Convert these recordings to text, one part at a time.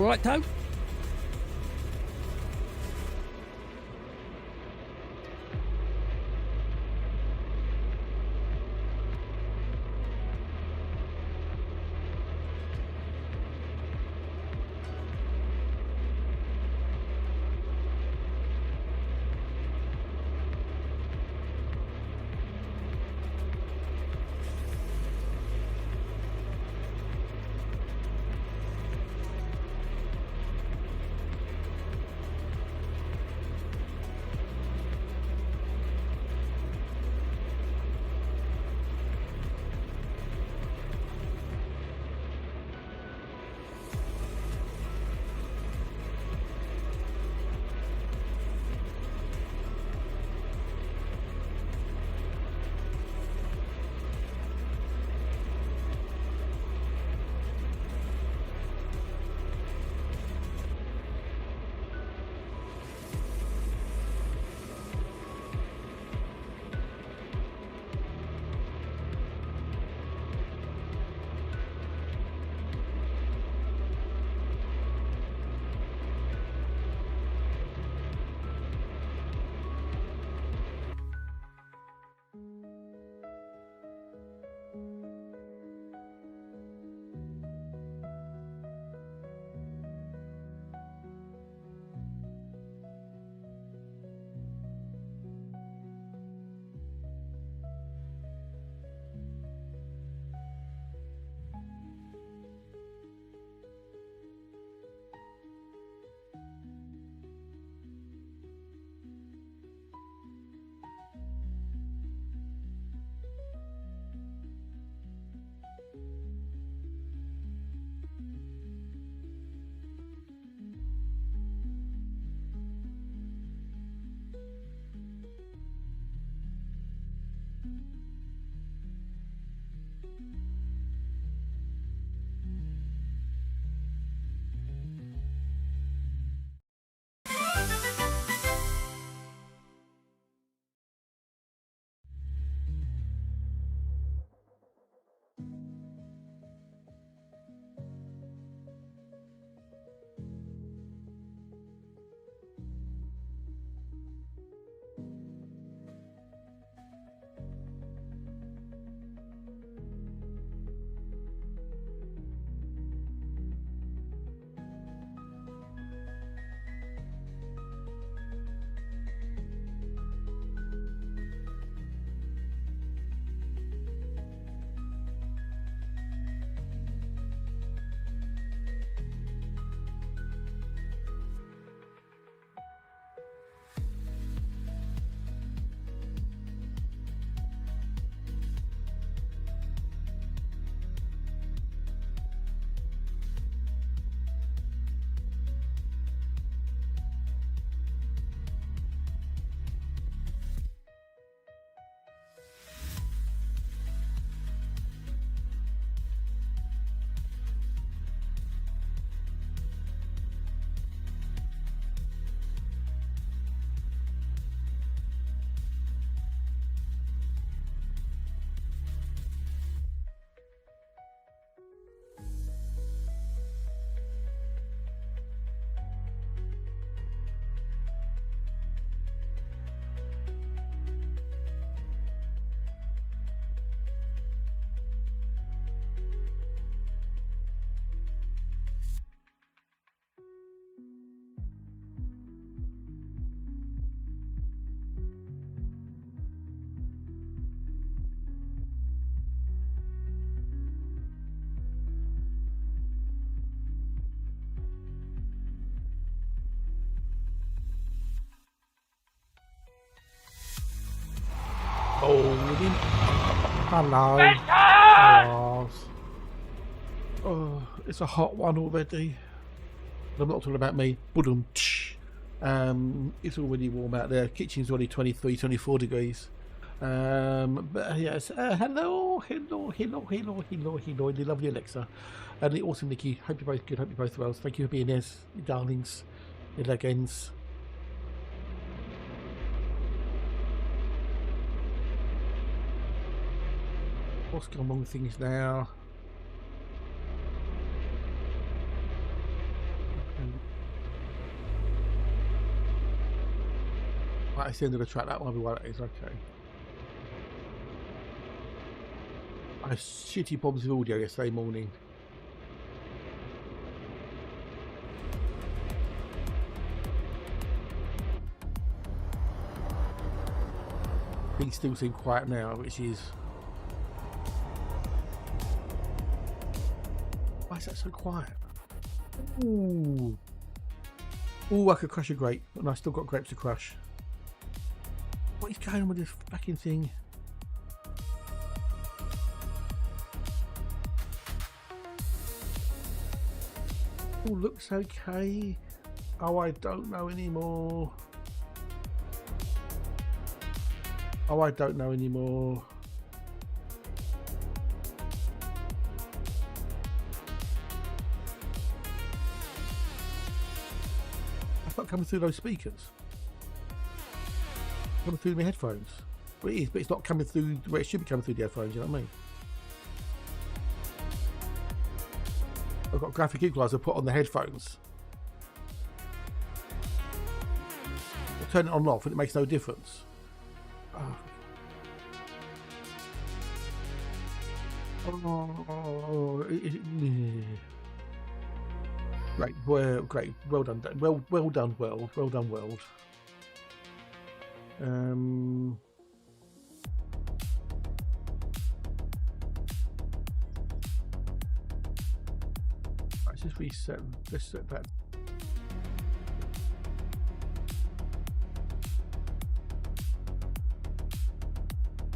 Righto. Holding. Hello. Oh, it's a hot one already. I'm not talking about me. Budum. It's already warm out there. Kitchen's already 23, 24 degrees. But yes, hello, the lovely Alexa, and the awesome Nikki. Hope you're both good. Hope you're both well. Thank you for being here, you darlings, you legends. What's going on with things now? Right, it's the end of the track. That might be why that is. Okay. I had shitty problems with audio yesterday morning. Things still seem quiet now, which is... Why is that so quiet? Ooh. Ooh, I could crush a grape, and I still got grapes to crush. What is going on with this fucking thing? Oh, looks okay. Oh, I don't know anymore. Oh, I don't know anymore. It's not coming through those speakers. It's coming through my headphones. Well, it is, but it's not coming through where it should be coming through the headphones, you know what I mean? I've got graphic equalizer put on the headphones. I turn it on and off and it makes no difference. Oh, great, great, well done, well done, well done, world. Let's just reset. Let's set that.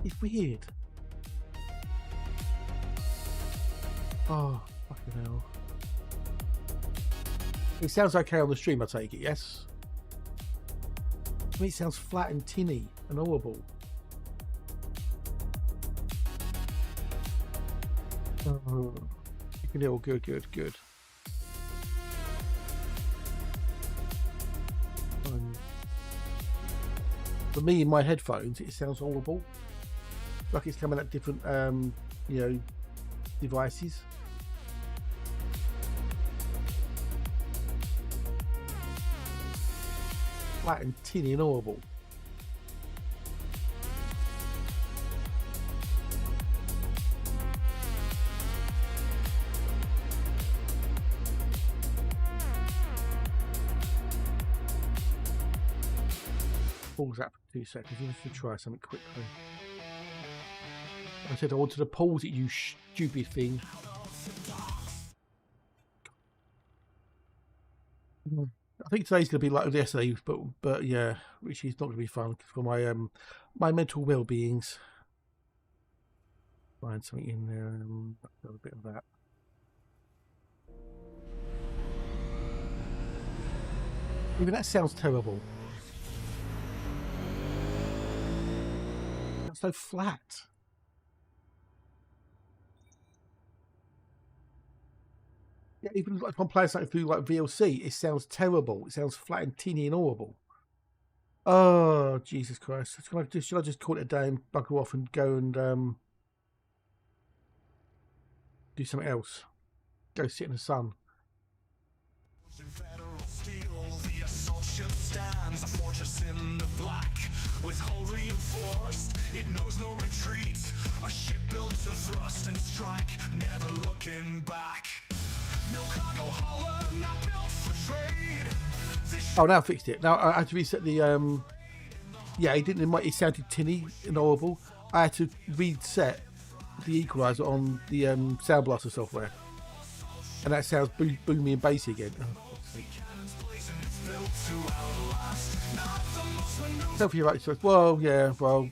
It's weird. Oh, fucking hell. It sounds okay on the stream, I take it, yes? To me it sounds flat and tinny and horrible. Oh, you can hear all good, good, good. For me, in my headphones, it sounds horrible. Like it's coming at different, you know, devices. Flat and tinny and horrible. Pause that for 2 seconds. Just to try something quickly. I said I wanted to pause it, you stupid thing. I think today's going to be like yesterday, but yeah, which is not going to be fun for my my mental well-beings. Find something in there, a bit of that. Even that sounds terrible. That's so flat. Yeah, even like if I'm playing something through like VLC, it sounds terrible. It sounds flat and teeny and horrible. Oh, Jesus Christ. Should I just call it a day and bugger off and go and do something else? Go sit in the sun. Stands a fortress in the black with hull reinforced, it knows no retreat, a ship built to thrust and strike, never looking back. No cargo hauler, not built for trade. Oh, now I fixed it. Now I had to reset the yeah, it didn't, it sounded tinny and horrible. I had to reset the equalizer on the Sound Blaster software, and that sounds boomy and bassy again. Oh, so for you, right? Well, yeah. Well,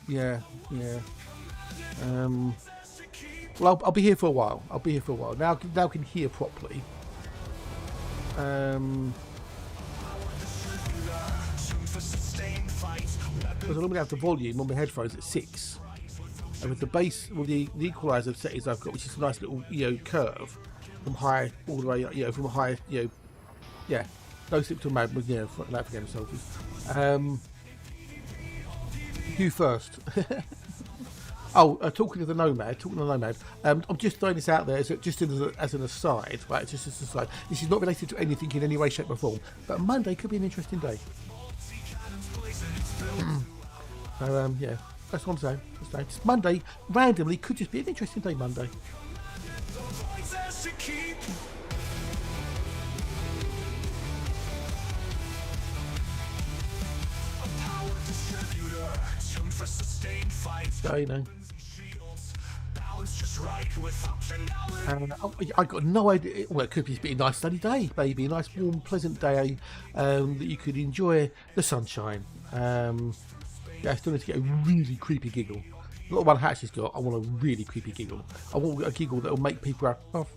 I'll be here for a while. Now I can hear properly. Because I normally have the volume on my headphones at 6, and with the bass, with the equalizer settings I've got, which is a nice little curve from high all the way, from high, yeah. No slip to mad, but yeah, that forget selfies. You first. Oh, talking to the Nomad. I'm just throwing this out there as an aside, right? Just as an aside. This is not related to anything in any way, shape, or form. But Monday could be an interesting day. So yeah, that's one day. It's Monday. Randomly, could just be an interesting day. Monday. So, you know. I got no idea. Well, it could just be a nice sunny day, maybe a nice warm, pleasant day that you could enjoy the sunshine. Yeah, I still need to get a really creepy giggle. Not the one Hatch got. I want a really creepy giggle. I want a giggle that will make people go.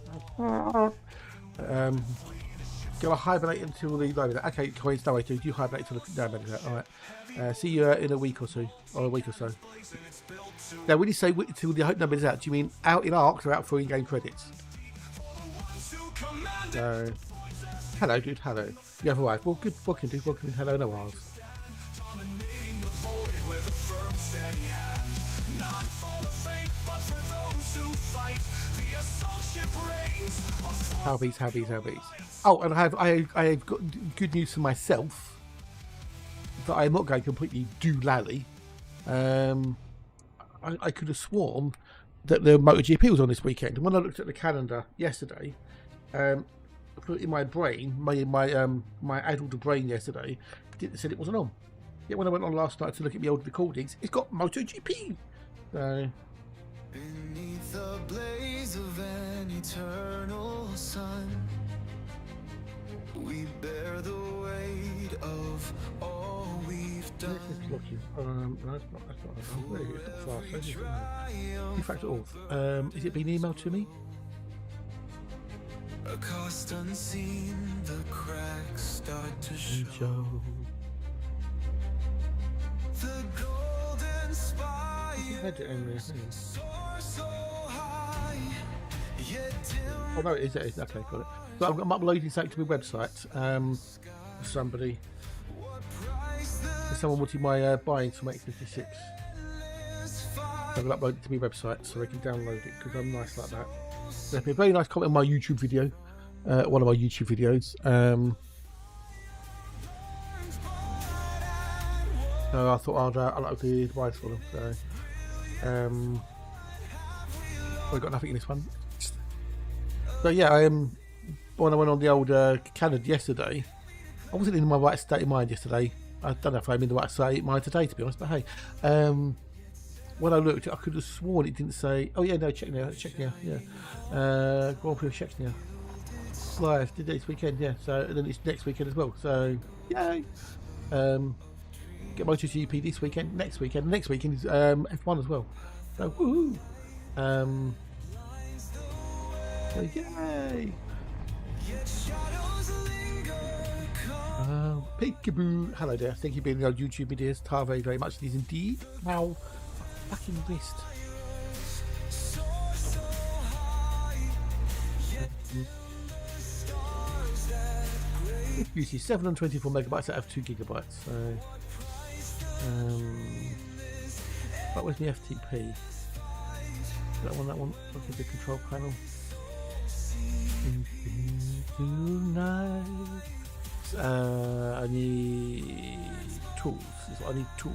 Gonna hibernate until the load. Okay, Coins, no way to. You hibernate until the down. All right. See you in a week or two, or a week or so. Now, when you say until the number is out, do you mean out in ARC or out for in-game credits? So, hello, dude. Hello. You have a wife. Well, good. What can do? What can do? Hello, no ours. Howbies. Oh, and I have got good news for myself that I am not going completely doolally. I could have sworn that the MotoGP was on this weekend, and when I looked at the calendar yesterday, in my brain, my adult brain yesterday said it wasn't on. Yet when I went on last night to look at the old recordings, it's got MotoGP. So. Beneath the blaze of an eternal sun, we bear the weight of all we've done. That's not in fact, is it being emailed to me? A cost unseen, the cracks start to show. The golden spire. Oh no, it is. Okay, got it. So I'm uploading something to my website. Somebody. Someone wanted my buying from 856. So I'm going to upload it to my website so they can download it because I'm nice like that. There'll be a very nice comment on my YouTube video. One of my YouTube videos. So I thought I'll upload the advice for them. So, we've got nothing in this one. So yeah, when I went on the old calendar yesterday, I wasn't in my right state of mind yesterday. I don't know if I'm in the right state of mind today, to be honest, but hey, when I looked, I could have sworn it didn't say, oh yeah, no, check now, yeah. Grand Prix of Czechia. Live, did this weekend, yeah, so, and then it's next weekend as well, so, yay. Get MotoGP this weekend, next weekend is F1 as well, so, woohoo. So, yay. Peekaboo. Hello there. Thank you for being on YouTube videos. Tar very, very much. These indeed. Ow. Fucking wrist. You see 724 megabytes out of 2 gigabytes. So, that was my FTP. That one. Look at the control panel. Tonight. I need tools. I need tools.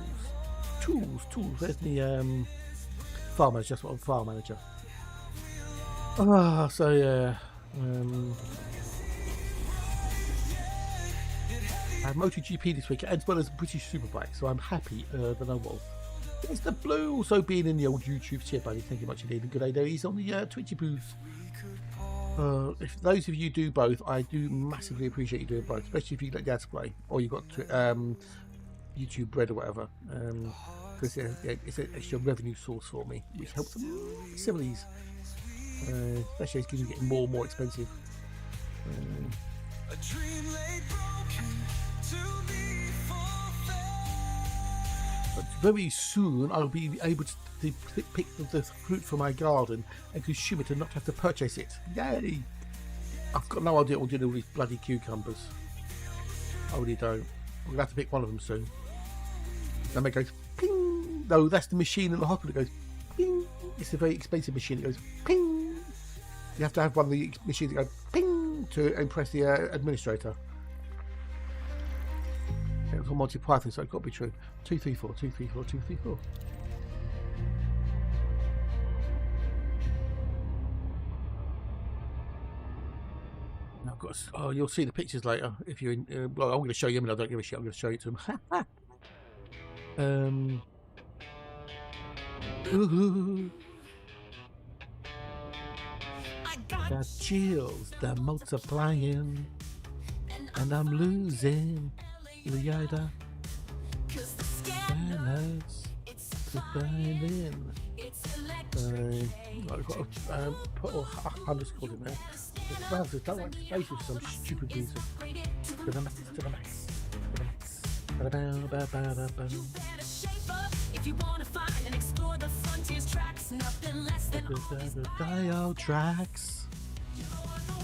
Where's the file manager? Just what I'm file manager. So yeah. I have MotoGP this week as well as British Superbike, so I'm happy that I was. It's the Blue also being in the old YouTube chat, buddy. Thank you much indeed. Good day there. He's on the Twitchy booth. If those of you do both, I do massively appreciate you doing both, especially if you let Dad play or you've got YouTube Bread or whatever, because it's an extra revenue source for me, which helps them similes, especially as it's getting more and more expensive. A dream lay broken to be fulfilled. But very soon I'll be able to pick the fruit from my garden and consume it and not have to purchase it. Yay! I've got no idea what to do with these bloody cucumbers. I really don't. I'm gonna have to pick one of them soon. Then it goes ping. No, that's the machine in the hospital that goes ping. It's a very expensive machine. It goes ping. You have to have one of the machines that go ping to impress the administrator. It's on Monty Python, so it's got to be true. 234, 234, 234. I've got. Oh, you'll see the pictures later if you're in. Well, I'm going to show you them, and I don't give a shit. I'm going to show it to them. Ooh. Got chills, they're multiplying, and I'm losing the idea. Banners to find in. I've got to put underscores in there. The browsers don't like spaces for some stupid reason. To the max, to the max, to the max. If you want to find and explore the frontiers tracks, nothing less than the dial tracks.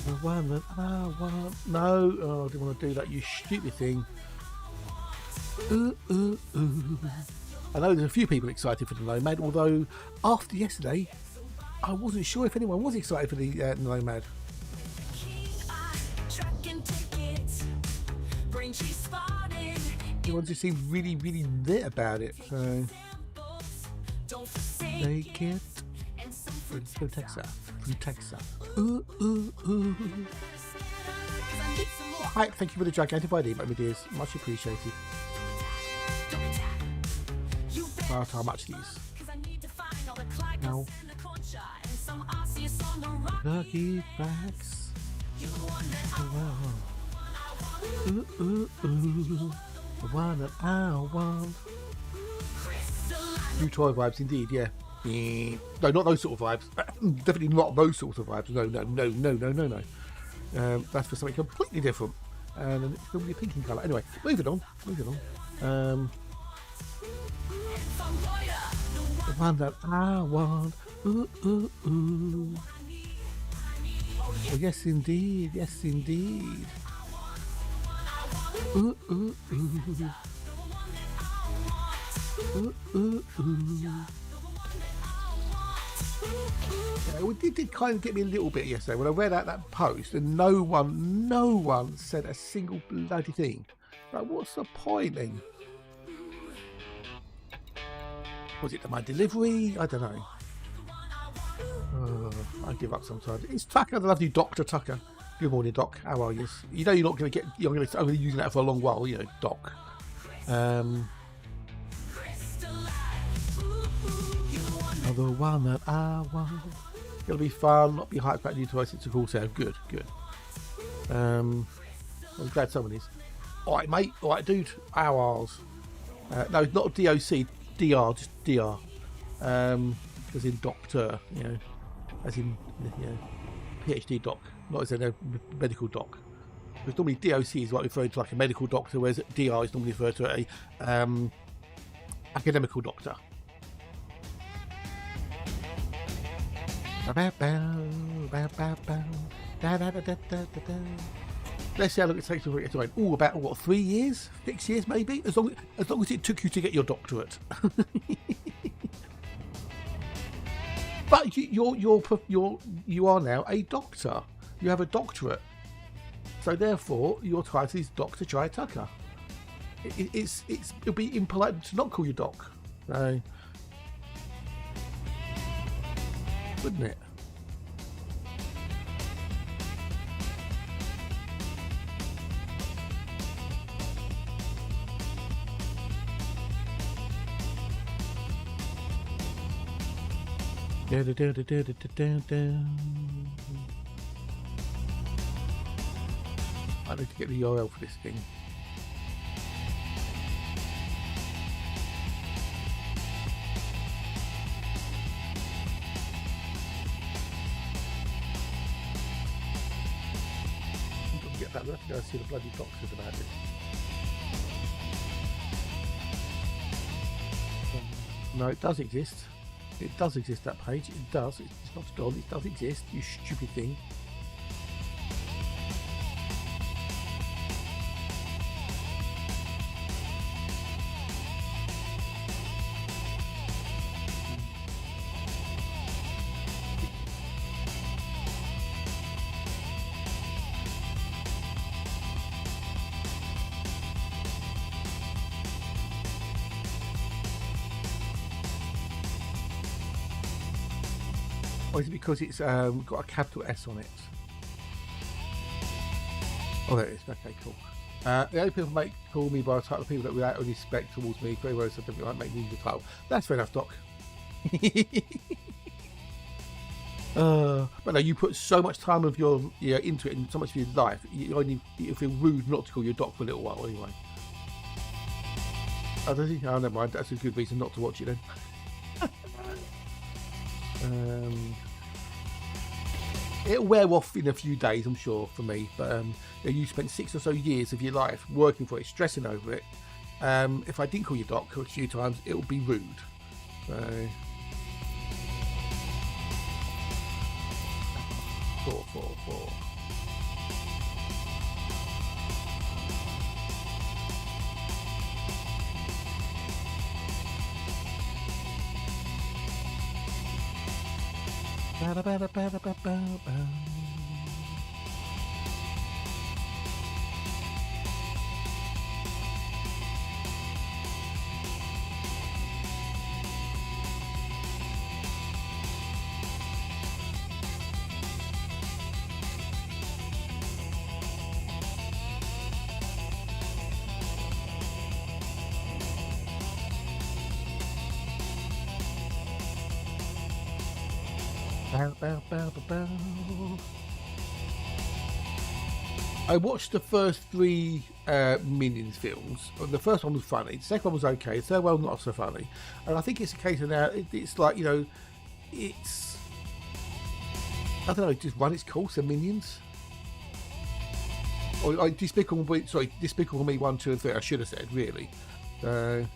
The one that I want. No, oh, I didn't want to do that, you stupid thing. Ooh, ooh, ooh. I know there's a few people excited for the Nomad, although after yesterday, I wasn't sure if anyone was excited for the Nomad. Everyone just seemed really, really lit about it. So take it from Texas. From Texas. Ooh, ooh, ooh. Hype, thank you for the gigantic ID, my dears. Much appreciated. How much these? Now, lucky facts. Wow. Ooh, ooh, ooh. The one that I want. New toy vibes, indeed, yeah. No, not those sort of vibes. Definitely not those sorts of vibes. No, no, no, no, no, no, no. That's for something completely different. And it's going to be a pink in colour. Anyway, moving on. Moving on. The one that I want. Ooh, ooh, ooh. Oh, yes, indeed. Yes, indeed. Ooh, ooh, ooh. Ooh, ooh, ooh. Yeah, it did kind of get me a little bit yesterday when I read out that post and no one said a single bloody thing. Like, what's the point then? Was it my delivery? I don't know. I give up sometimes. It's Tucker, the lovely Dr. Tucker. Good morning, Doc. How are you? You know you're not going to get. You're going to only using that for a long while, you know, Doc. The one that I want. It'll be fun. Not be hyped about new toys. It's a cool sound. Good, good. I'm glad someone is. All right, mate. All right, dude. Hours. No, not DOC. DR. Just DR. As in doctor. You know. As in, you know, PhD doc. Not as in a medical doc. Because normally DOC is like referring to like a medical doctor, whereas DR is normally referred to a academical doctor. Let's see how long it takes to get to it. Oh, about what, 3 years, 6 years, maybe, as long as it took you to get your doctorate. But you are now a doctor. You have a doctorate, so therefore your title is Dr. Jai Tucker. It'll be impolite to not call you Doc, so, wouldn't it? I need to get the URL for this thing. Get that. Let's go see the bloody doctors about it. No, it does exist. It does exist, that page. It does. It's not gone. It does exist, you stupid thing. Or is it because it's got a capital S on it? Oh, there it is. Okay, cool. The only people might call me by the type of people that without any respect towards me, very well, so they might make me the title. That's fair enough, Doc. But no, you put so much time of your into it and so much of your life. You feel rude not to call you Doc for a little while anyway. Oh, does he? Oh, never mind. That's a good reason not to watch it then. It'll wear off in a few days, I'm sure, for me. But you spent 6 or so years of your life working for it, stressing over it. If I didn't call you Doc a few times, it would be rude. So 444. I watched the first 3 Minions films. The first one was funny. The second one was okay. The third one not so funny. And I think it's a case of now. It's like, you know, it's, I don't know, just run its course. The Minions. Or Despicable Me 1, 2, and 3. I should have said really. That's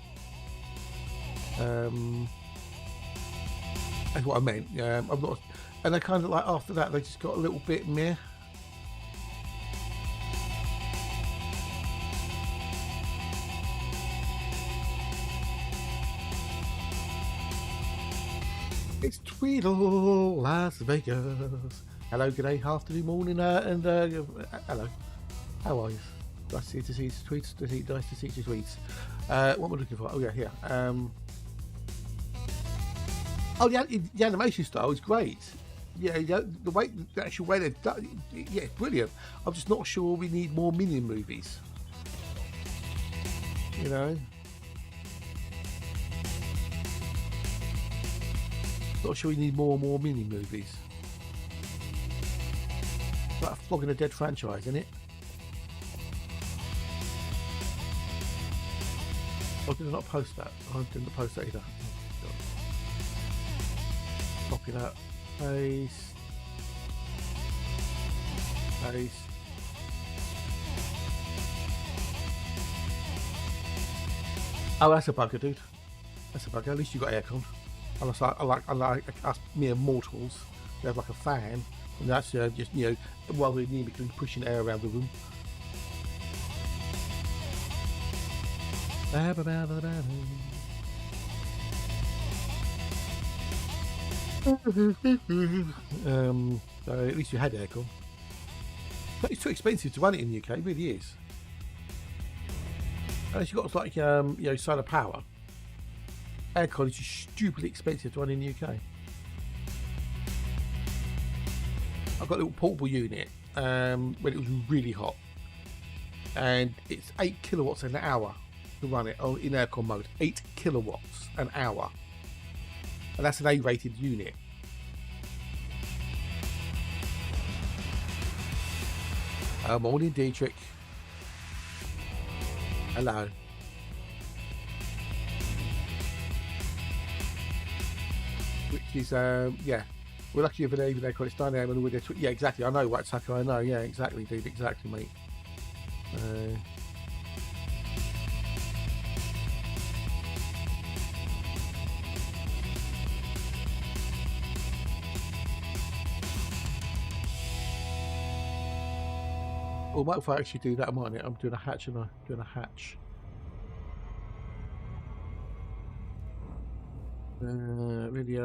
what I meant. I'm not. And they kind of like after that they just got a little bit meh. It's Tweedle, Las Vegas. Hello, good day, afternoon, morning, and hello. How are you? Nice to see your tweets. Nice to see your tweets. What am I looking for? Oh yeah, here. Oh, the animation style is great. Yeah, the way, the actual way they've done, yeah, brilliant. I'm just not sure we need more Minion movies. You know. Not sure we need more and more Minion movies. Like flogging a dead franchise, isn't it? I did not post that. I didn't post that either. Copy that. Paste. Paste. Oh, that's a bugger, dude. That's a bugger. At least you got aircon. I like us mere mortals. They have like a fan, and that's just, you know, while we're nearly pushing air around the room. So at least you had aircon. But it's too expensive to run it in the UK. It really is. Unless you've got like you know, solar power. Aircon is just stupidly expensive to run in the UK. I've got a little portable unit when it was really hot, and it's 8 kilowatts an hour to run it in aircon mode. 8 kilowatts an hour, and that's an A-rated unit. Morning, Dietrich. Hello. Which is yeah, we're lucky if they call it Dynamo and we're yeah, exactly. I know, White Sucker. I know. Yeah, exactly, dude. Exactly, mate. Or what if I actually do that? Mightn't it? I'm doing a hatch, and I'm doing a hatch. Video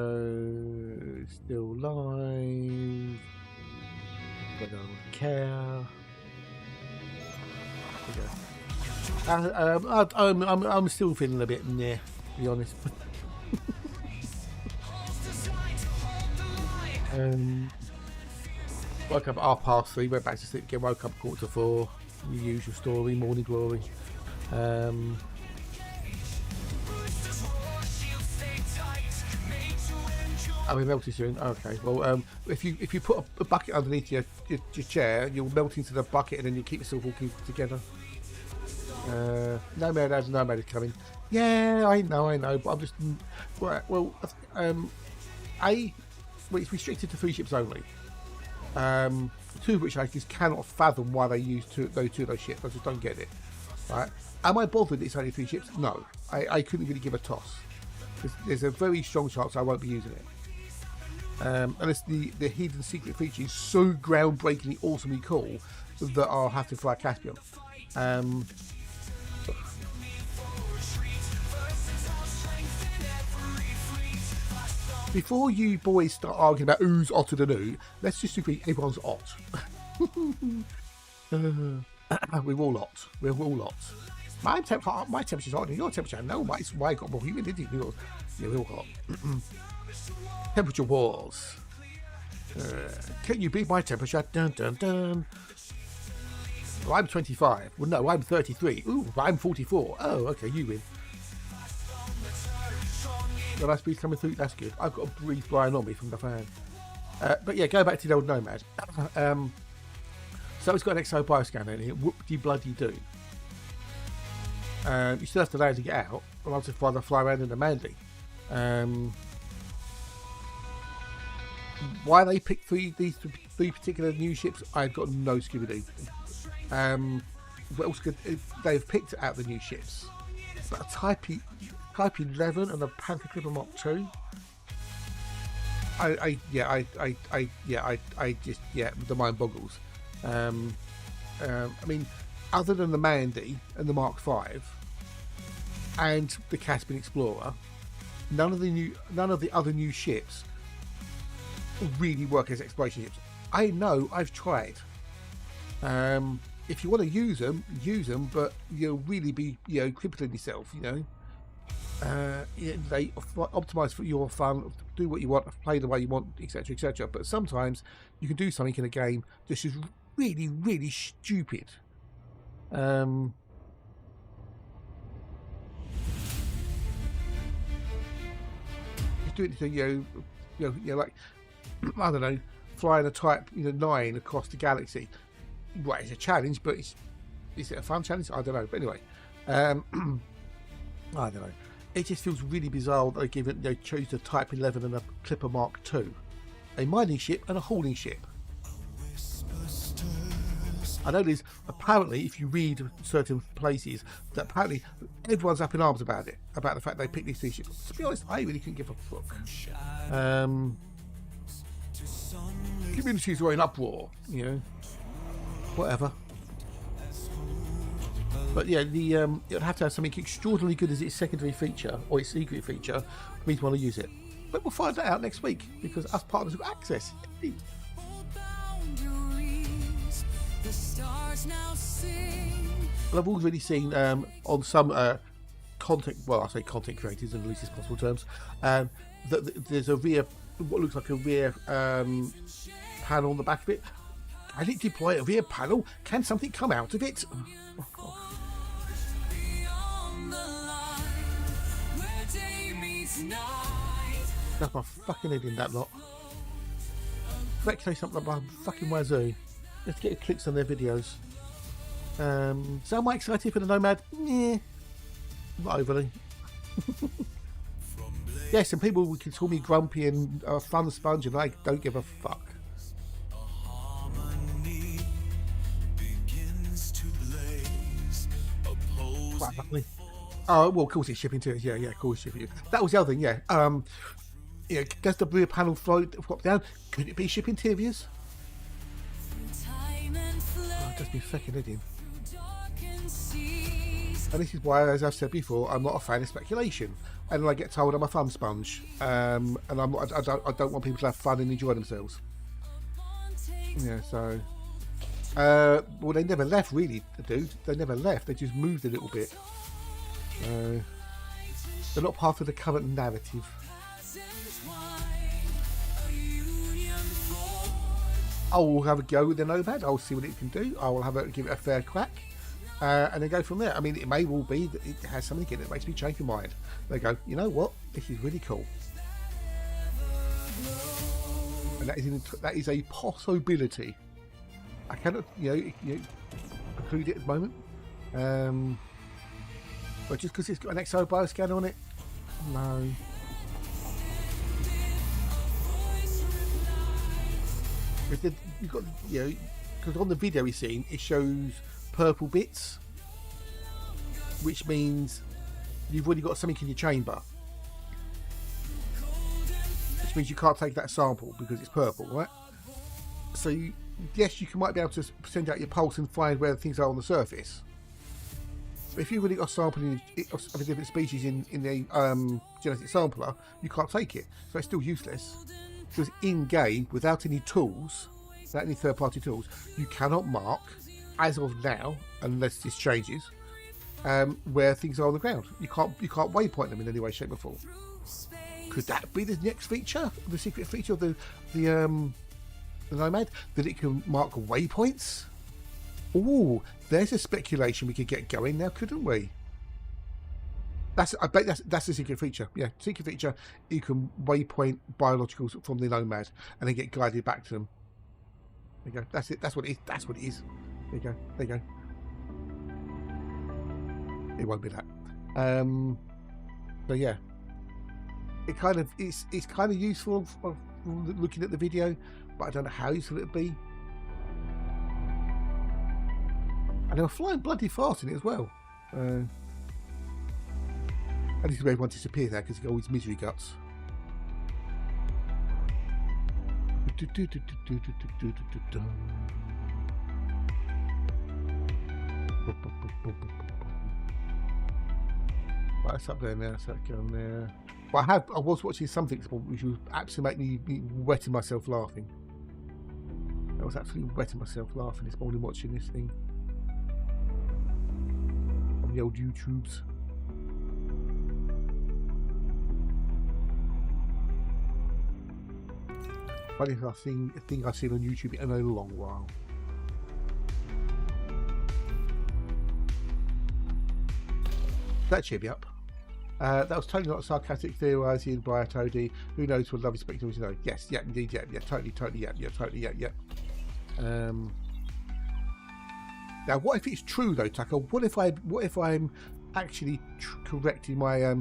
still live. I don't care. I'm still feeling a bit meh, to be honest. Woke up at 3:30, went back to sleep again, woke up 4:45. The usual story, morning glory. I mean, melting soon. Okay, well, if you put a bucket underneath your chair, you'll melt into the bucket, and then you keep yourself all together. Nomad is coming. Yeah, I know, but I'm just well, it's restricted to 3 ships only. 2 of which I just cannot fathom why they use two of those ships. I just don't get it. Right? Am I bothered it's only 3 ships? No, I couldn't really give a toss. There's a very strong chance I won't be using it. Unless the hidden secret feature is so groundbreakingly awesomely cool that I'll have to fly Caspian. Before you boys start arguing about who's hotter than who, let's just agree everyone's hot. We're all hot. We're all hot. My temperature's hot and your temperature. No, my got more humidity. We're all hot. Temperature wars. Can you beat my temperature? Dun dun dun. Well, I'm 25. Well, no, I'm 33. Ooh, I'm 44. Oh, okay, you win. Well, that's breeze coming through. That's good. I've got a breeze blowing on me from the fan. But yeah, go back to the old Nomad. So it's got an exobioscanner in here. Whoop-de-bloody-do. You still have to land to get out. I'll have to fly around in the Mandy. Why they picked these 3 particular new ships, I've got no Scooby-Doo. What else could they've picked out the new ships? But a Type 11 and a Panther Clipper Mark II. I just the mind boggles. I mean, other than the Mandy and the Mark V and the Caspian Explorer, none of the other new ships really work as exploration ships. I know, I've tried. If you want to use them, but you'll really be crippling yourself. They optimize for your fun, do what you want, play the way you want, etc., etc. But sometimes you can do something in a game that's just really, really stupid. Just do anything, like I don't know, flying a Type 9 across the galaxy. Right, it's a challenge, but is it a fun challenge? I don't know. But anyway, I don't know. It just feels really bizarre that they chose the Type 11 and a Clipper Mark II, a mining ship and a hauling ship. I know there's apparently, if you read certain places, that apparently everyone's up in arms about it, about the fact they picked these 3 ships. To be honest, I really couldn't give a fuck. Communities were in uproar, whatever. But yeah, it'll have to have something extraordinarily good as its secondary feature or its secret feature for me to want to use it. But we'll find that out next week because us partners have got access. Well, I've already seen on some content creators in the loosest possible terms, that there's what looks like a rear panel on the back of it. Can it deploy a rear panel? Can something come out of it? Oh, God. That's my fucking head in that lot. Let's say something about fucking wazoo. Let's get clicks on their videos. So am I excited for the Nomad? Yeah, not overly. Yes, and people can call me grumpy and a fun sponge, and I don't give a fuck. Oh, well, of course it's shipping to us. Yeah, of course shipping. That was the other thing, yeah. Does the rear panel flop down? Could it be ship interiors? Oh, it does me fucking head in. And this is why, as I've said before, I'm not a fan of speculation. And I get told I'm a fun sponge, and I don't want people to have fun and enjoy themselves. Yeah, so. Well, they never left, really, dude. They never left. They just moved a little bit. They're not part of the current narrative. I will have a go with the Nomad. I'll see what it can do. I will give it a fair crack, and then go from there. I mean, it may well be that it has something in it that makes me change my mind. They go, you know what? This is really cool, and that is a possibility. I cannot, preclude it at the moment. But just because it's got an exobiological scanner on it, no. You've got, because on the video we've seen, it shows purple bits, which means you've already got something in your chamber, which means you can't take that sample because it's purple, right? So yes, you might be able to send out your pulse and find where things are on the surface. But if you've already got a sample of a different species in the genetic sampler, you can't take it, so it's still useless. Because in game, without any tools, without any third-party tools, you cannot mark, as of now, unless this changes, where things are on the ground. You can't waypoint them in any way, shape, or form. Could that be the next feature, the secret feature of the Nomad, that it can mark waypoints? Ooh, there's a speculation we could get going now, couldn't we? I bet that's the secret feature. Yeah, secret feature. You can waypoint biologicals from the Nomad and then get guided back to them. There you go. That's it. That's what it is. That's what it is. There you go. There you go. It won't be that. So yeah, it's kind of useful of looking at the video, but I don't know how useful it'd be. And they were flying bloody fast in it as well. I need to make one disappear there because he's got all his misery guts. Right, that's up there now, so that going there. But I was watching something which was absolutely making me wetting myself laughing. I was absolutely wetting myself laughing this morning watching this thing on the old YouTubes. Funniest thing I've seen on YouTube in a long while. That cheered me up. That was totally not sarcastic theorising by a toady. Who knows what love is expected to know? Yes, yeah, indeed, yeah, totally, yeah, totally, yeah. Now, what if it's true though, Tucker? What if I'm actually correcting my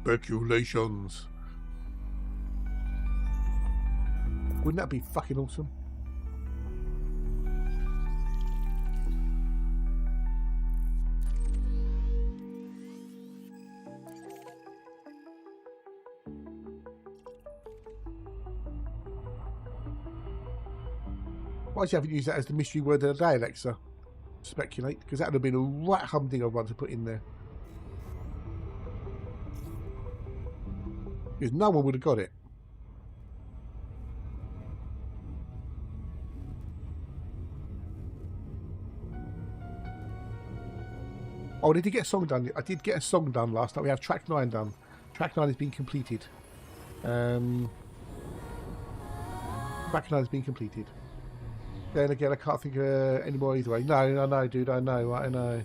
speculations? Wouldn't that be fucking awesome? Why haven't you used that as the mystery word of the day, Alexa? Speculate, because that would have been a right humdinger one to put in there. Because no one would have got it. Oh, I did get a song done. I did get a song done last night. We have track 9 done. Track 9 has been completed. Track 9 has been completed. Then again, I can't think of any more either way. No, I know, dude. I know. I know.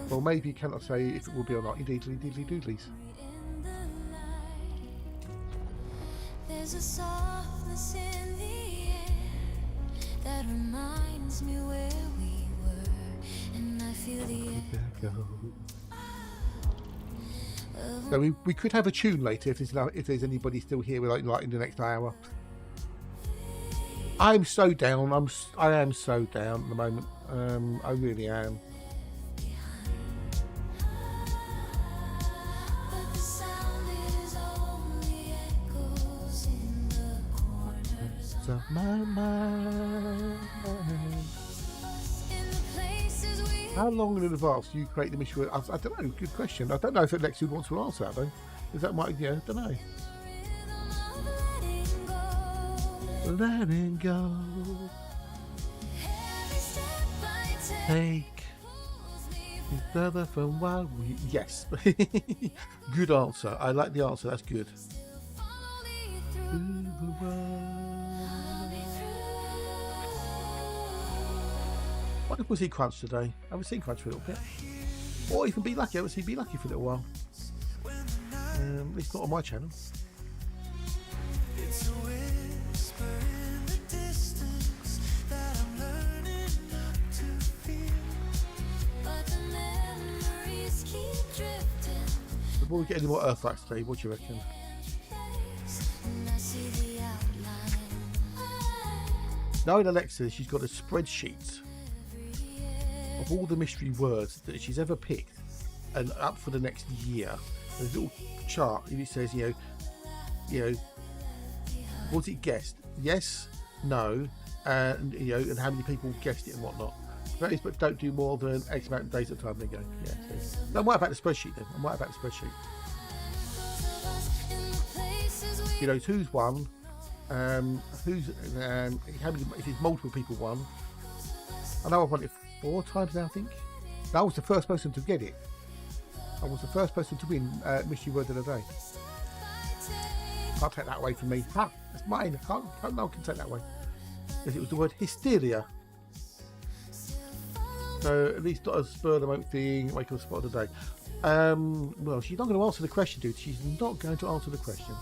Well, maybe you cannot say if it will be or not. Indeedly, doodlies. There's a softness in the air that reminds me where we were, and I feel the echo. So we could have a tune later if there's anybody still here like in the next hour. I'm so down. I am so down at the moment. I really am. Of my mind. How long in advance do you create the mission? I don't know. Good question. I don't know if Alexi wants to answer that though. Is that might? Yeah, I don't know. Letting go. Take Further from while we... Yes. Good answer. I like the answer. That's good. What if we see Crunch today? I haven't seen Crunch for a little bit. Or even Be Lucky. I haven't seen Be Lucky for a little while. At least not on my channel. Before we get any more Earthlikes today, what do you reckon? Knowing Alexa, she's got a spreadsheet of all the mystery words that she's ever picked and up for the next year. There's a little chart and it says, you know, was it guessed? Yes, no, and you know, and how many people guessed it and whatnot. That is, but don't do more than X amount of days at a time. There you go. Yeah. So, I'm right about the spreadsheet then. I'm right about the spreadsheet. You know, who's won? Who's how many? If it's multiple people won. I know I've won it 4 times now. I think I was the first person to get it. I was the first person to win mystery word of the day. Can't take that away from me. Ha! That's mine. No one can take that away. Because it was the word hysteria. So at least not a spur of the moment thing, wake up spot of the day. Well, she's not going to answer the question, dude. She's not going to answer the question.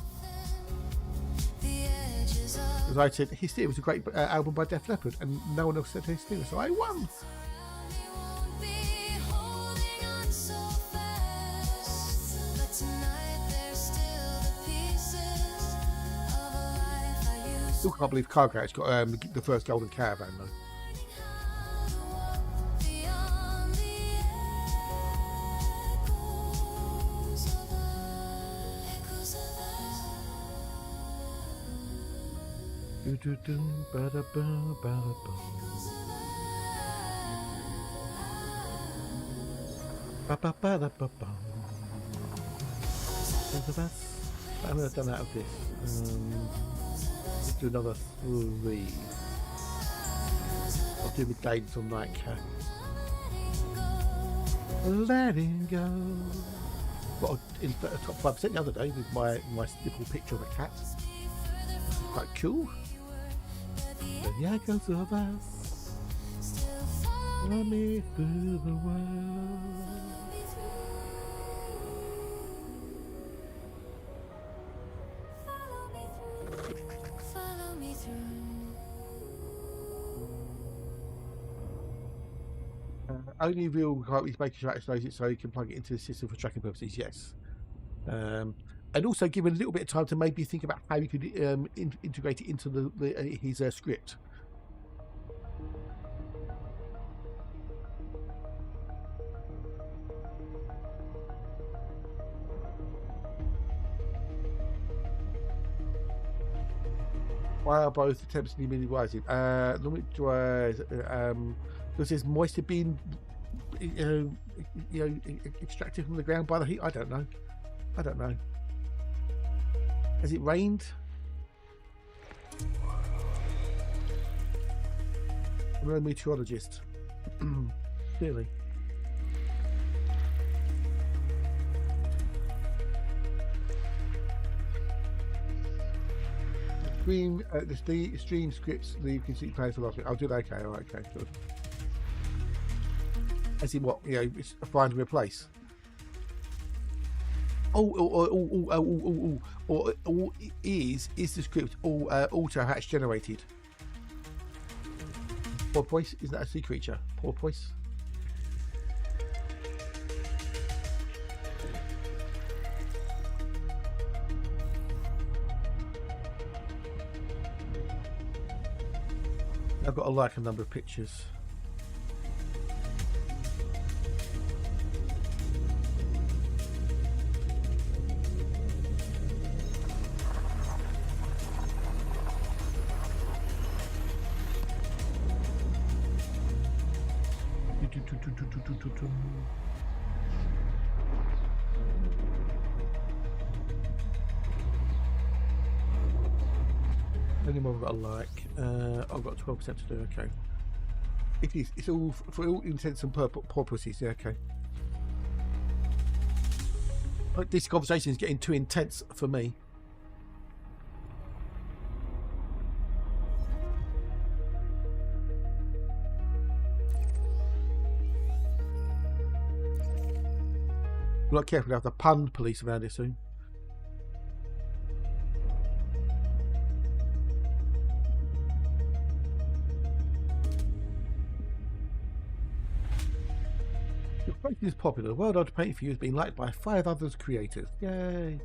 As I said, Hysteria was a great album by Def Leppard, and no one else said Hysteria, so I won. Still can't believe Cargrat's got the first golden caravan though. I'm going to done out of this. Let's do another 3. I'll do the games on Nightcap. Letting go. Got in the top 5% the other day with my little picture of a cat. Quite cool. The echoes of us run me through the world. Follow me through. Only real requirement is making sure it knows it so you can plug it into the system for tracking purposes. Yes. And also give it a little bit of time to maybe think about how you could integrate it into his script. Why are both attempts to be rising? Does this moisture being extracted from the ground by the heat? I don't know. Has it rained? I'm not a meteorologist. Really? The stream scripts the conceit players for last week. I'll do that. Okay, alright, okay, good. As in what? It's a find and replace. Or is the script all auto hatch generated? Porpoise? Is that a sea creature? Porpoise? I've got to like a number of pictures. Any more I've got to like? I've got 12% to do. Okay. It's all for all intents and purposes. Yeah. Okay. This conversation is getting too intense for me. We're not careful to have the pun police around here soon. Your painting is popular. The world I'd paint for you has been liked by 5 others creators. Yay!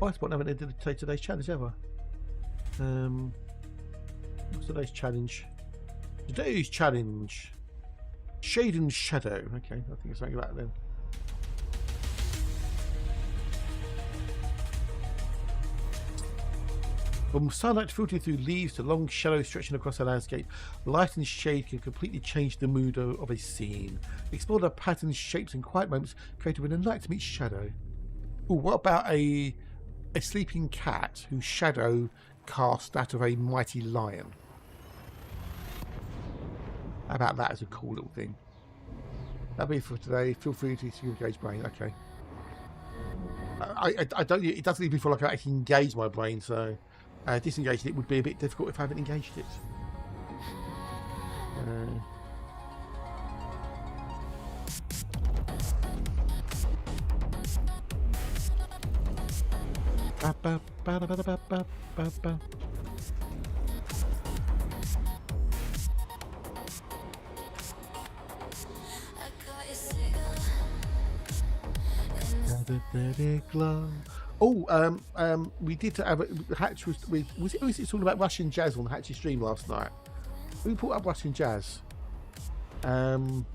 I spot never did today's challenge ever. What's today's challenge? Today's challenge. Shade and shadow. Okay, I think it's something about that then. From sunlight filtering through leaves to long shadows stretching across a landscape, light and shade can completely change the mood of a scene. Explore the patterns, shapes and quiet moments created when the light meets shadow. Ooh, what about a sleeping cat whose shadow casts that of a mighty lion? How about that as a cool little thing? That'll be for today. Feel free to engage brain. Okay. I don't. It doesn't even feel like I actually engage my brain, so disengaging it would be a bit difficult if I haven't engaged it. Oh, we did have a Hatch was it all about Russian jazz on Hatch's stream last night? We put up Russian jazz. Can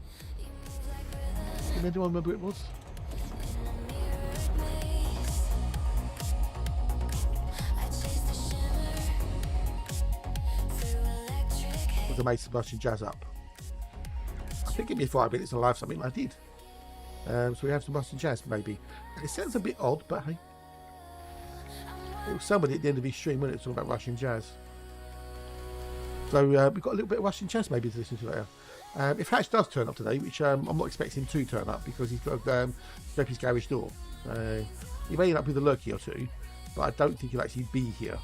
anyone remember who it was? Was I made some Russian jazz up? I think give me 5 minutes of live something. I did. So we have some Russian jazz, maybe. It sounds a bit odd, but hey, it was somebody at the end of his stream when it's all about Russian jazz. So we've got a little bit of Russian jazz maybe to listen to later. If Hatch does turn up today, which I'm not expecting him to turn up because he's got to go his garage door. He may end up with a lurky or two, but I don't think he'll actually be here.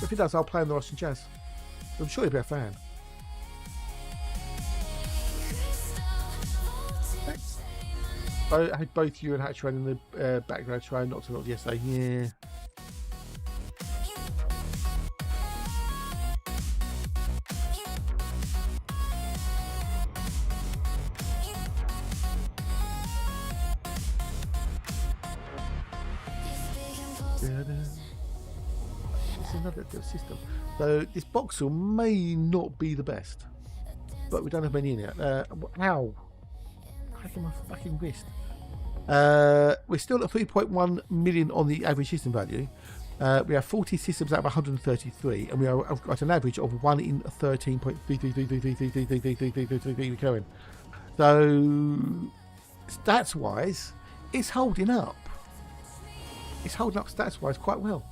If he does, I'll play on the Russian jazz. I'm sure he'll be a fan. I had both you and Hatch running in the background trying not to knock yesterday. Yeah. It's another system. So this Boxel may not be the best, but we don't have many in it. Ow! Cracking my fucking wrist. We're still at 3.1 million on the average system value. We have 40 systems out of 133, and we are at an average of 1 in 13.33333333333 recurring. So stats wise, it's holding up. It's holding up stats wise quite well.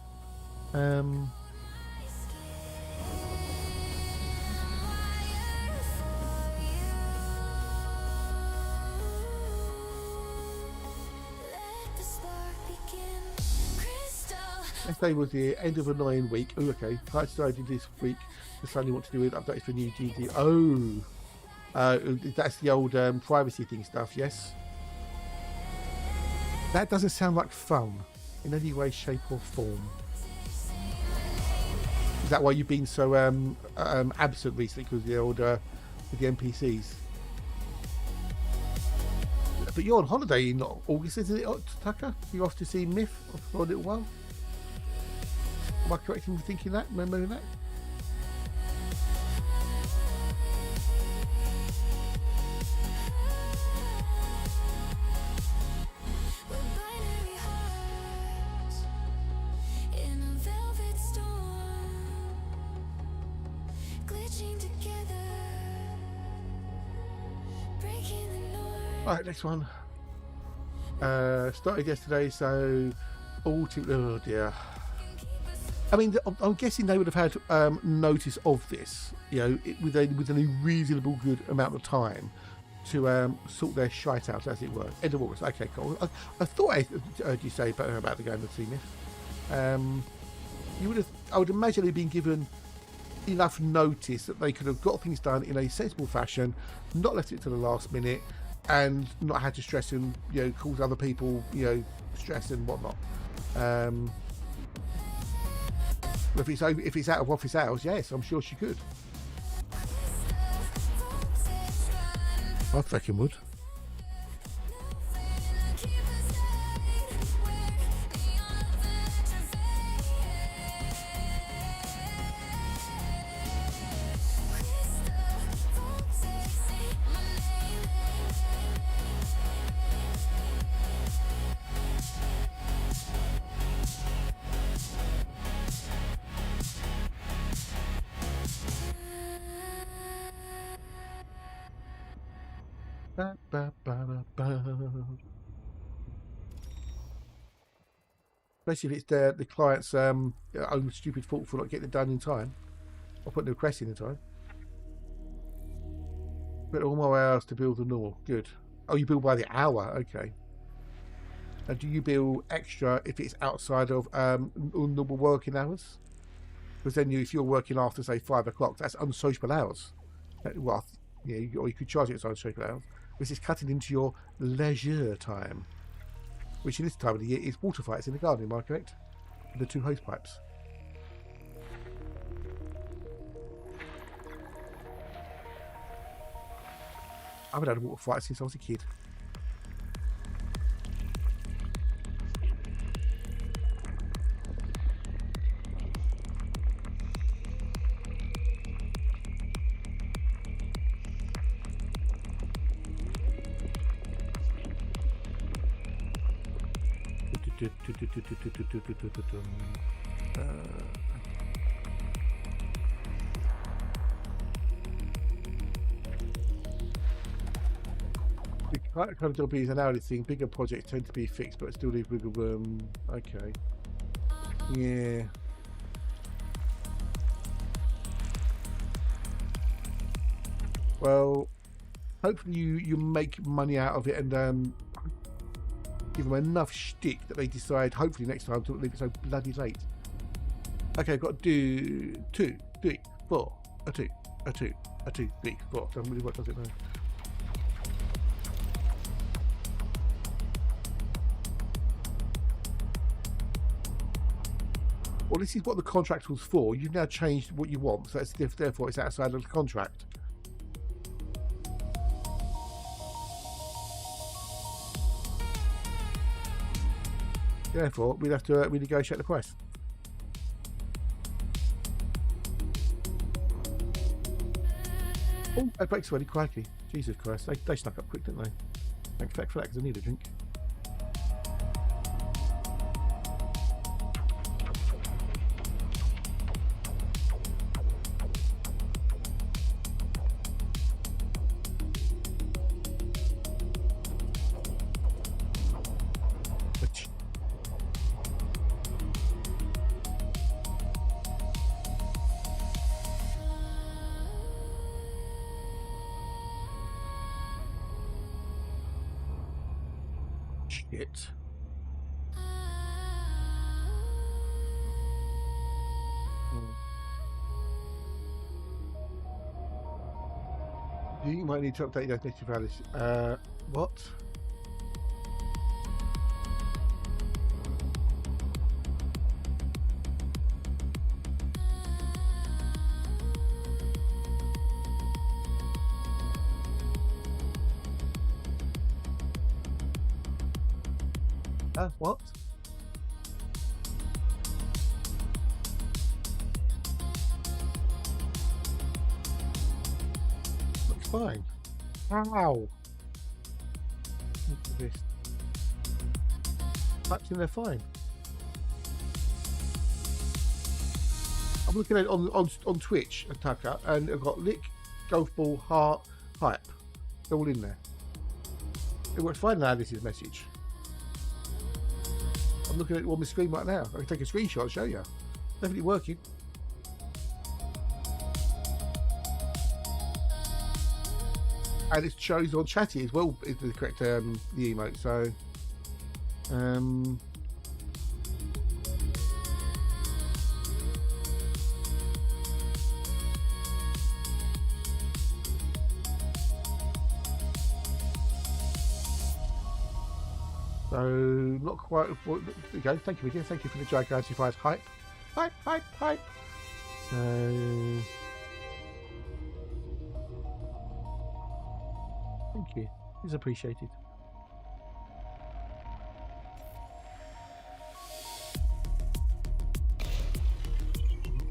Yesterday was the end of a 9 week. Oh, okay. I decided this week to suddenly want to do with updates for new GD. Oh, that's the old privacy thing stuff. Yes, that doesn't sound like fun in any way, shape, or form. Is that why you've been so absent recently? Because the old with the NPCs. But you're on holiday in August, isn't it, Tucker? You're off to see Myth for a little while. Am I correct in thinking that? Remembering that? Right, next one. Started yesterday, so all too. Oh dear. I mean, I'm guessing they would have had notice of this, you know, within a reasonable good amount of time to sort their shite out, as it were. End of August. Okay, cool. I thought I heard you say about the game of Zenith. I would imagine they'd been given enough notice that they could have got things done in a sensible fashion, not left it to the last minute, and not had to stress and cause other people stress and whatnot. If it's out of office hours, yes, I'm sure she could. I fucking would. Especially if it's the client's own stupid fault for not getting it done in time, or putting the request in time. But all my hours to bill the normal. Good. Oh, you bill by the hour. Okay. And do you bill extra if it's outside of normal working hours? Because then if you're working after, say, 5 o'clock, that's unsociable hours. Well, or you could charge it as unsociable hours. This is cutting into your leisure time, which in this time of the year is water fights in the garden, am I correct? The 2 hose pipes. I haven't had a water fight since I was a kid. The kind of job is an hourly thing. Bigger projects tend to be fixed, but still leave wiggle room. Okay. Yeah. Well, hopefully you make money out of it and give them enough shtick that they decide, hopefully next time, to leave it so bloody late. Okay, I've got to do 2, 3, 4, a 2, a 2, a 2, 3, 4. So really, what does it now? Well, this is what the contract was for. You've now changed what you want, so therefore it's outside of the contract. Therefore, we'd have to renegotiate the price. Oh, that breaks already, crikey. Jesus Christ, they snuck up quick, didn't they? Thanks for that, because I need a drink. Shit. You might need to update your native values. What? What? Looks fine. How? Look at this. Types in there fine. I'm looking at it on Twitch, Tucker, and I've got lick, golf ball, heart, hype. They're all in there. It works fine now. This is message. I'm looking at it on my screen right now. I can take a screenshot and show you. Definitely working. and it shows on chatty as well. Is the correct the emote? So, so not quite. There you go. Thank you again. Thank you for the gigantified hype. Hype. So. Thank you. It's appreciated.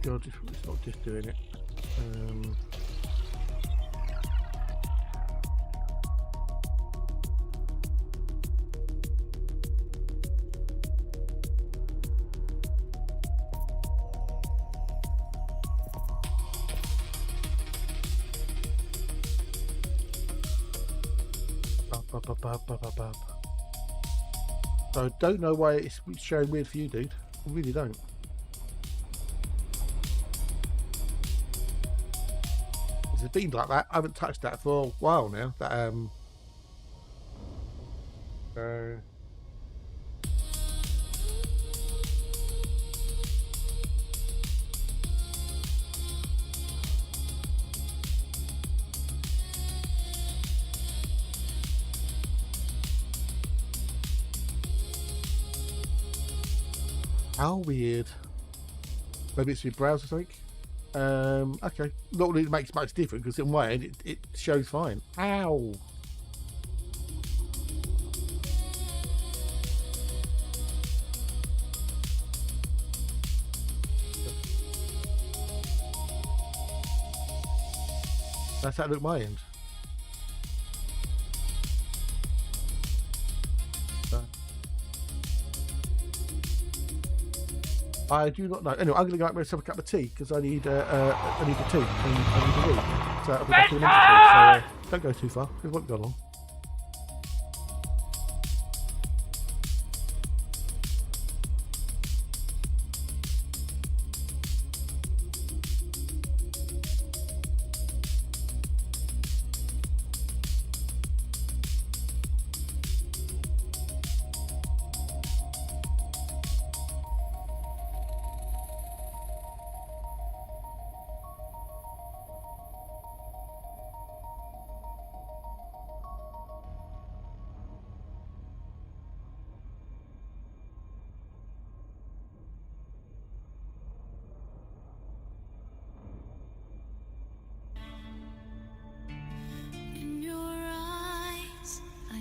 God, it's not just doing it. So I don't know why it's showing weird for you, dude. I really don't. It's been like that. I haven't touched that for a while now. That how weird. Maybe it's your browser or something. Okay. Not really makes much difference because in my end it shows fine. Ow. That's how it looked at my end. I do not know. Anyway, I'm going to go out and make myself a cup of tea because I need a tea and I need a wee. So I'll be back in a minute. So don't go too far. It won't go long.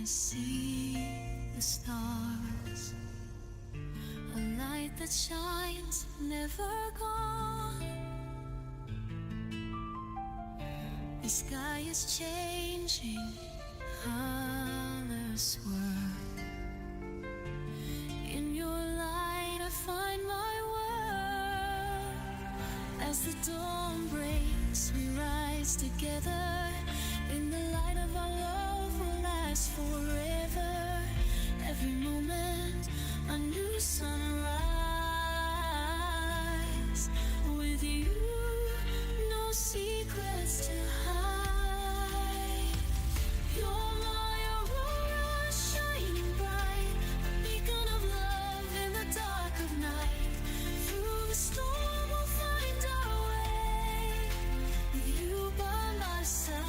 See the stars, a light that shines, never gone. The sky is changing, colors swirl. In your light I find my world. As the dawn breaks, we rise together. In the light of our love will last forever. Every moment a new sunrise. With you, no secrets to hide. You're my aurora, shining bright, a beacon of love in the dark of night. Through the storm we'll find our way. With you by my side.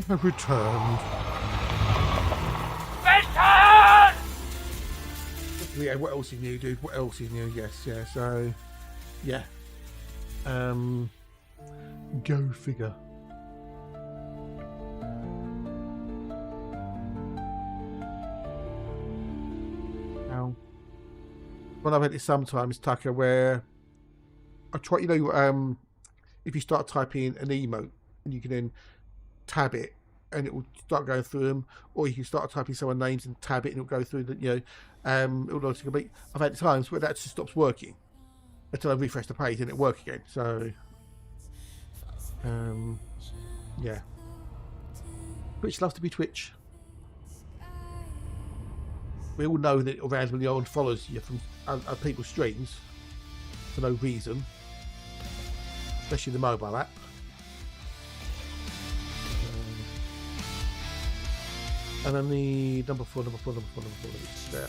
I've returned. Return! Yeah, what else is new, dude? What else is new? Yes, yeah, so yeah. Go figure. Now, when I've had it sometimes, Tucker, where I try, you know, if you start typing in an emote and you can then tab it and it will start going through them, or you can start typing someone's names and tab it and it'll go through the, you know, it'll also complete. I've had times where that just stops working until I refresh the page and it works again. So, yeah. Twitch loves to be Twitch. We all know that it randomly on follows you from other people's streams for no reason, especially the mobile app. And then the number four, it's there.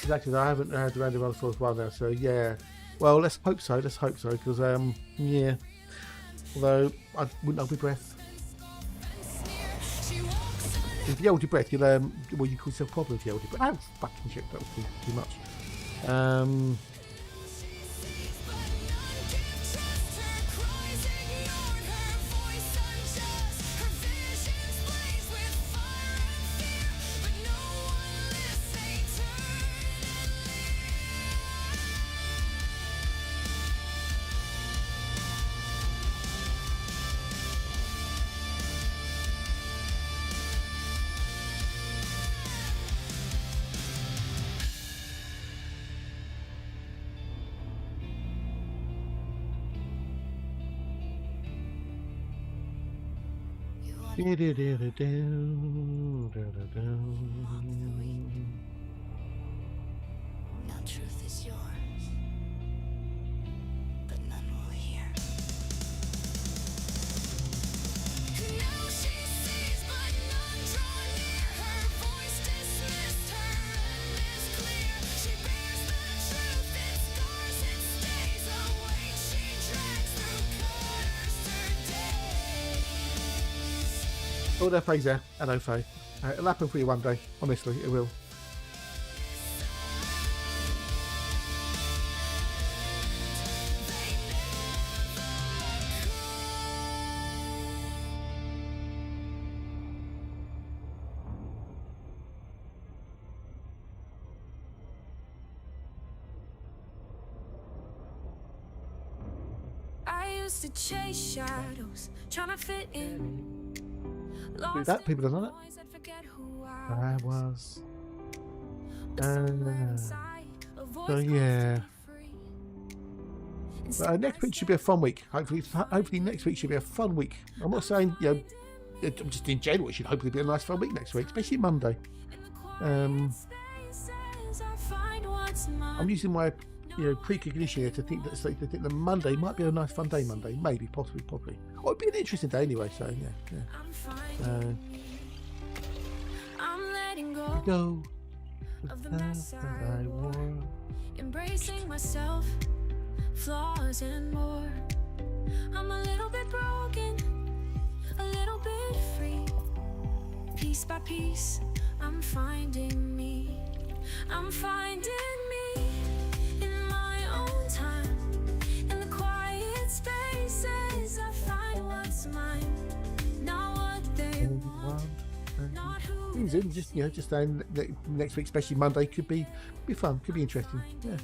Exactly, I haven't had the Random Run for a while now, so yeah. Well, let's hope so, because, yeah. Although, I wouldn't hold my breath. If you hold your breath, you'll, well, you call yourself problem if you hold your breath. Oh, fucking shit, that was too much. Now truth is yours, but none will hear. Now she sees, but none draw near. Her voice dismissed, her end is clear. She bears the truth, it scars, it stays awake. She drags through cursed days. Oh, there, Faye's there. Hello, Faye. It'll happen for you one day. Honestly, it will. I used to chase shadows, trying to fit in. Do that, people don't know that. I was. So yeah. But next week should be a fun week. Hopefully next week should be a fun week. I'm not saying, you know, just in general, it should hopefully be a nice fun week next week, especially Monday. I'm using my, you know, precognition here to think that Monday might be a nice fun day. Monday, maybe, possibly, probably. Or it'd be an interesting day anyway. So yeah. I'm letting Go of the mess I wore, embracing myself, flaws and more. I'm a little bit broken, a little bit free. Piece by piece, I'm finding me. I'm finding me in my own time. In the quiet spaces, I find what's mine. Not what they want. Not who Things in, just just saying that next week, especially Monday, could be fun, could be interesting. Yeah.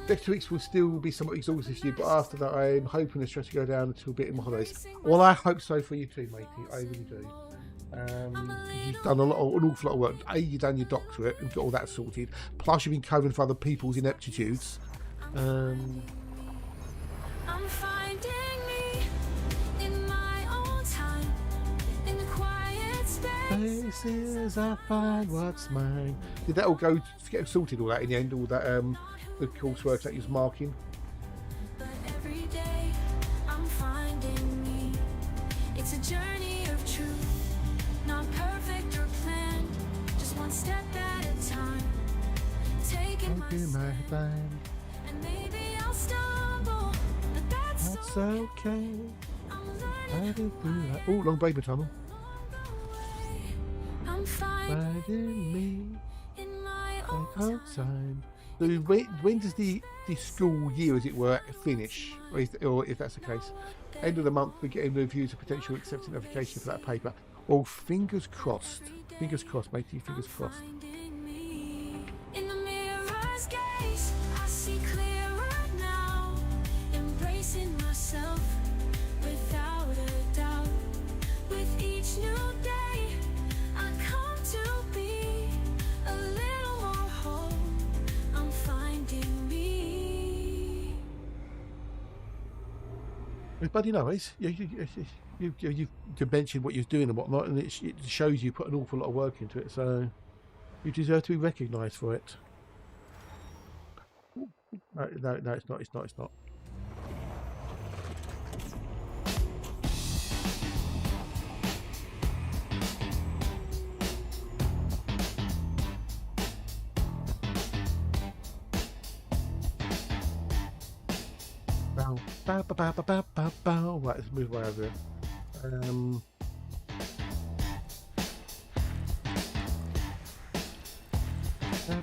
Next 2 weeks will still be somewhat exhaustive for you, but after that, I'm hoping the stress will go down a little bit in my holidays. Well, I hope so for you too, matey. I really do. You've done an awful lot of work. You've done your doctorate and got all that sorted. Plus, you've been covering for other people's ineptitudes. I'm finding me in my own time. In the quiet Places I find what's mine. Did that all go to get sorted? All that in the end, all that the coursework that you was marking. But every day I'm finding me. It's a journey of truth, not perfect or planned, just one step at a time. Taking my step, time. and maybe I'll stumble, but that's That's okay. okay. I'm I learning did do that. Oh, long baby tunnel. along the way. I'm finding Finding me in my take own our time. time. So when does the school year, as it were, finish? Or if that's the case, end of the month we're getting reviews of potential acceptance application for that paper. Well, fingers crossed. Fingers crossed, matey. Fingers crossed. Finding me in the mirror's gaze, I see clearer now. Embracing myself without a doubt. With each new day, I come to be a little more whole. I'm finding me. But you know, you mentioned what you're doing and whatnot, and it shows you put an awful lot of work into it. So you deserve to be recognised for it. No, it's not. It's not. It's not. Bow, bow, bow, bow, bow, bow, bow. Right, let's move way over here.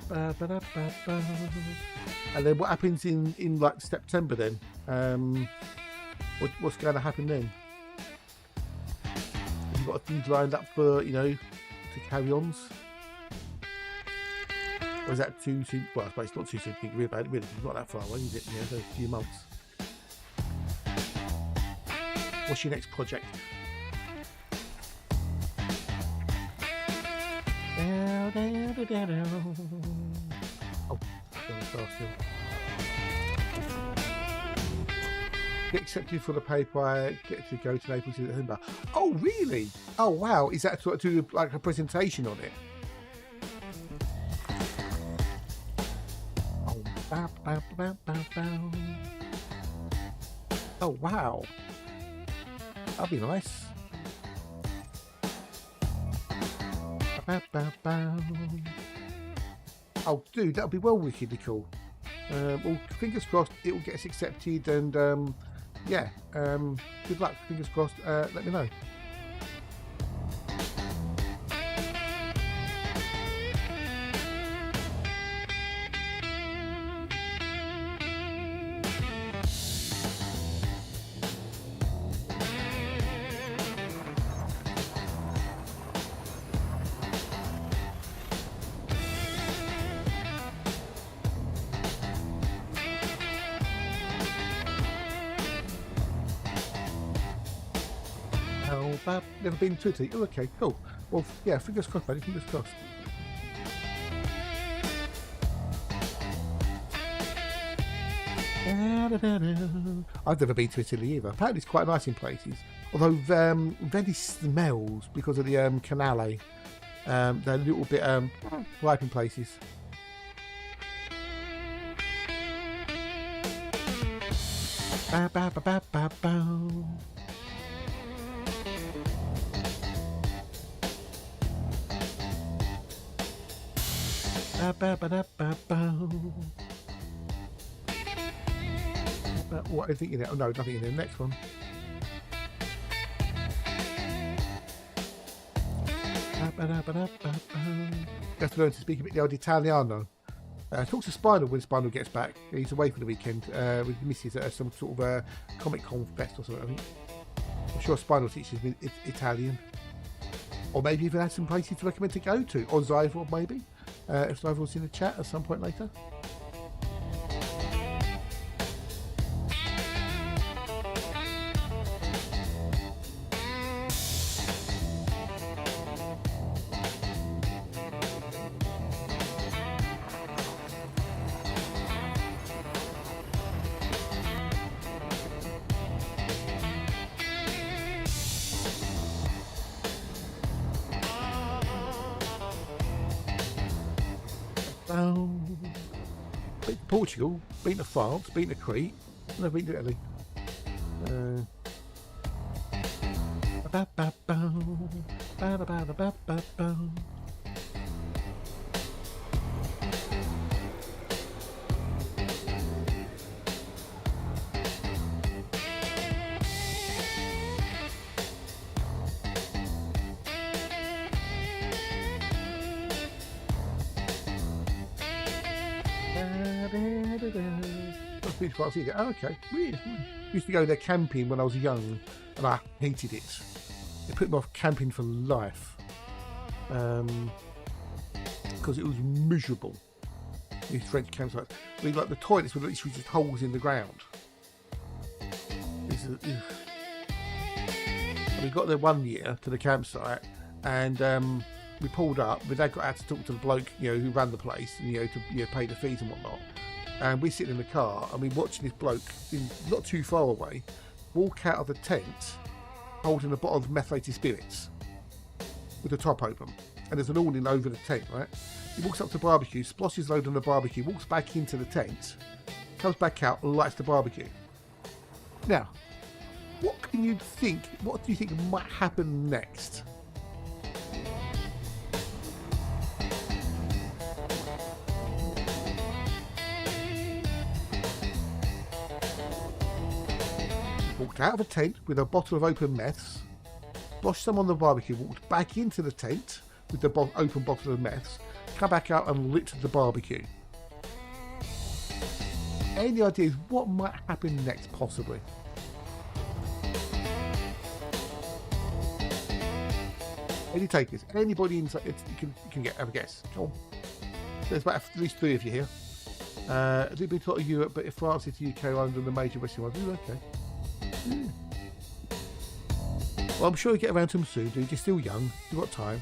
Ba, ba, da, ba, ba. And then what happens in like September then? What's going to happen then? Have you got things lined up for to carry ons? Or is that too soon? Well, I suppose it's not too soon to think really about it. Really, it's not that far away, is it? Yeah, a few months. What's your next project? Oh, still. Get accepted for the paper. I get to go to Naples in December. Oh, really? Oh, wow. Is that sort of do like a presentation on it? Oh, bow, bow, bow, bow, bow. Oh, wow. That'll be nice. Bow, bow, bow. Oh, dude, that'll be well wickedly cool. Well, fingers crossed it will get us accepted, and yeah, good luck. Fingers crossed. Let me know. I've never been to Italy. Oh, okay, cool. Well, yeah, fingers crossed, buddy. Fingers crossed. I've never been to Italy either. Apparently, it's quite nice in places. Although Venice smells because of the canale. They're a little bit ripe in places. Ba ba ba ba ba ba. What is it in there? Oh no, nothing in there. Next one. have to learn to speak a bit the old Italiano. Talk to Spinal when Spinal gets back. He's away for the weekend with the missus at some sort of Comic Con fest or something, I think. I'm sure Spinal teaches me Italian. Or maybe even had some places to recommend to go to. Or Zyvor, maybe. If Zyvor's in the chat at some point later. Beat Portugal, beat France, beat Crete, and I've beat Italy. Oh, okay. Weird. Used to go there camping when I was young, and I hated it. It put me off camping for life because it was miserable. These French campsites, like the toilets were literally just holes in the ground. We got there one year to the campsite, and we pulled up. My dad got out to talk to the bloke, who ran the place, and to pay the fees and whatnot. And we're sitting in the car, and we're watching this bloke, not too far away, walk out of the tent holding a bottle of methylated spirits with the top open. And there's an awning over the tent, right? He walks up to the barbecue, splashes load on the barbecue, walks back into the tent, comes back out, and lights the barbecue. Now, what do you think might happen next? Walked out of a tent with a bottle of open meths, splashed some on the barbecue, walked back into the tent with the open bottle of meths, come back out and lit the barbecue. Any ideas what might happen next, possibly? Any takers? Anybody inside? You can have a guess. Come on. There's about at least 3 of you here. A little bit of Europe, but if France is the UK, Ireland, and the major Western ones, okay. Well, I'm sure you'll get around to them soon, dude. You're still young. You've got time.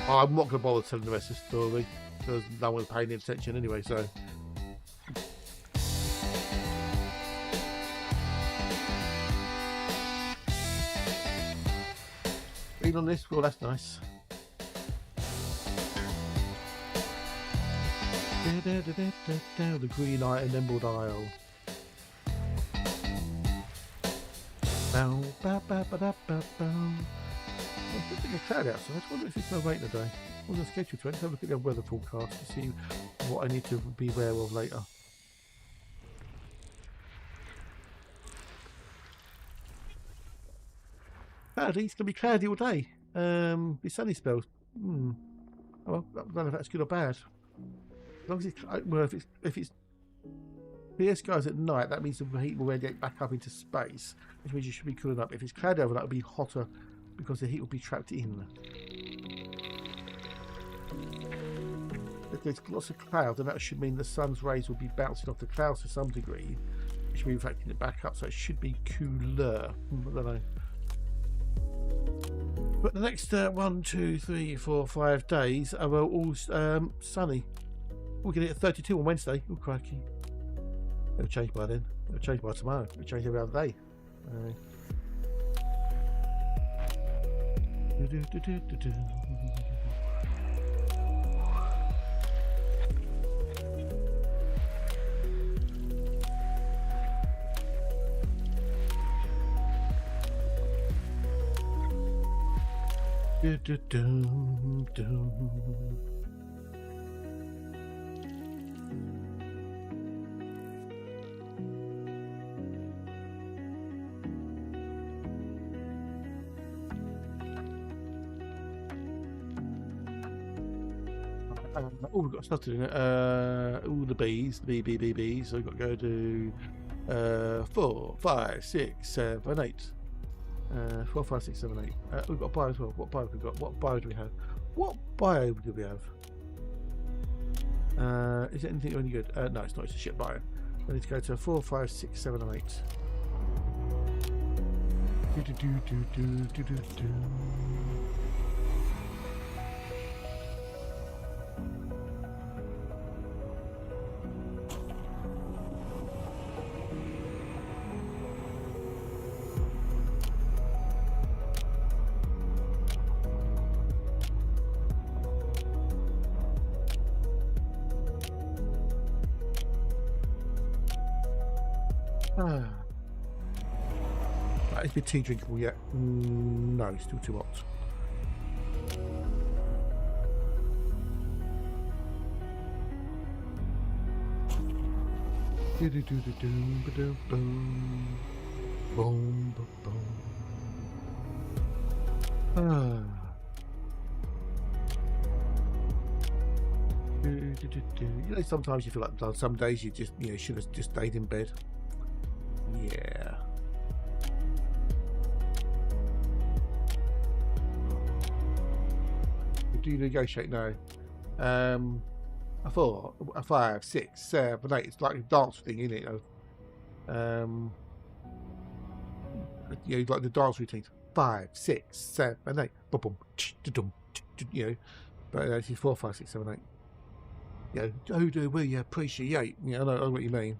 I'm not going to bother telling the rest of the story because no one's paying any attention anyway, so. Read on this? Well, that's nice. The Green Eye and Emerald Isle. It's a bit of cloud outside. I wonder if it's no rain today. I was scheduled to. Let's have a look at the weather forecast to see what I need to be aware of later. Cloudy. It's going to be cloudy all day. Be sunny spells. Well, I don't know if that's good or bad. As long as it's if it's clear skies at night, that means the heat will radiate back up into space, which means you should be cooling up. If it's cloudy overnight, it'll be hotter because the heat will be trapped in. If there's lots of cloud, then that should mean the sun's rays will be bouncing off the clouds to some degree, which will be reflecting it back up, so it should be cooler. I don't know. But the next 1, 2, 3, 4, 5 days are all sunny. We're going to hit 32 on Wednesday. Oh, crikey. It'll change by then. It'll change by tomorrow. It'll change every other day. Oh, we've got stuff to do. All the bees, the bees. So we've got to go to 4, 5, 6, 7, 8. 4, 5, 6, 7, 8. We've got bio as well. What bio have we got? What bio do we have? What bio do we have? Is it anything any good? No, it's not. It's a shit bio. I need to go to 4, 5, 6, 7, and 8. Is my tea drinkable yet? No, still too hot. You know, sometimes you feel like some days you just, you know, should have just stayed in bed. Yeah. Do you negotiate now? I thought a 5, 6, 7, 8. It's like a dance thing, isn't it? You know, like the dance routines. 5, 6, 7, 8. Boom, boom, you know. But it's 4, 5, 6, 7, 8. You know, who do we appreciate? You know, I know what you mean.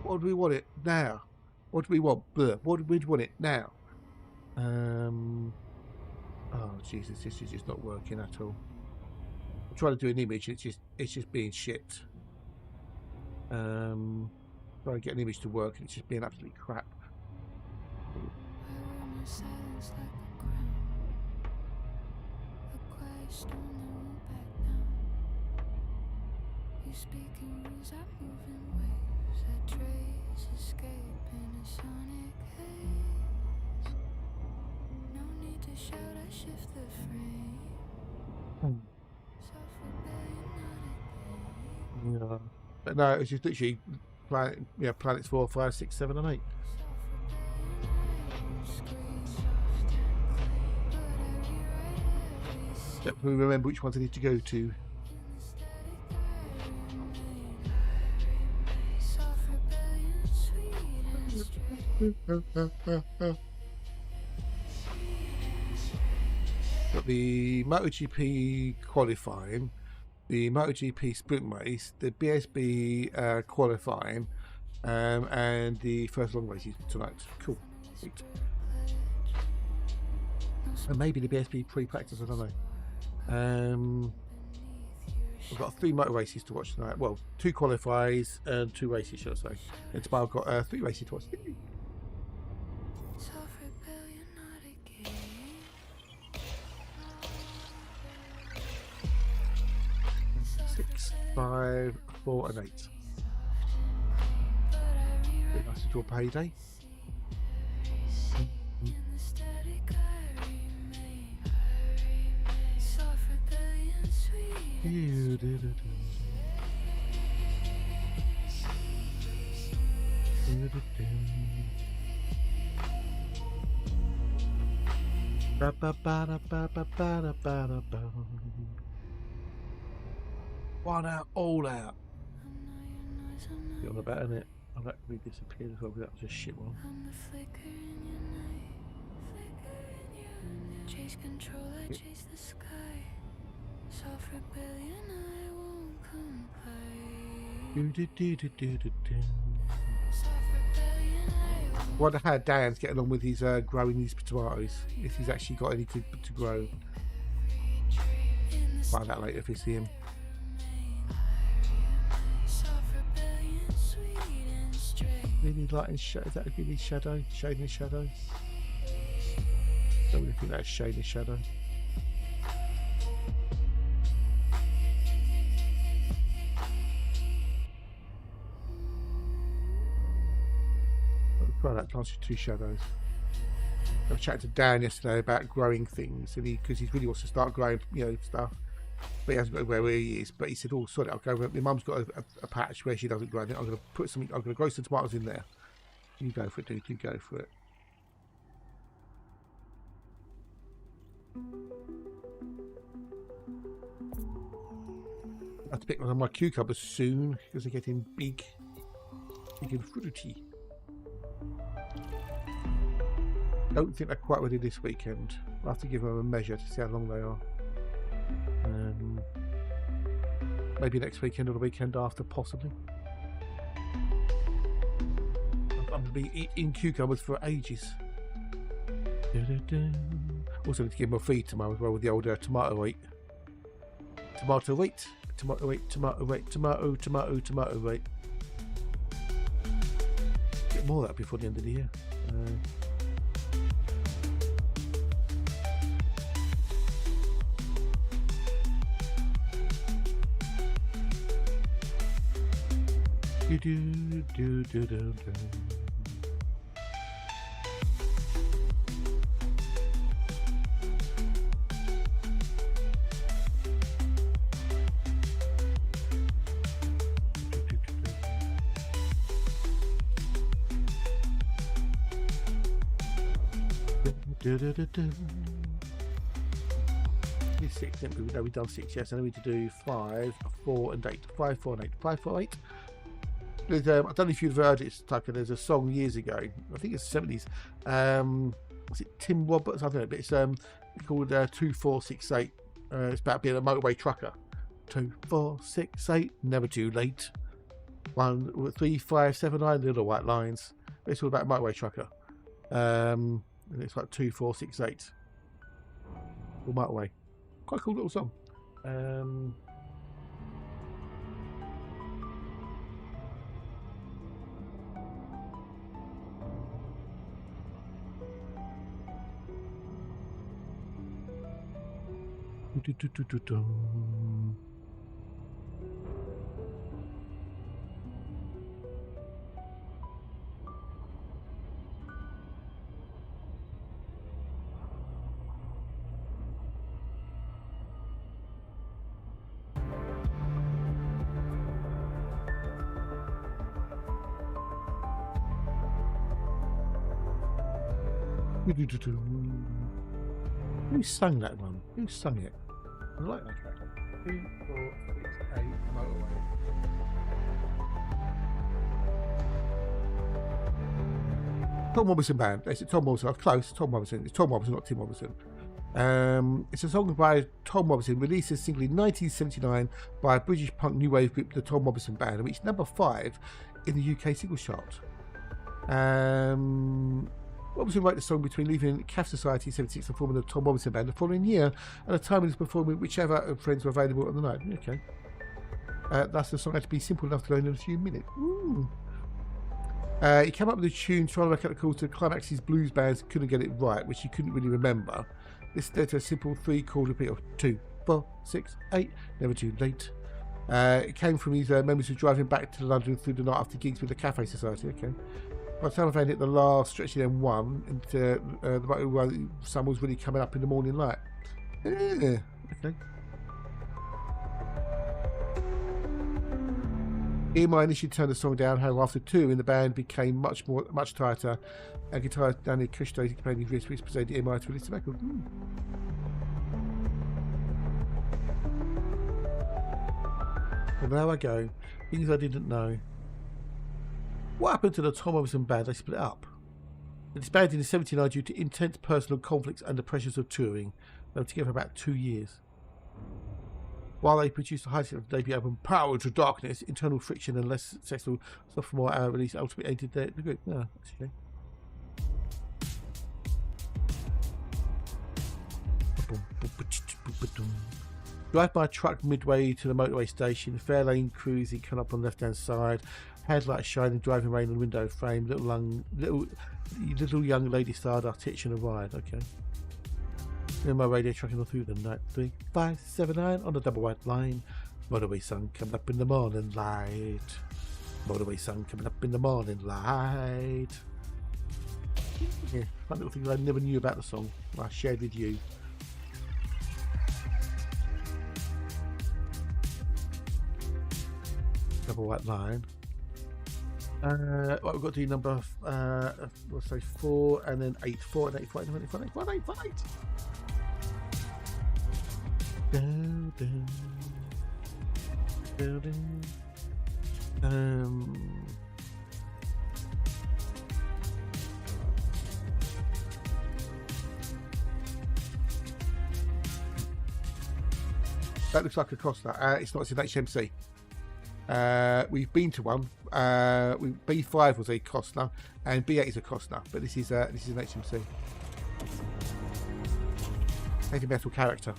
What do we want it now? What do we want? What do we want it now? Oh Jesus, this is just not working at all. I'm trying to do an image, it's just being shit. Trying to get an image to work, and it's just being absolutely crap. Yeah. But no, it's just literally planets 4, 5, 6, 7, and 8. Let me remember which ones I need to go to. Got the MotoGP qualifying, the MotoGP sprint race, the BSB qualifying, and the first long races tonight. Cool. Sweet. And maybe the BSB pre-practice, I don't know. I've got 3 motor races to watch tonight. Well, 2 qualifiers and 2 races, shall I say. And tomorrow I've got 3 races to watch. 6, 5, 4, and 8. Bit nice to do a payday. One out, all out. Get on about, innit? I've actually disappeared as well, but that was a shit one. Chase control, I chase the sky. Soft rebellion, I won't complain. I wonder how Dan's getting on with his growing these tomatoes. If he's actually got any to grow. Find out later if we see him. Really light and shadow. Is that a really shadow? Shade and shadow. think that's Shane Shadow. Try that last 2 shadows. I chatted to Dan yesterday about growing things, and because he really wants to start growing, you know, stuff, but he hasn't got where he is. But he said, "Oh, sorry, I'll go. My mum's got a patch where she doesn't grow. I'm going to put something. I'm going to grow some tomatoes in there. You go for it, dude. You go for it." I have to pick one of my cucumbers soon because they're getting big and fruity. Don't think they're quite ready this weekend. I'll have to give them a measure to see how long they are. Maybe next weekend or the weekend after, possibly. I'm going to be eating cucumbers for ages. Also need to give them a feed tomorrow as well with the old tomato weight. Tomato weight. Tomato weight. Tomato weight. Tomato weight. Get more of that before the end of the year. Do. It's 6, no, we've done 6, yes, and then we need to do 5, 4 and 8. 5, 4 and 8. 5, 4, 8. There's, I don't know if you've heard it, Tucker. There's a song years ago, I think it's the 70s. Was it Tim Roberts? I don't know, but it's called 2468. It's about being a motorway trucker. 2468, never too late. 1, 3, 5, 7, 9 little white lines. It's all about a motorway trucker. And it's like 2468. Or motorway. Quite a cool little song. Who sung that one? Who sung it? I like that track. 2, 4, 6, 8, motorway. Tom Robinson Band. Is it Tom Robinson? I'm close. Tom Robinson. It's Tom Robinson, not Tim Robinson. It's a song by Tom Robinson, released as single in 1979 by a British punk new wave group, the Tom Robinson Band, and reached number 5 in the UK singles chart. Robinson wrote the song between leaving CAF Society in 76 and forming the Tom Robinson Band the following year, at a time when he was performing whichever friends were available on the night. Okay. Thus, the song had to be simple enough to learn in a few minutes. Ooh. He came up with a tune trying to work out the chords to Climax's blues bands, couldn't get it right, which he couldn't really remember. This led to a simple 3-chord repeat of 2, 4, 6, 8, never too late. It came from his memories of driving back to London through the night after gigs with the Cafe Society. Okay. By the time I found it, the last stretch of M1, and the sun was really coming up in the morning light. Yeah, okay. EMI initially turned the song down, however, after 2 in the band became much tighter, and guitarist Danny Kushner companion Chris persuaded EMI to release the record. And there I go. Things I didn't know. What happened to the Tom Robinson Band? They split up. They disbanded in '79 due to intense personal conflicts and the pressures of touring. They were together for about 2 years. While they produced the highest of the debut album, Power to Darkness, internal friction and less successful sophomore release ultimately ended the group. No, that's okay. Drive by truck midway to the motorway station, fair lane cruising, come up on the left hand side, headlights shining, driving rain on the window frame, little young lady Stardust hitching a ride. Okay. In my radio tracking all through the night. 3, 5, 7, 9 on the double white line. Motorway sun coming up in the morning light. Motorway sun coming up in the morning light. Yeah, fun little things I never knew about the song. I shared with you. Double white line. Right, we've got to do number, we'll say 4 and then 8. 4 and 8, 4 and 8, 4 and 8, 4 and 8, 4 and 8. Down, down, down, down. That looks like a Costa. It's not, it's an HMC. We've been to one. B5 was a Costner and B8 is a Costner, but this is an HMC. Heavy metal character.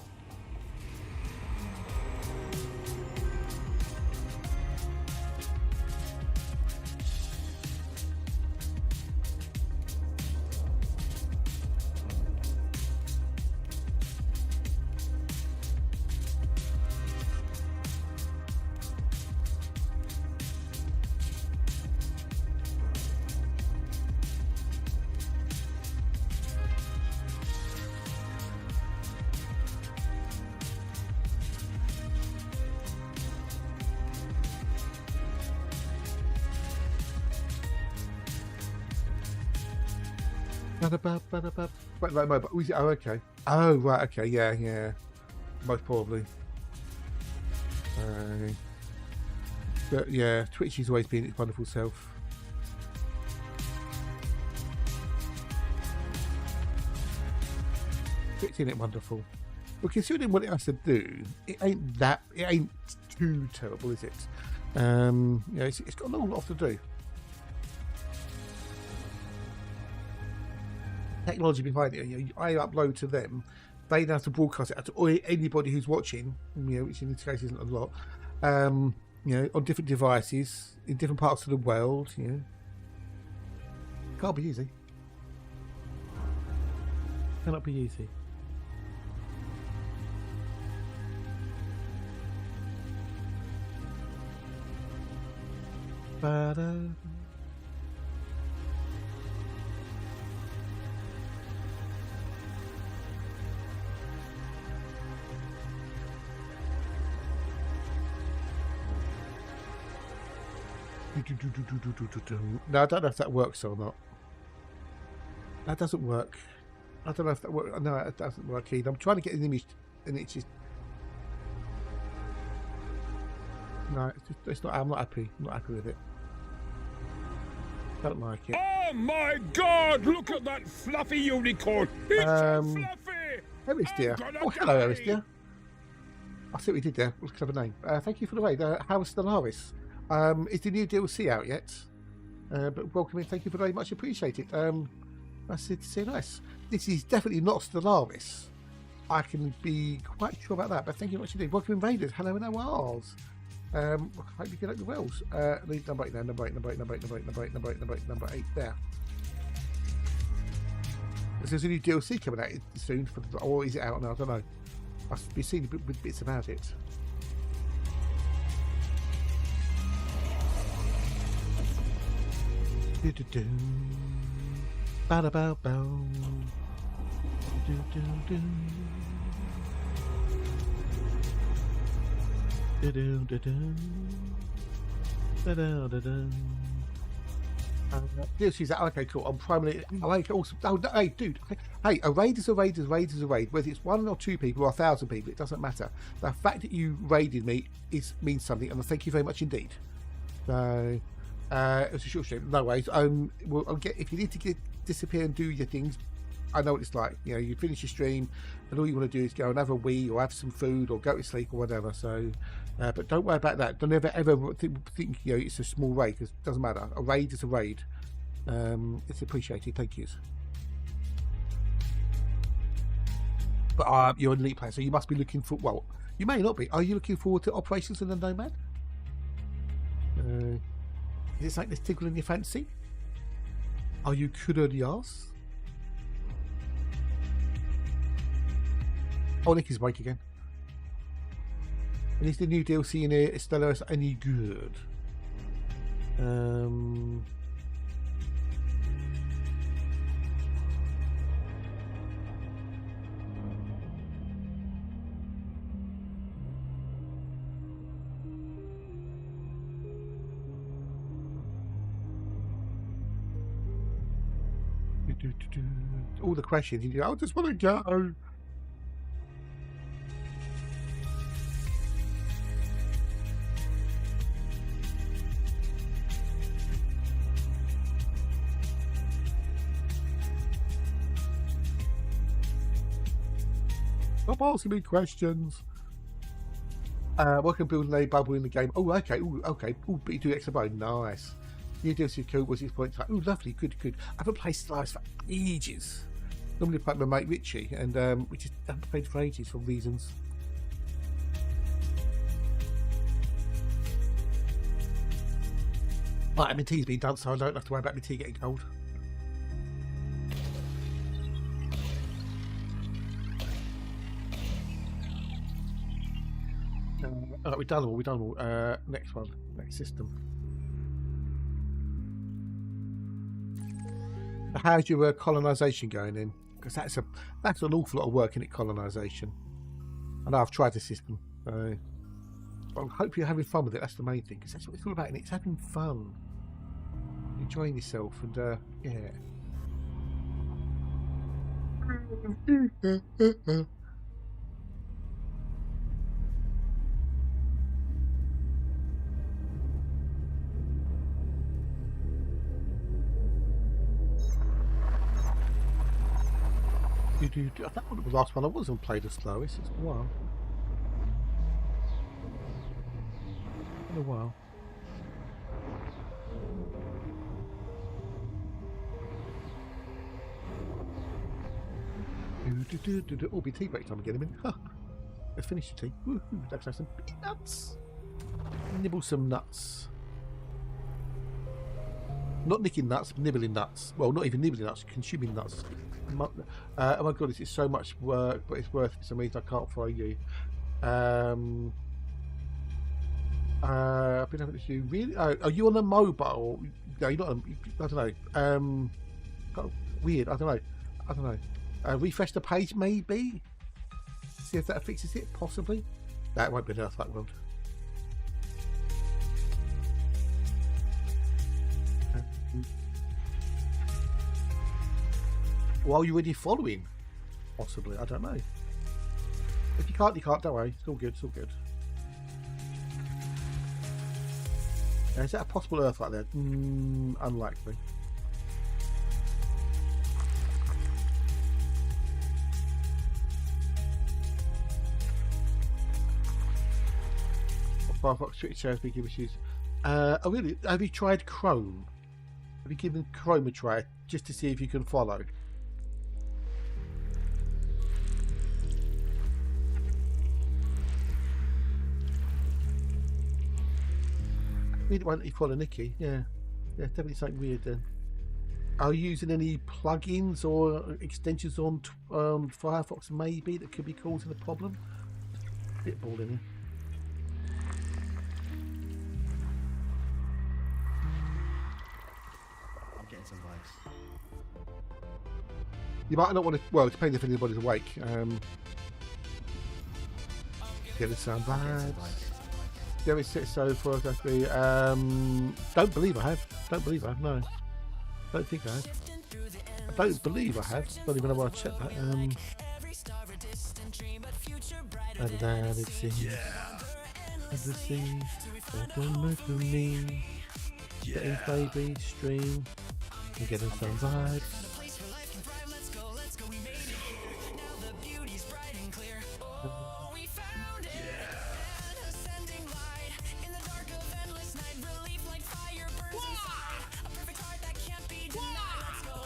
Wait, like mobile. Oh, okay. Oh, right. Okay. Yeah, yeah. Most probably. But yeah, Twitch has always been its wonderful self. Twitch in it wonderful. Well, considering what it has to do, it ain't too terrible, is it? Yeah, it's got an awful lot to do. Technology behind it, you know, I upload to them, they don't have to broadcast it out to anybody who's watching, you know, which in this case isn't a lot, you know, on different devices in different parts of the world, you know. Can't be easy. Cannot be easy. Ba-da. No, I don't know if that works or not. That doesn't work. I don't know if that works. No, it doesn't work either. I'm trying to get an image and it's just... No, it's not. I'm not happy. I'm not happy with it. I don't like it. Oh my God! Look at that fluffy unicorn! It's so fluffy! Eris dear. Oh, hello, Eris dear. I see what we did there. What a clever name. Thank you for the raid. How is Stellaris? Is the new DLC out yet? But welcome in. Thank you for very much appreciated. That's so nice. This is definitely not Stellaris. I can be quite sure about that. But thank you very much indeed. Welcome in, Raiders. Hello and hours. Hope you get up the wells. Leave number 8 now. Number 8. Number 8 there. There's a new DLC coming out soon. Or is it out now? I don't know. I've been seeing bits about it. Do-do-do. Ba-da-bow-bow. Do-do-do. Do-do-do-do. Da-da-da-da. DLC's that okay, cool. I'm primarily. I like it also. Oh, no, hey, dude. Hey, a raid is a raid is a raid is a raid. Whether it's 1 or 2 people or 1,000 people, it doesn't matter. The fact that you raided me means something, and I thank you very much indeed. So, it's a short stream. No worries. Well, I'll get if you need to disappear and do your things. I know what it's like. You know, you finish your stream, and all you want to do is go and have a wee, or have some food, or go to sleep, or whatever. So, but don't worry about that. Don't ever think you know it's a small raid, because it doesn't matter. A raid is a raid. It's appreciated. Thank you. But you're an elite player, so you must be looking for. Well, you may not be. Are you looking forward to Operations in the Nomad? Is it something that's tickling your fancy? Are you curious? Oh, Nick is awake again. And is the new DLC in Stellaris any good? All the questions. You go, I just want to go. Stop asking me questions. Welcome building a bubble in the game. Oh, okay. Ooh, okay. Ooh, but you do exobiology. Nice. New DLC cool was 6 points. Oh, lovely. Good, good. I haven't played Stellaris for ages. Normally play with my mate Richie, and we just haven't played for ages for reasons. Right, my tea's been done, so I don't have to worry about my tea getting cold. Alright, we've done all. Next one. Next system. How's your colonisation going in? Because that's an awful lot of work in it, colonisation. I know I've tried the system. I hope you're having fun with it. That's the main thing, because that's what it's all about. And it's having fun, enjoying yourself, and yeah. I think the last one I wasn't played as slowest. It's been a while. Oh, be tea break time again. Let's finish the tea. Woohoo! Let's have some nuts. Nibble some nuts. Not nicking nuts, nibbling nuts. Well, not even nibbling nuts, consuming nuts. Oh my god, this is so much work, but it's worth it for some reason. I can't follow you. I've been having to do really. Are you on a mobile? No, you're not. I don't know. Weird. I don't know. Refresh the page, maybe. See if that fixes it. Possibly. That won't be enough. That won't. Well, are you already following? Possibly, I don't know. If you can't, you can't. Don't worry, it's all good. It's all good. Is that a possible Earth like that? Unlikely. Firefox Twitch shares big issues. Oh really? Have you tried Chrome? Have you given Chrome a try just to see if you can follow? Weird one that you follow Nikki. Yeah, definitely something weird then. Are you using any plugins or extensions on Firefox maybe that could be causing the problem? Bit bored in here. I'm getting some vibes. You might not want to. Well, it depends if anybody's awake. Getting some vibes. There is so far as that be. Don't believe I have. Don't believe I have. No, don't think I have. I don't believe I have. Don't even know why I checked that. And then it seems as the sea don't move for me. Getting baby stream. I'm getting some vibes.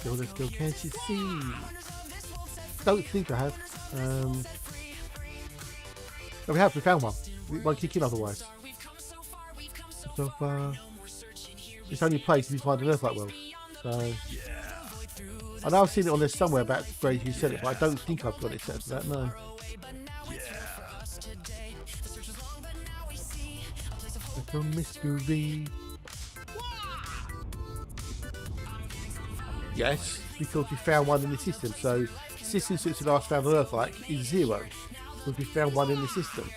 Let's go, can't you see? Don't think I have. No, we found one. We won't kick in otherwise. So far, it's only place if you find an Earthlight world. So, I know I've seen it on there somewhere about where you said it, but I don't think I've got it set to that, no. Little mystery. Yes, because we found one in the system. So, system since we last found an Earthlike is 0. Because we found one in the system.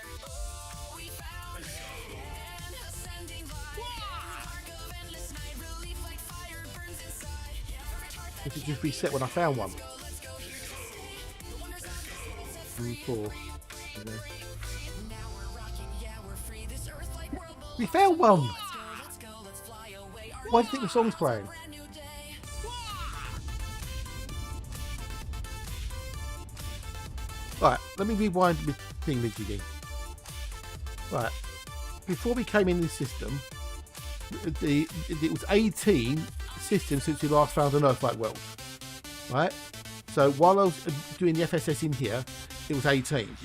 It should just reset when I found one. 4. Okay. We found one! Why do you think the song's playing? Right, let me rewind the thing with you again. Right, before we came in this system, it was 18 systems since we last found an Earth-like world. Right? So while I was doing the FSS in here, it was 18.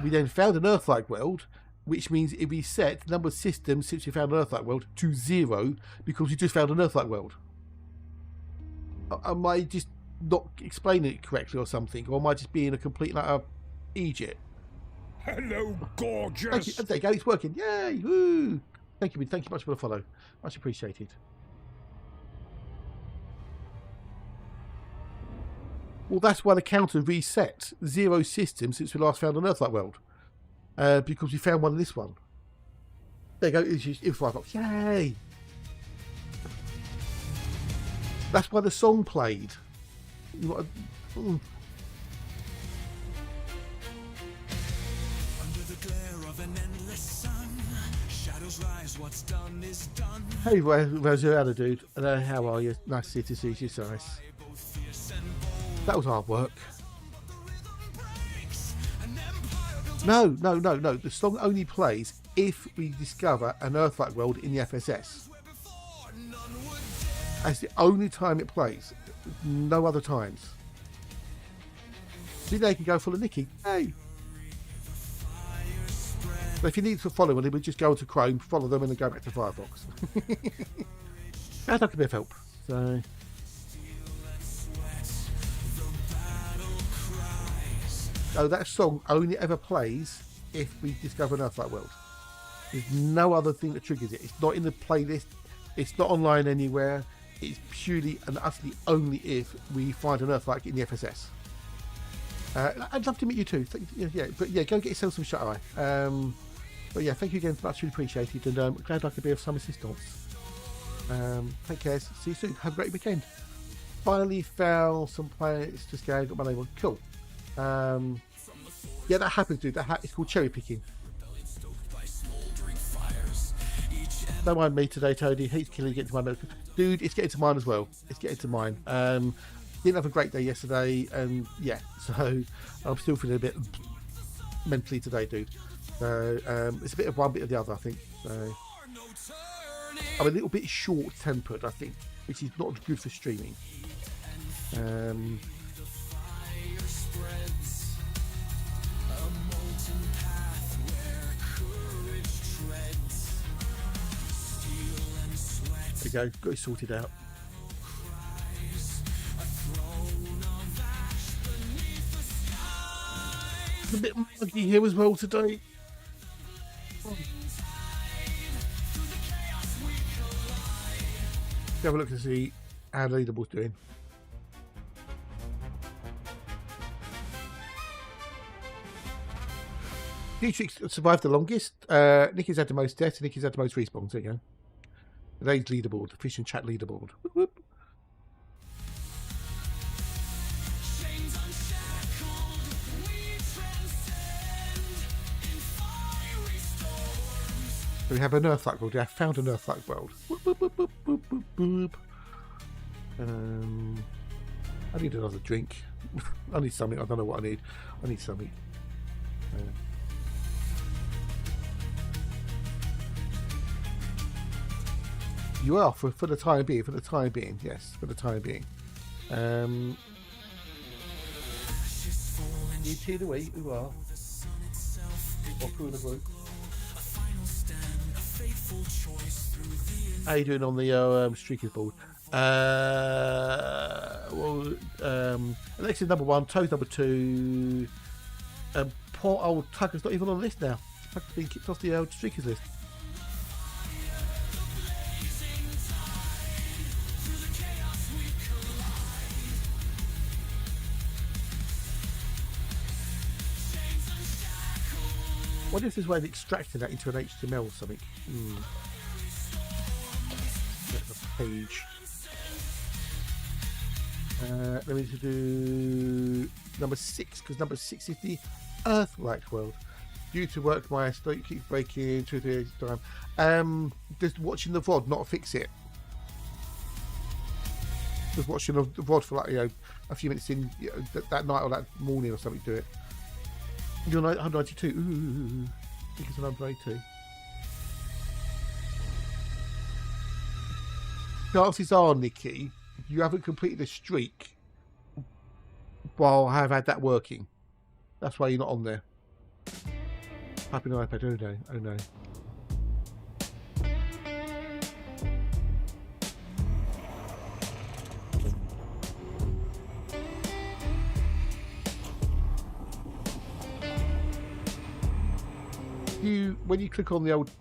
We then found an Earth-like world, which means it reset the number of systems since we found an Earth-like world to 0 because we just found an Earth-like world. Am I just not explaining it correctly or something, or am I just being a complete idiot? Hello, gorgeous. Thank you. There you go. It's working. Yay! Woo! Thank you much for the follow. Much appreciated. Well, that's why the counter reset 0 systems since we last found an Earth-like world, because we found one in this one. There you go. It was 5 blocks. Yay! That's why the song played. Under the glare of an endless sun, shadows rise, what's done is done. Hey Rosa, dude. How are you? Nice to see you, so nice. That was hard work. No. The song only plays if we discover an Earth-like world in the FSS. That's the only time it plays. No other times. See, they can go full of Nicky. Hey. But if you need to follow them, we just go to Chrome, follow them, and then go back to Firefox. That's like a bit of help. So. So that song only ever plays if we discover an Earth-like world. There's no other thing that triggers it. It's not in the playlist. It's not online anywhere. It's purely and utterly only if we find an Earth-like in the FSS. I'd love to meet you too. But go get yourself some shut-eye. But yeah, thank you again. Much really appreciated, and I'm glad I could be of some assistance. Take care. See you soon. Have a great weekend. Finally found some planets. Just got my name on. Cool. Yeah, that happens, dude. It's called cherry picking. Don't mind me today, Toady. He's killing getting to mine. Dude, it's getting to mine as well. It's getting to mine. Didn't have a great day yesterday, and yeah, so I'm still feeling a bit mentally today, dude. So it's a bit of one, bit of the other, I think. So I'm a little bit short-tempered, I think, which is not good for streaming. There you go, got it sorted out. It's a bit muggy here as well today. Have a look to see how the leaderboard's doing. Dietrich survived the longest. Nicky's had the most deaths, Nicky's had the most respawns. There you go. Today's leaderboard, the Fish and Chat leaderboard. Whoop, whoop. So we have an Earth-like world. I found an Earth-like world. Whoop, whoop, whoop, whoop, whoop, whoop, whoop. I need another drink. I need something. I don't know what I need. I need something. You are for the time being. For the time being, yes. For the time being. You cheer the way. You are. Or through the room. How you doing on the streakers board? Alexis number 1, Toes number 2. Poor old Tucker's not even on the list now. Tucker's been kicked off the streakers list. What if there's a way of extracting that into an HTML or something? A page. Let me do number 6, because number 6 is the Earthlikes world. Due to work, my state keeps breaking 2 or 3 times. Just watching the VOD, not fix it. Just watching the VOD for like a few minutes in that night or that morning or something. Do it. You're 192. Ooh, I think it's 192. Chances are, Nikki, you haven't completed a streak while I have had that working. That's why you're not on there. Happy no iPad. Oh no. Oh no. When you click on the old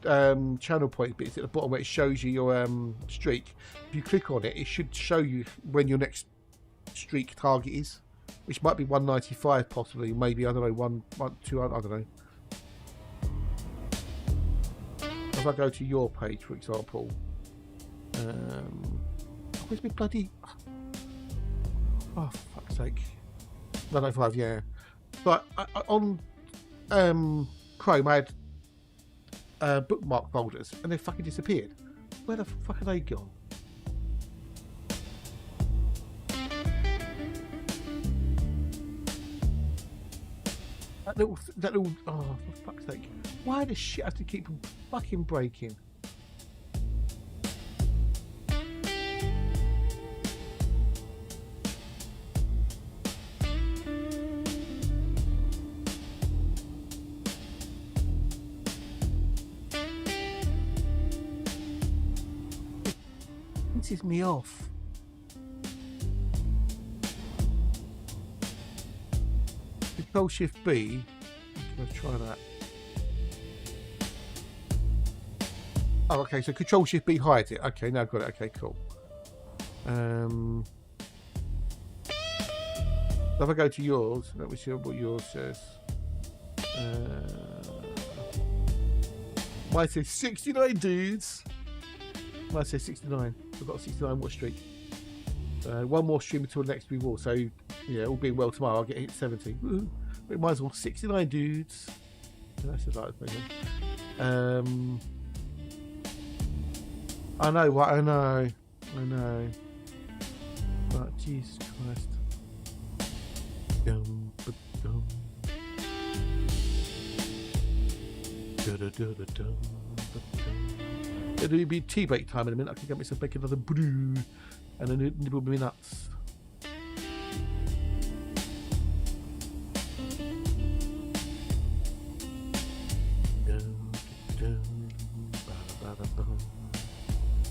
channel point bits at the bottom where it shows you your streak, if you click on it, it should show you when your next streak target is, which might be 195 possibly, maybe, I don't know, 200, I don't know. If I go to your page, for example, where's my bloody, oh for fuck's sake, 195, yeah. But on Chrome I had bookmark folders and they fucking disappeared. Where the fuck are they gone? That little oh, for fuck's sake, why does shit have to keep fucking breaking? Pisses me off. Control Shift B. Let's try that. Oh, okay. So Control Shift B hides it. Okay, now I've got it. Okay, cool. If I go to yours, let me see what yours says. Mine says 69 dudes. Mine says 69. I've got a 69 watch streak. One more stream until next reward. So yeah, all being well tomorrow, I'll get hit 70. Woo. But might as well 69 dudes. That's just like I know what I know. But Jesus Christ. Dum, dum. Dum. It'll be tea break time in a minute. I can get myself make another brew and then nibble me nuts.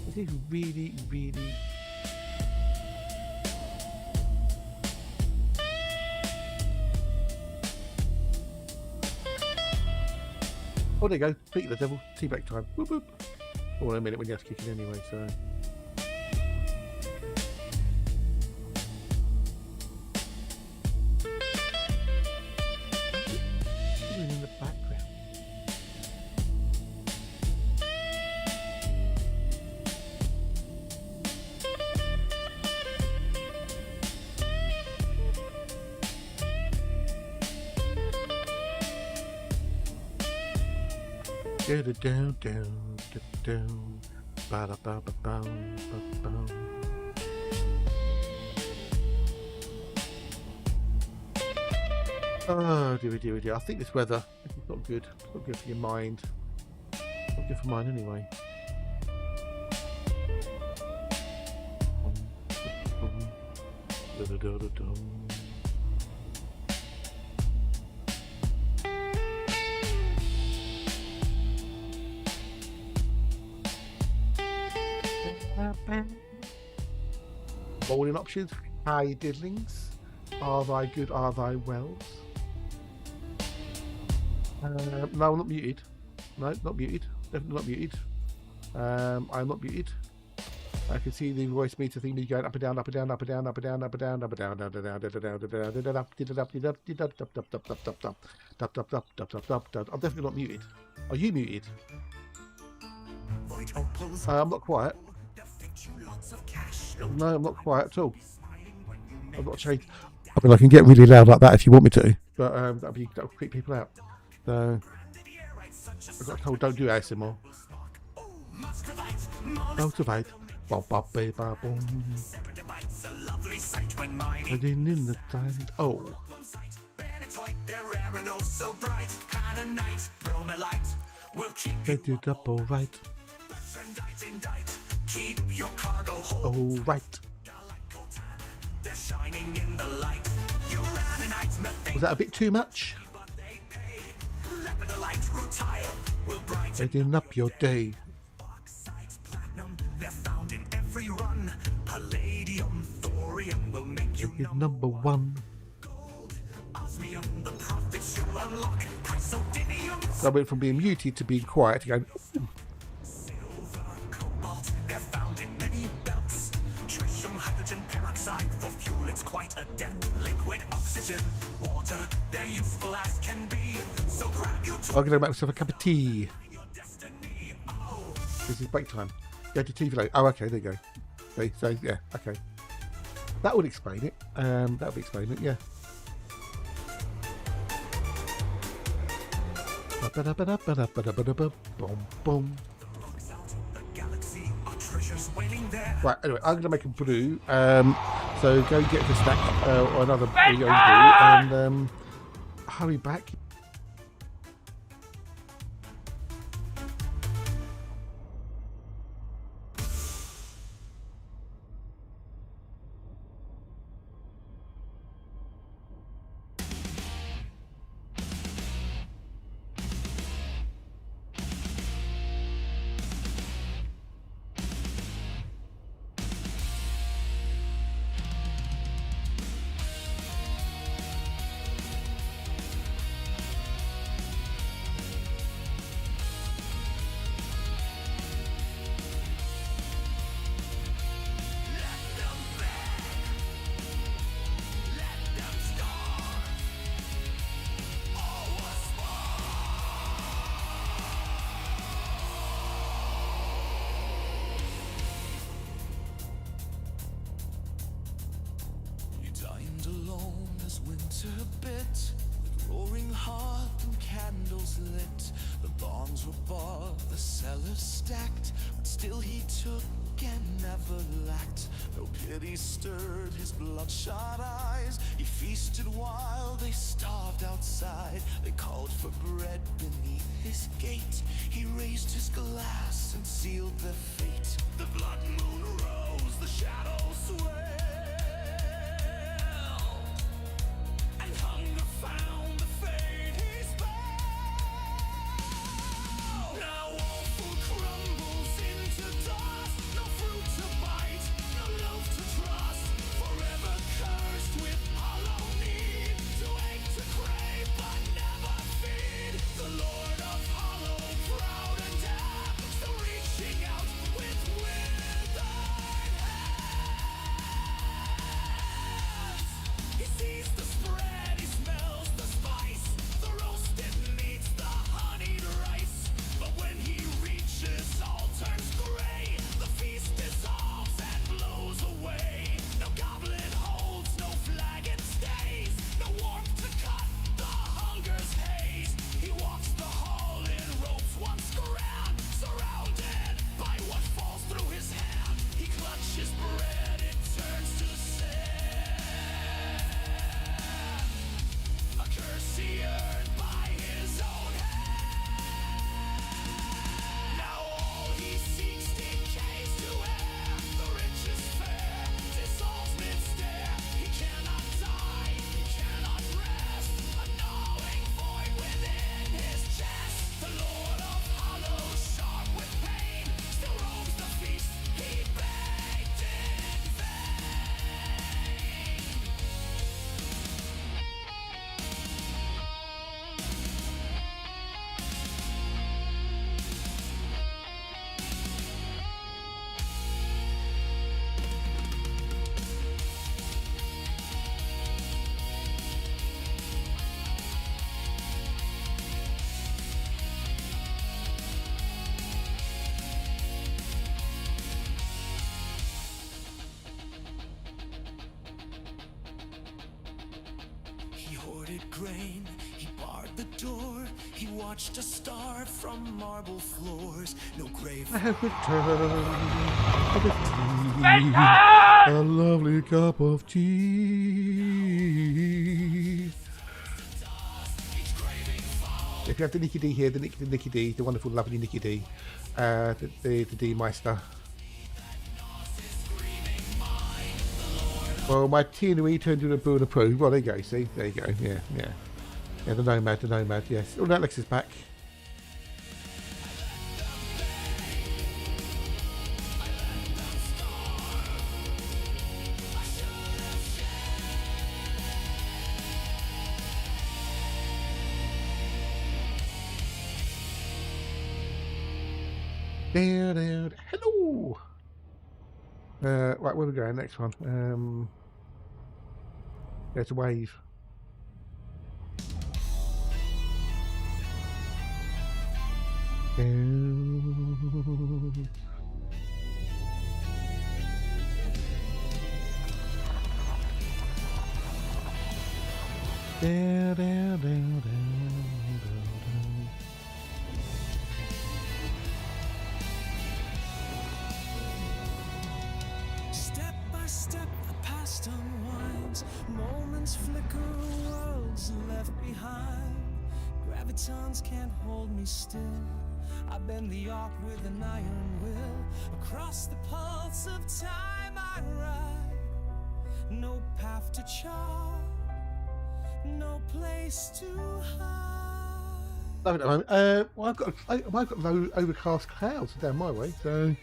This is really, really. Oh, there you go. Speak of the devil. Tea break time. Whoop whoop. Or in a minute when you have to kick it anyway, so. In the background. Get it down, down, down. Ba da ba ba ba ba ba. Oh dear. I think this weather is not good. It's not good for your mind. It's not good for mine anyway. Rolling options. Hi diddlings. Are thy good, are thy wells? No, I'm not muted. No, not muted. Definitely not muted. I'm not muted. I can see the voice meter thing going up and down, up and down, up and down, up and down, up and down, up and down, up and down, up and down, I'm definitely not muted. Are you muted? I'm not quiet. No, I'm not quiet at all. I've not changed. I mean, I can get really loud like that if you want me to, but that'll creep people out. So I got told don't do ASMR. Motivate. Boom. In the time. Oh. They did up all right. All right. Was that a bit too much? Lighting up your day. It's number one. So I went from being muted to being quiet to going. Ooh. I'm going to make myself a cup of tea. This is break time. Go to TV later. Oh, okay, there you go. Okay, so, yeah, okay. That would explain it. That would explain it, yeah. Boom. Right, anyway, I'm going to make a brew. So go get the stack or another brew and hurry back. winter bit, with roaring hearth and candles lit. The bonds were bought, the cellar stacked, but still he took and never lacked. No pity stirred his bloodshot eyes. He feasted while they starved outside. They called for bread beneath his gate. He raised his glass and sealed their fate. The blood moon rose, the shadows swelled, and hunger found the fate he spelled. Now all food crumbles into dust. No fruit to bite, no loaf to trust. Forever cursed with hollow need, to ache, to crave, but never feed. The Lord of Hollow, proud and deaf, still reaching out with withered hand. barred the door. He watched us starve from marble floors. No grave. I have returned with tea, a lovely cup of tea. If you have the Nicky D here, the Nicky D, the wonderful, lovely Nicky D, the D Meister. Well, my T and E turned into a boo and a pro. Well, there you go. See, there you go. Yeah, yeah, yeah. The nomad. Yes. Oh, that Lex is back. Down. Hello. Right, where we going? Next one. There's a wave. Down. Down. Step by step, the past unwinds. Moments flicker, worlds left behind. Gravitons can't hold me still. I bend the arc with an iron will. Across the pulse of time I ride. No path to chart, no place to hide. Love it at the moment. Well, I've got low overcast clouds down my way, so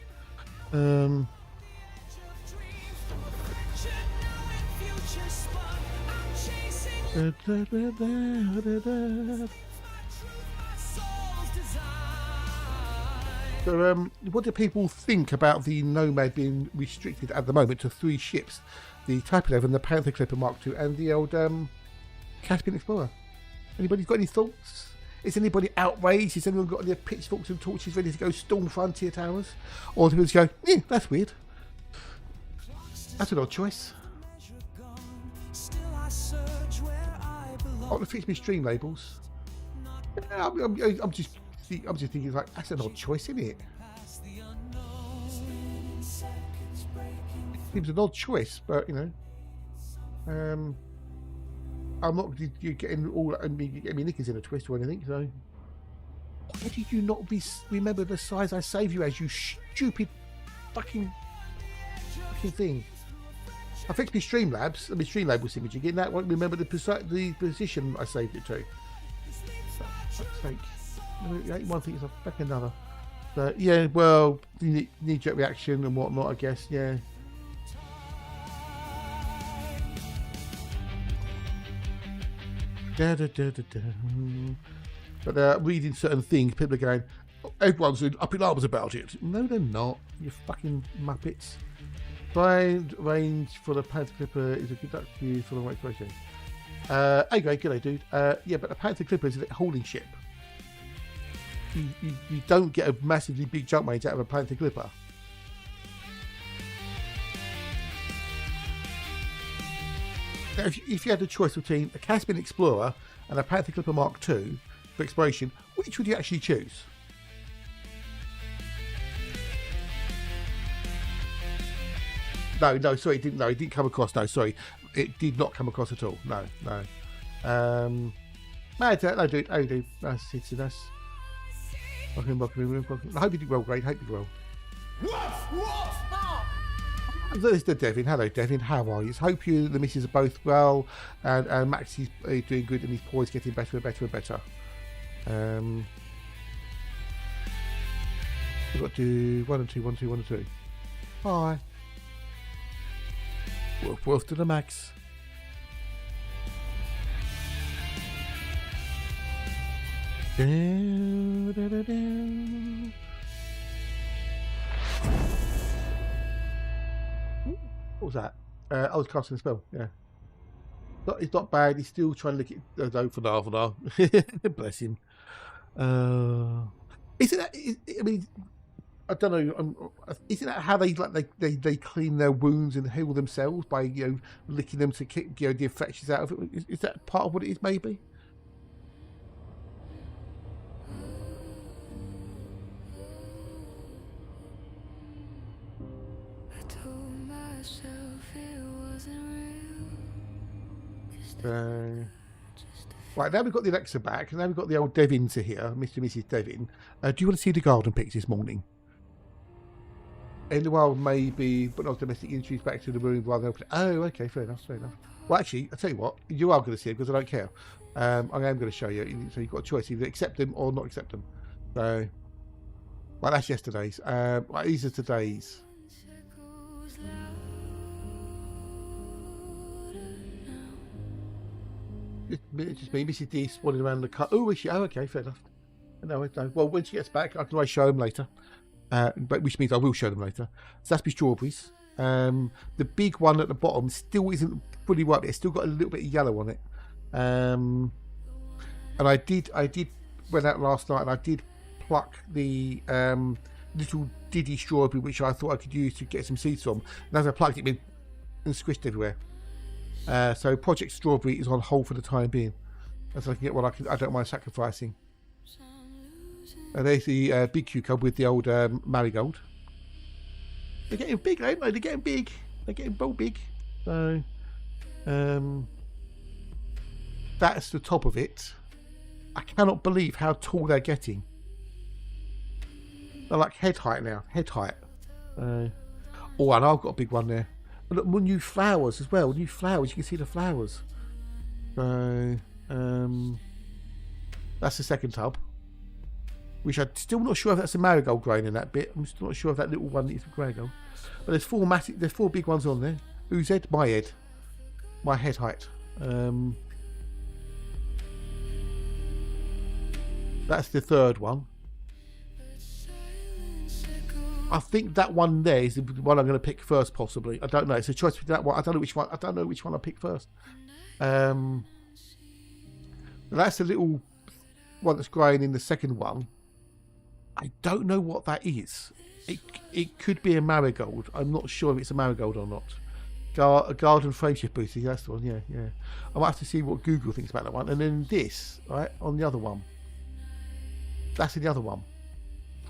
So, what do people think about the Nomad being restricted at the moment to 3 ships? The Type 11, the Panther Clipper Mark II, and the old Caspian Explorer. Anybody got any thoughts? Is anybody outraged? Has anyone got any pitchforks and torches ready to go storm Frontier Towers? Or do people just go, yeah, that's weird. That's an odd choice. Oh, the fix me stream labels. Yeah, I'm just thinking, like, that's an odd choice, isn't it? It seems an odd choice, but you know, I'm not getting all getting me knickers in a twist or anything. So, why did you not remember the size I saved you as, you stupid fucking thing? I fixed my Streamlabs image again. That won't remember the position I saved it to. For fuck's sake. One thing is back another. But yeah, well, knee-jerk reaction and whatnot, I guess. Yeah. But reading certain things, people are going, everyone's up in arms about it. No, they're not. You fucking muppets. Blind range for the Panther Clipper is a good duck view for the right question. Okay, good day, dude. Yeah, but the Panther Clipper is a holding ship. You don't get a massively big jump range out of a Panther Clipper. Now, if you had the choice between a Caspian Explorer and a Panther Clipper Mark II for exploration, which would you actually choose? No, sorry, it didn't. No, it didn't come across. No, sorry, it did not come across at all. No. No, dude. Oh, dude. That's. Welcome. I hope you did well, great. Hope you did well. There's the Devin. Hello, Devin. How are you? Hope the missus are both well, and Max is doing good, and his paw is getting better and better. We've got to do 1 and 2, 1 2, 1 and 2. Hi. Wolf to the max. What was that? I was casting a spell. Yeah. It's not bad. He's still trying to lick it over for now. Bless him. Isn't that? I mean, I don't know. Isn't that how they clean their wounds and heal themselves by licking them to kick the infections out of it? Is that part of what it is? Maybe. myself it wasn't real. Right, now we've got the Alexa back, and now we've got the old Devins here, Mr. and Mrs. Devin. Do you want to see the garden pics this morning? In the wild, maybe, but not domestic industries back to the room rather than open. Oh, okay, fair enough, fair enough. Well, actually, I'll tell you what, you are going to see it because I don't care. I am going to show you. So you've got a choice, either accept them or not accept them. So, well, that's yesterday's. Right, these are today's. It's just me, Mrs. D spawning around the car. Oh, is she? Oh, okay, fair enough. No. Well, when she gets back, I can always show them later. But which means I will show them later. So that's my strawberries. The big one at the bottom still isn't fully ripe. It's still got a little bit of yellow on it. And I did went out last night and I did pluck the little diddy strawberry which I thought I could use to get some seeds from. And as I plucked it, it's been squished everywhere. So Project Strawberry is on hold for the time being, as I can get what I don't mind sacrificing. There's the big cucumber with the old marigold. They're getting big, aren't they? They're getting big. They're getting big. So that's the top of it. I cannot believe how tall they're getting. They're like head height now. Head height. Oh, and I've got a big one there. Look, more new flowers as well. New flowers. You can see the flowers. So that's the second tub. Which I'm still not sure if that's a marigold growing in that bit. I'm still not sure if that little one is a marigold. But there's four big ones on there. Whose head? My head. My head height. That's the third one. I think that one there is the one I'm going to pick first, possibly. I don't know. It's a choice between that one. I don't know which one. I don't know which one I pick first. That's the little one that's growing in the second one. I don't know what that is. It could be a marigold. I'm not sure if it's a marigold or not. A garden frameshift booty. That's the one. Yeah. I might have to see what Google thinks about that one. And then this, right, on the other one. That's in the other one.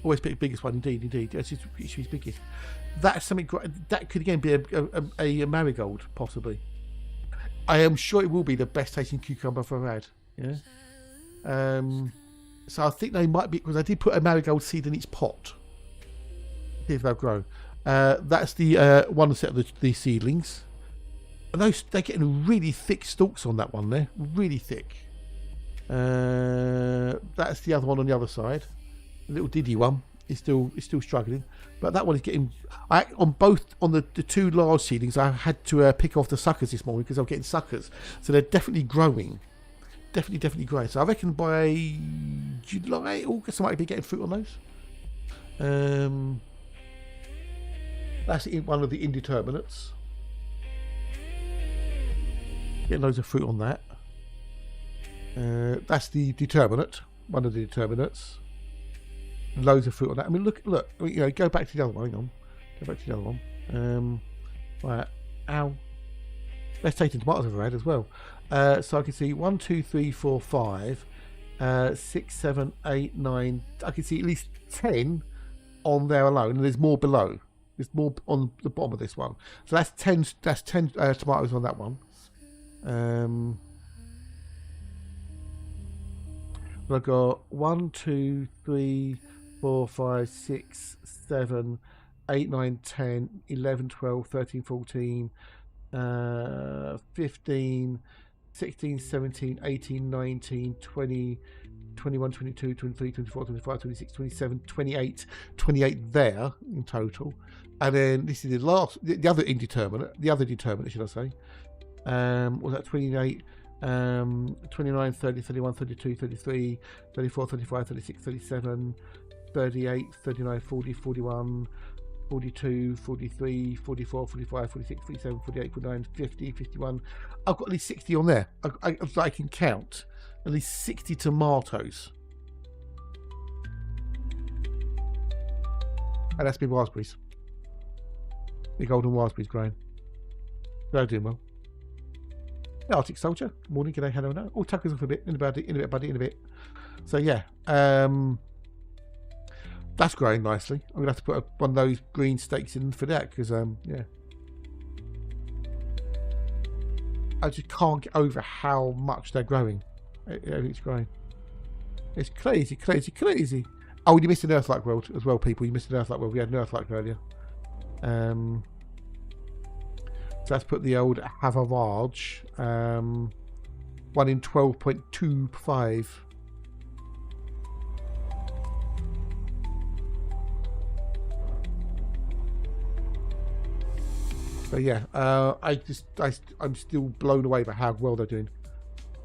Always pick the biggest one, indeed. That's his biggest. That's something that could again be a marigold, possibly. I am sure it will be the best tasting cucumber I've ever had. Yeah. So I think they might be, because I did put a marigold seed in its pot. See if they'll grow. That's the one set of the seedlings. And they're getting really thick stalks on that one there, really thick. That's the other one on the other side. The little diddy one is still struggling, but that one is getting. On the two large seedlings, I had to pick off the suckers this morning because I'm getting suckers, so they're definitely growing, definitely growing. So I reckon by July, August, I might be getting fruit on those. That's one of the indeterminates. Getting loads of fruit on that. That's the determinate, one of the determinates. Loads of fruit on that. I mean, look. You know, go back to the other one. Hang on. Go back to the other one. Right. Ow. Let's take the tomatoes I've had as well. So I can see 1, 2, 3, 4, 5, 6, 7, 8, 9. I can see at least 10 on there alone, and there's more below. There's more on the bottom of this one. So that's 10. That's 10 tomatoes on that one. I've got 1, 2, 3, 4, 5, 6, 7, 8, 9, 10, 11, 12, 13, 14, 15, 16, 17, 18, 19, 20, 21, 22, 23, 24, 25, 26, 27, 28 there in total. And then this is the other determinate, should I say. Was that 28? 29, 30, 31, 32, 33, 34, 35, 36, 37, 38, 39, 40, 41, 42, 43, 44, 45, 46, 47, 48, 49, 50, 51. I've got at least 60 on there. I can count at least 60 tomatoes. And that's big raspberries. Big golden raspberries growing. They're doing well. The Arctic Soldier. Morning, g'day, hello, no. Oh, tuckers off a bit, in a bit. So yeah, that's growing nicely. I'm gonna have to put one of those green stakes in for that because yeah. I just can't get over how much they're growing. It's growing. It's crazy, crazy, crazy. Oh, you missed an Earthlike world as well, people. You missed an Earthlike world. We had an Earthlike earlier. So let's put the old Havaraj. 1 in 12.25. So yeah, I'm still blown away by how well they're doing.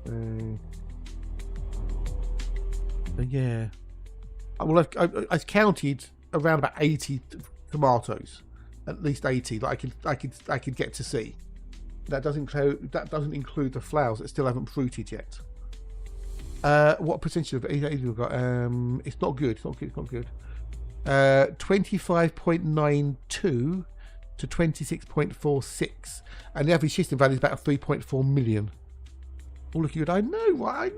So yeah, well, I've counted around about 80 tomatoes, at least 80 that I could get to see. That doesn't include the flowers that still haven't fruited yet. What percentage of it we've got? It's not good. It's not good. It's not good. 25.92 to 26.46, and the average system value is about 3.4 million. Oh, look good. I know.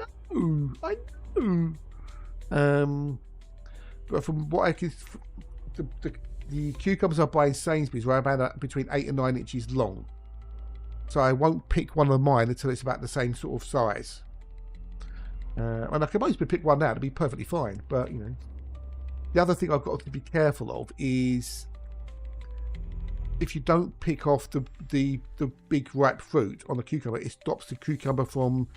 But from what I can, the cucumbers I buy in Sainsbury's were about between 8 and 9 inches long. So I won't pick one of mine until it's about the same sort of size. And I can mostly pick one now to be perfectly fine. But you know, the other thing I've got to be careful of is if you don't pick off the big ripe fruit on the cucumber, it stops the cucumber from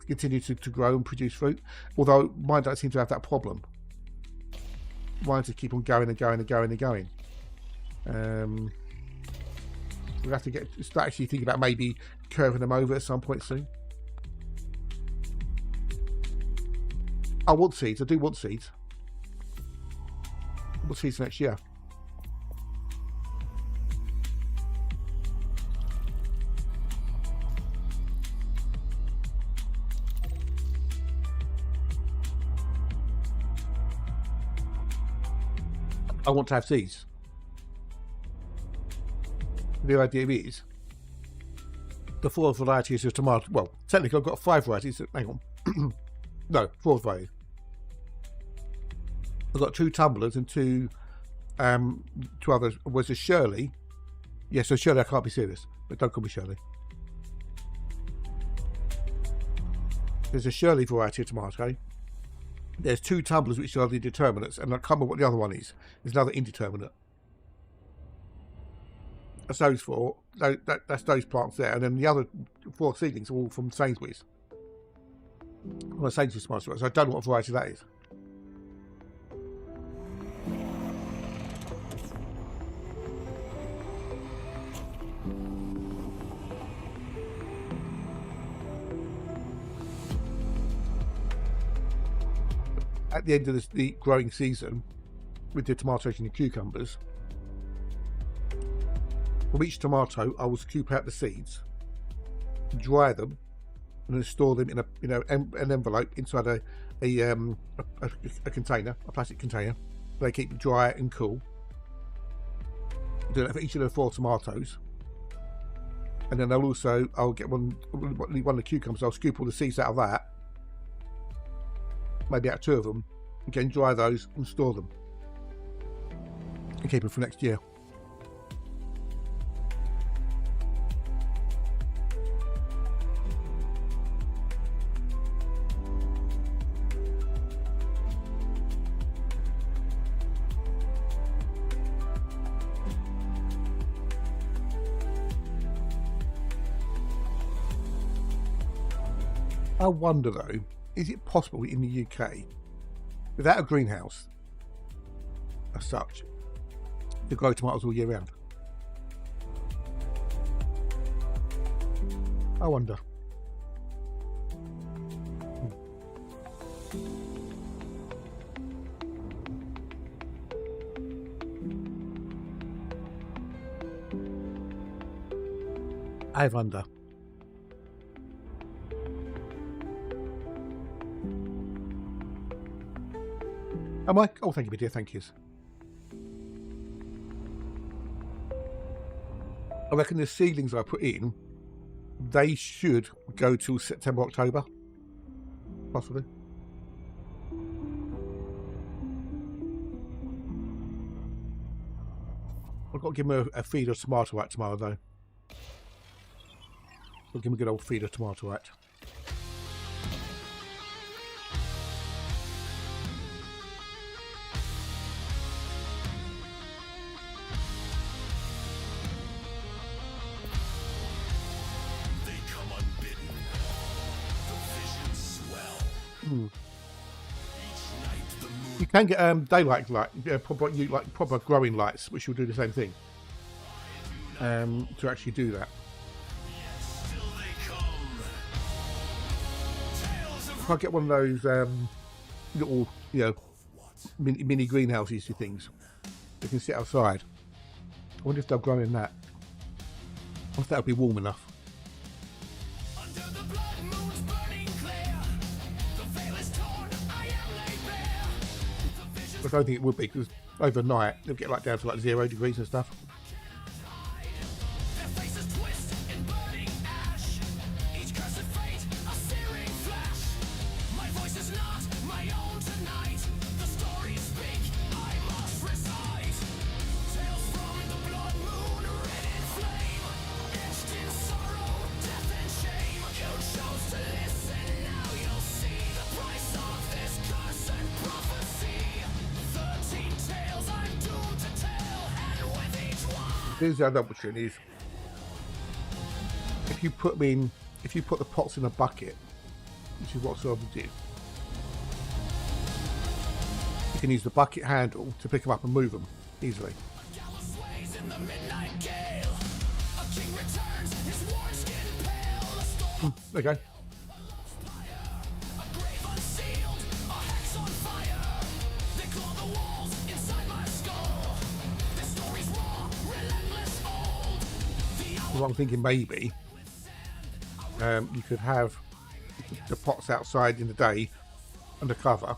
continue to grow and produce fruit. Although mine don't seem to have that problem. Mine just keep on going and going and going and going. We'll have to start actually thinking about maybe curving them over at some point soon. I want seeds. I do want seeds. I want seeds next year. I want to have seeds. The idea is the 4 varieties of tomato. Well, technically I've got 5 varieties. Hang on. No, 4 varieties. I've got 2 tumblers and 2 others. Was a Shirley. Yeah, so Shirley, I can't be serious. But don't call me Shirley. There's a Shirley variety of tomato. There's 2 tumblers which are the determinants, and I can't remember what the other one is. There's another indeterminate. That's those 4. That's those plants there, and then the other 4 seedlings are all from Sainsbury's. Well, a Sainsbury's tomato, so I don't know what variety that is. At the end of the growing season, with the tomatoes and the cucumbers, from each tomato, I will scoop out the seeds, dry them, and then store them in an envelope inside a container, a plastic container. They keep dry and cool. Do that for each of the 4 tomatoes, and then I'll get one of the cucumbers. I'll scoop all the seeds out of that. Maybe out 2 of them, again dry those and store them and keep them for next year. I wonder though, is it possible in the UK, without a greenhouse as such, to grow tomatoes all year round? I wonder. I wonder. Am I? Oh, thank you, my dear. Thank you. I reckon the seedlings I put in, they should go till September, October, possibly. I've got to give them a feed of tomato right tomorrow, though. We'll give him a good old feed of tomato right. You can get daylight light, proper growing lights, which will do the same thing. To actually do that. If I get one of those little, you know, mini greenhouses things, they can sit outside. I wonder if they'll grow in that. I wonder if that'll be warm enough. I don't think it would be, because overnight they'll get like down to like 0 degrees and stuff. Here's the other option is if you put the pots in a bucket, which is what some of them do, you can use the bucket handle to pick them up and move them easily. There you go. What I'm thinking, maybe you could have the pots outside in the day under cover.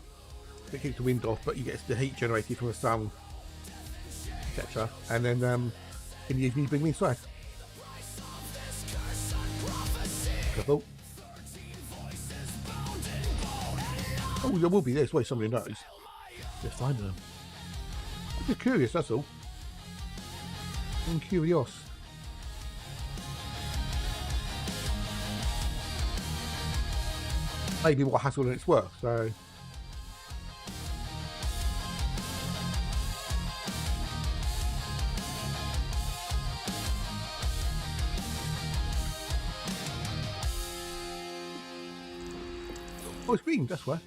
It keeps the wind off, but you get the heat generated from the sun, etc. And then in the evening you bring them inside. Careful. Oh, there will be this way. Somebody knows. Just finding them. I'm just curious. That's all. I'm curious. Maybe more hassle than it's worth, so oh, it's beans, that's why.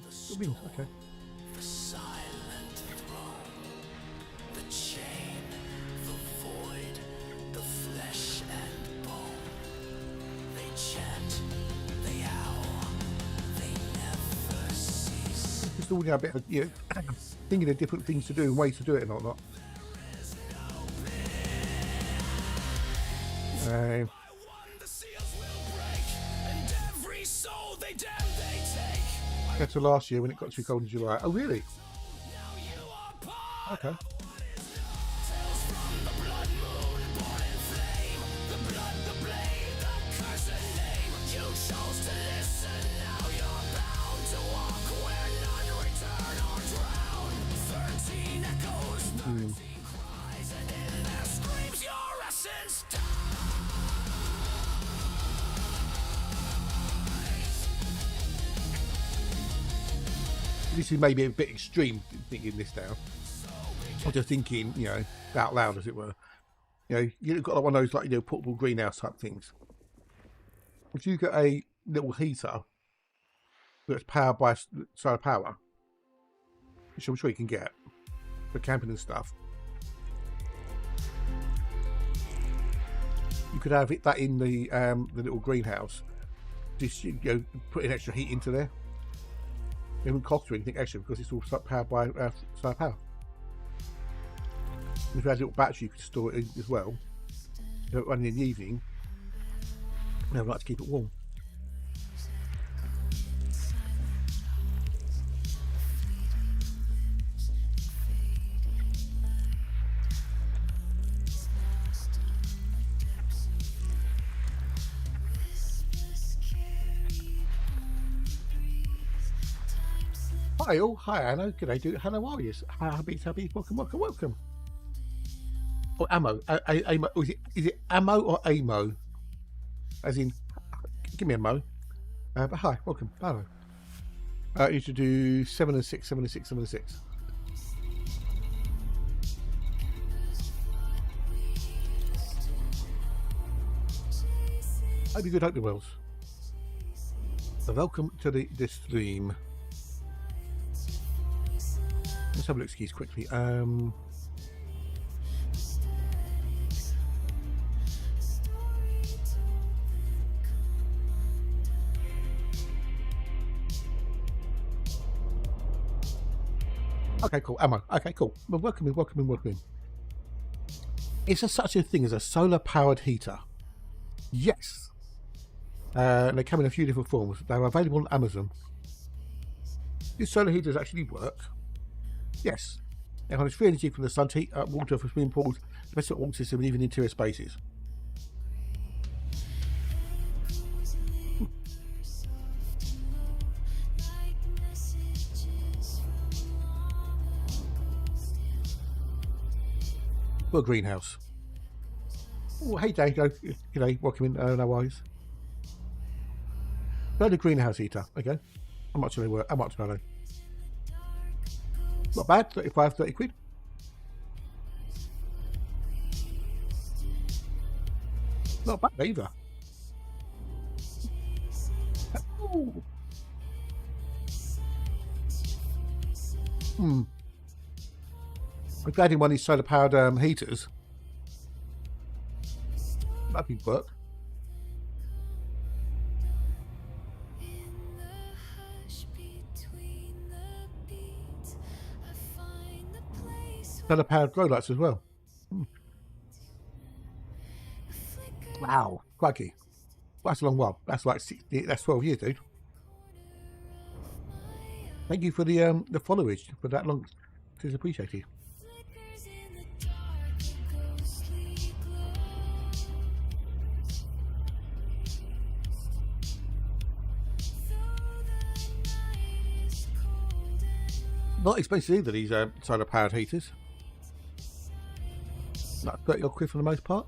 It's beans, okay. The silent throne, the chain, the void, the flesh and bone. They chant, they howl, they never cease. Just all, you know, a bit of, you know, thinking of different things to do and ways to do it and whatnot. The seals will break, and every soul they damn they take. That's to last year when it got too cold in July. Oh, really? Now you are part. Okay. Tales from the blood moon, born in flame. The blood, the blade, the cursed name. You chose to listen, now you're bound to walk where none return or drown. 13 echoes, 13 cries, and in their screams your essence dies. This is maybe a bit extreme thinking this now. I'm just thinking, you know, out loud as it were. You know, you've got like one of those, like, you know, portable greenhouse type things. If you get a little heater that's powered by solar power, which I'm sure you can get for camping and stuff, you could have that in the little greenhouse. Just, you know, put in extra heat into there. It wouldn't cost you anything extra because it's all powered by solar power. And if you had a little battery, you could store it in as well. You know, running in the evening. And I'd like to keep it warm. Hi all, hi Anno, good day, do hello, how are you? Happy, welcome. Oh, ammo, ammo, is it ammo or amo? as in, give me a mo. But hi, welcome. Hello. You should do 7 and 6, 7 and 6, 7 and 6. Hope you good, hope you well. So welcome to this stream. Let's have a look at keys quickly. Okay, cool. Ammo. Okay, cool. Well, welcome in, welcome in, welcome in. Is there such a thing as a solar-powered heater? Yes. And they come in a few different forms. They're available on Amazon. Do solar heaters actually work? Yes. They harness free energy from the sun to heat up water for swimming pools, domestic water system, and even interior spaces. For a greenhouse. Oh, hey Dave, g'day, welcome in, no worries. Load greenhouse heater, okay. How much do they work? How much do they? Not bad, 35, 30 quid. Not bad either. Ooh. I'm glad in one of these solar powered heaters. That'd be work. Solar powered grow lights as well. Wow, crikey. Well, that's a long while. That's like 60, that's 12 years, dude. Thank you for the followage for that long. It's appreciated. Not expensive either, these solar powered heaters. Like 30 odd quid for the most part.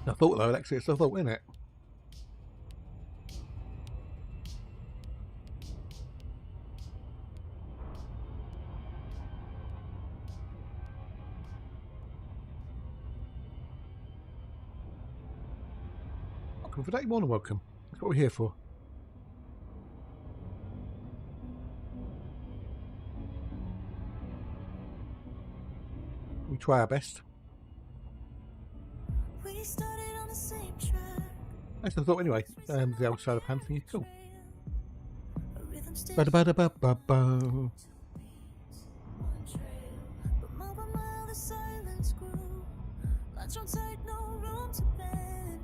I thought though, Alexia, it's a thought, isn't it? Welcome for that, more than welcome. That's what we're here for. We try our best. We started on the same track. That's the thought anyway. The old solar pan thing is cool. But Ba-da-ba-da-ba-ba-ba. mile by mile the silence grew. Lights on tight, no room to bend.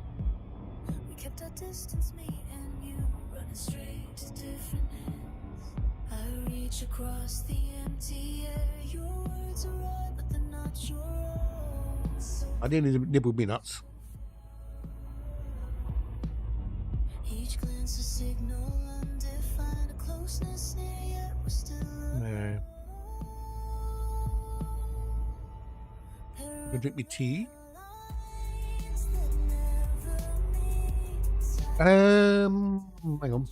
We kept our distance, me and you, running straight to different ends. I reach across the empty air. Your words are right, but they're not your own. So I nearly nibbled me nuts. each glance a signal undefined, a closeness near, yet we're still No. Gonna drink me tea. lines that never meet. Hang on.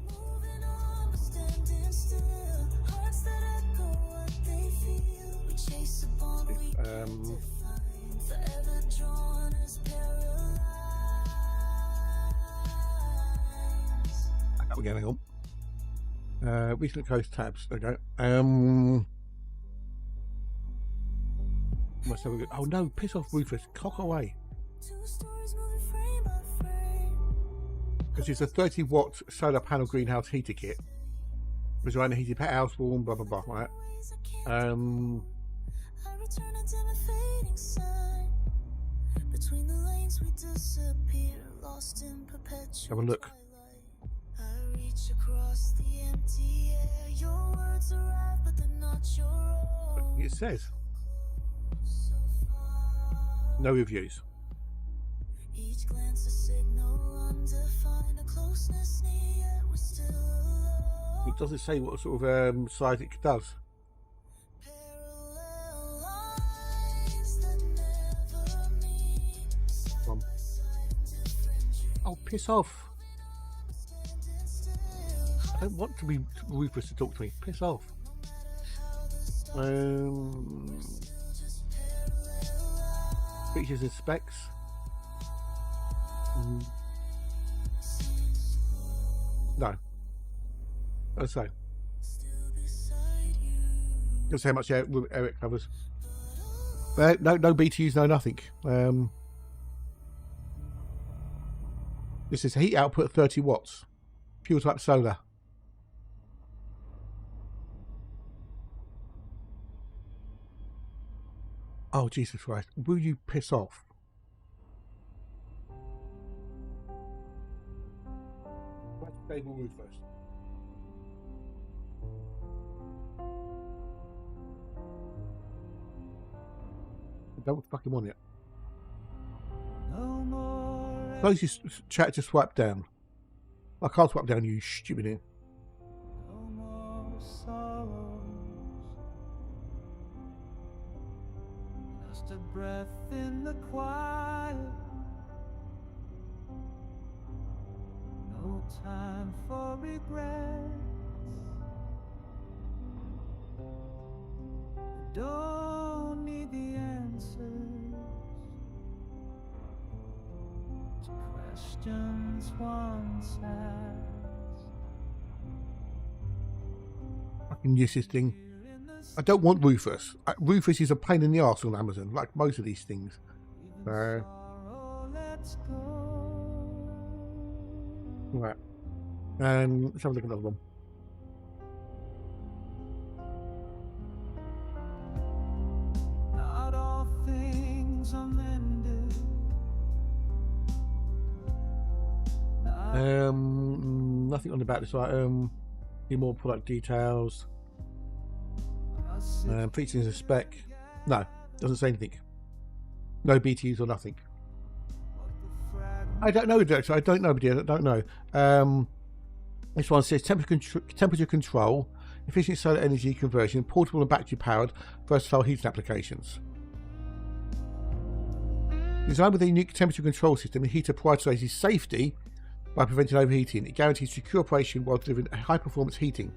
Moving on, but standing still. Hearts that echo what they feel. We chase a bond we can't define. Forever drawn as parallels. Back up again, hang on. Recent coast tabs. There we go. Must have a good. Oh no, piss off, Rufus. Cock away. Two stories moving frame by frame. Because it's a 30 watt solar panel greenhouse heater kit. Which are in a heated pet house, warm, blah blah blah, right? Ways I can't Um, I return a dim and fading sign. Between the lanes we disappear, lost in perpetual Have a look. twilight. I reach across the empty air. Your words arrive, but they're not your own. it says. No reviews. Each glance a signal undefined, a closeness near, yet we're still alone. It doesn't say what sort of size it does. Parallel lines that never meet, side Come on. by side, different dreams, Oh, piss off. standing still. I don't want to be Rufus to talk to me. Piss off. Features and specs. No. Let's say. Let's see how much Eric covers. No BTUs, no nothing. This is heat output 30 watts. Fuel type solar. Oh, Jesus Christ. Will you piss off? Let's stable roof first. I don't fucking want it. No more Close your chat to swipe down. I can't swipe down, you stupid thing. no more sorrows. Just a breath in the quiet. No time for regrets. Don't need the answers to questions once asked. Fucking useless thing. I don't want Rufus. Rufus is a pain in the arse on Amazon, like most of these things. Sorrow, let's go. Right. Let's have a look at another one. Not all things are mended. Nothing on about this item. Any more product details. Features a spec. No, doesn't say anything. No BTUs or nothing. I don't know, Director. I don't know, dear. I don't know. This one says temperature control, efficient solar energy conversion, portable and battery powered, versatile heating applications. Designed with a unique temperature control system, the heater prioritizes safety by preventing overheating. It guarantees secure operation while delivering high performance heating.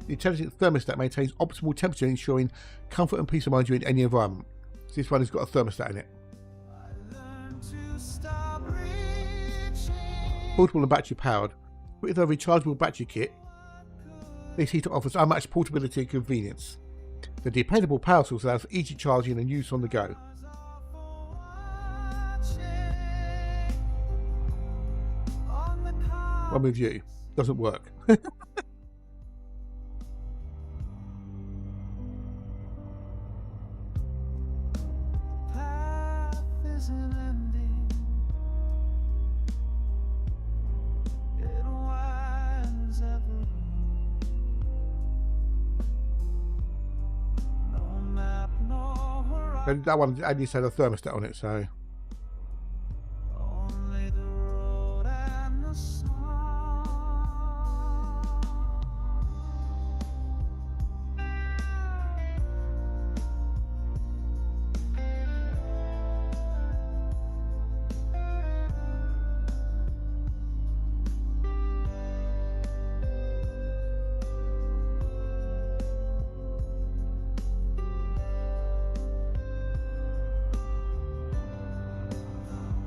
The intelligent thermostat maintains optimal temperature, ensuring comfort and peace of mind during any environment. So this one has got a thermostat in it. learn to stop reaching. Portable and battery powered. With a rechargeable battery kit, this heater offers unmatched portability and convenience. The dependable power source allows for easy charging and use on the go. One review. Doesn't work. Path isn't ending. It winds ever. No map, no horizon. And that one only said a thermostat on it, so. Only the road and the sun.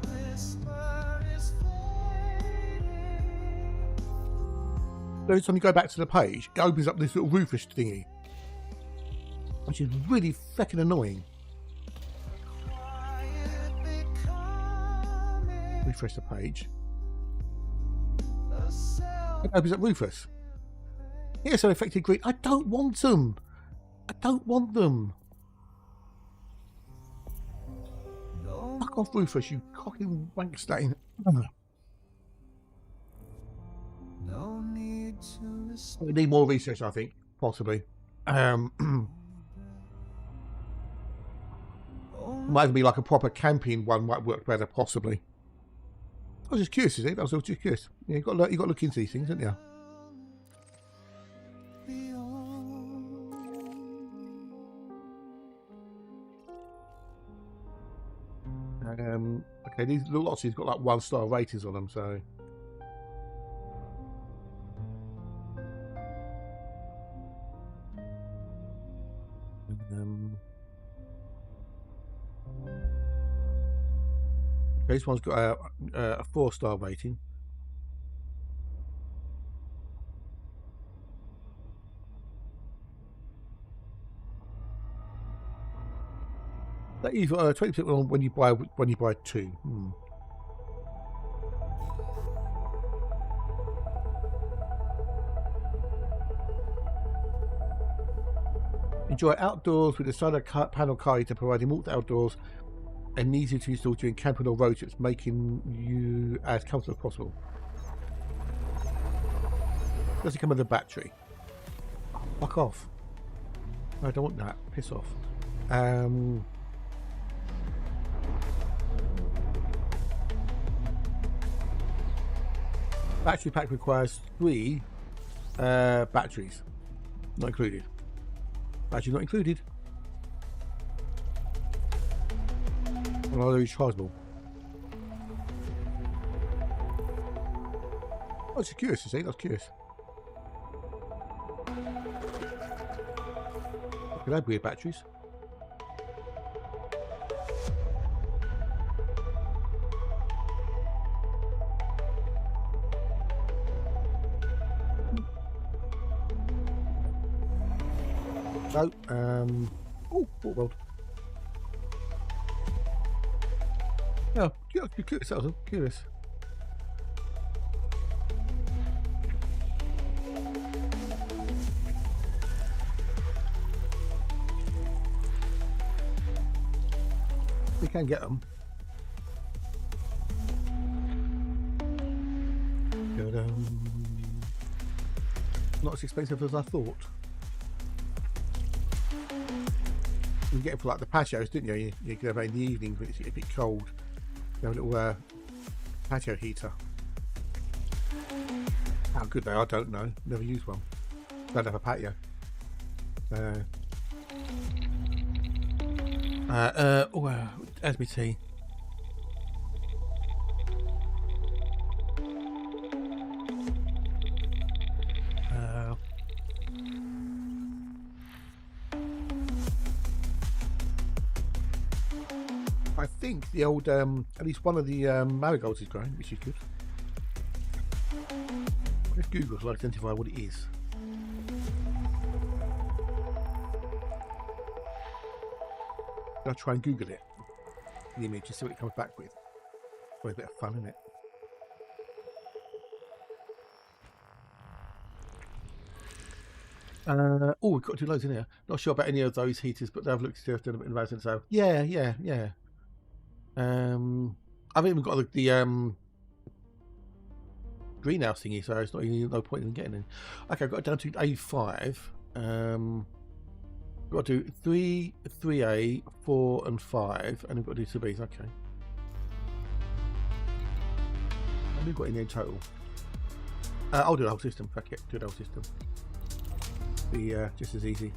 Whisper is fading. Every time you go back to the page, it opens up this little Rufus thingy, which is really fucking annoying. Quiet becoming Refresh the page. a self. It opens up Rufus. Yes, so affected green. I don't want them. I don't want them. Fuck off, Rufus, you cocking wank stain. No need to respond. We need more research, I think, possibly. Might even be like a proper camping one might work better, possibly. I was just curious, you see. I was just curious. Yeah, you got to look into these things, haven't you? Okay, these little lots have got like 1-star ratings on them, so. Okay, this one's got a 4-star rating. That either 20% on when you buy 2. Enjoy outdoors with the solar panel car to providing multi outdoors and easy to install during camping or road trips, making you as comfortable as possible. Does it come with a battery? Oh, fuck off. I don't want that. Piss off. Battery pack requires 3 batteries. Not included. Battery not included. Well, are they rechargeable? I was curious to see. I was curious. Look at that, weird batteries. So, oh, world. Yeah, curious. That was curious. We can get them. Not as expensive as I thought. You get it for like the patios, didn't you? You get them in the evening when it's a bit cold. You have a little patio heater. How good they are, I don't know. Never used one. Don't have a patio. As we see. I think the old, at least one of the marigolds is growing, which is good. Let's Google to identify what it is. I'll try and Google it, the image, to see what it comes back with. Always a bit of fun, isn't it? Oh, we've got 2 loads in here. Not sure about any of those heaters, but they've looked stiff, done a bit of amazing. So yeah. I've even got the greenhouse thingy, so it's not even no point in getting in. Okay, I've got it down to A5. Got to do 3, 3A, 4, and 5, and we've got to do 2 Bs. Okay. And we've got in there in total. I'll do the whole system. Fuck it, do the whole system. Be just as easy.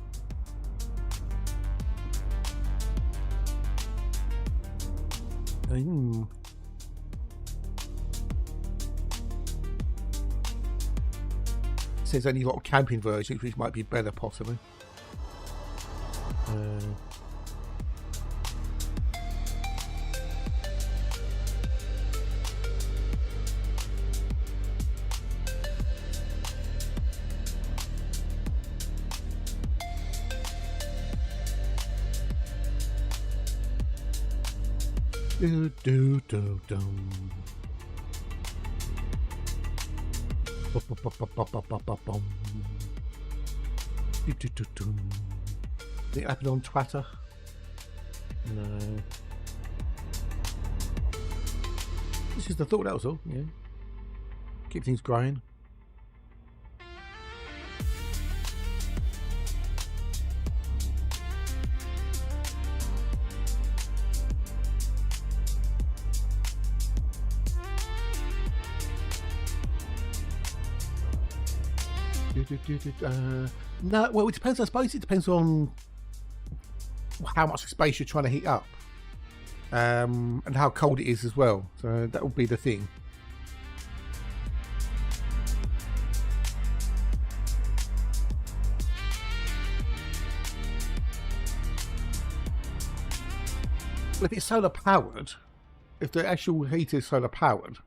It says only got a camping version, which might be better, possibly. Do do do do. Did it happen on Twitter? No. This is the thought, that was all. Yeah. Keep things growing. No, well, it depends. I suppose it depends on how much space you're trying to heat up, and how cold it is as well. So that will be the thing. If it's solar powered, if the actual heater is solar powered,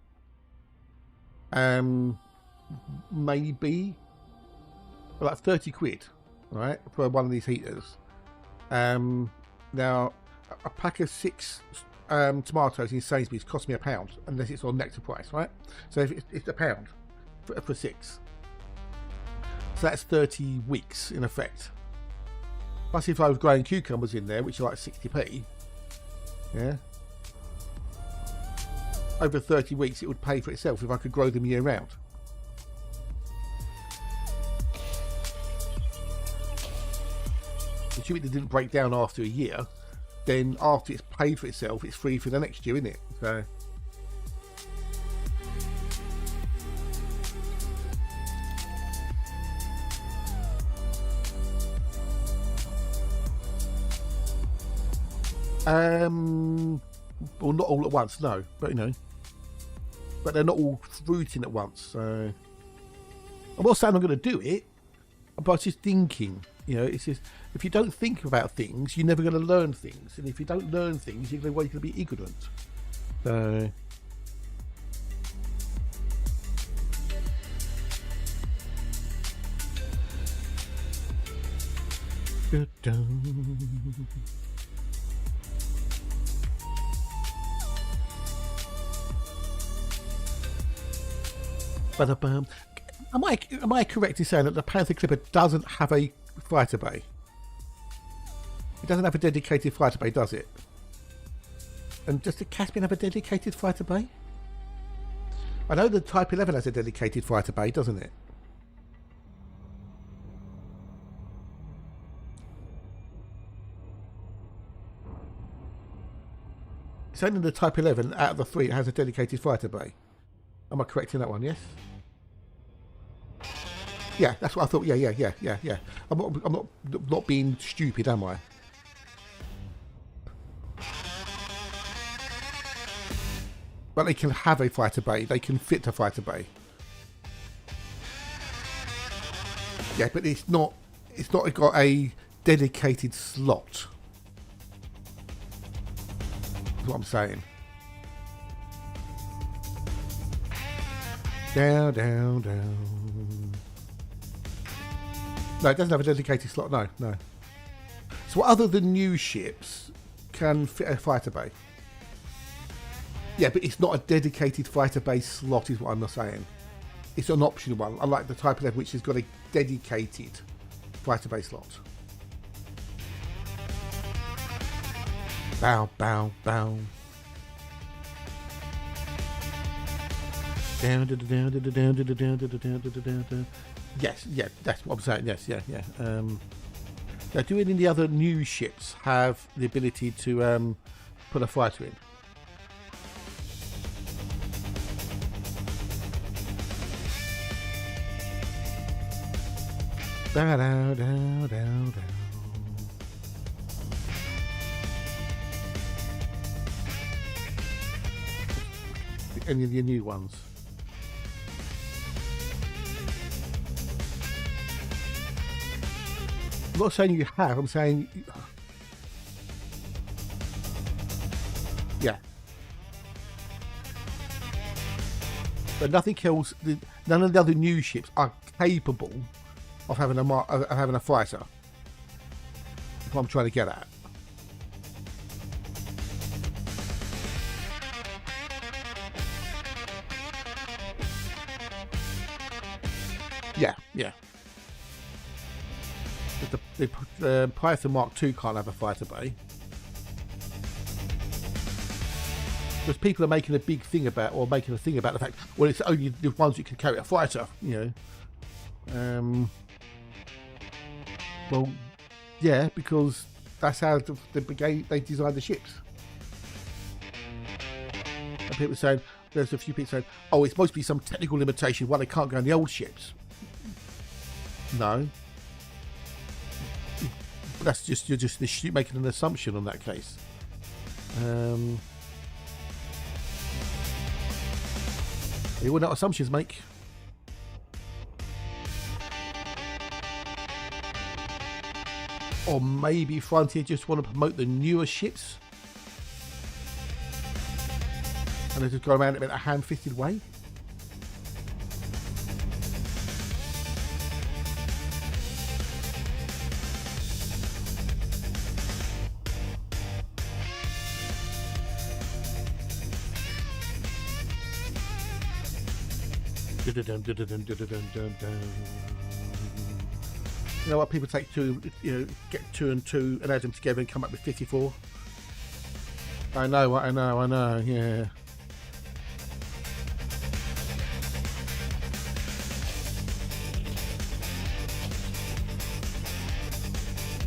maybe like 30 quid, right, for one of these heaters. Now a pack of 6 tomatoes in Sainsbury's cost me £1, unless it's on Nectar price, right? So if it's £1 for 6, so that's 30 weeks in effect. Plus, if I was growing cucumbers in there, which are like 60p, yeah, over 30 weeks it would pay for itself if I could grow them year round. Assuming they didn't break down after a year, then after it's paid for itself, it's free for the next year, isn't it? So well, not all at once, no, but you know, but they're not all fruiting at once. So I'm not saying I'm going to do it, but just thinking, you know, it's just, if you don't think about things, you're never going to learn things, and if you don't learn things, you're going to be ignorant. So am I correct in saying that the Panther Clipper doesn't have a fighter bay? It doesn't have a dedicated fighter bay, does it? And does the Caspian have a dedicated fighter bay? I know the Type 11 has a dedicated fighter bay, doesn't it? It's only the Type 11 out of the 3 that has a dedicated fighter bay. Am I correct in that one? Yes. Yeah, that's what I thought. Yeah. I'm not being stupid, am I? But they can have a fighter bay. They can fit a fighter bay. Yeah, but it's not got a dedicated slot. That's what I'm saying. Down. No, it doesn't have a dedicated slot. No. So what other than new ships can fit a fighter bay? Yeah, but it's not a dedicated fighter bay slot, is what I'm not saying. It's an optional one, unlike the Type 11, which has got a dedicated fighter bay slot. Bow. Down. Yes, yeah, that's what I'm saying. Yes, yeah. Now, do any of the other new ships have the ability to put a fighter in? Down. Any of the new ones? I'm not saying you have, I'm saying... Yeah. But nothing else, none of the other new ships are capable of having a fighter. That's what I'm trying to get at. Yeah. The Python Mark II can't have a fighter bay. Because people are making a big thing about, or making a thing about the fact, well, it's only the ones that can carry a fighter, you know. Well, yeah, because that's how the brigade, they designed the ships. And people saying, there's a few people saying, oh, it's supposed to be some technical limitation why they can't go on the old ships. No. But that's just, you're just making an assumption on that case. You will not assumptions make. Or maybe Frontier just want to promote the newer ships. And they just go around it in a ham-fisted way. You know what? People take two, get 2 and 2 and add them together and come up with 54. I know, yeah.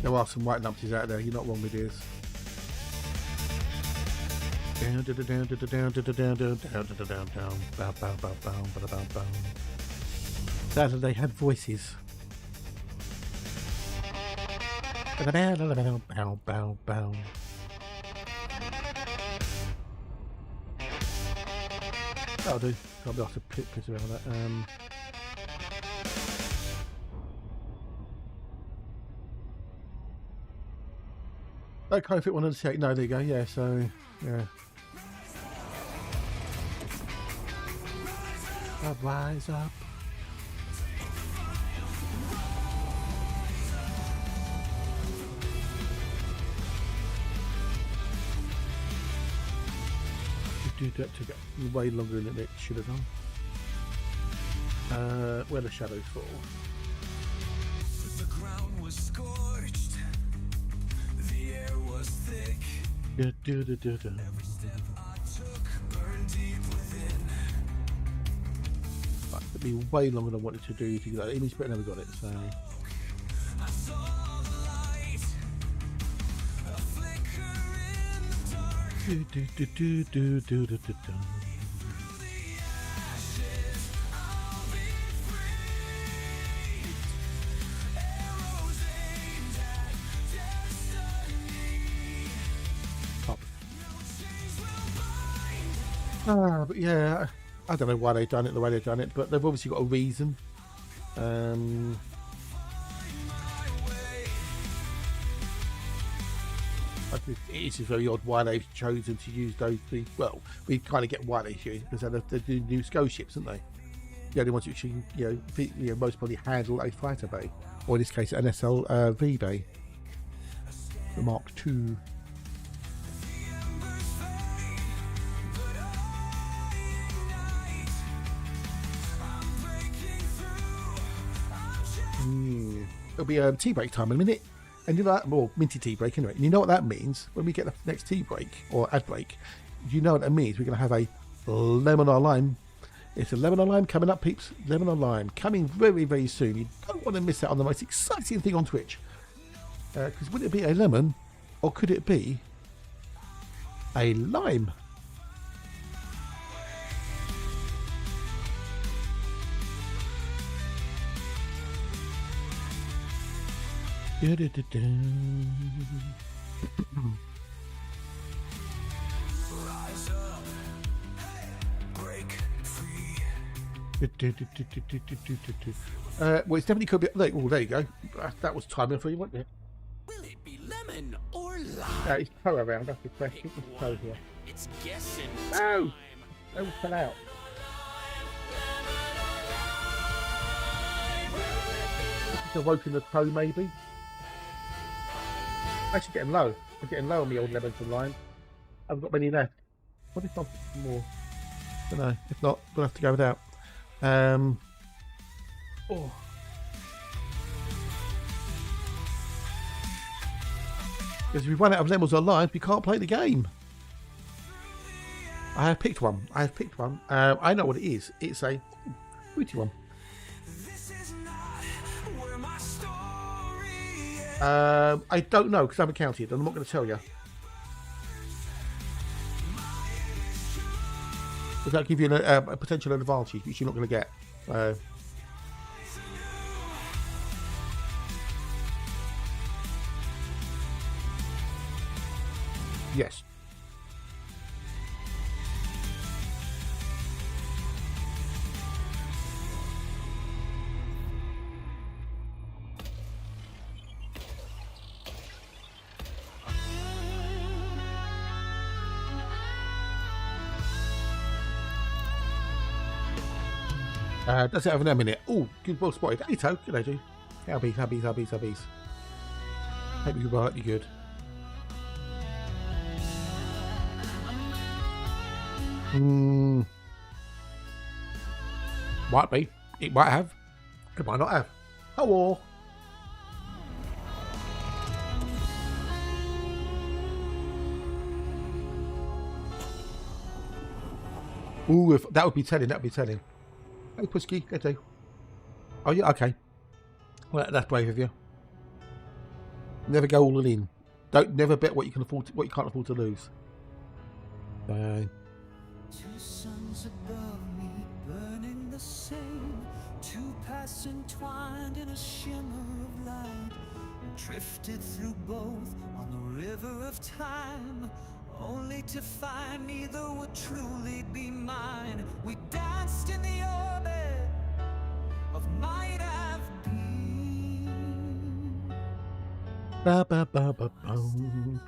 There are some white numpties out there, you're not wrong with this. Sadly, they had voices. That'll do. I'll be able to piss around with that. That kind of fit 108. No, there you go. Yeah, so yeah. Rise up. That took way longer than it should have done. Where the shadows fall. The ground was scorched, the air was thick. Every step I took burned deep within. Right, it'd be way longer than I wanted to do to get that image, but I never got it. So. I saw the light, a flicker in the dark. Through the ashes, I'll be free. Arrows aimed at destiny. Pop. No chains will bind. But yeah, I don't know why they've done it the way they've done it, but they've obviously got a reason. It is very odd why they've chosen to use those. Well, we kind of get why they use because they're the new SCO ships, aren't they? The only ones which most probably handle a fighter bay, or in this case, an SLV bay, the Mark II. It'll be tea break time in a minute. And you know that, well, minty tea break anyway. And you know what that means when we get the next tea break or ad break? You know what that means? We're going to have a lemon or lime. It's a lemon or lime coming up, peeps. Lemon or lime coming very, very soon. You don't want to miss out on the most exciting thing on Twitch. Because would it be a lemon or could it be a lime? Rise up, break free. Well, it's definitely could be. Oh, there you go. That was timing for you, wasn't it? Will it be lemon or lime? It's toe around. That's the question. It's toe here. It's guessing No! time. Don't fell out. A rope in the toe, maybe. Actually, getting low. I'm getting low on the old lemons and lime. I haven't got many left. What if I put some more? I don't know. If not, we'll have to go without. Oh. Because if we run out of lemons or limes, we can't play the game. I have picked one. I know what it is. It's a fruity one. I don't know because I haven't counted and I'm not going to tell you. Does that give you a potential advantage which you're not going to get? Yes. Does it have an M in it? Oh, good, well spotted. Hey, Toe. Good day, dude. Hubbies. Hope you're right, you're good. Might be. It might have. It might not have. Hello. Ooh, if that would be telling. That would be telling. Hey, Pusky. Good day. Oh, yeah. Okay. Well, that's brave of you. Never go all in. Don't never bet what you can afford. What you can't afford to lose. Two suns above me, burning the same. Two paths entwined in a shimmer of light. Drifted through both on the river of time, only to find neither would truly be mine. We danced in the orbit of might have been. Ba, ba, ba, ba, boom.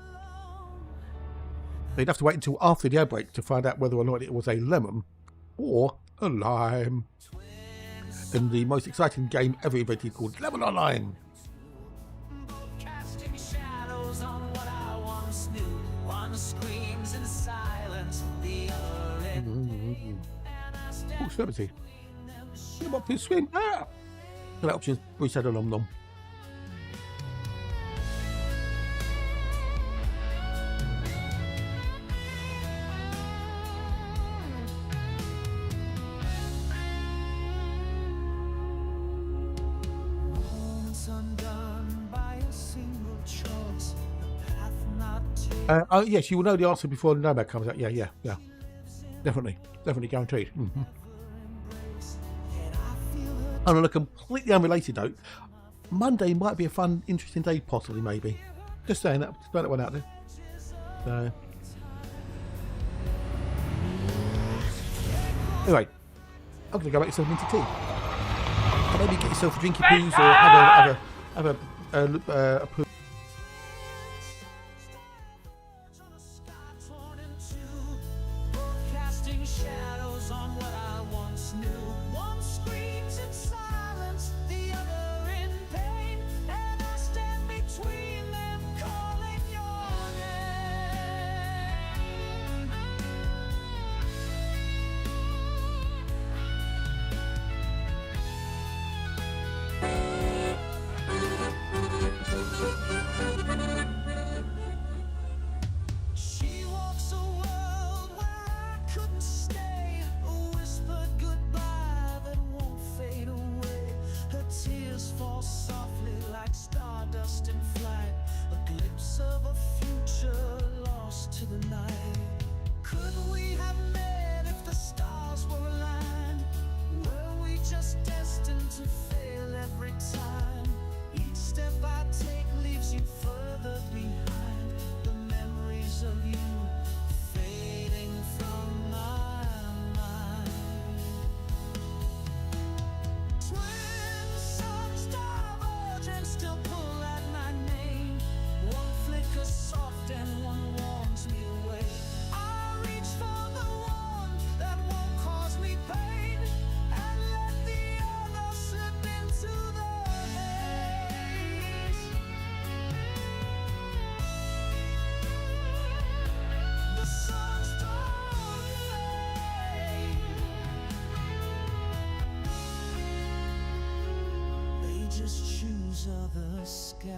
You'd have to wait until after the ad break to find out whether or not it was a lemon or a lime. In the most exciting game ever invented called Lemon or Lime. Casting shadows on what I once knew. One screams in silence, the other in pain. And I stand Oh, celebrity. between them. Come up to swim. Ah! That option we said a nom nom. Undone by a single choice, a path not Oh yes, you will know the answer before the Nomad comes out. Yeah. Definitely guaranteed. And on a completely unrelated note, Monday might be a fun, interesting day, possibly, maybe. Just saying that, just throw that one out there. So, anyway, I'm gonna go make yourself into tea. Or maybe get yourself a drinky poos or have a poo. casting shadows on what I once knew. One screams in silence, the other in pain, and I stand between them, calling your She walks a world where I couldn't stay, a whispered goodbye that won't fade away. Her tears fall softly like stardust in flight, a glimpse of a future lost to the night. Could we have met if the stars were aligned? Were we just destined to fail every time? Each step I take leaves you further behind. The memories of you fading from my mind. Twin suns diverging still pull at my name. One flickers soft and one warms me away. I reach for the one that won't cause me pain, and let the other slip into the haze. The suns don't fade, they just choose other skies.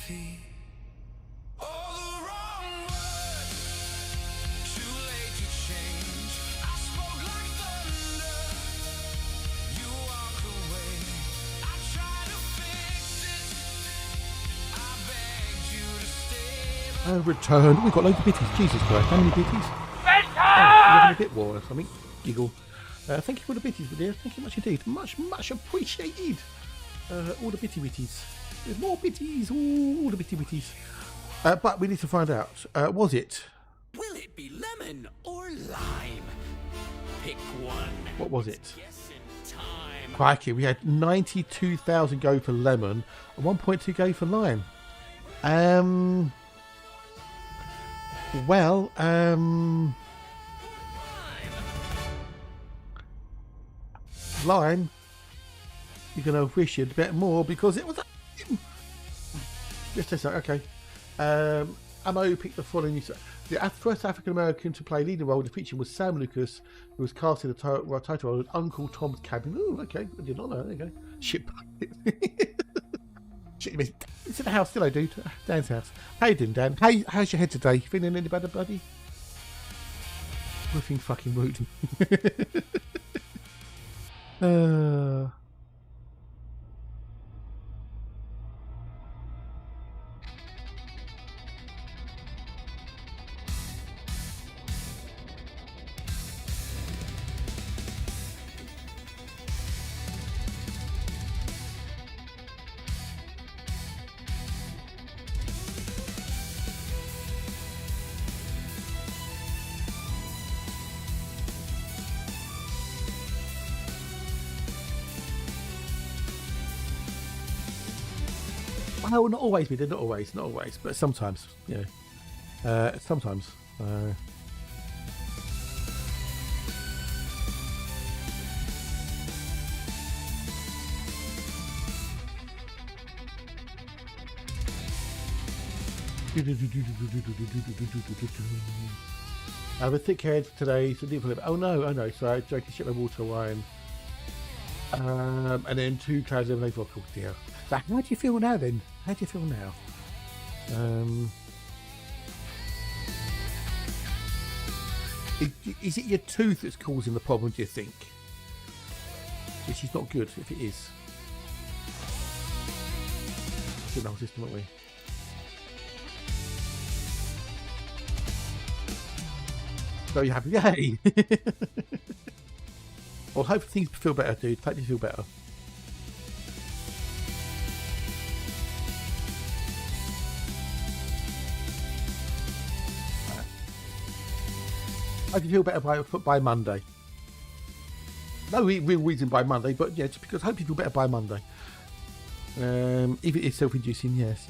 feet. All the wrong words, too late to change. I spoke like thunder, you walk away. I tried to fix it, I begged you to stay. Returned. We've got loads of bitties. Jesus Christ, how many bitties? Oh, you're having a bit war or something. Giggle. Thank you for the bitties, my dear. Thank you much indeed. Much appreciated. All the bitty bitties. There's more bitties. All the bitty bitties. But we need to find out. Was it? Will it be lemon or lime? Pick one. What was it? Guessing time. Crikey, we had 92,000 go for lemon and 1.2 go for lime. Well, lime, you're going to wish it a bit more because it was just a okay. Amo picked the following. The first African American to play a leading role in the feature was Sam Lucas, who was cast in the title role of Uncle Tom's Cabin. Oh, okay, I did not know. There you go. Shit. Shit, you missed. It's in the house still, I dude. Dan's house. How you doing, Dan? How's your head today? Feeling any better, buddy? Roofing fucking rude. Well, not always, we did. Not always, but sometimes, you know. Sometimes. I have a thick head today, so deep. Oh no, so I drank a shit of water, wine, and then 2 clouds of vodka. Oh dear. So how do you feel now then? How do you feel now? Is it your tooth that's causing the problem, do you think? Which is not good if it is. It's in the whole system, aren't we? So you happy? Yay! Well, hope things feel better, dude. Hope you feel better. I can feel better by Monday. No real reason by Monday, but yeah, just because I hope you feel better by Monday. If it is self-inducing, yes.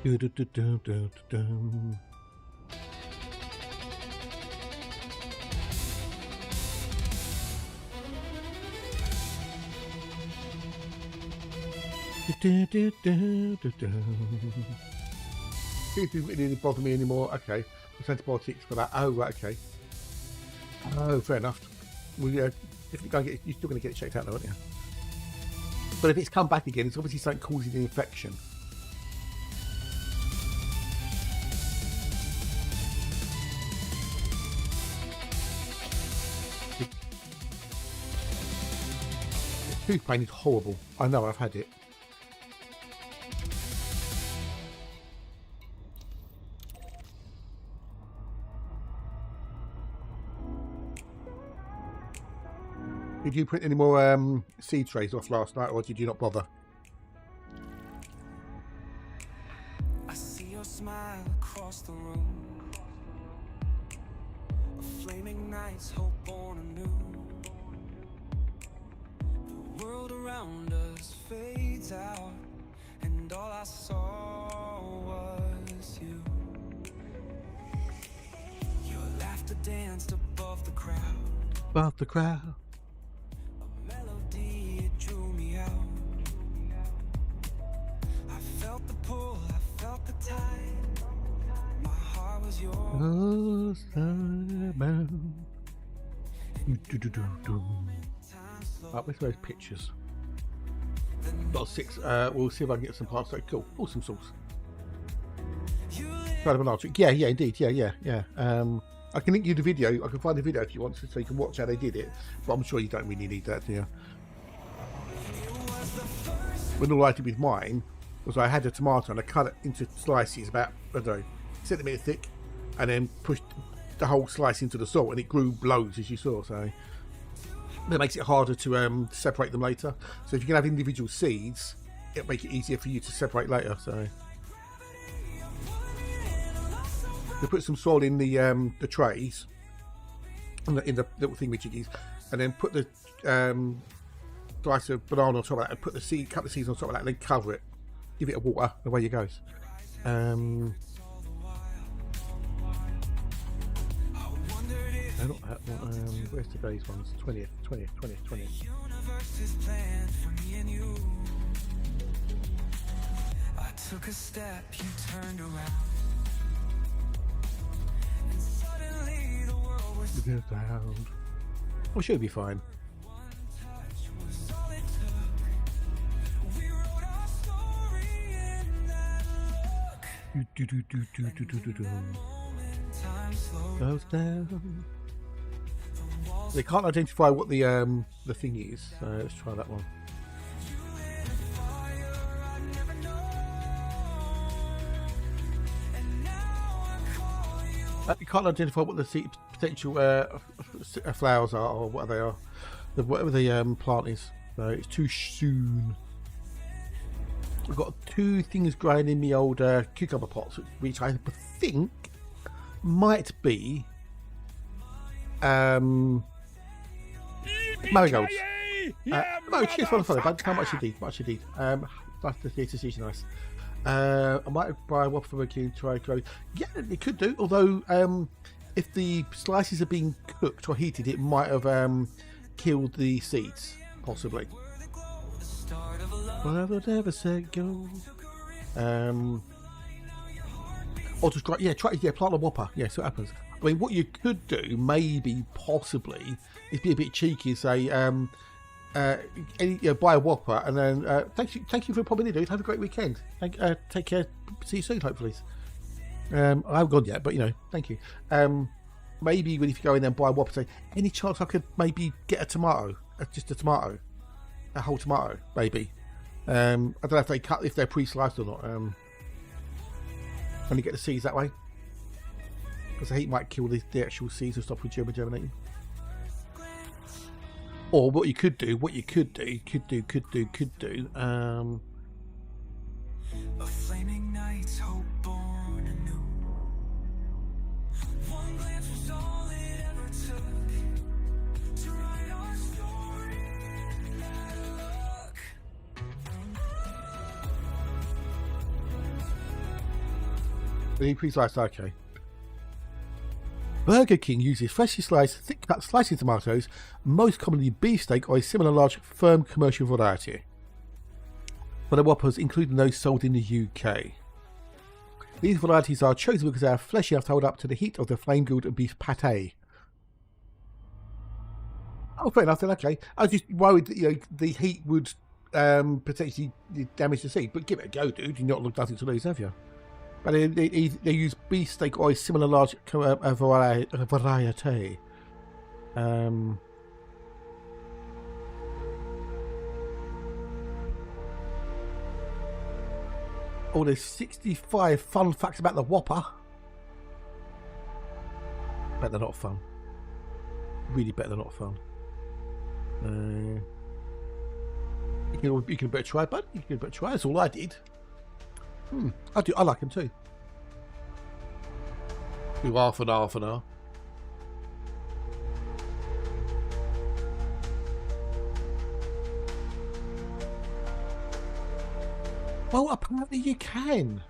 It didn't really bother me anymore. Okay, it's antibiotics for that. Oh, right, okay. Oh, fair enough. Well, yeah, if you go get, you're still going to get it checked out, though, aren't you? But if it's come back again, it's obviously something causing the infection. Tooth pain is horrible. I know, I've had it. Did you print any more seed trays off last night, or did you not bother? I see your smile across the room. A flame ignites hope born anew. The world around us fades out, and all I saw danced above the crowd. Above the crowd. Melody, it drew me out. I felt the pull, I felt the tide. My heart was yours. Right, where's those pictures? Got 6. We'll see if I can get some parts. Cool. Awesome sauce. Yeah, indeed. Yeah. I can link you the video. I can find the video if you want to, so you can watch how they did it. But I'm sure you don't really need that, do you? When all I did with mine was I had a tomato and I cut it into slices about, I don't know, centimetre thick, and then pushed the whole slice into the salt, and it grew loads, as you saw. So that makes it harder to separate them later. So if you can have individual seeds, it'll make it easier for you to separate later. So we put some soil in the trays, in the little thing which you use, and then put the slice of banana on top of that, and put the seed, cut the seeds on top of that, and then cover it. Give it a water. Away you goes. Not that one. Where's today's ones? 20th. Universe is planned for me and you. I took a step, you turned around, and suddenly the world was Down. Well, she'll be fine. one touch was all it took. We wrote our story in that look. Moment, time slowed. Goes down. They can't identify what the thing is, so let's try that one. You can't identify what the potential flowers are, or what they are, whatever the plant is. So it's too soon. I've got 2 things growing in the old cucumber pots, which I think might be marigolds. No, cheers for the follow, bud. How much indeed? Nice to see you. Nice. I might buy one for making try grow. Yeah, it could do. Although, if the slices are being cooked or heated, it might have killed the seeds, possibly. But I would never say go. Or just plant a whopper. Yeah, so it happens. I mean, what you could do, maybe, possibly, is be a bit cheeky, say, buy a whopper, and then thank you for popping in, dude. Have a great weekend. Take care. See you soon, hopefully. I haven't gone yet, but thank you. Maybe if you go in there and buy a whopper, say, any chance I could maybe get a tomato, just a tomato, a whole tomato, maybe. I don't know if they're pre-sliced or not. Only get the seeds that way, because the heat might kill the actual seeds and stop with germinating. Or what you could do, a flaming night's hope born anew. One glance was all it ever took to write our story in that look. the pre-sliced, okay. Burger King uses freshly sliced, thick-cut slicing tomatoes, most commonly beefsteak or a similar large, firm commercial variety. For the Whoppers, including those sold in the UK. These varieties are chosen because they are fleshy enough to hold up to the heat of the flame-grilled beef pate. Oh, fair enough then, okay. I was just worried that the heat would potentially damage the seed, but give it a go, dude. You've not looked nothing to lose, have you? But they use beefsteak or a similar large variety. Oh, there's 65 fun facts about the Whopper. Bet they're not fun. Really bet they're not fun. You can better try, bud. You can better try. That's all I did. I like them too. Do half an hour. Well, apparently you can.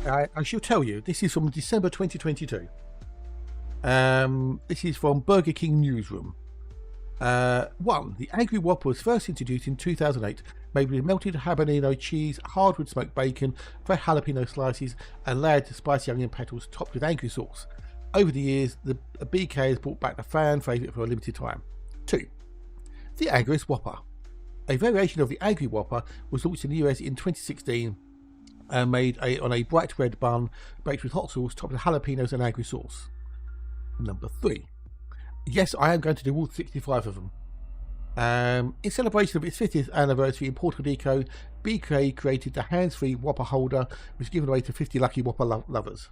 I shall tell you. This is from December 2022. This is from Burger King Newsroom. 1. The Angry Whopper was first introduced in 2008, made with melted habanero cheese, hardwood smoked bacon, fresh jalapeno slices, and layered spicy onion petals topped with angry sauce. Over the years, the BK has brought back the fan favourite for a limited time. 2. The Angriest Whopper. A variation of the Angry Whopper was launched in the US in 2016 and made on a bright red bun baked with hot sauce topped with jalapenos and angry sauce. Number 3. Yes, I am going to do all 65 of them. In celebration of its 50th anniversary in Puerto Rico, BK created the hands-free Whopper holder, which was given away to 50 lucky Whopper lovers.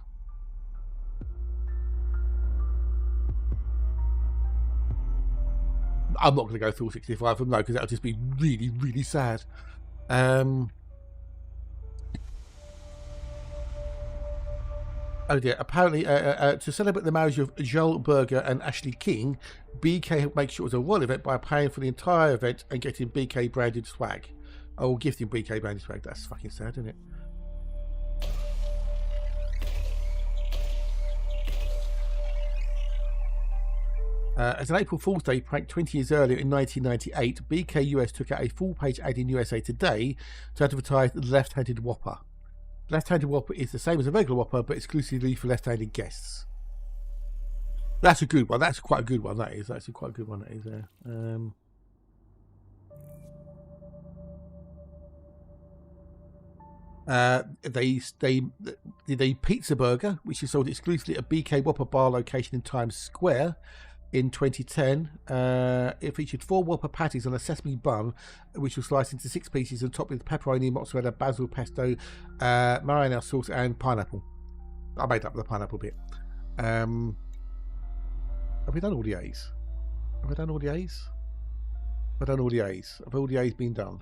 I'm not going to go through all 65 of them, no, because that would just be really, really sad. Oh dear, apparently to celebrate the marriage of Joel Berger and Ashley King, BK helped make sure it was a royal event by paying for the entire event and getting BK branded swag. Oh, gifting BK branded swag. That's fucking sad, isn't it? As an April Fool's Day prank 20 years earlier in 1998, BK US took out a full-page ad in USA Today to advertise the left-handed Whopper. Left-handed Whopper is the same as a regular Whopper, but exclusively for left-handed guests. That's a good one. That's quite a good one. That is. That's quite a good one. That is. They did a pizza burger, which is sold exclusively at BK Whopper bar location in Times Square in 2010. It featured 4 Whopper patties on a sesame bun, which was sliced into 6 pieces and topped with pepperoni, mozzarella, basil, pesto, marinara sauce, and pineapple. I made up the pineapple bit. Have we done all the A's? Have I done all the A's? Have I done all the A's? Have all the A's been done?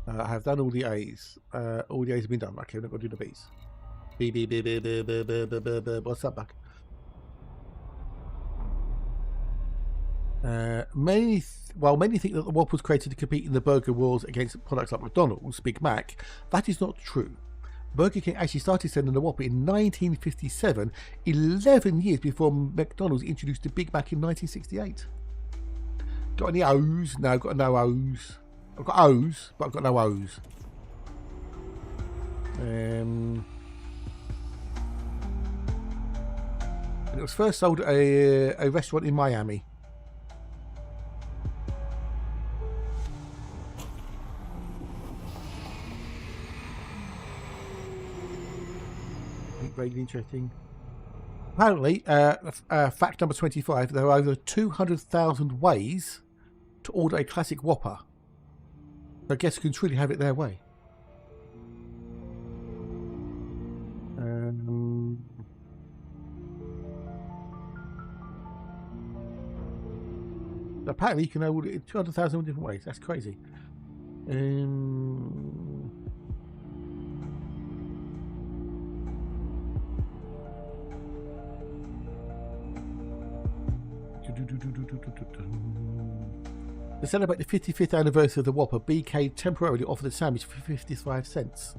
I have done all the A's. All the A's have been done. Okay, we're not going to do the B's. B, B, B, B, B, B, B, B, B, B. What's that back? Many think that the Whopper was created to compete in the burger wars against products like McDonald's, Big Mac. That is not true. Burger King actually started selling the Whopper in 1957, 11 years before McDonald's introduced the Big Mac in 1968. Got any O's? No, I've got no O's. I've got O's, but I've got no O's. And it was first sold at a restaurant in Miami. Very interesting. Apparently, fact number 25, there are over 200,000 ways to order a classic Whopper. So guests can truly have it their way. Apparently, you can order it 200,000 different ways. That's crazy. To celebrate the 55th anniversary of the Whopper, BK temporarily offered a sandwich for 55 cents.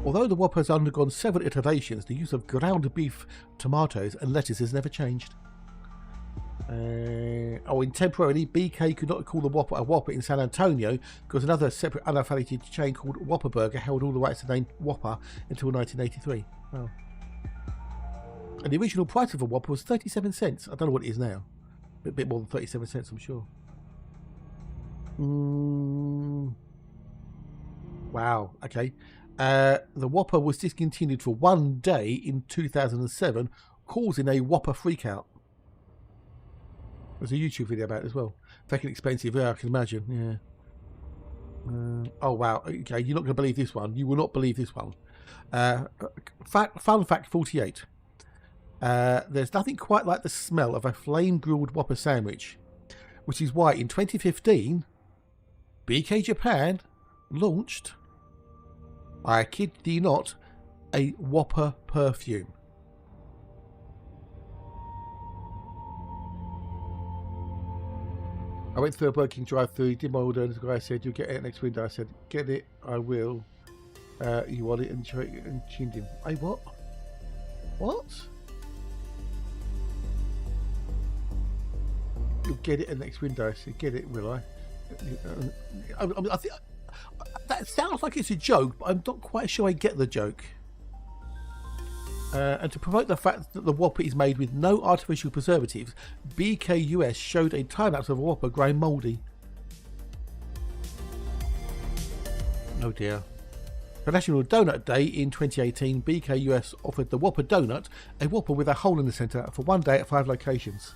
Although the Whopper has undergone several iterations, the use of ground beef, tomatoes and lettuce has never changed. Temporarily, BK could not call the Whopper a Whopper in San Antonio because another separate unaffiliated chain called Whopper Burger held all the rights to the name Whopper until 1983. Oh. And the original price of a Whopper was 37 cents. I don't know what it is now. A bit more than 37 cents, I'm sure. Wow, okay. The Whopper was discontinued for 1 day in 2007, causing a Whopper freakout. There's a YouTube video about it as well. Fucking expensive, yeah, I can imagine. Yeah. Oh wow. Okay, you're not going to believe this one. You will not believe this one. Fun fact 48. There's nothing quite like the smell of a flame-grilled Whopper sandwich, which is why in 2015, BK Japan launched, I kid thee not, a Whopper perfume. I went through a Burger King drive-through, did my order, and the guy said, "You'll get it next window." I said, "Get it, I will." You want it? And tuned him. Hey, what? What? You'll get it in the next window. I said, "Get it, will I?" I think that sounds like it's a joke, but I'm not quite sure I get the joke. And to promote the fact that the Whopper is made with no artificial preservatives, BKUS showed a time-lapse of a Whopper growing mouldy. Oh dear. For National Donut Day in 2018, BKUS offered the Whopper Donut, a Whopper with a hole in the centre, for 1 day at 5 locations.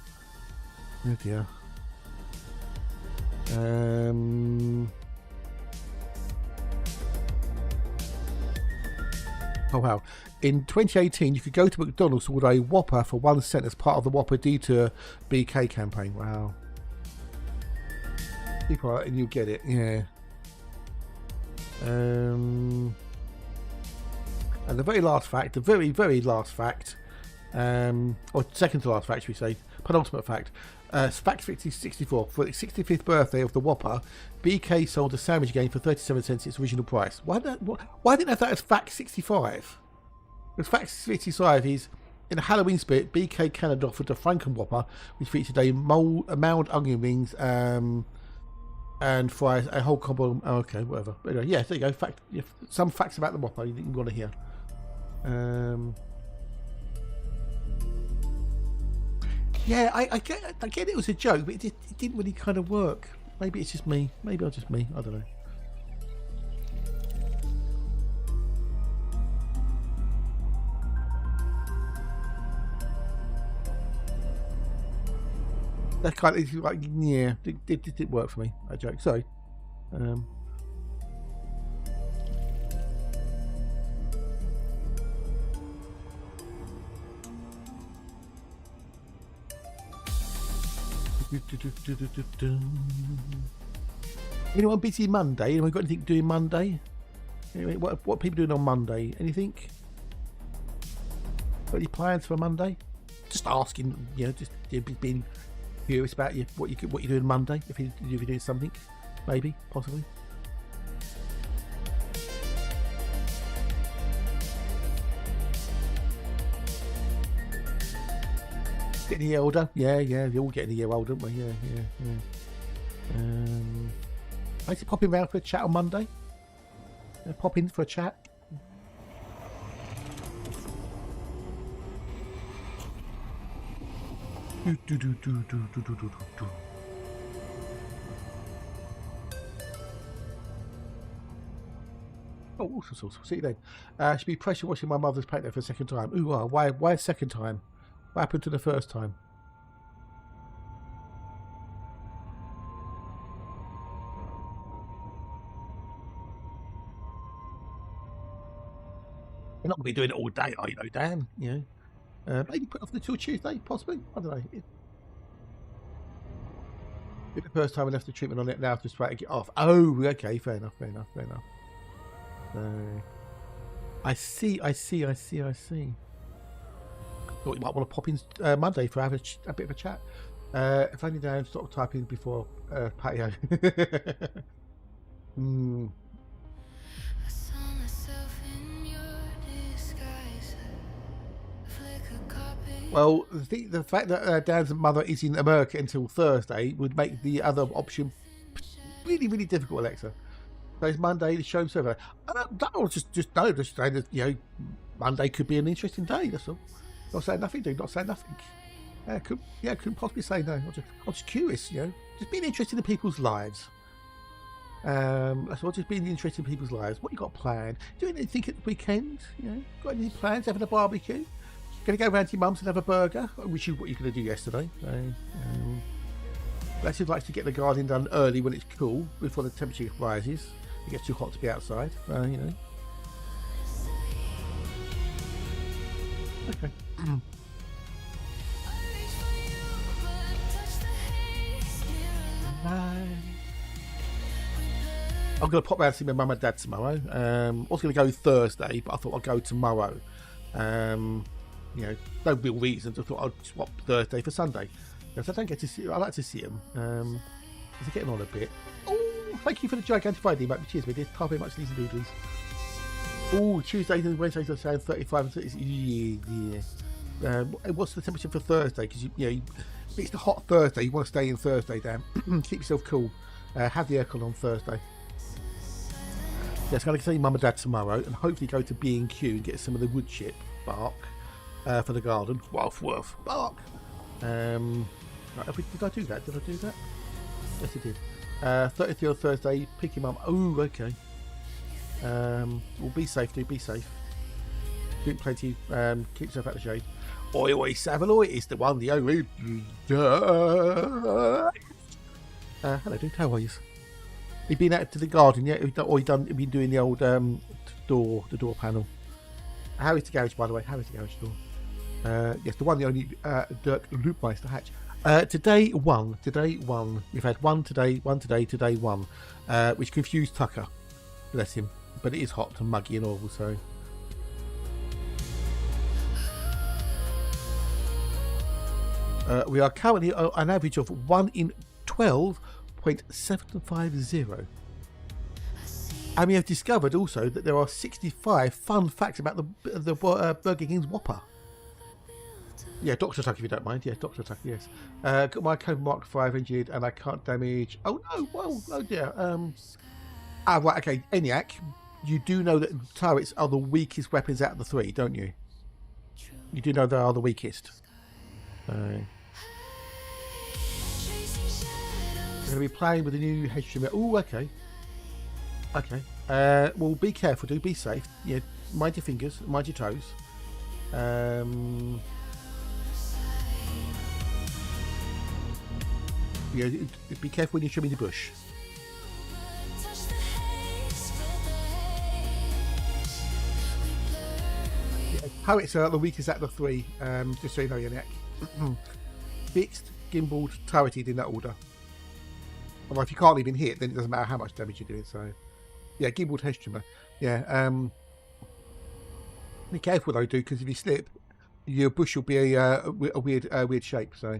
Oh dear. Oh wow. In 2018, you could go to McDonald's to order a Whopper for 1 cent as part of the Whopper Detour BK campaign. Wow. People are, and you get it, yeah. And the very last fact, the very, very last fact, or second to last fact, should we say, penultimate fact, fact 64, for its 65th birthday of the Whopper, BK sold a sandwich again for 37 cents its original price. Why didn't I have that as fact 65? Because fact 65 is, in a Halloween spirit, BK Canada offered a Franken Whopper, which featured a mild onion rings, and fries, a whole combo. Oh, okay, whatever. But anyway, yeah, there you go. Fact, yeah, some facts about the Whopper you want to hear. Yeah, I get it was a joke, but it didn't really kind of work. Maybe it's just me. Maybe it's just me. I don't know. That kind of like, yeah, it didn't work for me. That joke. Sorry. Anyone busy Monday? Anyone got anything doing Monday? Anyway, what are people doing on Monday? Anything? Got any plans for Monday? Just asking, you know, just being curious about what you're doing Monday. If you're doing something, maybe, possibly. Getting a year older, yeah, we're all getting a year older, aren't we? Yeah. I used to pop in round for a chat on Monday. Pop in for a chat. Oh, awesome. See you then. Should be pressure watching my mother's painting for a second time. Ooh, why a second time? What happened to the first time? You're not going to be doing it all day, are you, though, Dan? You know, maybe put off until Tuesday, possibly. I don't know. It's the first time I left the treatment on it now to try to get off. Oh, okay, fair enough. I see. Thought you might want to pop in Monday for having a bit of a chat. If only Dan stopped typing before patio. Well, the fact that Dan's mother is in America until Thursday would make the other option really, really difficult, Alexa. So it's Monday, the show server. Just saying that, you know, Monday could be an interesting day, that's all. Not saying nothing, dude. Not saying nothing. Couldn't possibly say no. I'm just curious, you know. Just being interested in people's lives. That's all. Just being interested in people's lives. What you got planned? Doing anything at the weekend? You know, got any plans? Having a barbecue? Going to go round to your mum's and have a burger? Which is what you're going to do yesterday. Leslie likes to get the garden done early when it's cool, before the temperature rises. It gets too hot to be outside. You know. Okay. I'm going to pop round to see my mum and dad tomorrow. I was going to go Thursday, but I thought I'd go tomorrow. You know, no real reason. I thought I'd swap Thursday for Sunday. Because I don't get to see. I like to see them. Is it getting on a bit? Oh, thank you for the gigantified email. Cheers, me dear. Can't very much these doodlies. Oh, Tuesdays and Wednesdays are saying 35 and 30. Yeah. What's the temperature for Thursday? Because if it's the hot Thursday, you want to stay in Thursday, damn. Keep yourself cool. Have the aircon on Thursday. Yes, I'm going to see Mum and Dad tomorrow and hopefully go to B&Q and get some of the wood chip bark for the garden. Woof, bark. Right, did I do that? Yes, I did. 30th on Thursday, pick your mum. Oh, okay. Well, be safe, do be safe. Drink plenty, keep yourself out of the shade. Oi, Savaloy is the one, the only. Hello, dude, how are you? You've been out to the garden yet? Or you've been doing the old the door panel. How is the garage, by the way? How is the garage door? Yes, the one, the only Dirk Loopmeister Hatch. Today one. We've had one today, one. Which confused Tucker. Bless him. But it is hot and muggy and all, so. We are currently an average of 1 in 12.750. And we have discovered also that there are 65 fun facts about the Burger King's Whopper. Yeah, Dr. Tuck, if you don't mind. Yeah, Dr. Tuck, yes. Got my Code Mark 5 engineered and I can't damage. Oh no, well, oh dear. Right, okay, ENIAC. You do know that turrets are the weakest weapons out of the 3, don't you? You do know they are the weakest. We're going to be playing with the new HTML. Oh, okay. Okay. Well, be careful, do. Be safe. Yeah, mind your fingers, mind your toes. Yeah, be careful when you're trimming the bush. Yeah, turrets are the weakest out of the 3. Just so you know, your neck. Fixed, gimbaled, turreted in that order. Well, if you can't even hit, then it doesn't matter how much damage you're doing. So, yeah, gimbaled hedge trimmer. Yeah. Be careful though, dude, because if you slip, your bush will be a weird shape. So,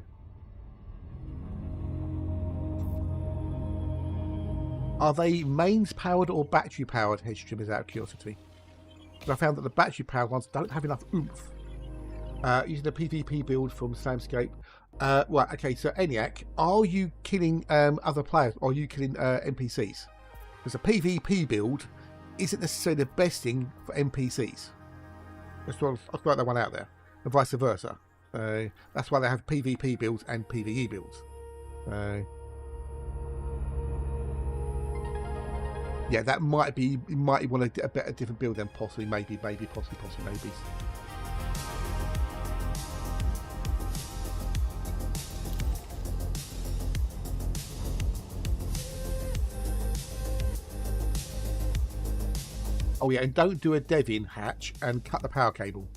are they mains powered or battery powered hedge trimmers? Out of curiosity, because I found that the battery powered ones don't have enough oomph. Using the PvP build from Samscape. Right, okay, so ENIAC, are you killing other players or are you killing NPCs? Because a PvP build isn't necessarily the best thing for NPCs. I'll throw that one out there, and vice versa. That's why they have PvP builds and PvE builds. Yeah, that might be, you might want a better different build than possibly, maybe. Oh yeah, and don't do a dev-in hatch and cut the power cable.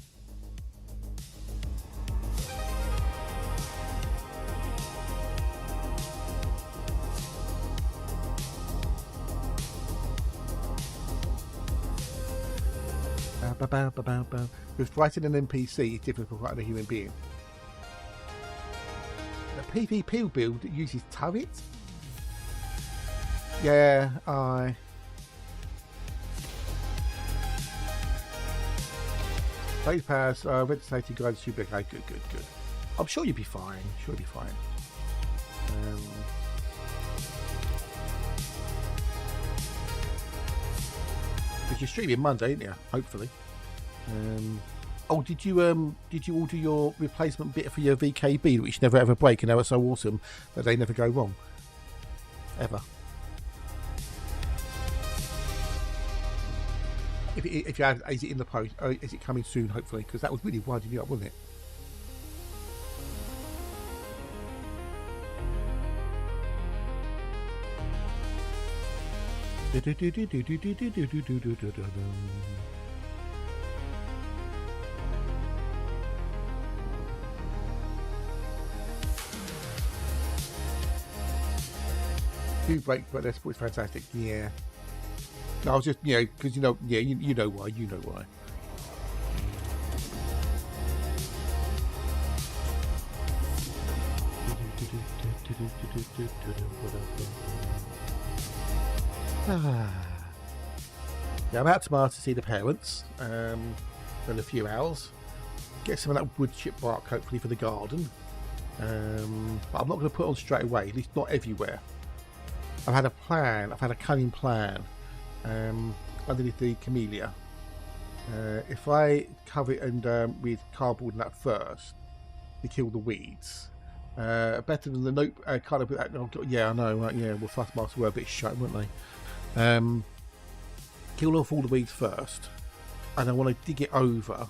Because fighting an NPC is different from fighting a human being. The PvP build uses turrets? Yeah, Phase powers, ventilating guides should be okay. Good. I'm sure you'll be fine. Because you're streaming Monday, ain't you? Hopefully. Oh, did you order your replacement bit for your VKB, which never ever break, and they were so awesome that they never go wrong, ever? If you have, is it in the post? Or is it coming soon? Hopefully, because that was really winding you up, wasn't it? Do break, but their sport's fantastic. Yeah. No, I was just, because you know why. Yeah, I'm out tomorrow to see the parents in a few hours. Get some of that wood chip bark hopefully for the garden. But I'm not going to put it on straight away, at least not everywhere. I've had a plan, I've had a cunning plan underneath the camellia. If I cover it and with cardboard and that first to kill the weeds, better than the note kind of. Oh, yeah, I know, right? Yeah, well, Fussmasters were a bit shut, weren't they? Kill off all the weeds first, and I want to dig it over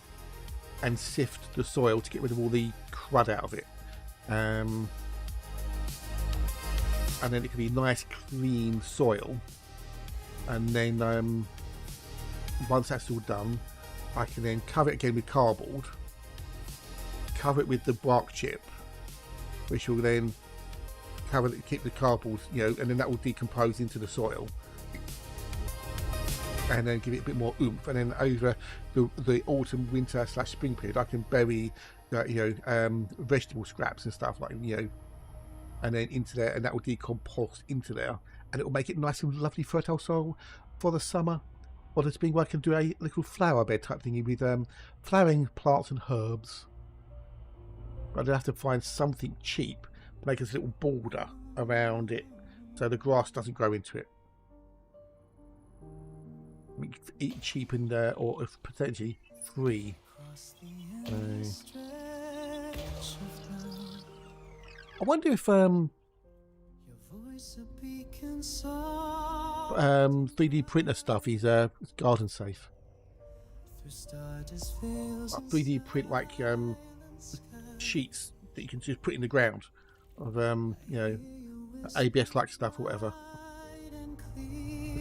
and sift the soil to get rid of all the crud out of it. And then it can be nice, clean soil. And then once that's all done, I can then cover it again with cardboard, cover it with the bark chip, which will then cover it, keep the cardboard, you know, and then that will decompose into the soil, and then give it a bit more oomph. And then over the autumn, winter / spring period, I can bury, vegetable scraps and stuff, like, you know, and then into there, and that will decompose into there, and it will make it nice and lovely fertile soil for the summer or the spring, where I can do a little flower bed type thingy with flowering plants and herbs. But I'd have to find something cheap to make us a little border around it so the grass doesn't grow into it. Eat cheap and or if potentially free. I wonder if 3D printer stuff is garden safe. 3D print like sheets that you can just put in the ground of you know, ABS like stuff or whatever. You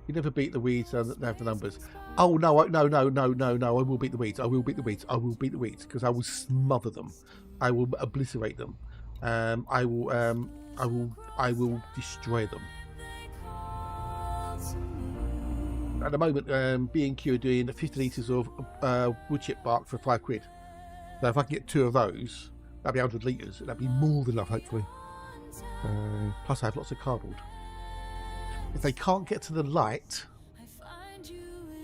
never beat the weeds that have the numbers. Oh no, no, I will beat the weeds. I will beat the weeds. I will beat the weeds because I will smother them. I will obliterate them. I will destroy them. At the moment, B&Q are doing 50 litres of wood chip bark for £5. So if I can get 2 of those, that'd be 100 litres. That'd be more than enough, hopefully. Plus, I have lots of cardboard. If they can't get to the light,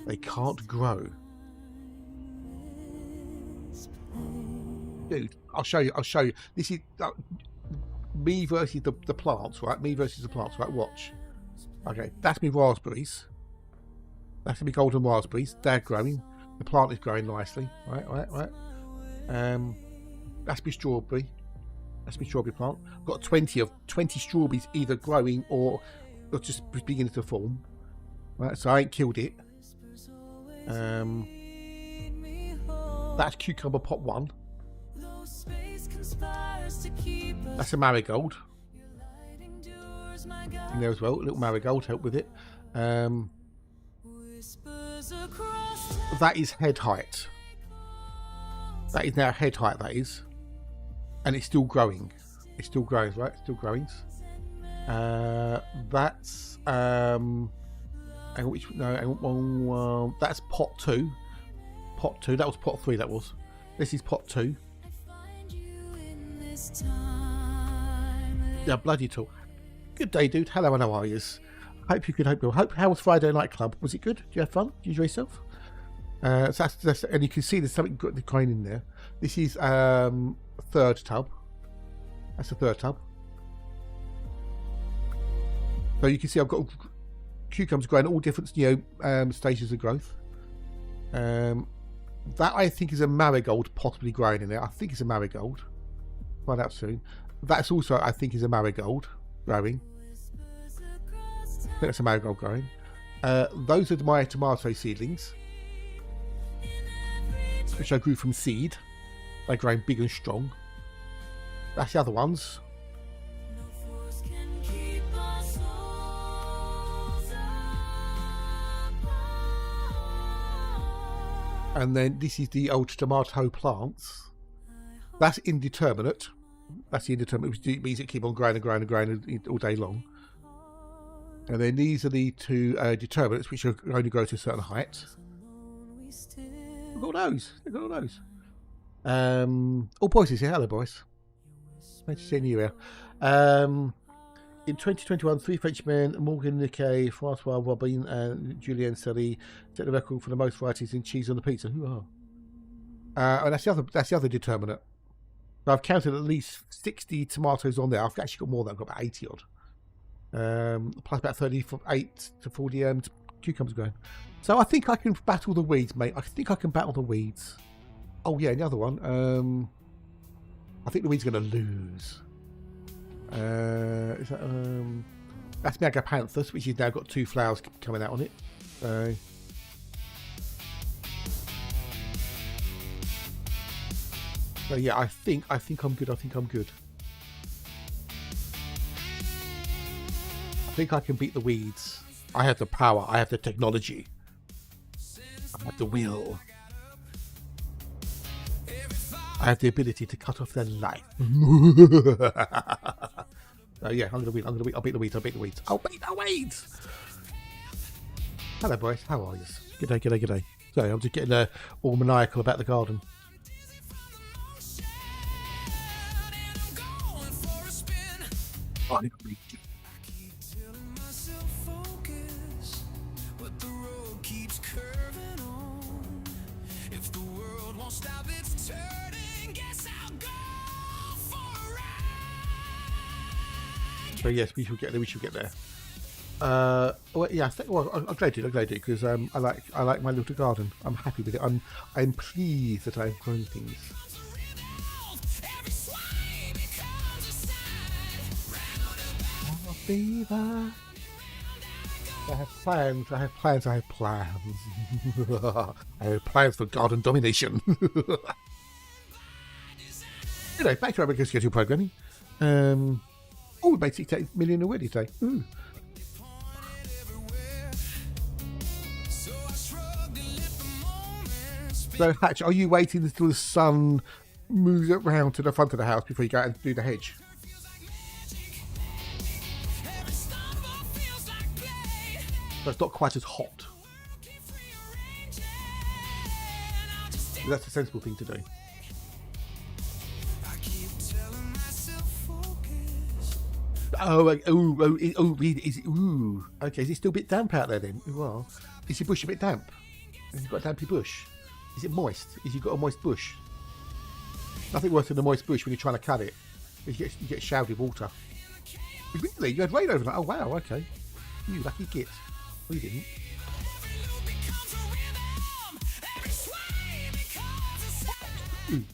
they can't grow. Dude, I'll show you. This is me versus the plants, right? Me versus the plants, right? Watch. Okay, that's me raspberries. That's gonna be golden raspberries. They're growing. The plant is growing nicely. Right. That's my strawberry. That's my strawberry plant. I've got 20 strawberries either growing or just beginning to form. Right, so I ain't killed it. That's cucumber pot 1. That's a marigold in there as well. A little marigold, help with it. That is head height. That is now head height, that is. And it's still growing. It's still growing, right? It's still growing. That's that's pot 2. Pot 2. That was pot 3. That was. This is pot 2. Yeah, bloody talk. Good day, dude. Hello, and how are you? Hope you could. How was Friday night club? Was it good? Did you have fun? Did you enjoy yourself? So that's, and you can see there's something good going in there. This is third tub. That's the third tub. So you can see I've got cucumbers growing all different, stages of growth. That I think is a marigold possibly growing in there. I think it's a marigold. Find out soon. That's also, I think, is a marigold growing. I think that's a marigold growing. Those are my tomato seedlings, which I grew from seed. They're growing big and strong. That's the other ones. And then this is the old tomato plants. That's indeterminate. That's the indeterminate, which means it keep on growing and growing and growing all day long. And then these are the 2 determinates, which only grow to a certain height. Look at all those. Look at all those. Oh, boys is here. Hello, boys. Nice to see you here. In 2021, 3 Frenchmen, Morgan Niquet, Francois Robin, and Julien Serry, set the record for the most varieties in cheese on the pizza. Who are? And that's the other determinant. So I've counted at least 60 tomatoes on there. I've actually got more than that. I've got about 80 odd. Plus about 38 to 40 cucumbers going. So I think I can battle the weeds, mate. I think I can battle the weeds. Oh yeah, another one. I think the weeds are going to lose. Is that, that's Megapanthus, which has now got 2 flowers coming out on it. So yeah, I think I'm good. I think I'm good. I think I can beat the weeds. I have the power. I have the technology. I have the will. I have the ability to cut off their life. Yeah, I'm gonna win. I'll beat the weeds. I'll beat the weeds. I'll beat the weeds. Hello, boys. How are you? G'day, g'day, g'day. Sorry, I'm just getting all maniacal about the garden. Oh, so yes, we should get there. We should get there. Well, yeah. I'm glad to. I'm glad to because I like my little garden. I'm happy with it. I'm pleased that I've grown things. Beaver. I have plans. I have plans. I have plans. I have plans for garden domination. Anyway, back to our regular schedule programming. Oh, we made 68 million already today. Ooh. So, Hatch, are you waiting until the sun moves around to the front of the house before you go out and do the hedge? So it's not quite as hot. That's a sensible thing to do. Oh, is it? Ooh, okay. Is it still a bit damp out there then? Well, is your bush a bit damp? Have you got a dampy bush? Is it moist? Is you got a moist bush? Nothing worse than a moist bush when you're trying to cut it. You get showered with water. Really? You had rain overnight? Oh wow. Okay. You lucky git. We didn't. Ooh. You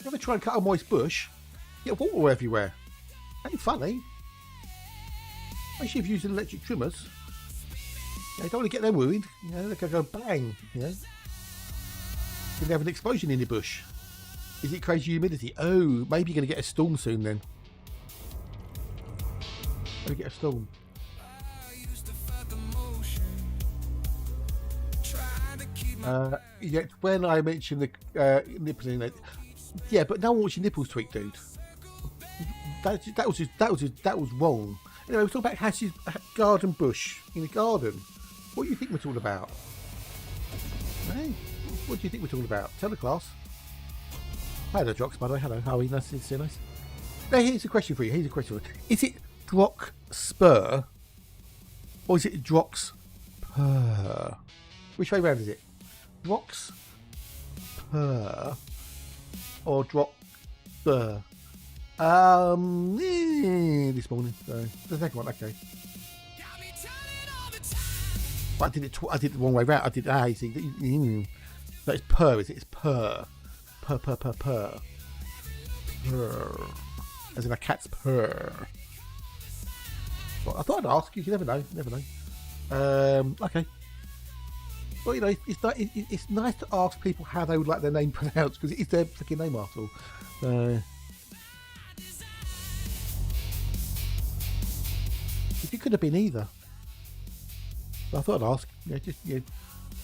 ever try and cut a moist bush? Get water everywhere. Ain't funny. Especially if you're using electric trimmers. You don't want to get them ruined. You know, they can go bang. You know, you can have an explosion in your bush. Is it crazy humidity? Oh, maybe you're going to get a storm soon then. Maybe get a storm. Yeah, when I mentioned the nipples in it, yeah, but no one wants your nipples tweaked, dude. That was wrong. Anyway, we're talking about Hash's garden bush in the garden. What do you think we're talking about? Hey, what do you think we're talking about? Tell the class. Hello, Drox, by the way. Hello, how are you? Nice to see you. Nice. Now, here's a question for you. Here's a question. Is it Drox Spur or is it Drox Purr? Which way round is it? Drox Purr or Drox Spur? This morning. So the second one, okay. But I did it the wrong way round. I did you see. So it's purr, is it? It's purr. Purr. Purr. As in a cat's purr. Well, I thought I'd ask you. You never know. Okay. Well, you know, it's nice to ask people how they would like their name pronounced because it is their freaking name after all. It could have been either. But I thought I'd ask. Yeah.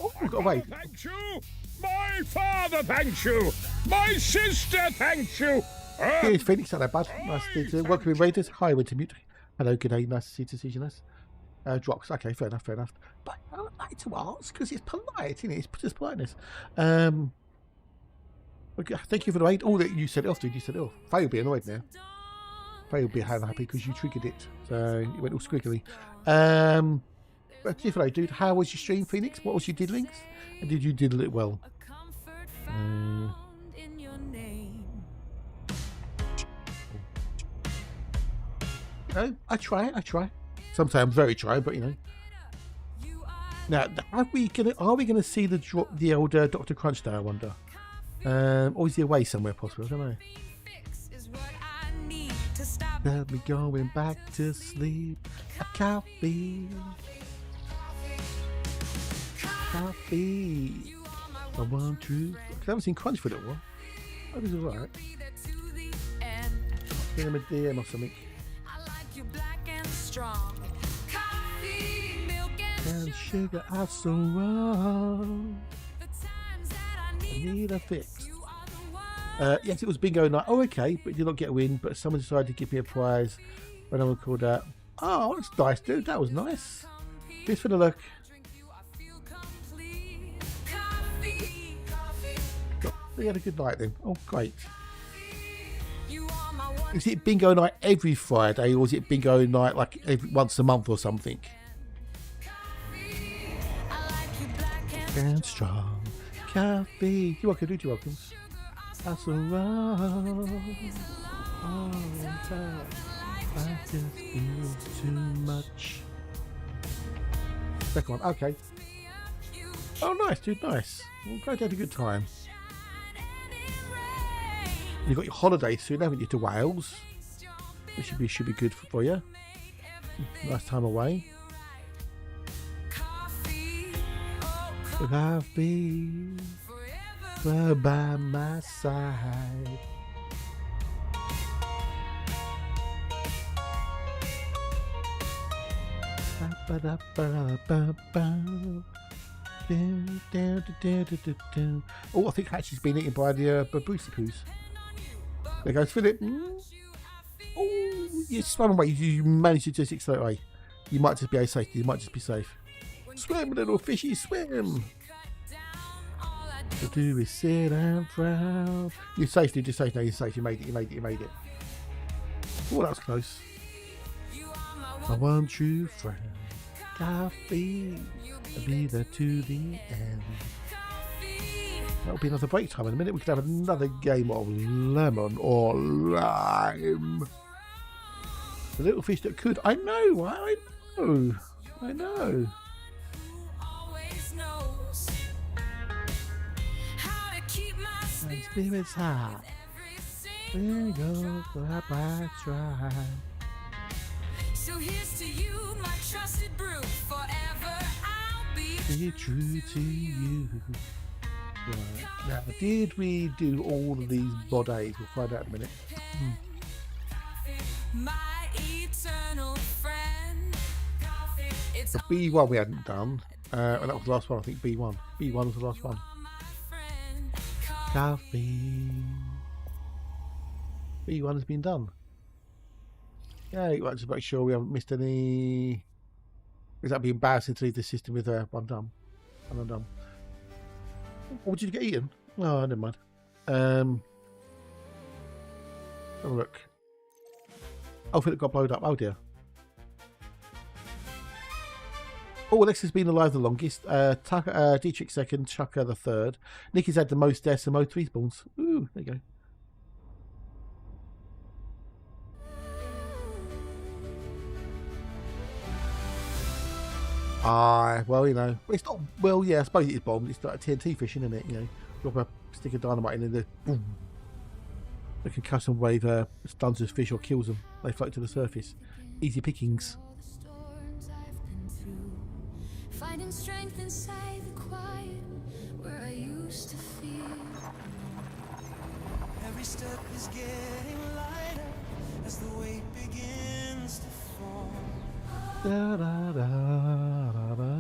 Oh, we've got away. Thank you. My father thanks you. My sister thanks you. Here's Phoenix. Hello, bud. Nice to see you. Welcome in, Raiders. Hi, Wintermute. Hello, good day. Nice to see you. Nice. Drox. Okay, fair enough. But I don't like to ask because it's polite, isn't it? It's just politeness. Okay, thank you for the raid. Oh, you said it off, dude. You said it off. Faye will be annoyed now. 'Cause the dawn is breaking. So I shrug a little moment, spin. Seriously, you had raid over that. Oh wow, okay. You got a damp bush. Faye will be unhappy because you triggered it. So it went all squiggly. But different, dude. How was your stream, Phoenix? What was your diddlings? And did you diddle it well? No, I try. Sometimes I'm very try, but you know. Now, are we gonna see the old Dr. Crunch Day? I wonder. Or is he away somewhere possible? I don't know. Let me going back to sleep. A coffee. I want to. I haven't seen Crunch for a little while. Oh, this is alright. Give him a DM or something. And sugar, I'm so wrong. I need a fix. Yes, it was bingo night. Oh, okay, but did not get a win. But someone decided to give me a prize when I was called out. Oh, that's nice, dude. That was nice. Just for the look. We had a good night then. Oh, great. Is it bingo night every Friday, or is it bingo night like once a month or something? And strong coffee. You're welcome, dude. You're welcome. That's around. Oh, I just feel too much. Second one. Okay. Oh, nice, dude. Nice. Well, glad you had a good time. You've got your holiday soon, haven't you, to Wales? It should be good for you. Nice time away. But I'll be by my side. Oh, I think Hatchie's been eaten by the Brucey Poos. There goes Philip. Oh, you swam away. You managed to just accelerate away. You might just be safe. You might just be safe. Swim, little fishy, swim. To do is sit and frown. You're safe, dude. You're safe. No, you're safe. You made it. You made it. You made it. Oh, that was close. I want you, friend. Coffee. I'll be there to the end. That'll be another break time in a minute. We could have another game of lemon or lime. The little fish that could. I know. I know. And spirits high. There goes the black stripe. So here's to you, my trusted brew. Forever I'll Be true to you. Right. Now, did we do all of these bodies? We'll find out in a minute. my eternal friend. It's The B1 we hadn't done. And that was the last one, I think. B1. B1 was the last one. my friend. Coffee. B1 has been done. Yeah, right, just make sure we haven't missed any. Because that'd be embarrassing to leave the system with one done. And undone. Or did you get eaten? Oh, never mind. Have a look. Oh, Philip got blowed up. Oh dear. Oh, Alexa's been alive the longest. Dietrich second, Chucker the third. Nicky's had the most deaths and most respawns. Ooh, there you go. Well, you know, it's not. Well, yeah, I suppose it is bomb. It's like a TNT fishing, isn't it? You know, drop a stick of dynamite in and the boom. The concussion wave stuns the fish or kills them. They float to the surface. Easy pickings. all the storms I've been through. Finding strength inside the quiet where I used to feel. Every step is getting lighter as the weight begins to fall. Da, da, da, da, da.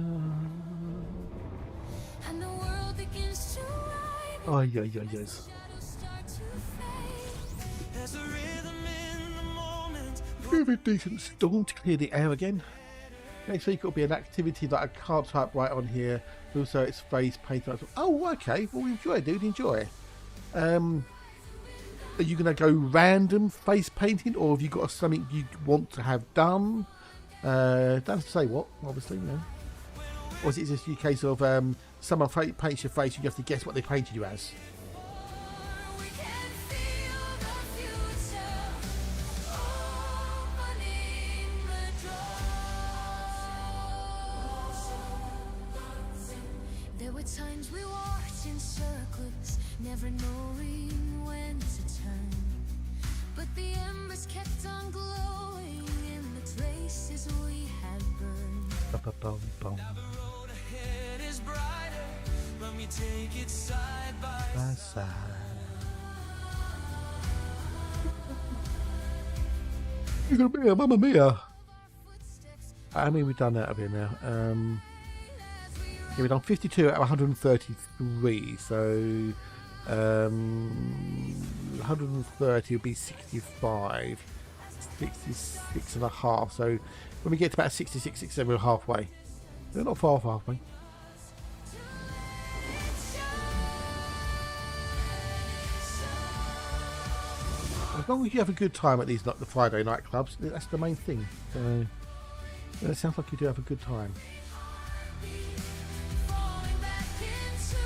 And the world begins to rhyme. Oh, yeah, yes. Shadows start to fade. There's a rhythm in the moment. Very decent storm to clear the air again. Next week will be an activity that I can't type right on here. Also, it's face paint. Oh, okay. Well, enjoy, dude. Enjoy. are you going to go random face painting, or have you got something you want to have done? Don't say what, obviously, you know. Or is it just a case of someone paints your face and you have to guess what they painted you as? We can feel the future opening the doors. There were times we walked in circles, never knowing when to turn. But the embers kept on glowing in the traces we had burned. Ba-ba-bum-bum. The road ahead is brighter when we take it side by That's sad. You're gonna be a Mamma Mia. I mean, we've done that a bit now. Yeah, we've done 52 out of 133, so 130 would be 65, 66 and a half. So when we get to about 66, 67, we're halfway. We're not far off halfway. As long as you have a good time at these, like the Friday night clubs, that's the main thing. So it sounds like you do have a good time.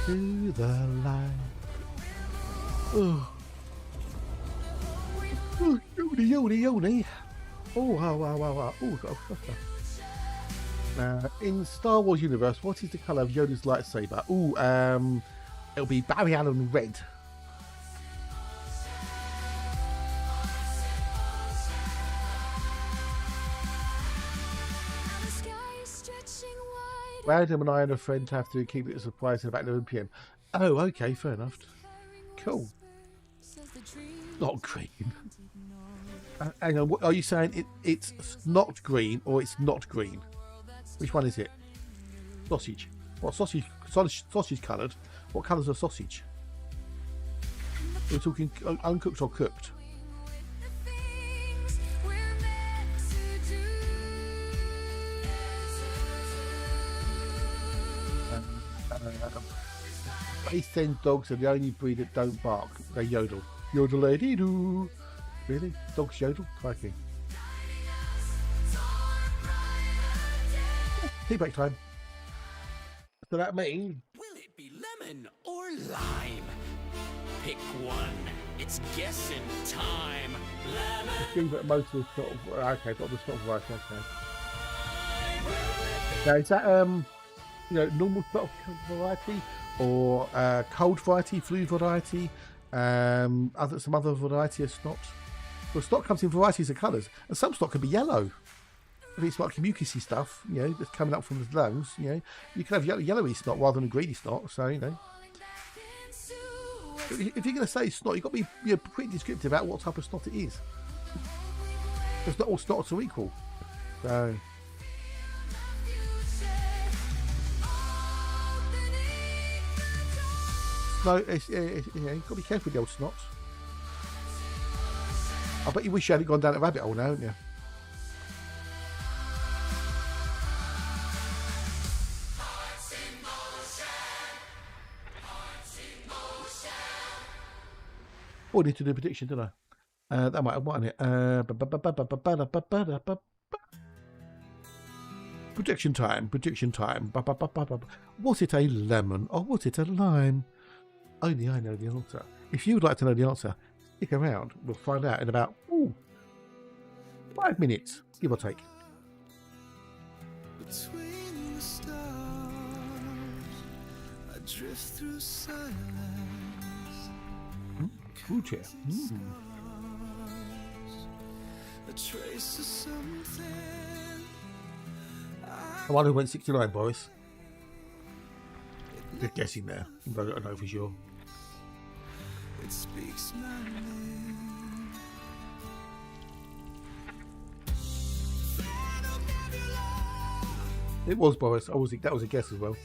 To the light. Oh, oh, yoni, yoni, yoni. Oh, wow, wow, wow, wow. Oh, got a cluster. In Star Wars universe, what is the colour of Yoda's lightsaber? Oh, it'll be Barry Allen red. Random and I and a friend have to keep it a surprise at about 11 PM. Oh, okay, fair enough. Cool. Not green. Hang on, are you saying it's not green or it's not green? Which one is it? Sausage. What sausage? Sausage coloured. What colours are sausage? We're talking uncooked or cooked? East End dogs are the only breed that don't bark. They yodel. Yodel-a-dee-doo. Really? Dogs yodel? Crikey. Tea break time. So that means... Will it be lemon or lime? Pick one. It's guessing time. Lemon. But most of the sort of... Okay, got the sort of variety, okay. Now, is that, you know, normal sort of variety? Or cold variety, flu variety, some other variety of snot. Well, snot comes in varieties of colours, and some snot can be yellow. If it's like mucusy stuff, you know, that's coming up from the lungs, you know, you can have yellowy snot rather than a greeny snot. So, you know, if you're going to say snot, you've got to be pretty descriptive about what type of snot it is. Because not all snots are equal. So. No, you've got to be careful with the old snots. I bet you wish you hadn't gone down a rabbit hole now, haven't you? Oh, I need to do a prediction, don't I? That might have won it. Prediction time, prediction time. Was it a lemon or was it a lime? Only I know the answer. If you would like to know the answer, stick around. We'll find out in about 5 minutes, give or take. between the stars. I drift through silence. Food chair. A trace of something. I wonder who went 69, Boris. Just guessing there. I don't know for sure. It speaks my name. It was Boris. That was a guess as well.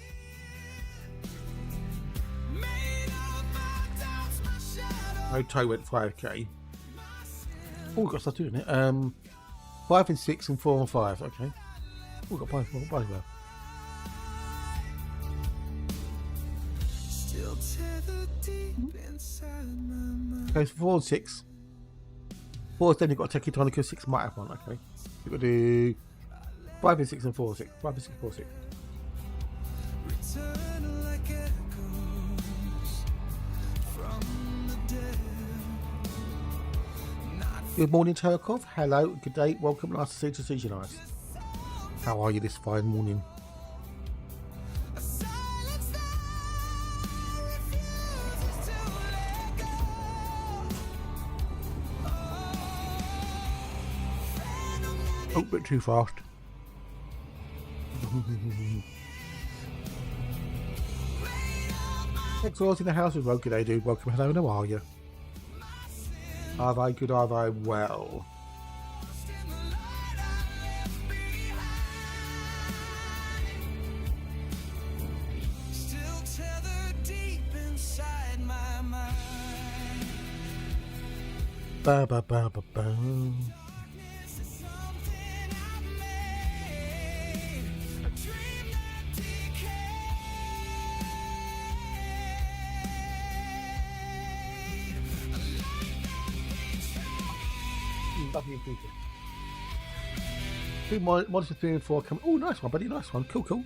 No, Toe went 5k. Oh, we've got stuff doing it. 5 and 6 and 4 and 5. Okay. We've got both well. Still tethered deep inside my mind. Okay, so 4 and 6. 4 is then you've got to take your time because 6 might have one. Okay, you've got to do 5 and 6 and 4 and 6. 5 and 6, 4 and 6. Return like echoes from the dead. Good morning, Turkov. Hello, good day, welcome. Nice to see you nice. How are you this fine morning? A silence that refuses to let go. Oh, a bit too fast. Exhaust in the house with well, good day, dude. Welcome, hello, how are you? Are they good? Are they well? Still tethered deep inside my mind. Ba ba ba ba ba. This is something I've made. A dream that decays. Lovely people. Two monitor 3 and 4 come. Oh, nice one, buddy. Nice one. Cool, cool.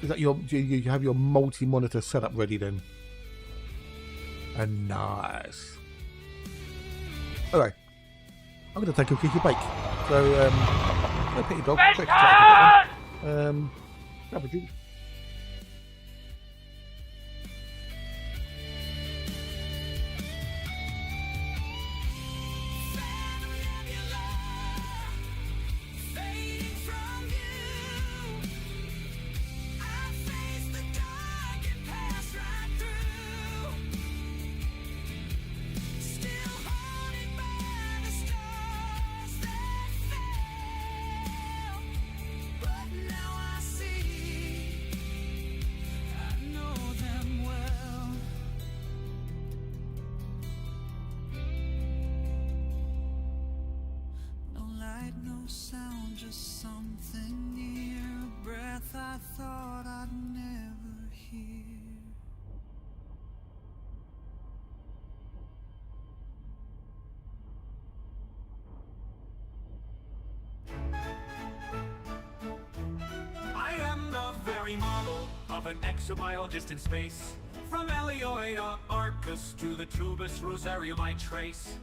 Is that your? You have your multi-monitor setup ready then? And nice. Alright, I'm going to take a quickie break. So, go pet your dog. Grab a drink. Fading from view. I face the dark and pass right through. Still haunted by the stars that fell. But now I see, I know them well. No light, no sound, just something near. A breath I thought I'd never hear. I am the very model of an exobiologist in space. From Elioida Arcus to the Tubus Rosarium I trace.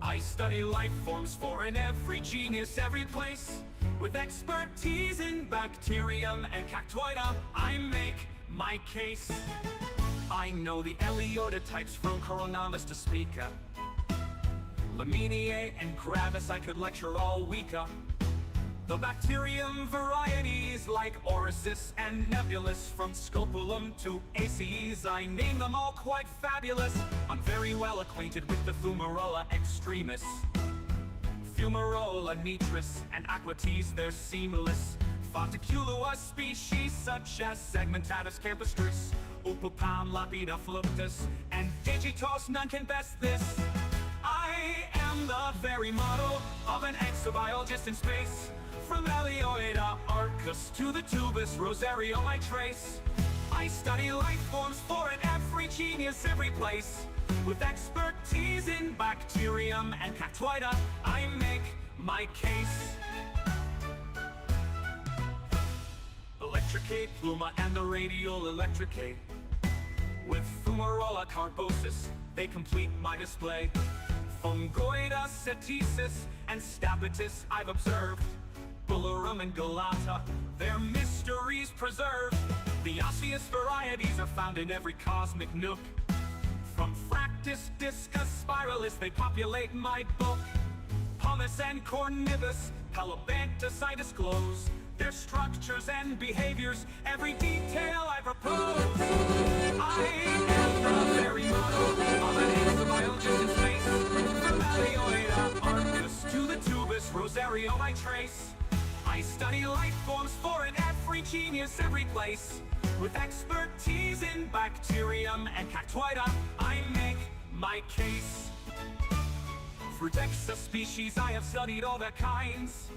I study life forms for in every genius, every place. With expertise in bacterium and cactoida, I make my case. I know the Elioida types from Coronalis to Spica. Laminiae and Gravis I could lecture all week on. The bacterium varieties like Orisis and Nebulus, from Scopulum to Aces, I name them all quite fabulous. I'm very well acquainted with the Fumarola extremis, Fumarola nitris, and Aquates, they're seamless. Fonticulua species such as Segmentatus campestris, Upapam lapida fluctus, and Digitos, none can best this. I am the very model of an exobiologist in space. From Elioida Arcus to the Tubus Rosarium I trace. I study life forms for in every genius, every place. With expertise in bacterium and cactoida, I make my case. Electricate pluma and the radial electricate. With Fumarola carbosis, they complete my display. Fungoida seticis and Stabitis I've observed. Bullarum and Galata, their mysteries preserved. The osseous varieties are found in every cosmic nook. From Fractus Discus Spiralis, they populate my book. Pumice and Cornibus, Palobantus I disclose. Their structures and behaviors, every detail I propose. I am the very model of an exobiologist in space. From Elioida Arcus to the Tubus Rosarium I trace. I study life forms for in every genius, every place. With expertise in bacterium and cactoida, I make my case. Frutexa species, I have studied all their kinds.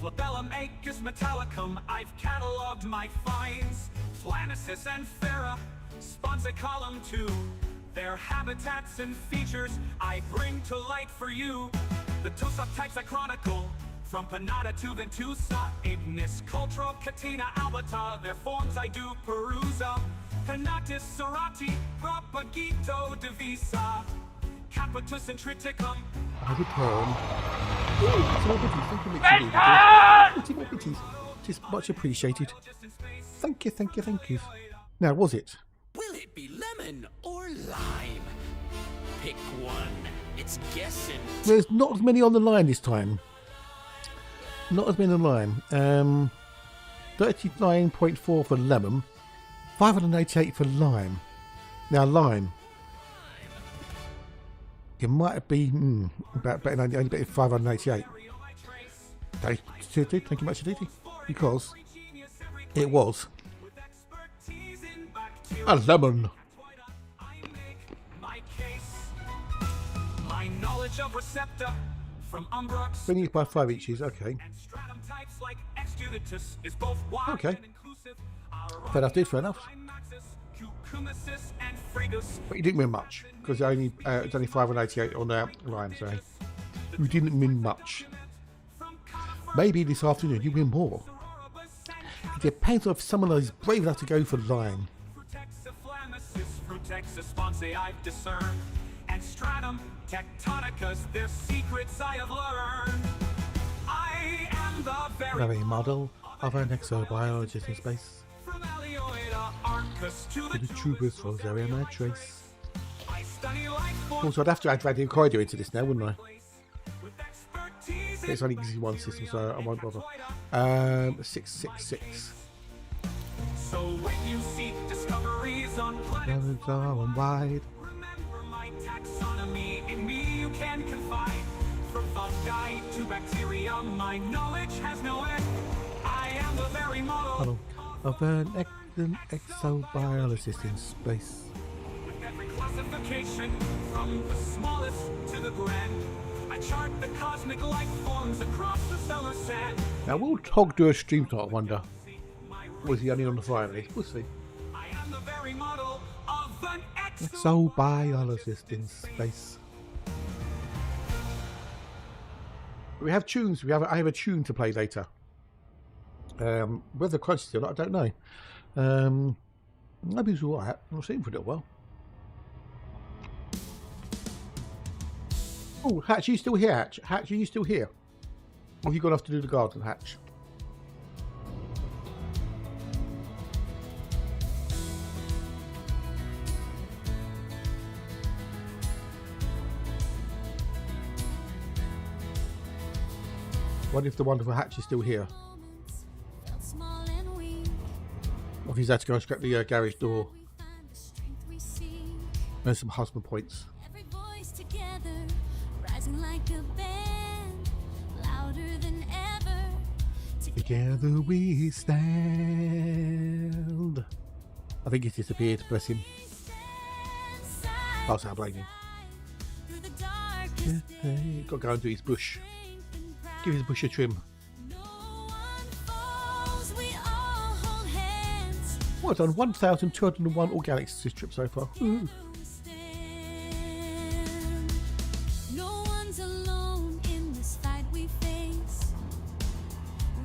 Flabellum Acus metallicum, I've catalogued my finds. Planisis and Fera, Sponsor column 2. Their habitats and features I bring to light for you. The two subtypes I chronicle, from Panada to Ventusa, Ignis, Cultural, Catena, Albata. Their forms I do peruse of. Panatis, Serati, Propagito, Divisa, Capitus and Triticum. I return. Oh, more bitties. Thank you, Mitchell. More bitties. Just much appreciated. Thank you, thank you, thank you. Now, was it? Will it be lemon or lime? Pick one. It's guessing. There's not as many on the line this time. Not as many on the line. 39.4 for lemon. 588 for lime. Now, lime. It might be about better than only betting 588. Thank you much, Aditi. Because it was a lemon. My knowledge of receptor from Umbrux. Bringing it by 5 inches, okay. Okay. Fair enough, dude, fair enough. But you didn't win much, because it's only 588 on that line, so you didn't win much. Maybe this afternoon you win more. It depends on if someone is brave enough to go for line. And stratum tectonicus, their secrets I have learned. I am the Very model of an exobiologist in space. From Alioida Arcus to The troopers for Zoe and my trace. I study life forms. Also, I'd have to add Radio Corridor into this now, wouldn't I? With expertise It's only using one system, so I won't bother. 666. So when you see discoveries on planets Planets are wide. remember my taxonomy. In me you can confide. From fungi to bacteria, my knowledge has no end. I am the very model Of an exobiologist in space. with every classification, from the smallest to the grand. I chart the cosmic life forms across the stellar sand. Now, will Tog do a stream tonight, I wonder? Or is he only on the Friday? We'll see. I am the very model of an Exobiologist in space. We have tunes. I have a tune to play later. Whether Crunch or not, I don't know. Maybe it's alright. I've seen him for a little while. Oh, Hatch, are you still here, Hatch? Hatch, are you still here? Or have you gone off to do the garden, Hatch? What if the wonderful Hatch is still here? Felt small and weak. Or if he's had to go and scrap the garage door. We find the strength we seek. There's some husband points. Every voice together, rising like a band, louder than ever. Together we stand. I think he's disappeared, bless him. That's how I blame him. Through the darkest day, Got to go and do his bush. strength and pride. Give his bush a trim. No one falls, we all hold hands. Well done, 1,201 organic trip so far. Ooh. Stand. No one's alone in this fight we face.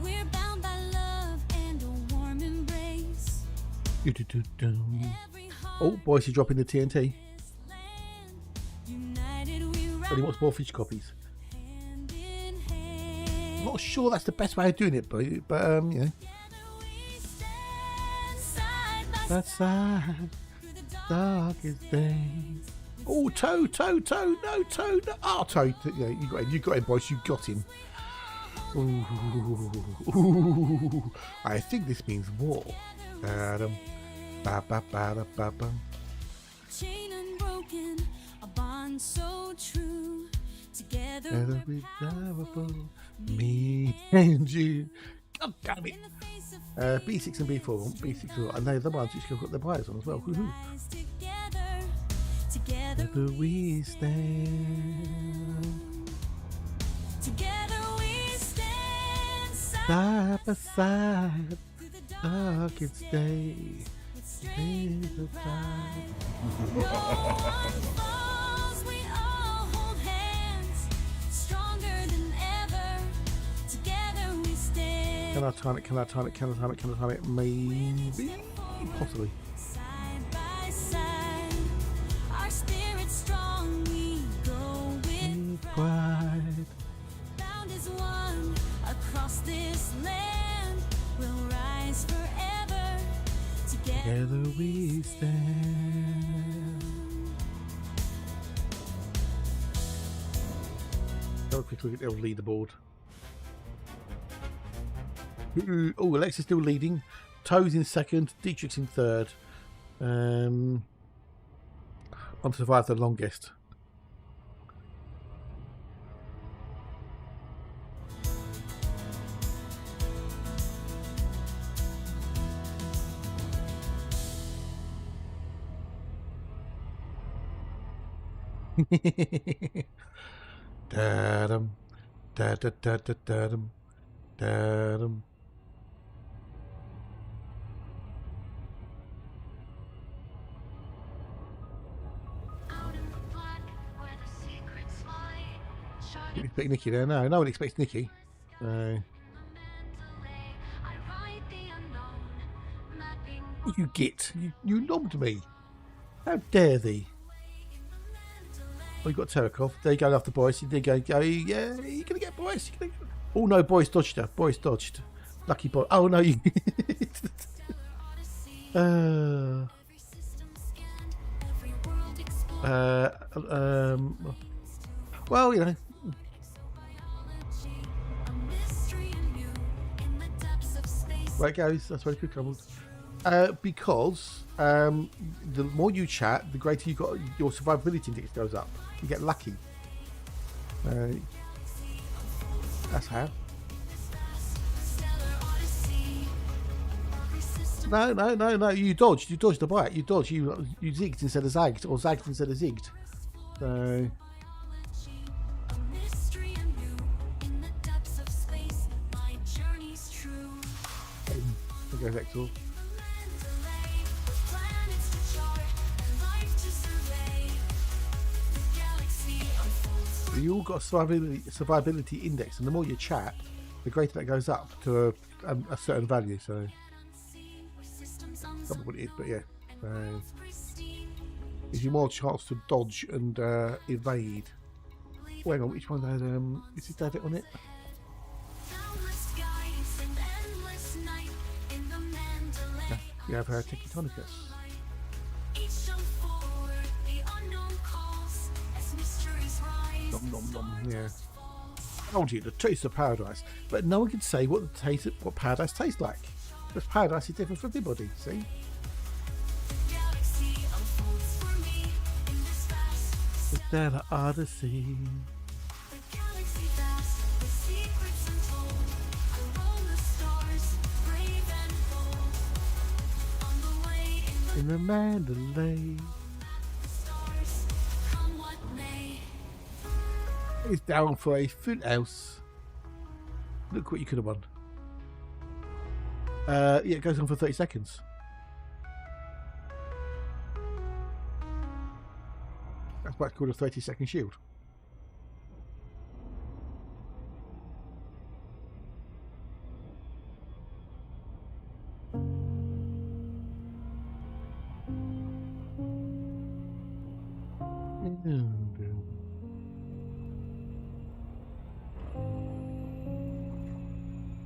We're bound by love and a warm embrace. Do-do-do-do. Every heart Oh, boys, he's dropping the TNT. this land. United we And he rise wants more fish copies. hand in hand. I'm not sure that's the best way of doing it, but yeah. Together we stand side by That side, through the darkest days. Oh, Toe, no, Toe, no. Oh, Toe, yeah, you got him, boys, you got him. Ooh. I think this means war. Ba-dum, ba-ba-ba-da-ba-bum. chain unbroken, a bond so true. Together Together we're we powerful. powerful, me and you. God damn it. In the face of B6 and B4, B6 and they're the ones which have got their buyers on as well. Woohoo. rise together, together, Together we stand, together we stand side by side, through the darkest day. with strength and pride. No one falls, we all hold hands, stronger than ever. Together we stand. Can I time it? Can I time it? Can I time it? Can I time it? Maybe, possibly. Side by side, our spirit's strong. We go with pride. Bound as one across this land, we'll rise forever. Together we stand. Have a quick look at the old leaderboard. Oh, Alexa's still leading. Toes in second. Dietrich's in third. On to survive the longest. Da-dum, da-da-da-da-da-dum, da-dum. Didn't expect Nikki there. No, no one expects Nikki. You git. You knobbed me. How dare thee? Oh, you got Terakov. There you go, after Boyce. There you go. Yeah, you're going to get Boyce. Oh, no, Boyce dodged her. Boyce dodged. Lucky boy. Oh, no, you... well, you know. Where it goes, that's where it could because the more you chat, the greater you got, your survivability index goes up. You get lucky. That's how. No. You dodged. You dodged the bite. You dodged. You zigged instead of zagged, or zagged instead of zigged. So. There goes Exor. You all got a survivability index, and the more you chat, the greater that goes up to a certain value. So, not what it is, but yeah. So, gives you more chance to dodge and evade. Oh, hang on, which one had is it David on it? Yeah, we have Tektonicus. Nom nom nom, yeah. I told you the taste of paradise, but no one can say what paradise tastes like. Because paradise is different for everybody. See? The Stella Odyssey. In the Mandalay. It's down for a full house. Look what you could have won. Yeah, it goes on for 30 seconds. That's what's called a 30-second shield.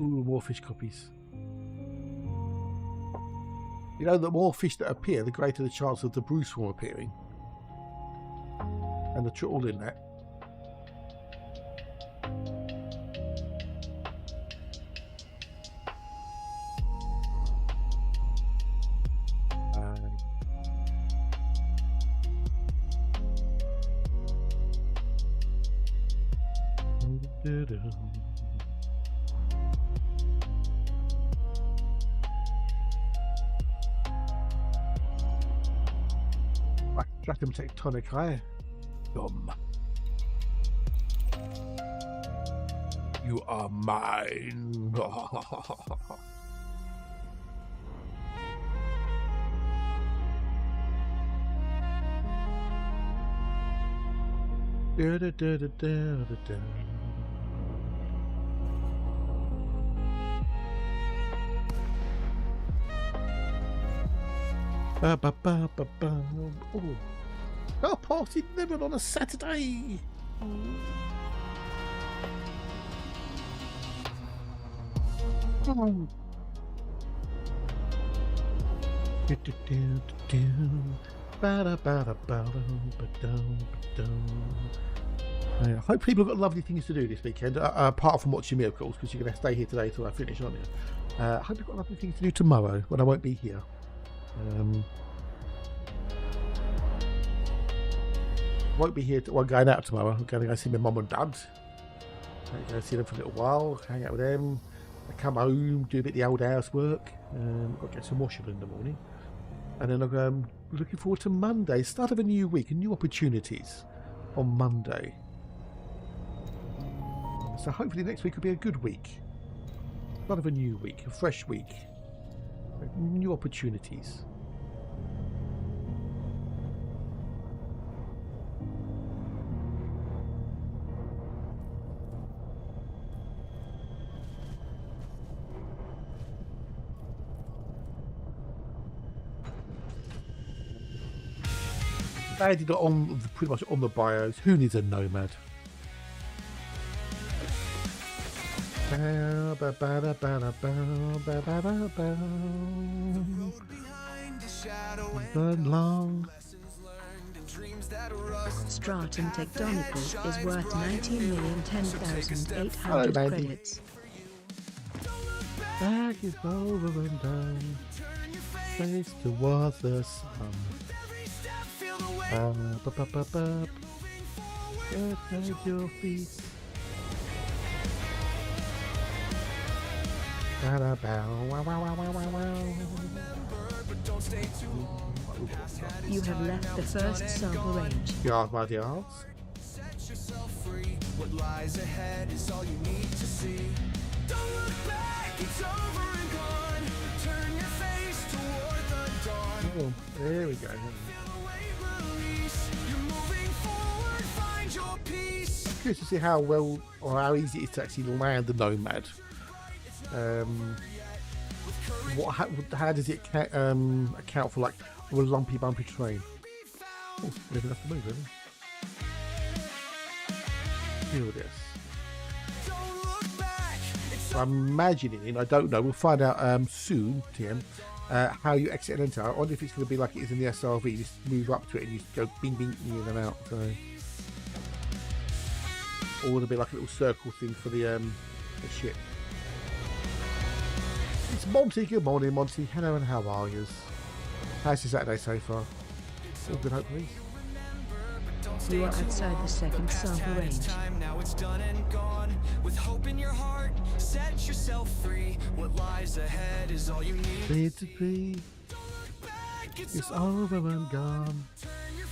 Ooh, more fish copies. You know, the more fish that appear, the greater the chance of the brood swarm appearing. And the troll in that. Platinum tectonic eye. Dumb. You are mine. Da, da, da, da, da, da, da. Ba, ba, ba, ba, ba. Oh. Our party living on a Saturday. Oh. Do, do, do, do, do. Ba, da, ba, da, ba, da, ba, da, ba, da. I hope people have got lovely things to do this weekend, apart from watching me, of course, because you're going to stay here today till I finish, aren't you? I hope you've got lovely things to do tomorrow when I won't be here. Won't be here. I'm going out tomorrow. I'm going to go see my mum and dad. I'm going to see them for a little while, hang out with them. I come home, do a bit of the old housework. Got to get some washing in the morning. And then I'm looking forward to Monday, start of a new week and new opportunities on Monday. So hopefully next week will be a good week. Start of a new week, a fresh week. New opportunities. I did it on pretty much on the bios. Who needs a nomad? Burn long. Stratum Tectonicus is worth 19,010,800 credits. Back is over and down. Face towards the sun. Take your feet. You have left the first server range. Yard by the yards. Set yourself free. What lies ahead is all you need to see. Don't look back, it's over and gone. Turn your face toward the dawn. Oh, there we go. Feel the weight release. You're moving forward, find your peace. I'm curious to see how well or how easy it is to actually land the nomad. How does it account for like a lumpy bumpy terrain? Oh, maybe that's the move, really. Feel this. I'm imagining, I don't know, we'll find out soon, TM, how you exit and enter. I wonder if it's going to be like it is in the SRV, you just move up to it and you go bing bing in and out. So. Or it'll be like a little circle thing for the ship. It's Monty. Good morning, Monty. Hello and how are you? How's your Saturday so far? All good, hopefully. You are outside the second server range. Now it's done and gone. With hope in your heart, set yourself free. What lies ahead is all you need to be. It's over and gone.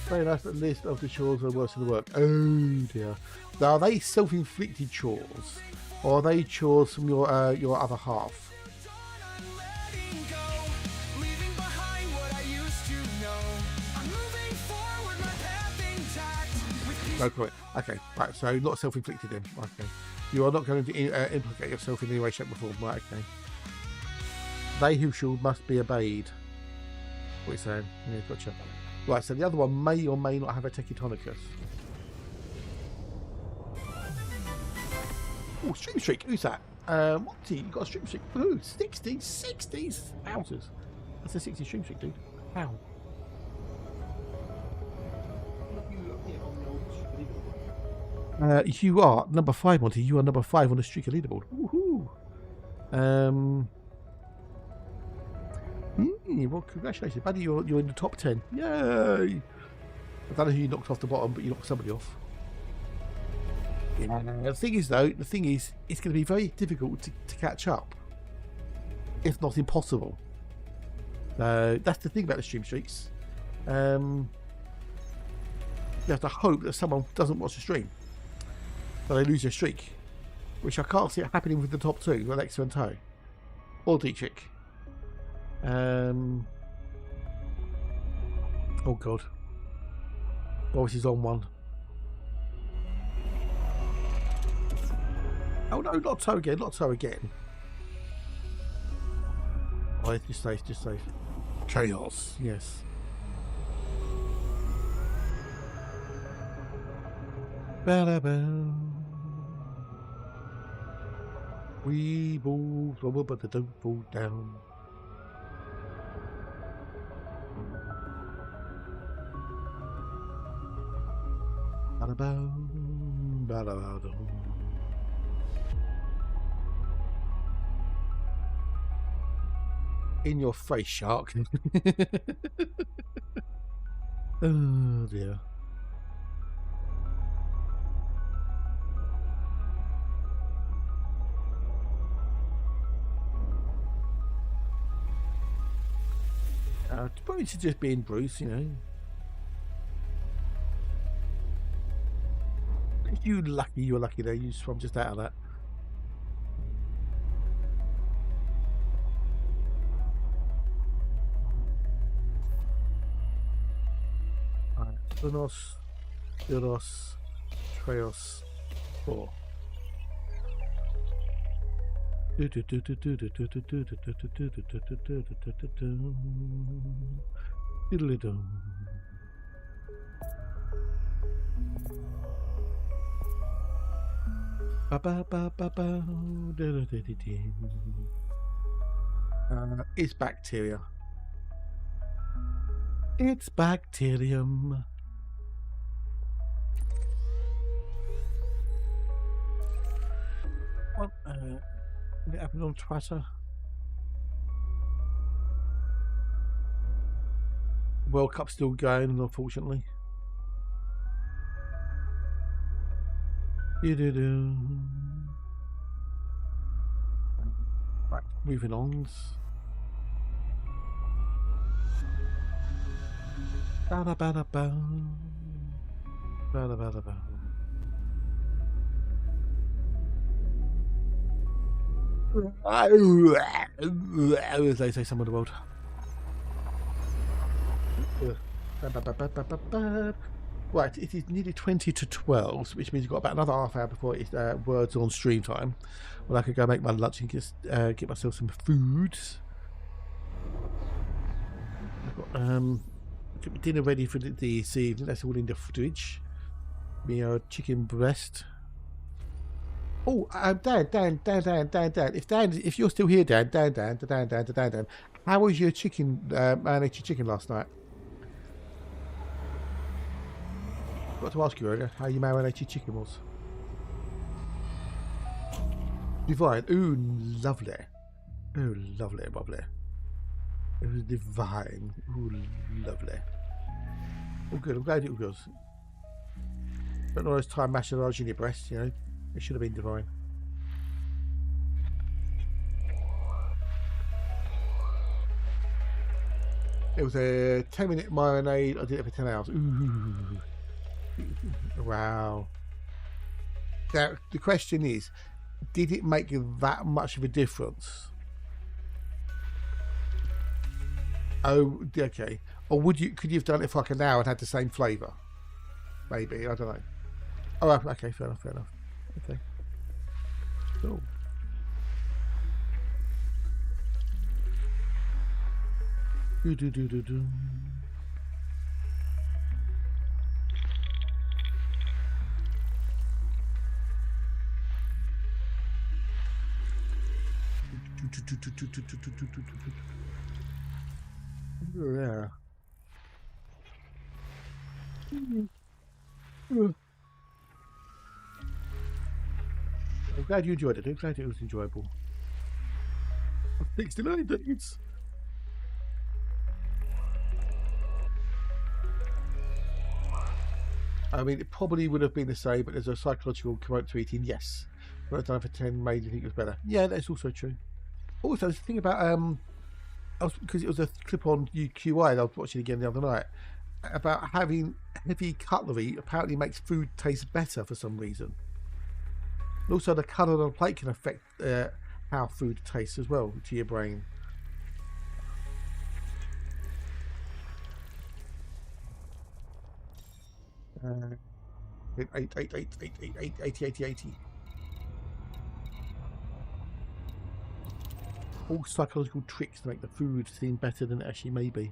Very nice list of the chores are worse than the work. Oh dear. Now, are they self-inflicted chores, or are they chores from your other half? No, correct. Okay, right, so not self-inflicted then. Okay. You are not going to implicate yourself in any way, shape or form. Right, okay. They who shall must be obeyed. What are you saying? Yeah, gotcha. Right, so the other one may or may not have a Tectonicus. Oh, Stream Streak, who's that? What's he? You got a Stream Streak? Ooh, 60 ounces. That's a 60 Stream Streak, dude. How? You are number 5, Monty. You are number 5 on the Streaker leaderboard. Woohoo! Well, congratulations, buddy. You're in the top 10. Yay! I don't know who you knocked off the bottom, but you knocked somebody off. Yeah. The thing is, it's going to be very difficult to catch up, if not impossible. That's the thing about the stream streaks. You have to hope that someone doesn't watch the stream, so they lose their streak, which I can't see it happening with the top 2, Alexa and Toe, or D-Chick. Oh god, Boris is on one. Oh no, not so again, not so again. Oh, it's just safe, just safe. Chaos, yes. Ba-da-ba. We move over, but they don't fall down. Ba-da-ba, ba-da-ba-da. In your face, shark. Oh dear. Probably should just be in Bruce, you know. You're lucky there. You swam just out of that. Alright, Unos, Euros, Treos, 4. Diddly-dum. It's bacteria. It's bacterium. What it happened on Twitter? World Cup's still going, unfortunately. Right, moving on. As they say, some of the world. Right, it is nearly 20 to 12, which means you've got about another half hour before it's words on stream time. Well, I could go make my lunch and just get myself some food. I've got my dinner ready for this evening. That's all in the fridge. My chicken breast. Oh, Dan. If you're still here, Dan. How was your chicken, marinated chicken last night? I forgot to ask you earlier how your marinated chicken was. Divine. Ooh, lovely. Oh, lovely. It was divine. Ooh, lovely. Oh, good. I'm glad it was. But not as time massaging your breast, you know. It should have been divine. It was a 10-minute marinade. I did it for 10 hours. Ooh. Wow. Now, the question is, did it make that much of a difference? Oh, okay. Or could you have done it for like an hour and had the same flavour? Maybe, I don't know. Oh, okay, fair enough. Okay. Cool. Do. Yeah. I'm glad you enjoyed it. I'm glad it was enjoyable. 69 days. I mean, it probably would have been the same, but there's a psychological component to eating. Yes, but I've done it for 10 made you think it was better. Yeah, that's also true. Also, the thing about because it was a clip on UQI that I was watching again the other night about having heavy cutlery apparently makes food taste better for some reason. And also, the colour on the plate can affect how food tastes as well to your brain. Eight, 80. all psychological tricks to make the food seem better than it actually may be.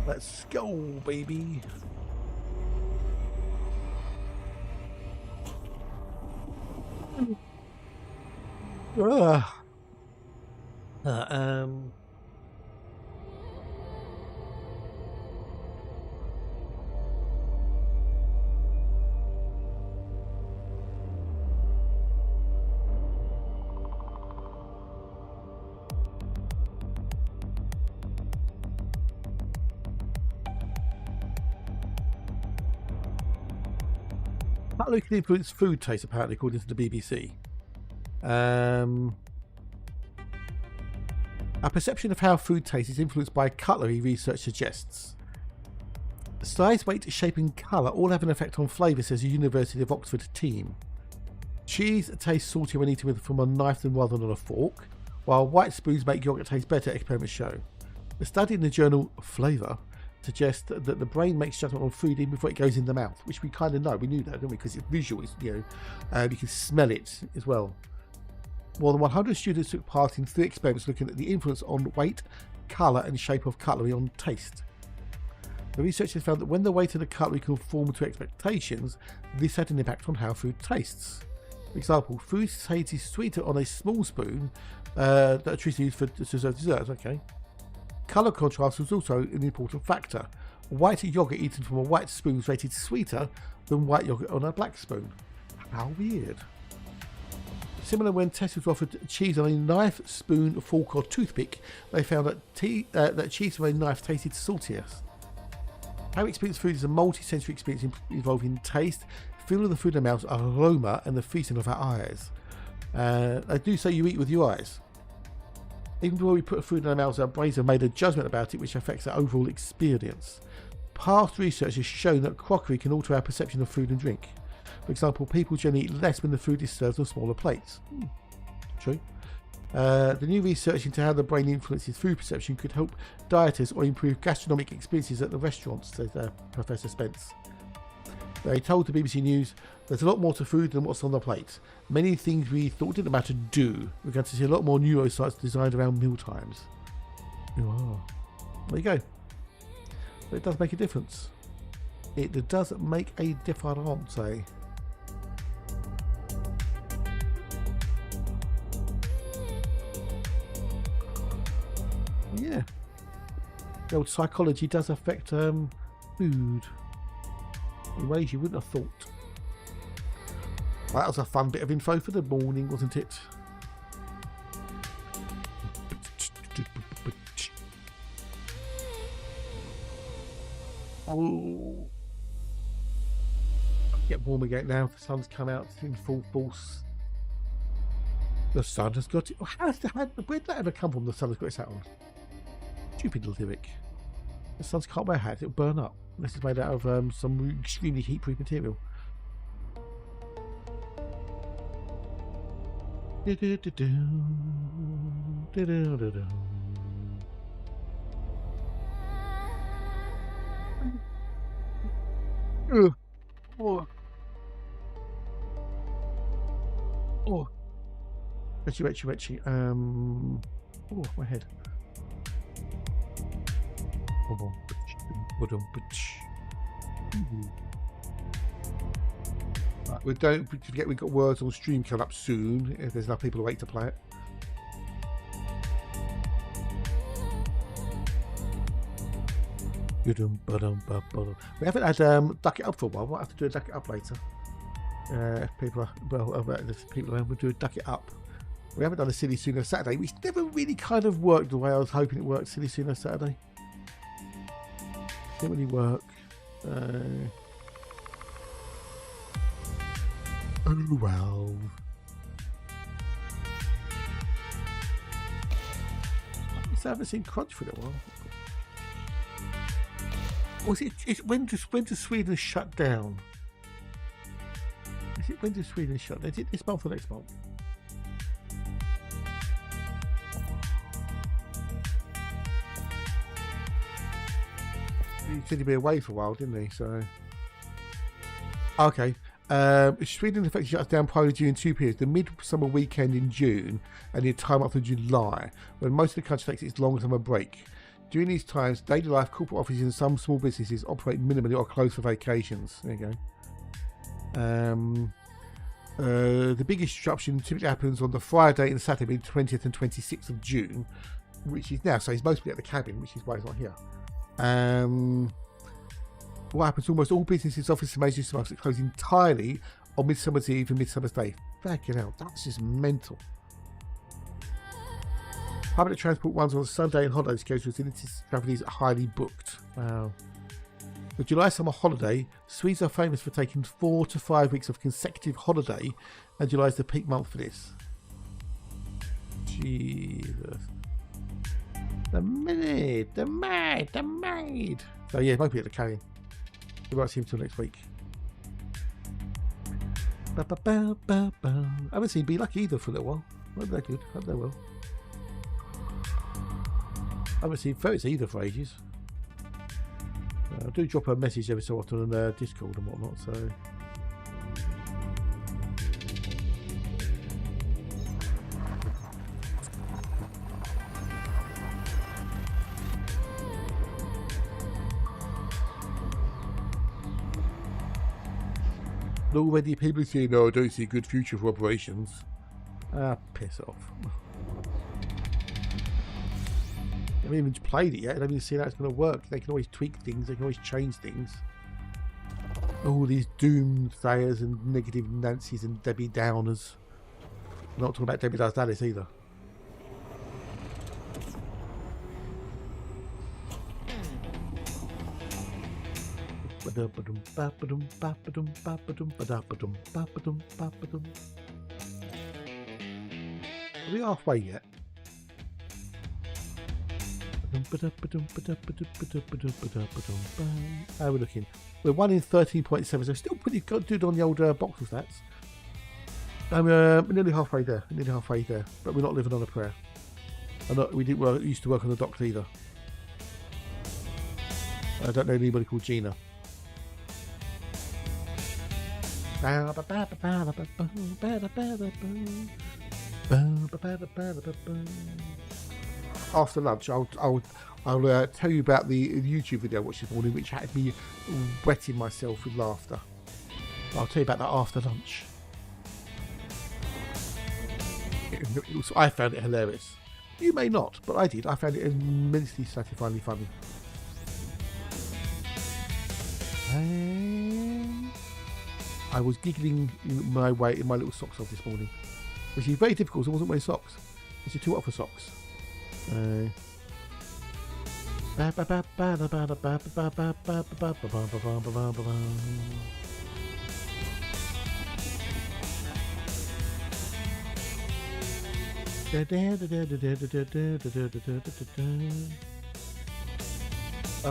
Let's go, baby. Uh, Cutlery can influence food taste, apparently, according to the BBC. Our perception of how food tastes is influenced by cutlery, research suggests. Size, weight, shape and colour all have an effect on flavour, says the University of Oxford team. Cheese tastes saltier when eaten from a knife than rather than a fork, while white spoons make yogurt taste better, experiments show. A study in the journal Flavour suggests that the brain makes judgment on food even before it goes in the mouth, which we kind of know. We knew that, didn't we? Because it's visual, it's, you can smell it as well. More than 100 students took part in 3 experiments looking at the influence on weight, colour and shape of cutlery on taste. The researchers found that when the weight of the cutlery conformed to expectations, this had an impact on how food tastes. For example, food tastes sweeter on a small spoon that are treated used for to serve desserts. Okay. Colour contrast was also an important factor. White yogurt eaten from a white spoon was rated sweeter than white yogurt on a black spoon. How weird. Similar, when testers were offered cheese on a knife, spoon, fork or toothpick, they found that cheese from a knife tasted saltier. How we experience food is a multi-sensory experience involving taste, feel of the food in the mouth, aroma and the feasting of our eyes. They do say you eat with your eyes. Even before we put food in our mouths, our brains have made a judgment about it which affects our overall experience. Past research has shown that crockery can alter our perception of food and drink. For example, people generally eat less when the food is served on smaller plates. True. The new research into how the brain influences food perception could help dieters or improve gastronomic experiences at the restaurants, says Professor Spence. They told the BBC News, "There's a lot more to food than what's on the plate. Many things we thought didn't matter do. We're going to see a lot more neuroscience designed around meal times." Oh, there you go. But it does make a difference. It does make a difference, eh? Yeah. The old psychology does affect food in ways you wouldn't have thought. Well, that was a fun bit of info for the morning, wasn't it? Oh, get warm again now. The sun's come out in full force. The sun has got it. Where did that ever come from? The sun has got its hat on. Stupid lyric. The sun can't wear a hat, it'll burn up. Unless it's made out of some extremely heat-proof material. Oh. Retchy. Oh, my head. Right, we don't forget we've got words on stream coming up soon if there's enough people awake to play it. We haven't had Duck It Up for a while. We'll have to do a Duck It Up later. If people are, there's people around, we'll do a Duck It Up. We haven't done a Silly Sooner Saturday, which never really kind of worked the way I was hoping it worked. Silly Sooner Saturday didn't really work. Oh well. I haven't seen Crunch for a while. Or is it when does Sweden shut down? Is it when does Sweden shut down? Is it this month or next month? He said he'd be away for a while, didn't he? So, okay. Sweden effectively shuts down primarily during 2 periods: the midsummer weekend in June and the entire month of July, when most of the country takes its long summer break. During these times, daily life, corporate offices, and some small businesses operate minimally or close for vacations. There you go. The biggest disruption typically happens on the Friday and Saturday, 20th and 26th of June, which is now. So he's mostly at the cabin, which is why he's not here. What happens? Almost all businesses, offices, and major supermarkets close entirely on Midsummer's Eve and Midsummer's Day. Fucking hell, that's just mental. Public transport runs on Sunday and holiday schedules, and travel is highly booked. Wow. The July summer holiday, Swedes are famous for taking 4 to 5 weeks of consecutive holiday, and July is the peak month for this. Jesus. The maid. So yeah, might be at the carrying. We might see him till next week. I haven't seen Be Lucky either for a little while. Weren't they good? Hope they will. I haven't seen Ferrets either for ages. I do drop a message every so often on Discord and whatnot, so. Already people say, no, I don't see a good future for operations. Ah, piss off. I haven't even played it yet. I haven't even seen how it's going to work. They can always tweak things. They can always change things. All these doomsayers and negative Nancy's and Debbie Downers. I'm not talking about Debbie Does Dallas either. Are we halfway yet? How are we looking? We're 1 in 13.7, so still pretty good on the old Boxel stats. I'm nearly halfway there. But we're not living on a prayer. We didn't used to work on the docks either. I don't know anybody called Gina. After lunch, I'll tell you about the YouTube video I watched this morning, which had me wetting myself with laughter. I'll tell you about that after lunch. I found it hilarious. You may not, but I did. I found it immensely satisfyingly funny. I was giggling in my little socks off this morning, which is very difficult because I wasn't wearing socks. It's too hot for socks. I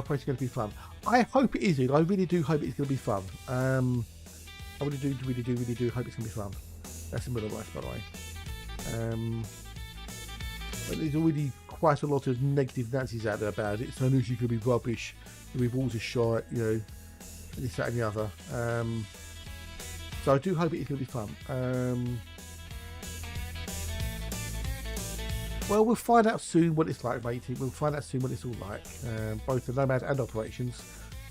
pray it's going to be fun. I hope it is. I really do hope it's going to be fun. I really do hope it's going to be fun. That's a middle rice, by the way. But there's already quite a lot of negative Nancy's out there about it. So I know she's going to be rubbish. With balls of shite, you know, this, that, and the other. So I do hope it's going to be fun. Well, we'll find out soon what it's like, matey. We'll find out soon what it's all like. Both the Nomad and operations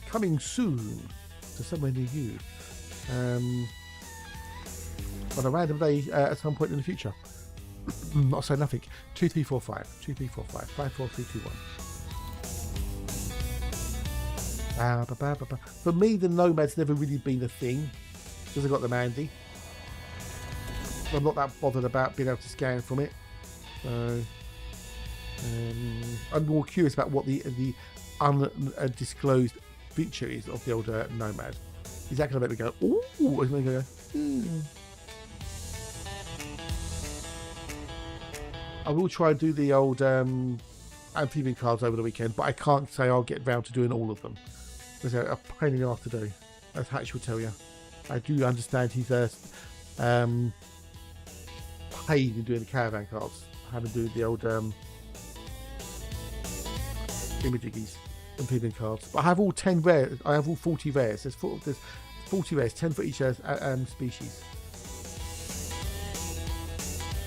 coming soon to somewhere near you. On a random day at some point in the future. Not say nothing. 2345 54321. For me, the Nomad's never really been a thing because I got the Mandy. I'm not that bothered about being able to scan from it. I'm more curious about what the undisclosed feature is of the old Nomad. Is that going to make me go, ooh? Or is it going to go, I will try and do the old amphibian cards over the weekend, but I can't say I'll get round to doing all of them. There's a pain in the arse to do, as Hatch will tell you. I do understand he's paid in doing the caravan cards, having to do the old imagiggies, amphibian cards. But I have all 10 rares. I have all 40 rares. There's 40 rares, 10 for each species.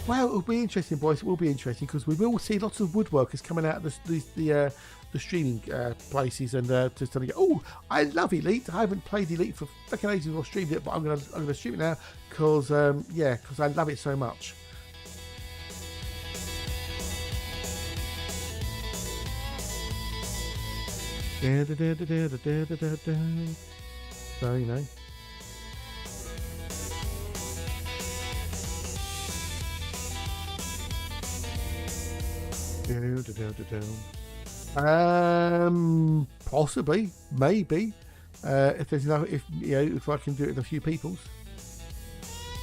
Well, it'll be interesting, boys. It will be interesting because we will see lots of woodworkers coming out of the streaming places and just telling you, oh, I love Elite. I haven't played Elite for fucking ages or streamed it, but I'm gonna stream it now because because I love it so much. So you know. Possibly, maybe, if there's enough, if I can do it with a few peoples.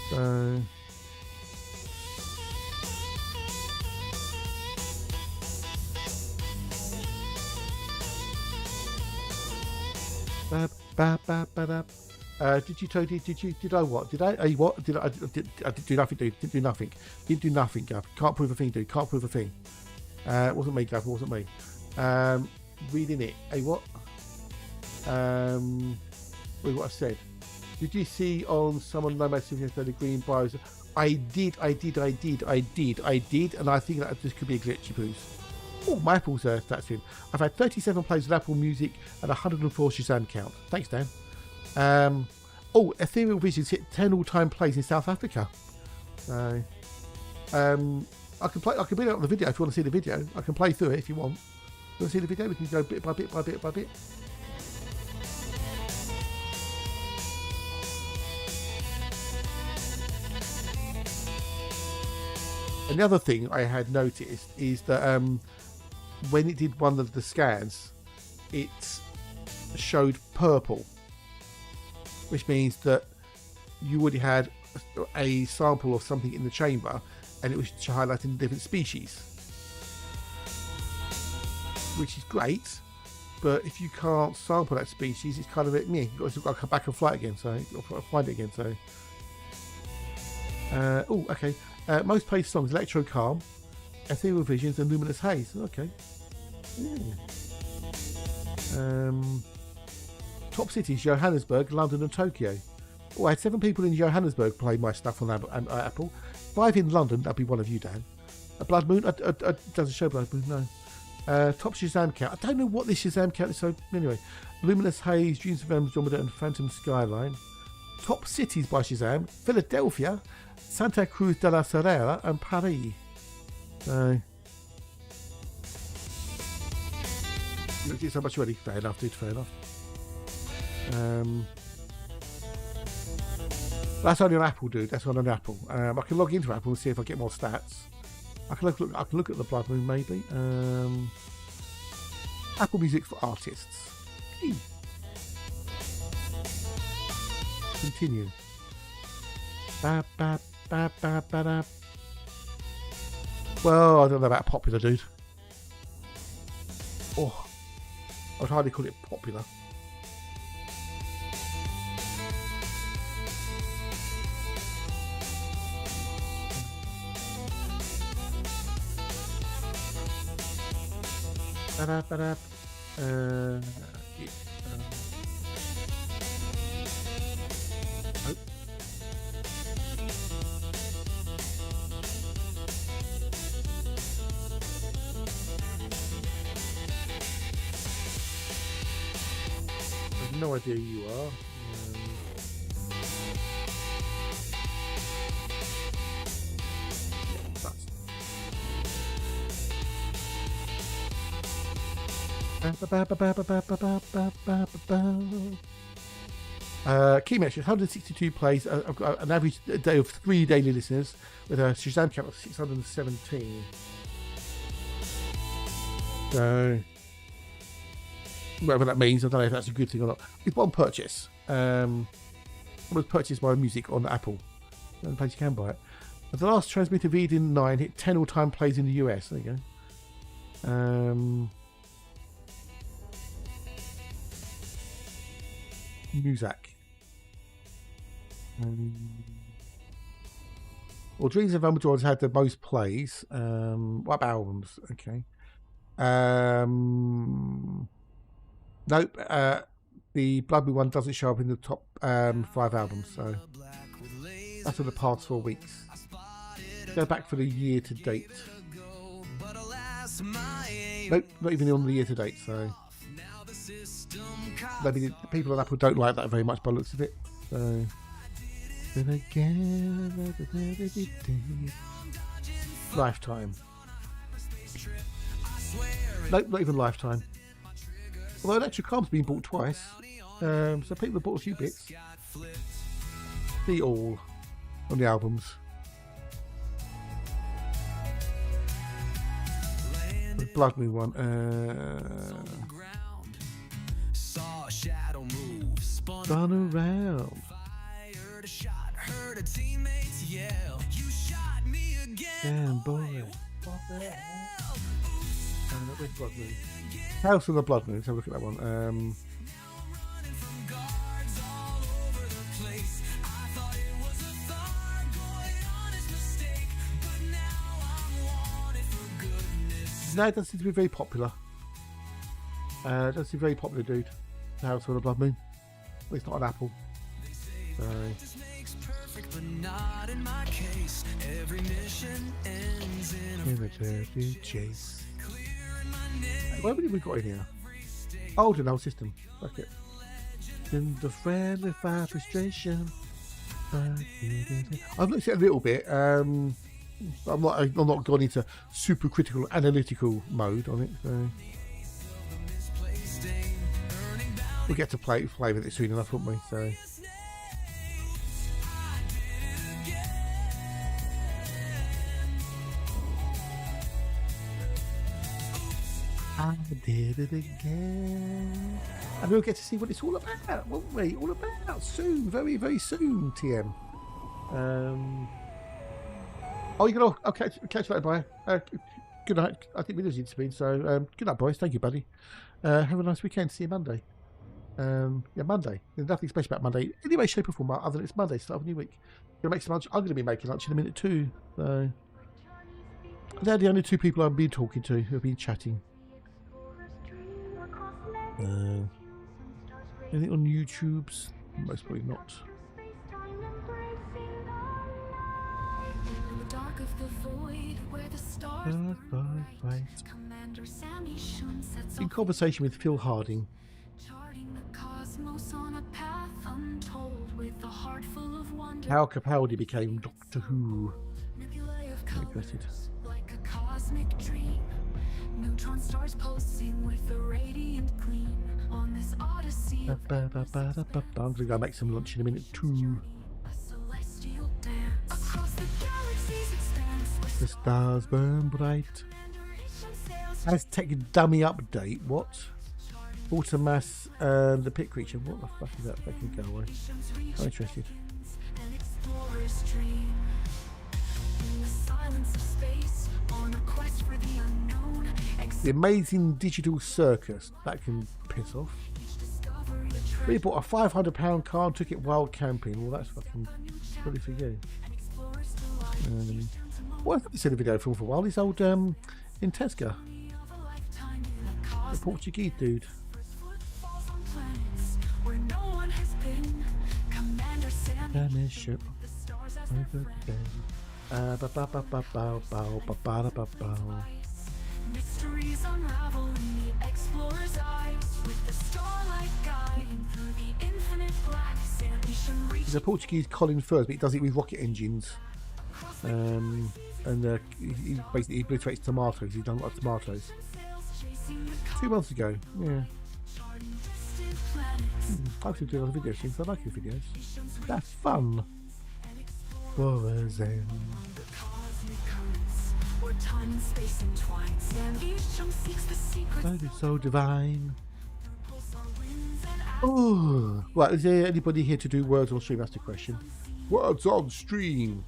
So. Did I what? Did I what? Did I do nothing, dude? Didn't do nothing. Didn't do nothing, Gav. Can't prove a thing, dude. Can't prove a thing. It wasn't me, Gav. It wasn't me. Reading it. Hey, what? Wait, what I said. Did you see on someone Nomad the green bios? I did, and I think that this could be a glitchy poos. Oh, my Apple's stats in. I've had 37 plays with Apple Music and 104 Shazam count. Thanks, Dan. Ethereal Visions hit 10 all-time plays in South Africa. I can bring it up on the video if you want to see the video. I can play through it if you want. You want to see the video? We can go bit by bit by bit by bit. Another thing I had noticed is that when it did one of the scans, it showed purple, which means that you already had a sample of something in the chamber and it was highlighting different species, which is great. But if you can't sample that species, it's kind of a me. You've got to come back and fly it again, so find it again. So, okay. Most played songs: Electro Calm, Ethereal Visions, and Luminous Haze. Okay. Top cities: Johannesburg, London, and Tokyo. Oh, I had 7 people in Johannesburg play my stuff on Apple. 5 in London. That'd be one of you, Dan. A Blood Moon. Doesn't show Blood Moon. No. Top Shazam count. I don't know what this Shazam count is. So anyway, Luminous Haze, Dreams of Andromeda, and Phantom Skyline. Top cities by Shazam: Philadelphia, Santa Cruz de la Sierra, and Paris. Looked at so much already. Fair enough, dude. Fair enough. That's only on Apple, dude. That's only on Apple. I can log into Apple and see if I get more stats. I can look at the Blood Moon maybe. Apple Music for artists. Continue. Well, I don't know about popular, dude. Oh, I would hardly call it popular. No idea who you are. Key metrics: 162 plays. I've got an average day of 3 daily listeners with a Shazam count of 617. So, whatever that means, I don't know if that's a good thing or not. It's one purchase. I was purchased my music on Apple. The only place you can buy it. But the last transmitter reading 9 hit 10 all-time plays in the US. There you go. Music. Well, Dreams of Andromeda had the most plays. What about albums? Okay. Nope. the Blood Moon one doesn't show up in the top 5 albums, so that's for the past 4 weeks. Go back for the year to date. Nope, not even on the year to date, so maybe the people on Apple don't like that very much by the looks of it. So then again, Lifetime. Nope, not even Lifetime. Although Electric Calm's been bought twice, so people have bought a few bits. The All on the albums. The Blood Moon one. Gone around. Damn boy. Blood Moon. House of the Blood Moon. Let's have a look at that one. No, it doesn't seem to be very popular. It doesn't seem very popular, dude. The House of the Blood Moon. Well, it's not an Apple. Chase. What have we got in here? Oh, the old system. Fuck it. In the friendly fire frustration. I've looked at it a little bit. I'm not gone into super critical analytical mode on it. So we'll get to play with it soon enough, won't we? So. I did it again. And we'll get to see what it's all about, won't we? All about soon, very, very soon, TM. Oh, you're gonna. I'll catch you later, bye. Good night. I think we lose you to me, so good night, boys. Thank you, buddy. Have a nice weekend. See you Monday. Yeah, Monday. There's nothing special about Monday. Anyway, shape or form, other than it's Monday, start of a new week. Gonna make some lunch. I'm gonna be making lunch in a minute too. So they're the only 2 people I've been talking to who have been chatting. Anything on YouTube's? Most probably not. In conversation with Phil Harding. How Capaldi became Doctor Who. Regretted. Neutron stars pulsing with a radiant gleam on this odyssey. I'm gonna go make some lunch in a minute too. The stars burn bright. Aztec dummy update. What? Automass the pit creature. What the fuck is that? That can go away. I'm interested. The amazing digital circus. That can piss off. We bought a £500 car and took it wild camping. Well, that's fucking really for you. Well, I haven't seen a video film for a while. This old Intesca. The Portuguese dude. Ship. Mysteries unravel in the explorer's eyes with the starlight guiding through the infinite black sand. He's a Portuguese Colin Firth, but he does it with rocket engines. And he basically obliterates tomatoes. He's done a lot of tomatoes. 2 months ago, yeah. I should do another video since I like his videos. That's fun. That is so divine. Oh, right. Is there anybody here to do words on stream? That's the question. Words on stream.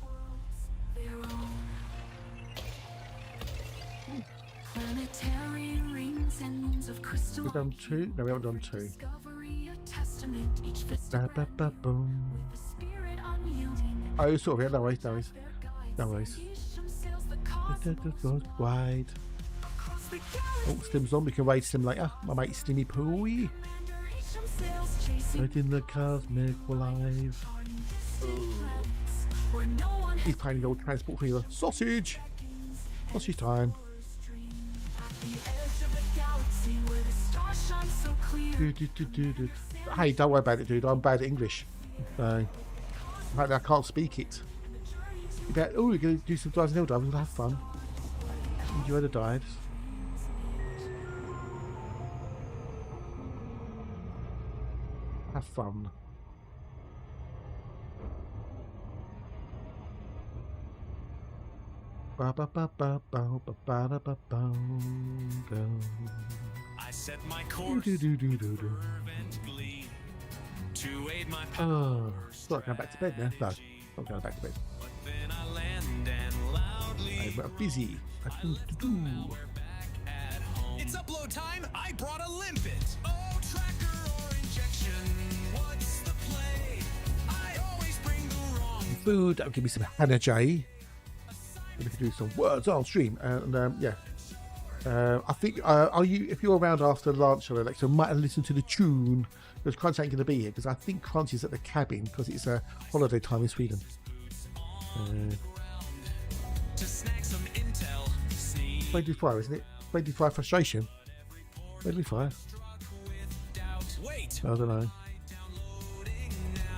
We've done 2. No, we haven't done 2. Oh, sort of, yeah, no worries, no worries. No worries. Wide. Oh, Slim's on, we can raid Slim later. My mate Slimmy Pooey. Right in the cosmic live. He's playing the old transport fever. Sausage! Sausage time. Hey, don't worry about it, dude. I'm bad at English. So, in fact, I can't speak it. Oh, we're going to do some dives and hill diving. We're going to have fun. Enjoy the dives. Have fun. Ba ba ba ba ba ba ba ba ba. I set my course Do do do do do. fervent glee to aid my Oh, it's not going back to bed now. No, not going back to bed. but then I land and loudly I'm busy. at home. It's upload time. I brought a limpet. Oh, tracker or injection. What's the play? I always bring the wrong. Food. That'll give me some Hannah J. We can do some words on stream. And yeah. I think are you if you're around after lunch or Alexa, might have listened to the tune because Crunch ain't going to be here because I think Crunch is at the cabin because it's a holiday time in Sweden. To snag some intel. Sneak Friendly fire, isn't it? Friendly fire frustration. Friendly fire. doubt. Wait. I don't know.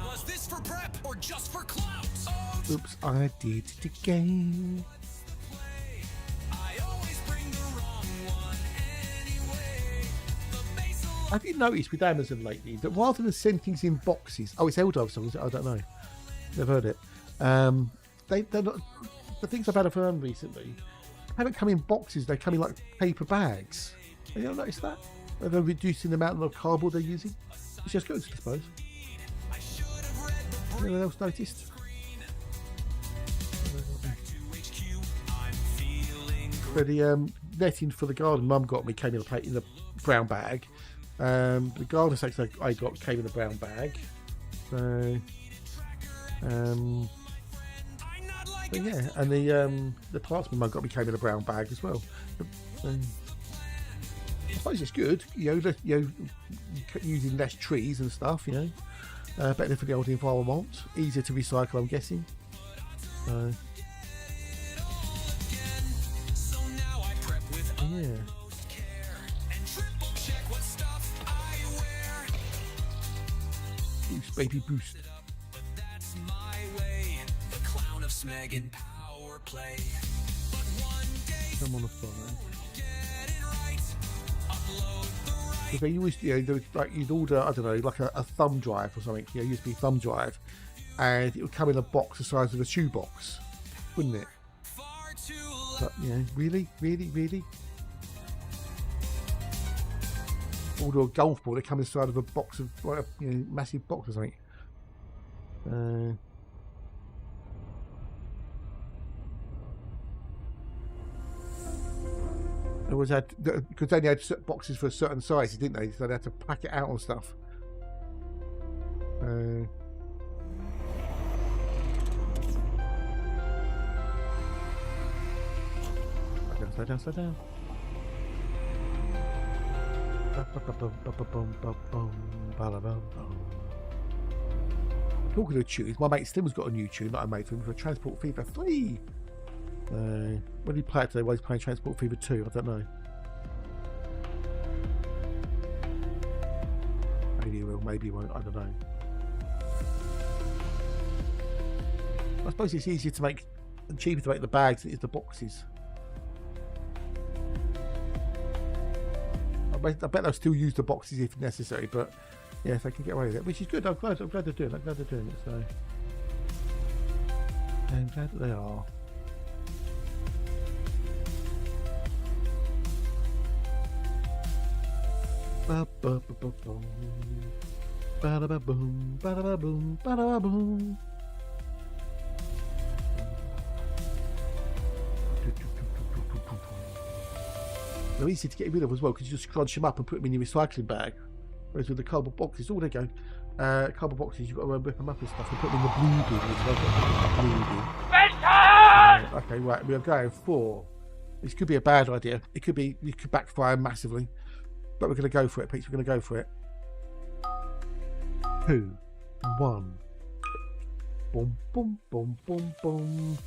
Was this for prep or just for clout? Oh, Oops, I did it again. I always bring the wrong one anyway. The basal Have you noticed with Amazon lately that rather than send things in boxes, oh, it's ELWs songs. I don't know. Never heard it. They're not. The things I've had of them recently haven't come in boxes. They come in like paper bags. Have you not noticed that? They're reducing the amount of cardboard they're using. It's just good, I suppose. I should have read the Anyone else noticed? to HQ. I'm feeling But the netting for the garden Mum got me came in a brown bag. The garden sacks I got came in a brown bag. So, but yeah, and the plants my mum got me came in a brown bag as well. I suppose it's good, using less trees and stuff, better for the old environment, easier to recycle, I'm guessing. So, so now I prep with yeah. utmost care and triple check what stuff I wear. Boost, baby, boost. But that's my way. The clown of Smeg in power play. But one day I'm on the fire. get it right. Upload the right. Because they always, like you'd order, I don't know, like a thumb drive or something, USB thumb drive, and it would come in a box the size of a shoebox, wouldn't it? Far too But really, order a golf ball, they come inside of a box of, like a massive box or something. It was because they only had boxes for a certain size, didn't they? So they had to pack it out and stuff. Slow down. Talking of tunes, my mate Slim's got a new tune that I made for him for Transport Fever 3. When did he play it today? Well, he's playing Transport Fever 2, I don't know. Maybe he will, maybe he won't, I don't know. I suppose it's easier to make and cheaper to make the bags than it is the boxes. I bet they'll still use the boxes if necessary, but yeah, if they can get away with it, which is good. I'm glad they're doing it. So I'm glad that they are. Ba-ba-ba-ba-boom. Ba-da-ba-boom. Ba-da-ba-boom. Ba-da-ba-boom. They're easy to get rid of as well because you just crunch them up and put them in your recycling bag. Whereas with the cardboard boxes, oh, there you go. Cardboard boxes, you've got to whip them up and stuff and put them in the blue bin as well. Okay, right, we are going for. This could be a bad idea. It could backfire massively. But we're going to go for it, Pete. We're going to go for it. 2, 1. Boom, boom, boom, boom, boom.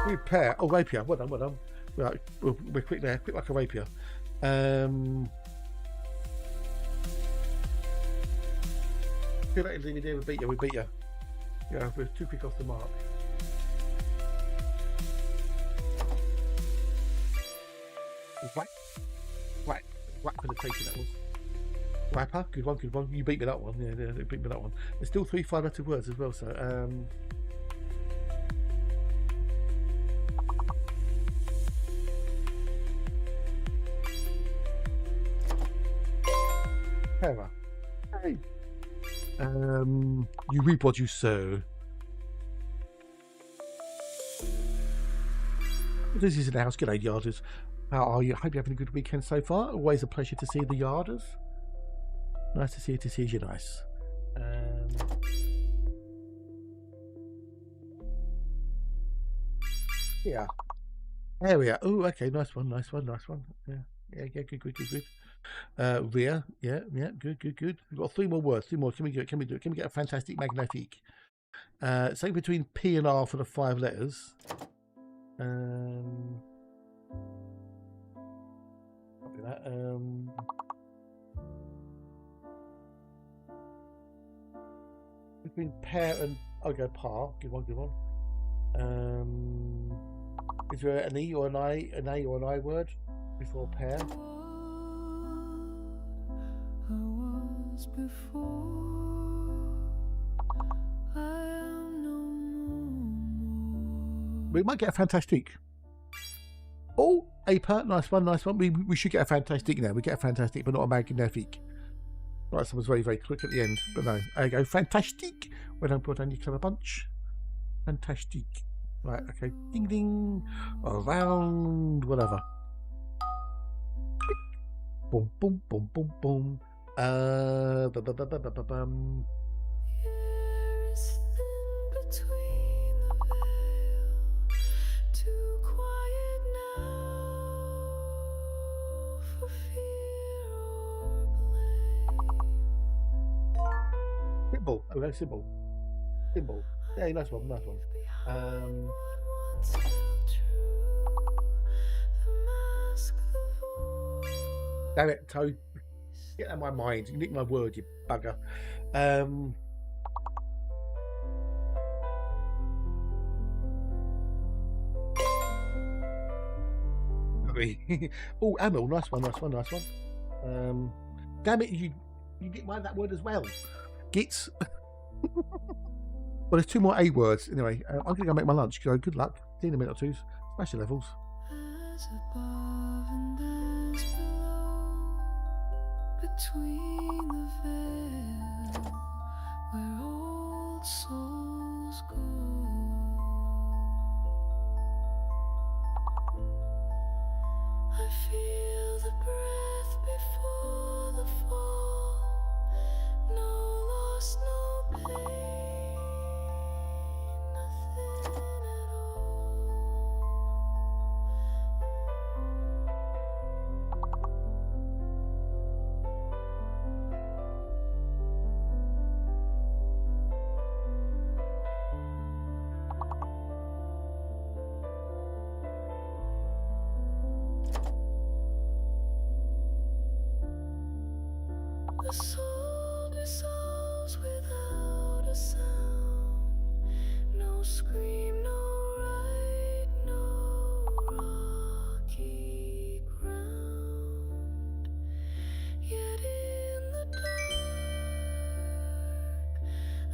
Repair. Oh, rapier. Well done, well done. Right, we're quick there. Quick like a rapier. Feel like we beat you. We beat you. Yeah, we're too quick off the mark. Whack for the taking that was. Rapper, good one, good one. You beat me that one. Yeah, you beat me that one. There's still 3 5-letter words as well, so Hera. Hey. You reap what you sow. This is in the house. G'day, Yarders. How are you? Hope you're having a good weekend so far. Always a pleasure to see the Yarders. Nice to see you. Nice. Yeah. There we are. Oh, okay. Nice one. Yeah. Good. Rear. Yeah. Good. We've got 3 more words. 3 more. Can we do it? Can we get a fantastic magnetic? Say between P and R for the 5 letters. Copy that. Between pair and I'll go par. Good one. Is there an E or an I word before pair? We might get a fantastic. Oh, Aper, nice one. We should get a fantastic now. We get a fantastic, but not a magnifique. Right, someone's very, very quick at the end, but no. There you go, fantastic. We don't put on your clever bunch. Fantastic. Right, okay. Ding ding. Around whatever. Boom. Symbol. Okay, symbol. Yeah, nice one. Damn it, Toad. Get out of my mind. You nicked my word, you bugger. Oh, Amel, nice one. Damn it, you didn't mind that word as well. Gits. Well, there's 2 more A words. Anyway, I'm going to go make my lunch. So good luck. See you in a minute or 2. Smash your levels. As above and as below, between the veil where old souls go. I feel the breath before the fall. No loss, no pain, nothing at all. The soul dissolves without a sound. No scream, no right, no rocky ground. Yet in the dark,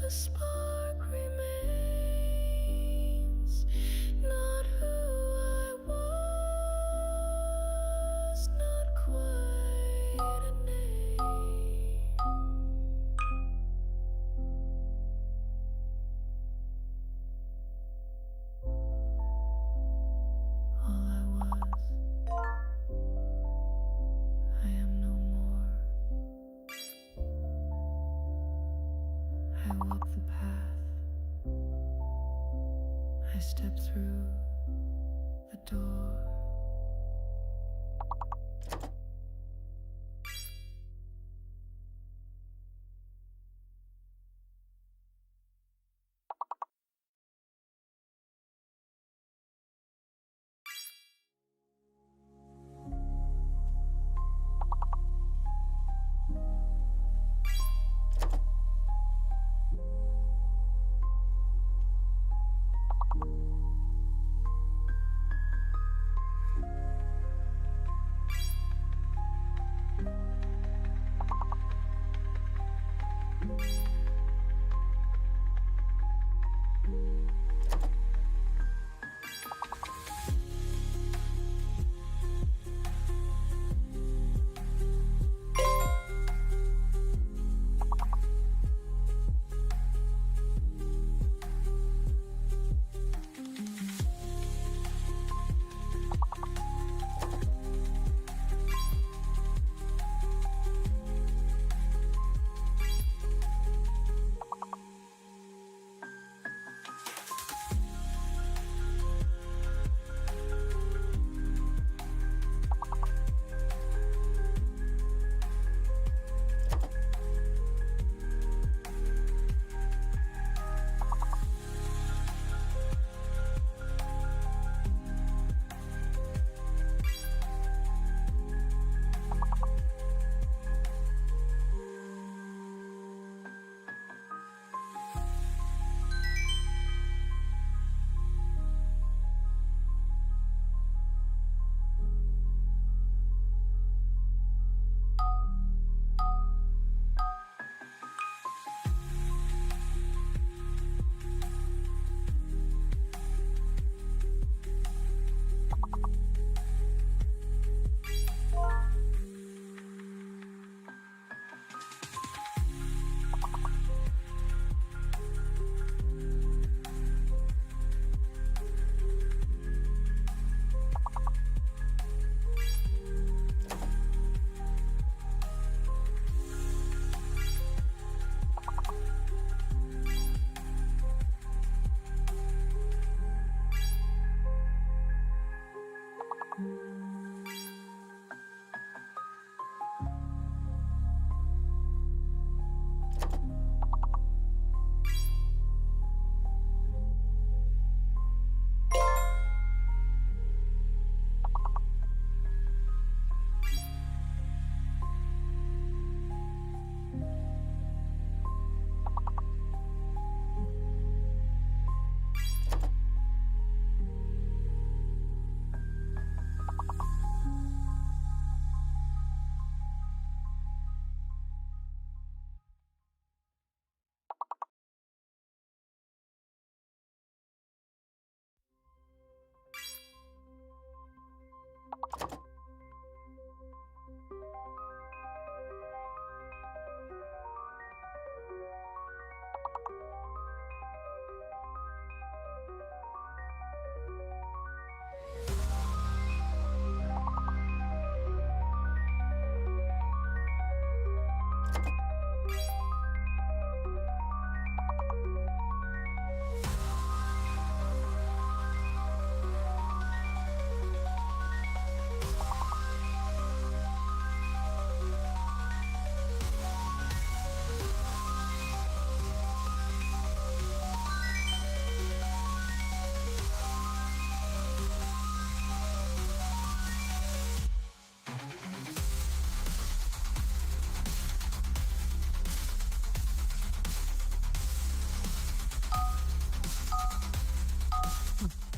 a spark remains. Not who I was, not quite a name. All I was, I am no more. I walk the path, I step through the door.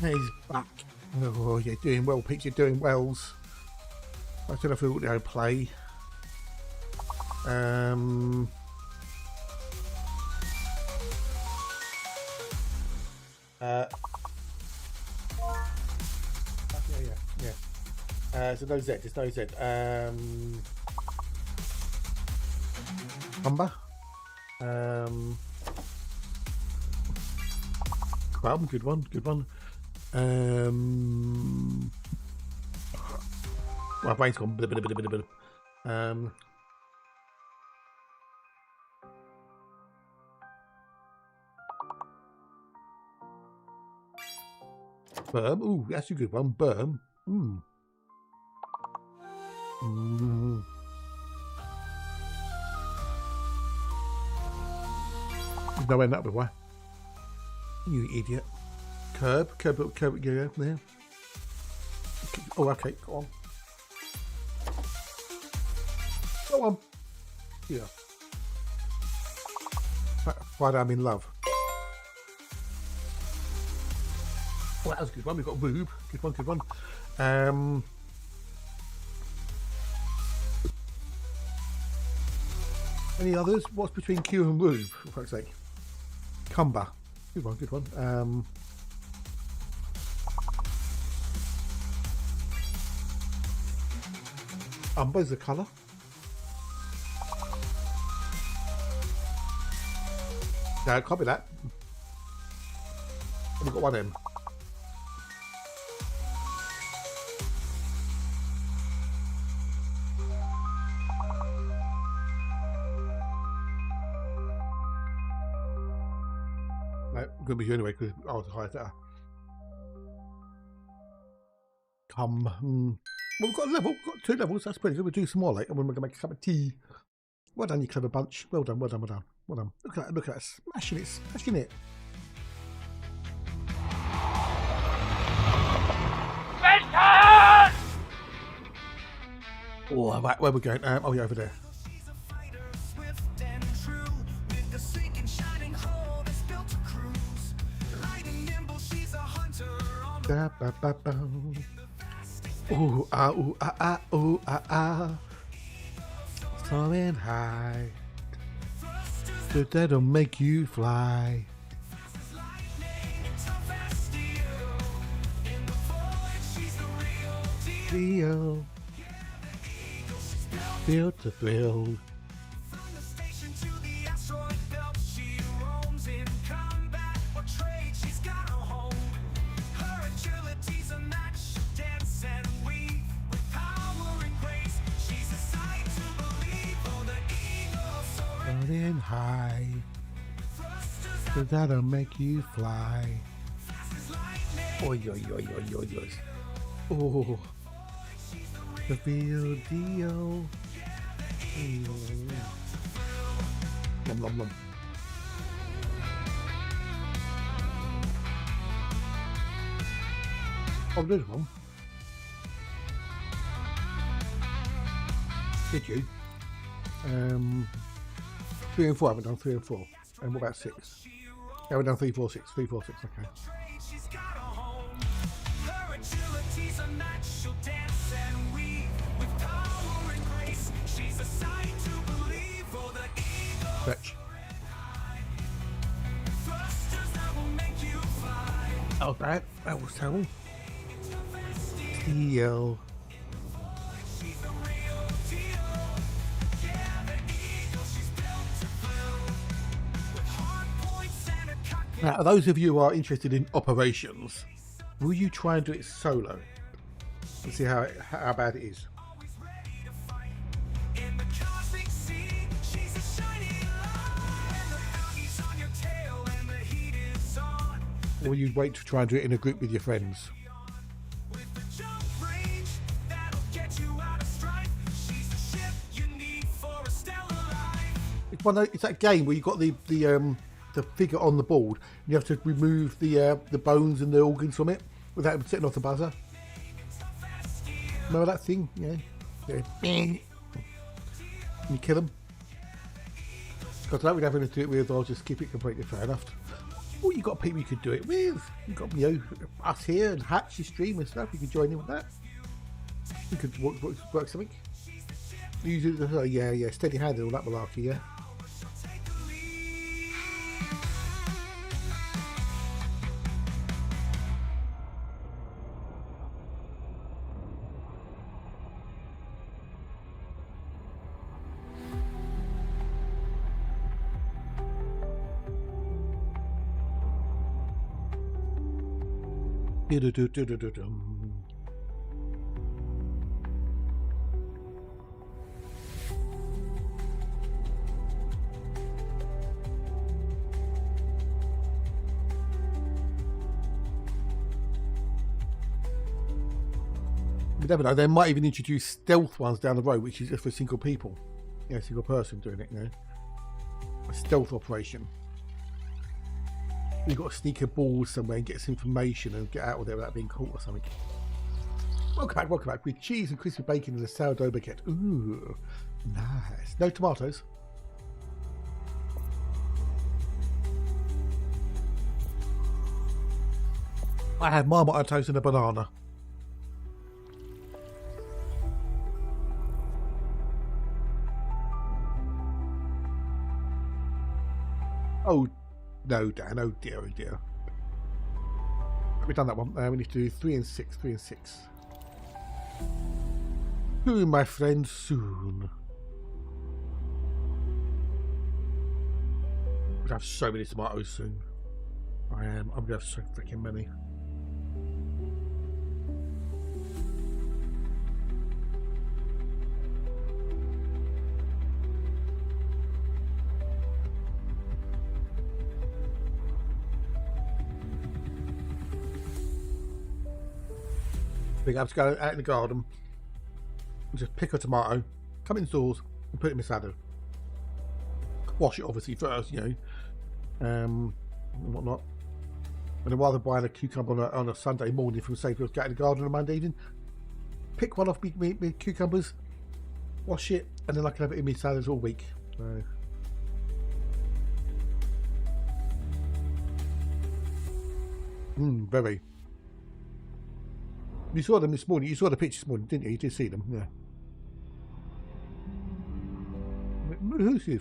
He's back. Oh, you're doing well, Pete. You're doing wells. I don't know if audio play. Yeah. So no Z, there's no Z. Number. Well, good one. My brain's gone. Berm. Ooh, that's a good one. Berm. No end up with one. You idiot. Curb, yeah, there. Oh, okay, go on. Go on. Yeah. Friday, I'm in love. Oh, that was a good one. We've got boob. Good one. Any others? What's between Q and Rube, for fuck's sake? Cumber. Good one, good one. Umber's the colour. No, copy that. We've got one M. No, I'm going to be you anyway because I was higher that. Come. Well, we've got a level. We've got 2 levels. That's pretty good. We'll do some more later when we're going to make a cup of tea. Well done, you clever bunch. Well done, well done, well done. Well done. Look at that, look at that. Smashing it, smashing it. Oh, right, where are we going? Oh, yeah, over there. Da, ba, ba, ba. Ooh, ah, ooh, ah, ah, ooh, ah, ah. Soaring high. That'll make you fly. Rio. Feel to thrill. Running high, so that'll make you fly. Oi, oi, oi, oi, oi, oi. Oh, the real deal. Nom, nom, nom. Oh, there's one. Did you? 3 and 4, I haven't done 3 and 4. And what about 6? I haven't done 3, 4, 6. 3, 4, 6, okay. Fetch. Oh, that was terrible. Steel. Now, those of you who are interested in operations, will you try and do it solo and see how bad it is? Or will you wait to try and do it in a group with your friends? It's that game where you've got the figure on the board and you have to remove the bones and the organs from it without setting off the buzzer. Remember that thing? Yeah. And you kill them. Because I don't really have anything to do it with, I'll just skip it completely. Fair enough. Oh, you got people you could do it with. You got us here and Hatch, your stream and stuff. You could join in with that. You could work something. Use it. Yeah. Steady handed all that malarkey. Yeah. You never know, they might even introduce stealth ones down the road, which is just for single people. Yeah, single person doing it, you know. A stealth operation. You've got to sneak a ball somewhere and get some information and get out of there without being caught or something. Welcome back with cheese and crispy bacon and a sourdough baguette. Ooh, nice. No tomatoes. I have marmite on toast and a banana. Oh, no, Dan. Oh, dear, oh, dear. We've done that one. We need to do 3 and 6, 3 and 6. Soon, my friend, soon. We're gonna have so many tomatoes soon. I'm gonna have so freaking many. I think I have to go out in the garden and just pick a tomato, come indoors and put it in my salad. Wash it obviously first, you know, and whatnot. And then rather than buying a cucumber on a Sunday morning from Sainsbury's, go out in the garden on a Monday evening, pick one off me cucumbers, wash it, and then I can have it in my salads all week. So. Very. You saw them this morning. You saw the pictures this morning, didn't you? You did see them, yeah. Who's this?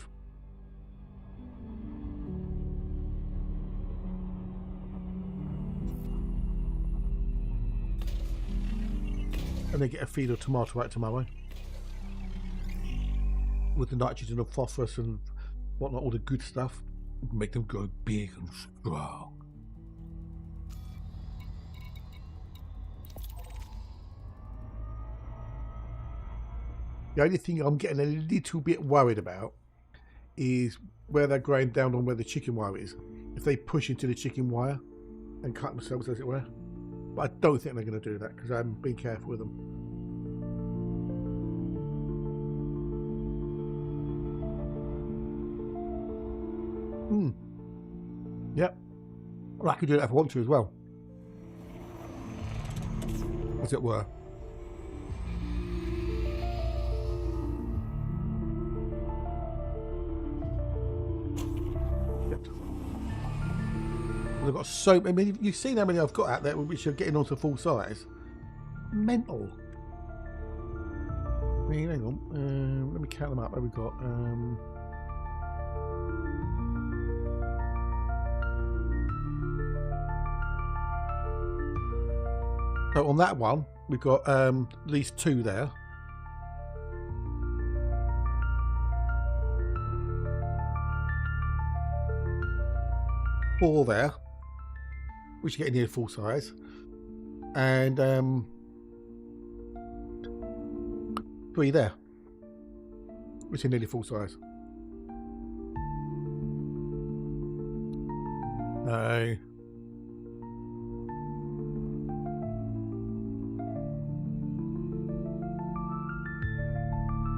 And they get a feed of tomato out tomorrow. With the nitrogen and phosphorus and whatnot, all the good stuff. Make them grow big and strong. The only thing I'm getting a little bit worried about is where they're growing down on where the chicken wire is. If they push into the chicken wire and cut themselves, as it were. But I don't think they're going to do that because I haven't been careful with them. Yep. Well, I could do that if I want to as well. As it were. I've got so. I mean, you've seen how many I've got out there, which are getting onto full size. Mental. I mean, hang on. Let me count them up. What have we got? So on that one, we've got at least 2 there. Four there. Which are getting near full size, and 3 there, which are nearly full size. No.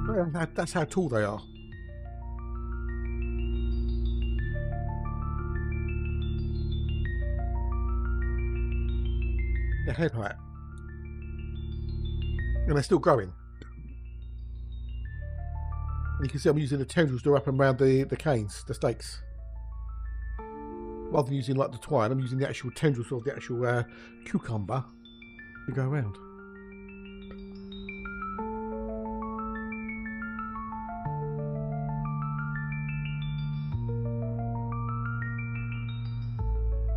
Well, that's how tall they are. Their head height, and they're still growing. And you can see I'm using the tendrils to wrap around the canes, the stakes. Rather than using like the twine, I'm using the actual tendrils of the actual cucumber to go around.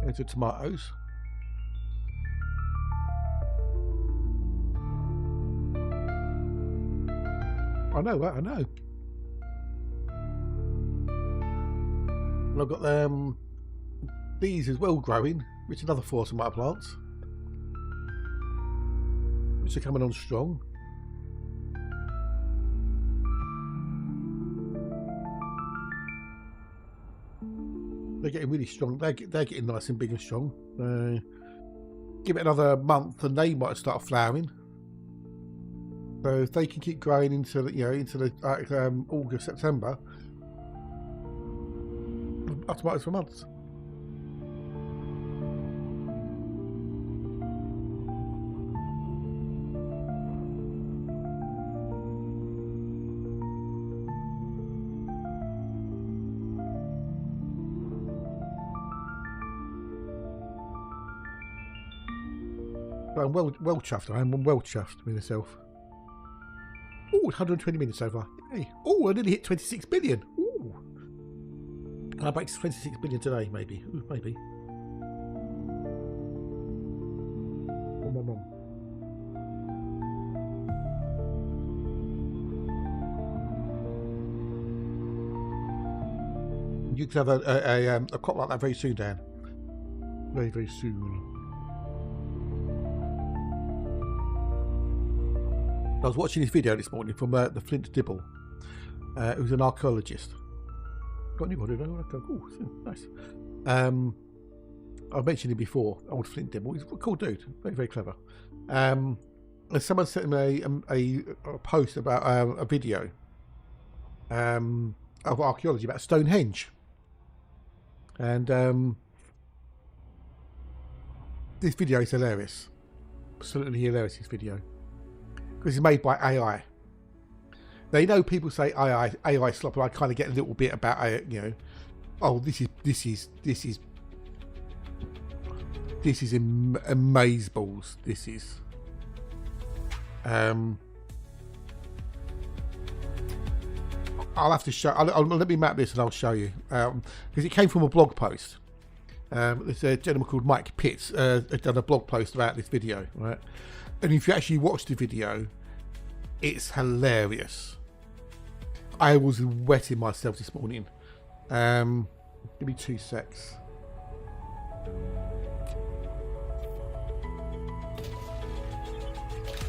Into tomatoes. I know, I know. And I've got these as well growing, which are another 4 tomato plants, which are coming on strong. They're getting really strong. They're getting nice and big and strong. Give it another month, and they might start flowering. So if they can keep growing into the, into the August, September, that's tomatoes for months. But I'm well chuffed. I'm well chuffed with myself. Oh, 120 minutes over. Yay. Oh, I nearly hit 26 billion. Ooh. Can I break 26 billion today? Maybe. Ooh, maybe. You could have a crop like that very soon, Dan. Very, very soon. I was watching this video this morning from the Flint Dibble. Who's an archaeologist. Got anybody know? Oh, nice. I've mentioned him before, old Flint Dibble. He's a cool dude, very, very clever. And someone sent him a post about a video of archaeology about Stonehenge. And this video is hilarious. Absolutely hilarious, this video. Because it's made by AI. Now, you know, people say AI slop, and I kind of get a little bit about, you know, oh, this is amazeballs. This is. I'll have to show. Let me map this and I'll show you, because it came from a blog post. There's a gentleman called Mike Pitts had done a blog post about this video, right? And if you actually watch the video, it's hilarious. I was wetting myself this morning. Give me 2 secs.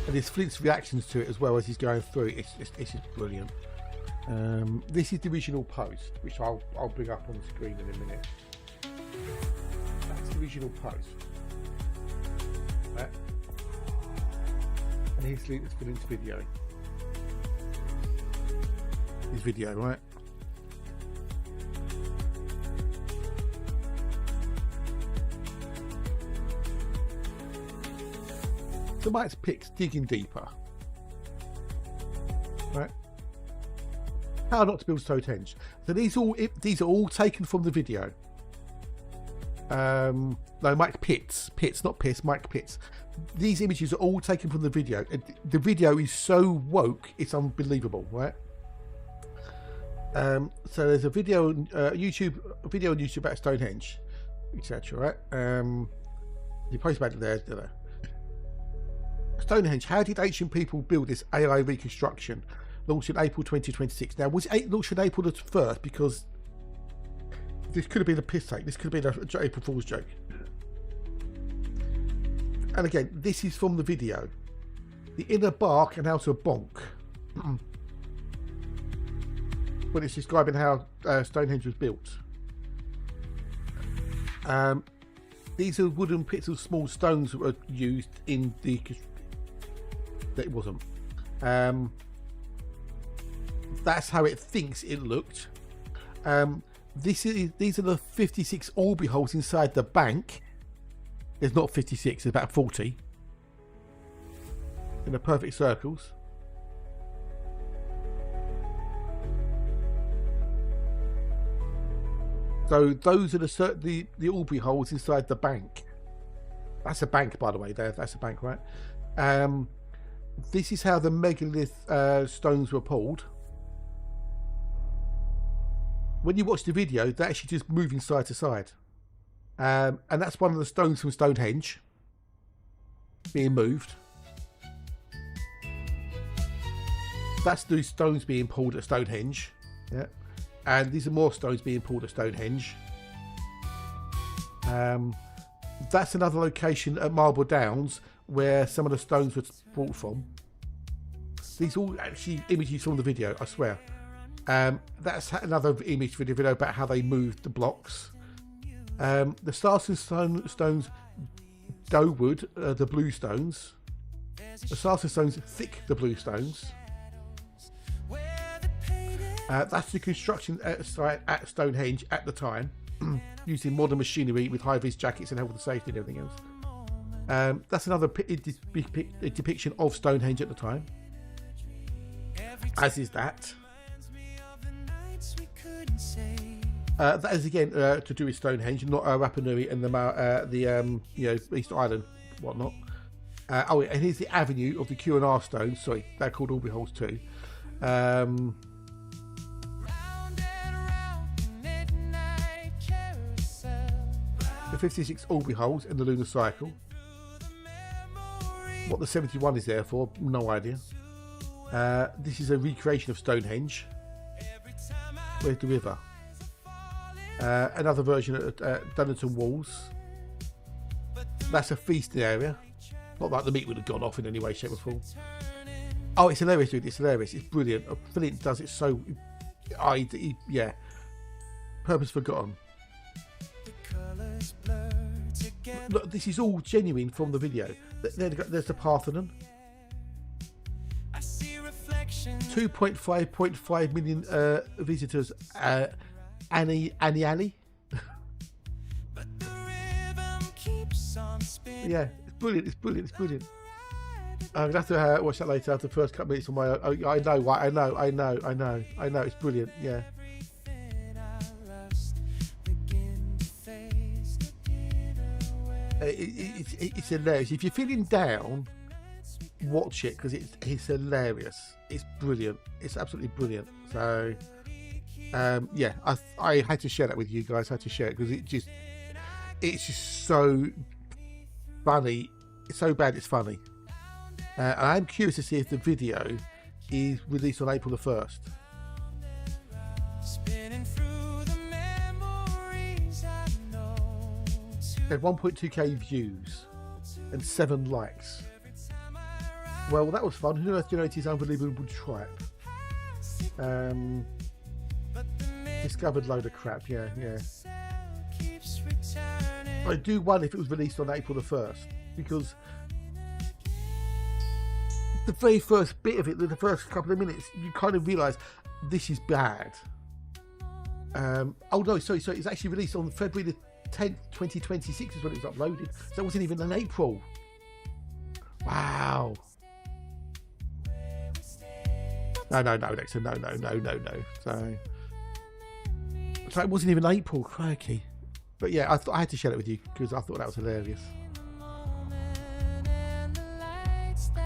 And there's Flint's reactions to it as well as he's going through. It's just brilliant. This is the original post, which I'll bring up on the screen in a minute. That's the original post. Right. And here's Flint's video. His video, right? So Mike's picks digging deeper. Right? How not to build Stonehenge. So these are all taken from the video. No, Mike Pitts, not Piss, Mike Pitts. These images are all taken from the video. The video is so woke, it's unbelievable, right? So there's a video on YouTube about Stonehenge, etc. Right? You post about it there. Stonehenge. How did ancient people build this AI reconstruction? Launched in April 2026. Now, was it launched in April the 1st? Because this could have been a piss take. This could have been an April Fool's joke. And again, this is from the video. The inner bark and outer bonk. When it's describing how Stonehenge was built. These are wooden pits of small stones that were used in the... That it wasn't. That's how it thinks it looked. These are the 56 Aubrey holes inside the bank. There's not 56, there's about 40. In the perfect circles. So those are the Aubrey holes inside the bank. That's a bank, by the way. That's a bank, right? This is how the megalith stones were pulled. When you watch the video, they're actually just moving side to side. And that's one of the stones from Stonehenge being moved. That's the stones being pulled at Stonehenge. Yeah. And these are more stones being pulled at Stonehenge. That's another location at Marble Downs where some of the stones were brought from. These are all actually images from the video, I swear. That's another image for the video about how they moved the blocks. The Sarsen stones, Dowood, the blue stones. The Sarsen stones, thick, the blue stones. That's the construction site at Stonehenge at the time, using modern machinery with high-vis jackets and health and safety and everything else. That's another depiction of Stonehenge at the time, as is that. That is again to do with Stonehenge, not Rapa Nui and the East Island, whatnot. Oh, and here's the avenue of the Q&R stones. Sorry, they're called Aubrey holes too. the 56 orbiholes in the lunar cycle. What the 71 is there for, no idea. This is a recreation of Stonehenge. Where's the river? Another version of Dunnerton Walls. That's a feasting area. Not like the meat would have gone off in any way, shape or form. Oh, it's hilarious, dude. It's hilarious. It's brilliant. Flint does it so... yeah. Purpose forgotten. Look, this is all genuine from the video. There's the Parthenon. 2.5 million visitors annually. Yeah, it's brilliant. It's brilliant. It's brilliant. I'm gonna have to watch that later after the first couple of minutes on my. I know. It's brilliant. Yeah. It's hilarious. If you're feeling down, watch it because it's hilarious. It's brilliant. It's absolutely brilliant. So, yeah, I had to share that with you guys. I had to share it because it's just so funny. It's so bad it's funny. And I'm curious to see if the video is released on April the 1st. It had 1.2k views and 7 likes. Well, that was fun. Who on earth generated his unbelievable tripe? Discovered load of crap. Yeah. I do wonder if it was released on April the 1st because the very first bit of it, the first couple of minutes, you kind of realise this is bad. Oh no, sorry. It's actually released on February the 10th, 2026 is when it was uploaded. So it wasn't even in April. Wow. No, Dexter. No. So it wasn't even April, crikey. But yeah, I had to share it with you because I thought that was hilarious.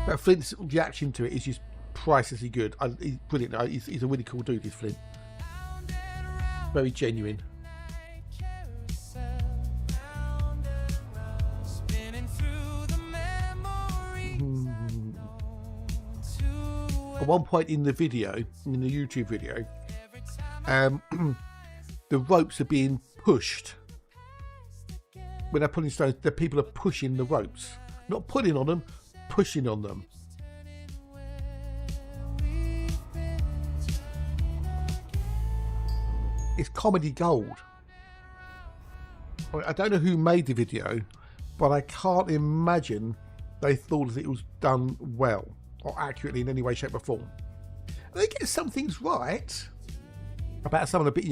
But Flint's reaction to it is just pricelessly good. He's brilliant. He's a really cool dude, this Flint. Very genuine. At one point in the video, in the YouTube video, the ropes are being pushed. When they're pulling stones, the people are pushing the ropes. Not pulling on them, pushing on them. It's comedy gold. I don't know who made the video, but I can't imagine they thought that it was done well or accurately in any way, shape or form. They get some things right about some of the bit,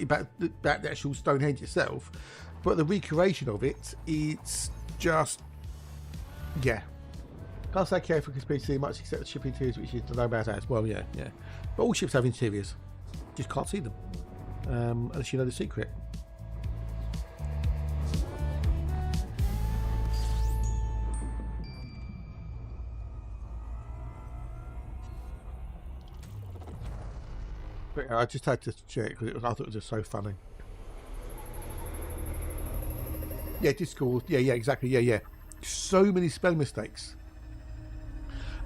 about the actual Stonehenge itself, but the recreation of it, it's just, yeah. Can't say I care for conspiracy much except the ship interiors, which is the nomad as well, yeah. But all ships have interiors, just can't see them, unless you know the secret. I just had to check because I thought it was just so funny. Yeah, Discord. Yeah, exactly. Yeah. So many spelling mistakes.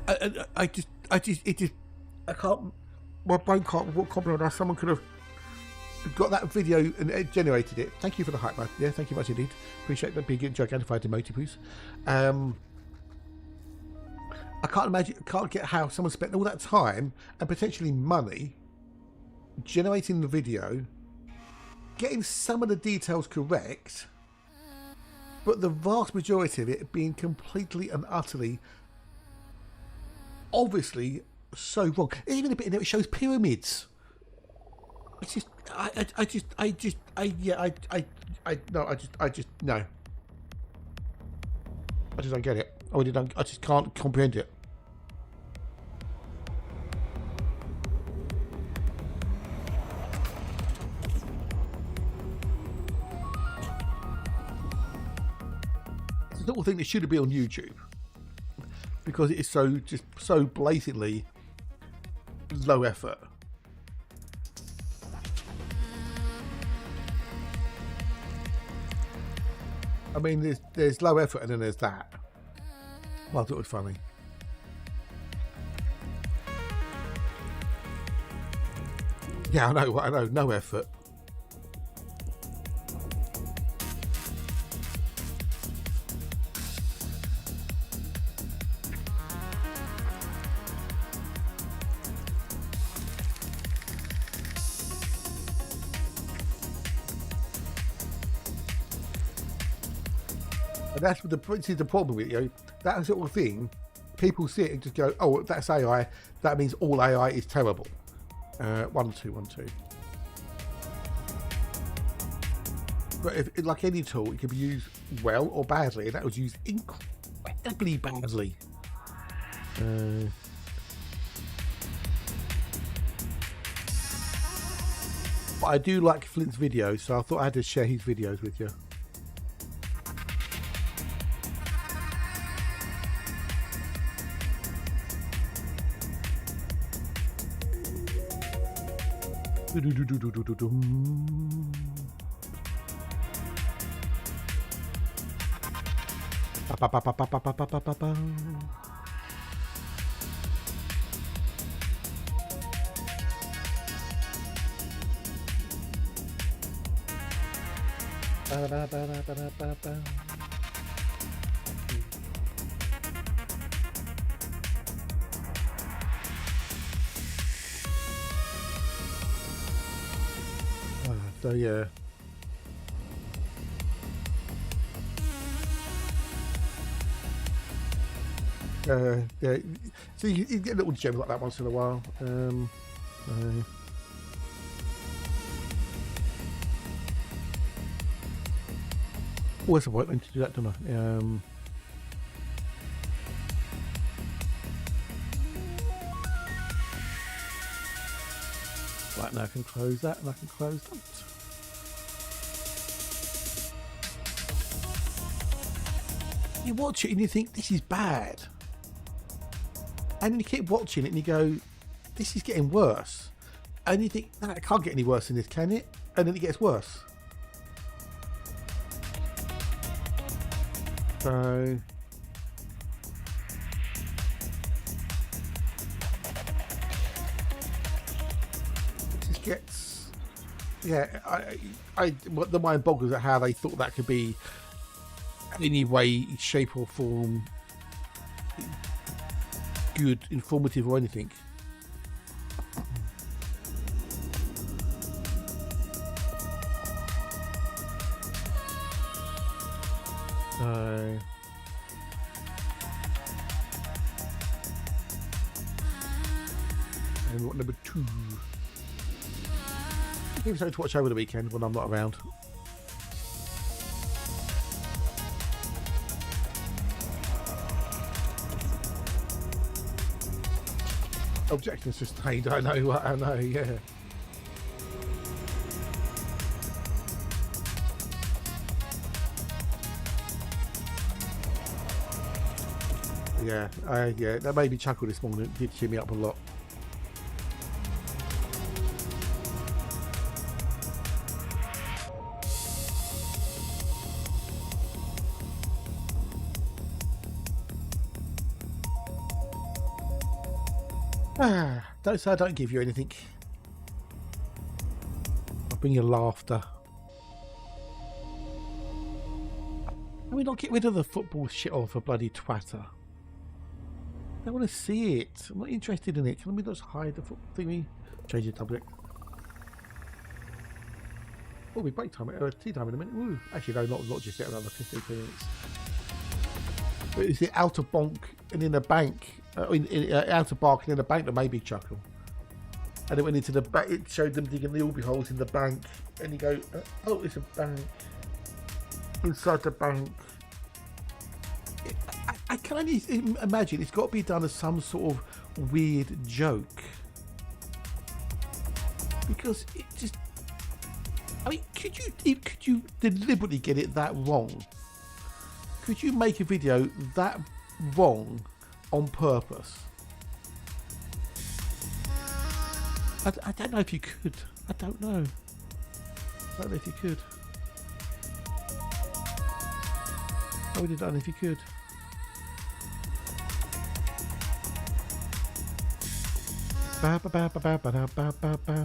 I can't. My brain can't comprehend how someone could have got that video and generated it. Thank you for the hype, man. Yeah, thank you much indeed. Appreciate that being gigantified emoji, please. I can't get how someone spent all that time and potentially money generating the video, getting some of the details correct, but the vast majority of it being completely and utterly, obviously, so wrong. There's even a bit in there that shows pyramids. It's just, I just no. I just don't get it. I just can't comprehend it. It's a little thing that should be on YouTube because it is so blatantly low effort. I mean, there's low effort and then there's that. Well, I thought it was funny. Yeah, I know, no effort. And that's what the problem with it, that sort of thing. People see it and just go, "Oh, that's AI. That means all AI is terrible." 1, 2, 1, 2. But if, like any tool, it can be used well or badly, and that was used incredibly badly. But I do like Flint's videos, so I thought I had to share his videos with you. So yeah. Yeah. So you get little gems like that once in a while. Always a point then to do that, don't I? Right, now I can close that and I can close that. You watch it and you think this is bad, and then you keep watching it and you go, this is getting worse, and you think, no, it can't get any worse than this, can it? And then it gets worse. So it just gets, yeah, the mind boggles at how they thought that could be any way, shape or form good, informative or anything. And what number 2? Give me something to watch over the weekend when I'm not around. Objection sustained. I know, yeah. Yeah, that made me chuckle this morning. It did cheer me up a lot. Don't say I don't give you anything. I'll bring you laughter. Can we not get rid of the football shit off a bloody twatter? I don't want to see it. I'm not interested in it. Can we just hide the football thingy? Change the subject. Oh, we break time. Tea time in a minute. Woo. Actually, no, not just yet. Another 15 minutes. But it's the outer bonk and in the bank. Outer bark and in the bank that made me chuckle. And it went into the back. It showed them digging the orby holes in the bank. And you go, oh, it's a bank. Inside the bank. I can only imagine it's got to be done as some sort of weird joke. Because it just... I mean, could you deliberately get it that wrong? Could you make a video that wrong on purpose? I don't know if you could. I don't know if you could. I would have done if you could. Ba ba ba ba ba ba ba ba ba.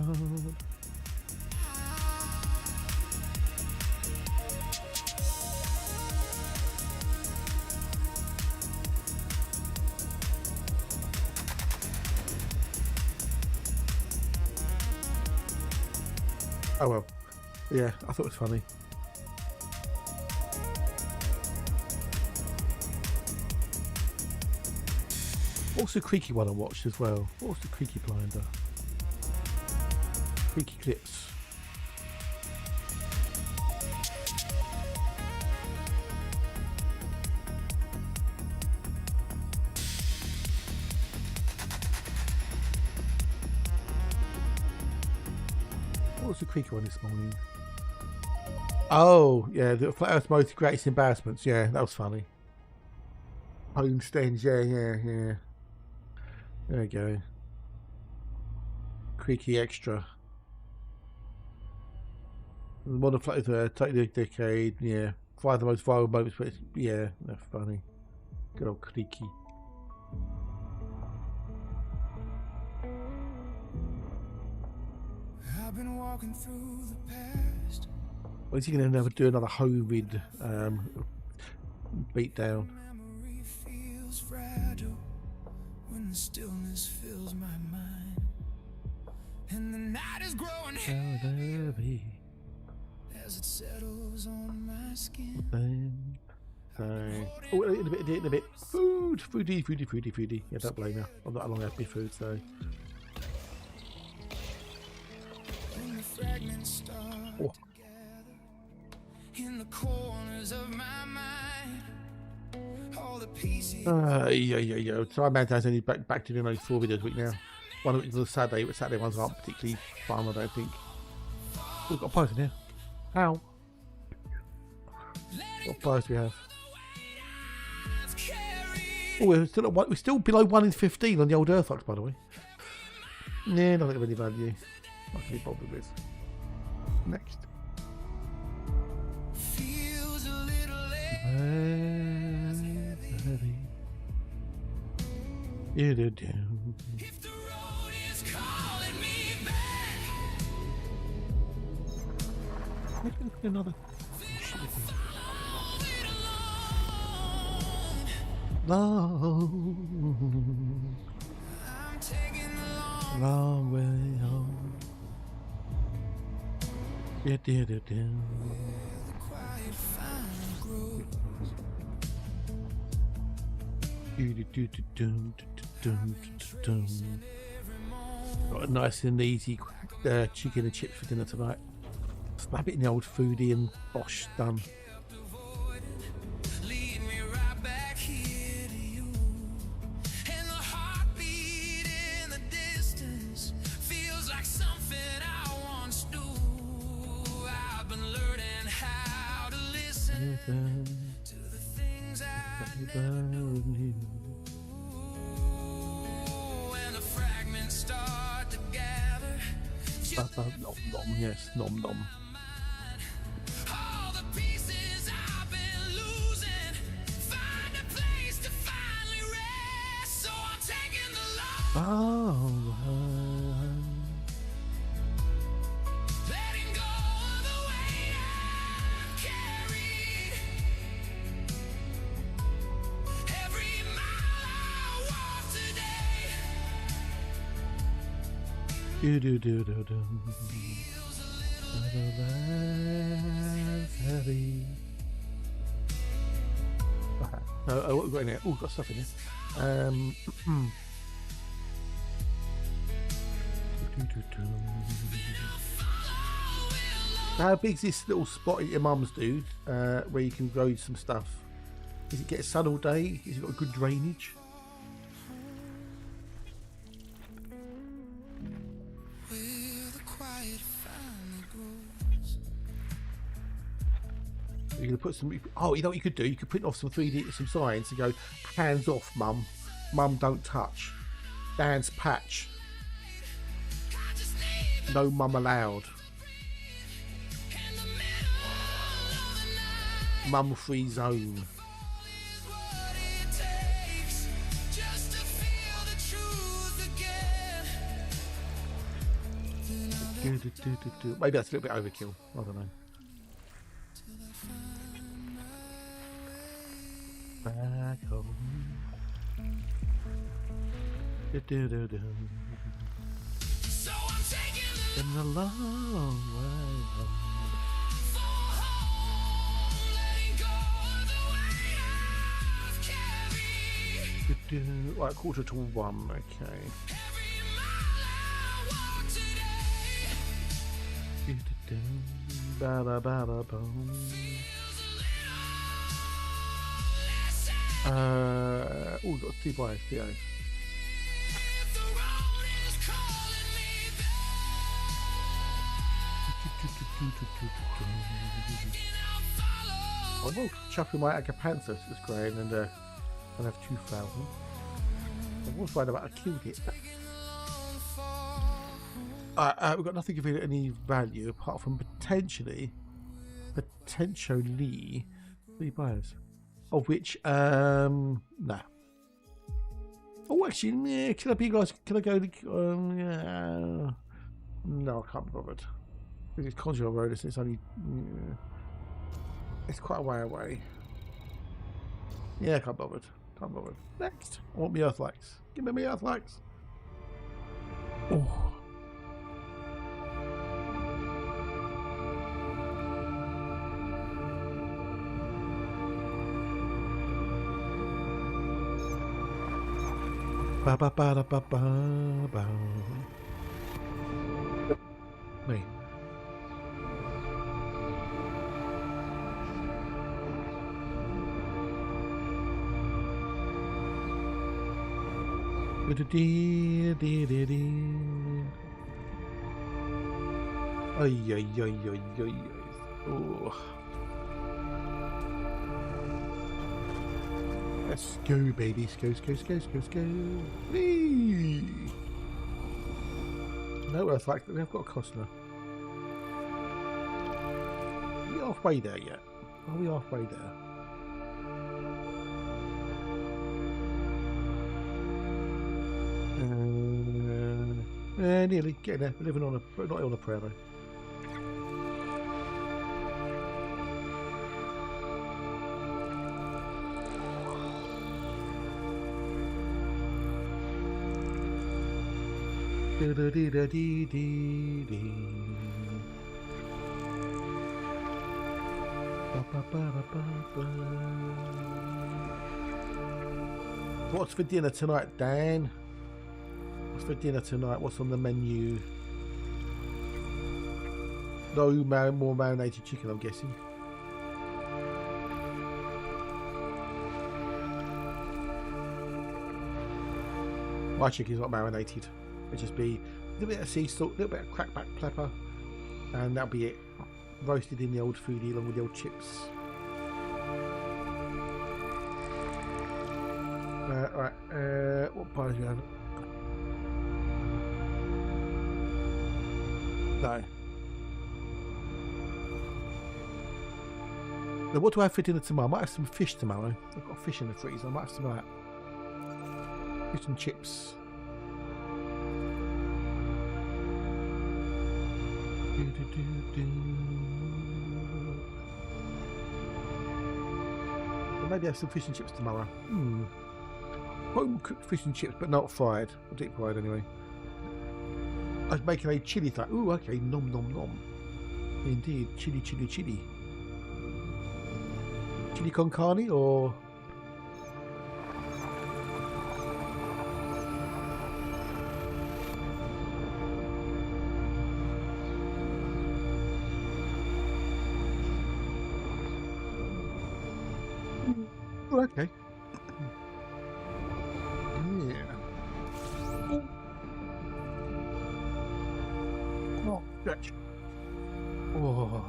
Oh well, yeah, I thought it was funny. What's the creaky one I watched as well? What was the creaky blinder? Creaky clips. What was the creaky one this morning? Oh, yeah, the Flat Earth most greatest embarrassments. Yeah, that was funny. Homesteads, yeah. There we go. Creaky extra. Modern Flat Earth, take the decade, yeah. 5 of the most viral moments, but it's, yeah, they're funny. Good old creaky. I've been walking through the past. Or is he going to never do another Hovid beat down? Memory feels fragile when the stillness fills my mind, and the night is growing heavy as it settles on my skin. Oh, in a bit. Foodie. Yeah, don't blame me. I'm not a long happy food, so. When the fragments start Oh. together in the corners of my mind, all the pieces. Yeah. So I imagine there's only back to doing those 4 videos a week now. One of it was Saturday, but Saturday ones aren't particularly fun, I don't think. Oh, we've got a prize in here. How? What prize do we have? Oh, we're still below 1 in 15 on the old Earthlikes, by the way. Yeah, nothing of any value. I can be bothered with. Next. Feels a little Heavy. You do. if the road is calling me back. Another. Long. I'm taking the Long way home. Yeah. quiet final grove. Got a nice and easy chicken and chips for dinner tonight. Slap it in the old foodie and bosh, done. Lead me right back here to you. And the heartbeat in the distance feels like something I once knew. I've been learning how to listen to the things I never knew. When the fragments start to gather, Yes, nom. all the pieces I've been losing, find a place to finally rest. So I'm taking the long, letting go of the weight I've carried. Every mile I walk today feels a little Heavy. What have we got in here? Oh, got stuff in here. How big's this little spot at your mum's, dude? Where you can grow some stuff? Does it get sun all day? Has it got good drainage? where the quiet finally grows. You're gonna put some. Oh, you know what you could do? You could print off some 3D, some signs and go, hands off, mum. Mum, don't touch. Dance patch. I just need No mum allowed. in the middle of the night. Mum free zone. Maybe that's a little bit overkill. I don't know. Back home. So I'm taking In the long way home. letting go of the weight I've carried. Right, 1:45. Okay. Every mile I walk today Ba-da-ba-da-bum. Oh, we've got 2 bias, Theo. if the road is calling me I will chuckle my Agapanthus is growing and I'll have 2,000. I was worried about I killed it. We've got nothing of any value apart from potentially 3 buyers. Of which, no. Oh, actually, yeah, can I be guys? Can I go to, no, I can't be bothered. Because it's Conjurer Road, it's only, it's quite a way away. Yeah, I can't bother. Can't bother. Next, I want my Earthlikes. Give me my Earthlikes. Oh. Ba ba ba da ba ba ba. Me. Ay, ay, ay, ay, ay, ay. Oh. Let's go, baby. Let's go, let's go, let's go, let's go, let's go. Whee! No Earthlikes, but we have got a Costner. Are we halfway there yet? Are we halfway there? Nearly getting there. We're living on a, not on a prayer though. What's for dinner tonight, Dan? What's for dinner tonight? What's on the menu? No more marinated chicken, I'm guessing. My chicken's not marinated. It'll just be a little bit of sea salt, a little bit of crackback pepper, and that'll be it. Roasted in the old foodie along with the old chips. Alright, what pies do we have? No. Now, what do I have for dinner tomorrow? I might have some fish tomorrow. I've got fish in the freezer. I might have some of that. Fish and chips. Well, maybe I have some fish and chips tomorrow. Home cooked fish and chips, but not fried. Or deep fried anyway. I was making a chili thing. Ooh, okay, nom nom nom. Indeed, chili, chili, chili. Chili con carne or... Oh, okay. Yeah. Oh, gosh. Oh.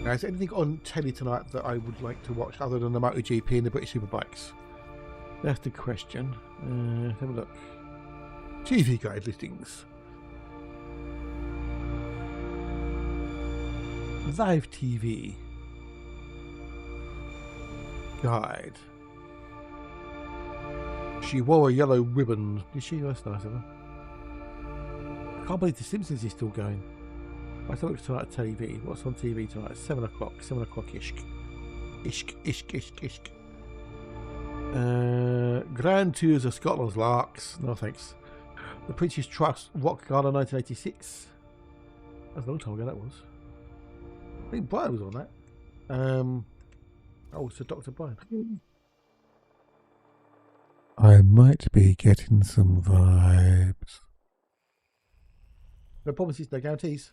Now, is there anything on telly tonight that I would like to watch other than the MotoGP and the British Superbikes? That's the question. Let's have a look. TV guide listings. Live TV. Guide. She wore a yellow ribbon. Did she? That's nice of her. can't believe The Simpsons is still going. I thought it was tonight at TV. What's on TV tonight? 7 o'clock. 7 o'clock ish. Ish. Grand Tours of Scotland's Larks. No thanks. The Prince's Trust Rock Garden 1986. That's a long time ago that was. I think Brian was on that. Oh, so Dr. Brian. I might be getting some vibes. No promises, no guarantees.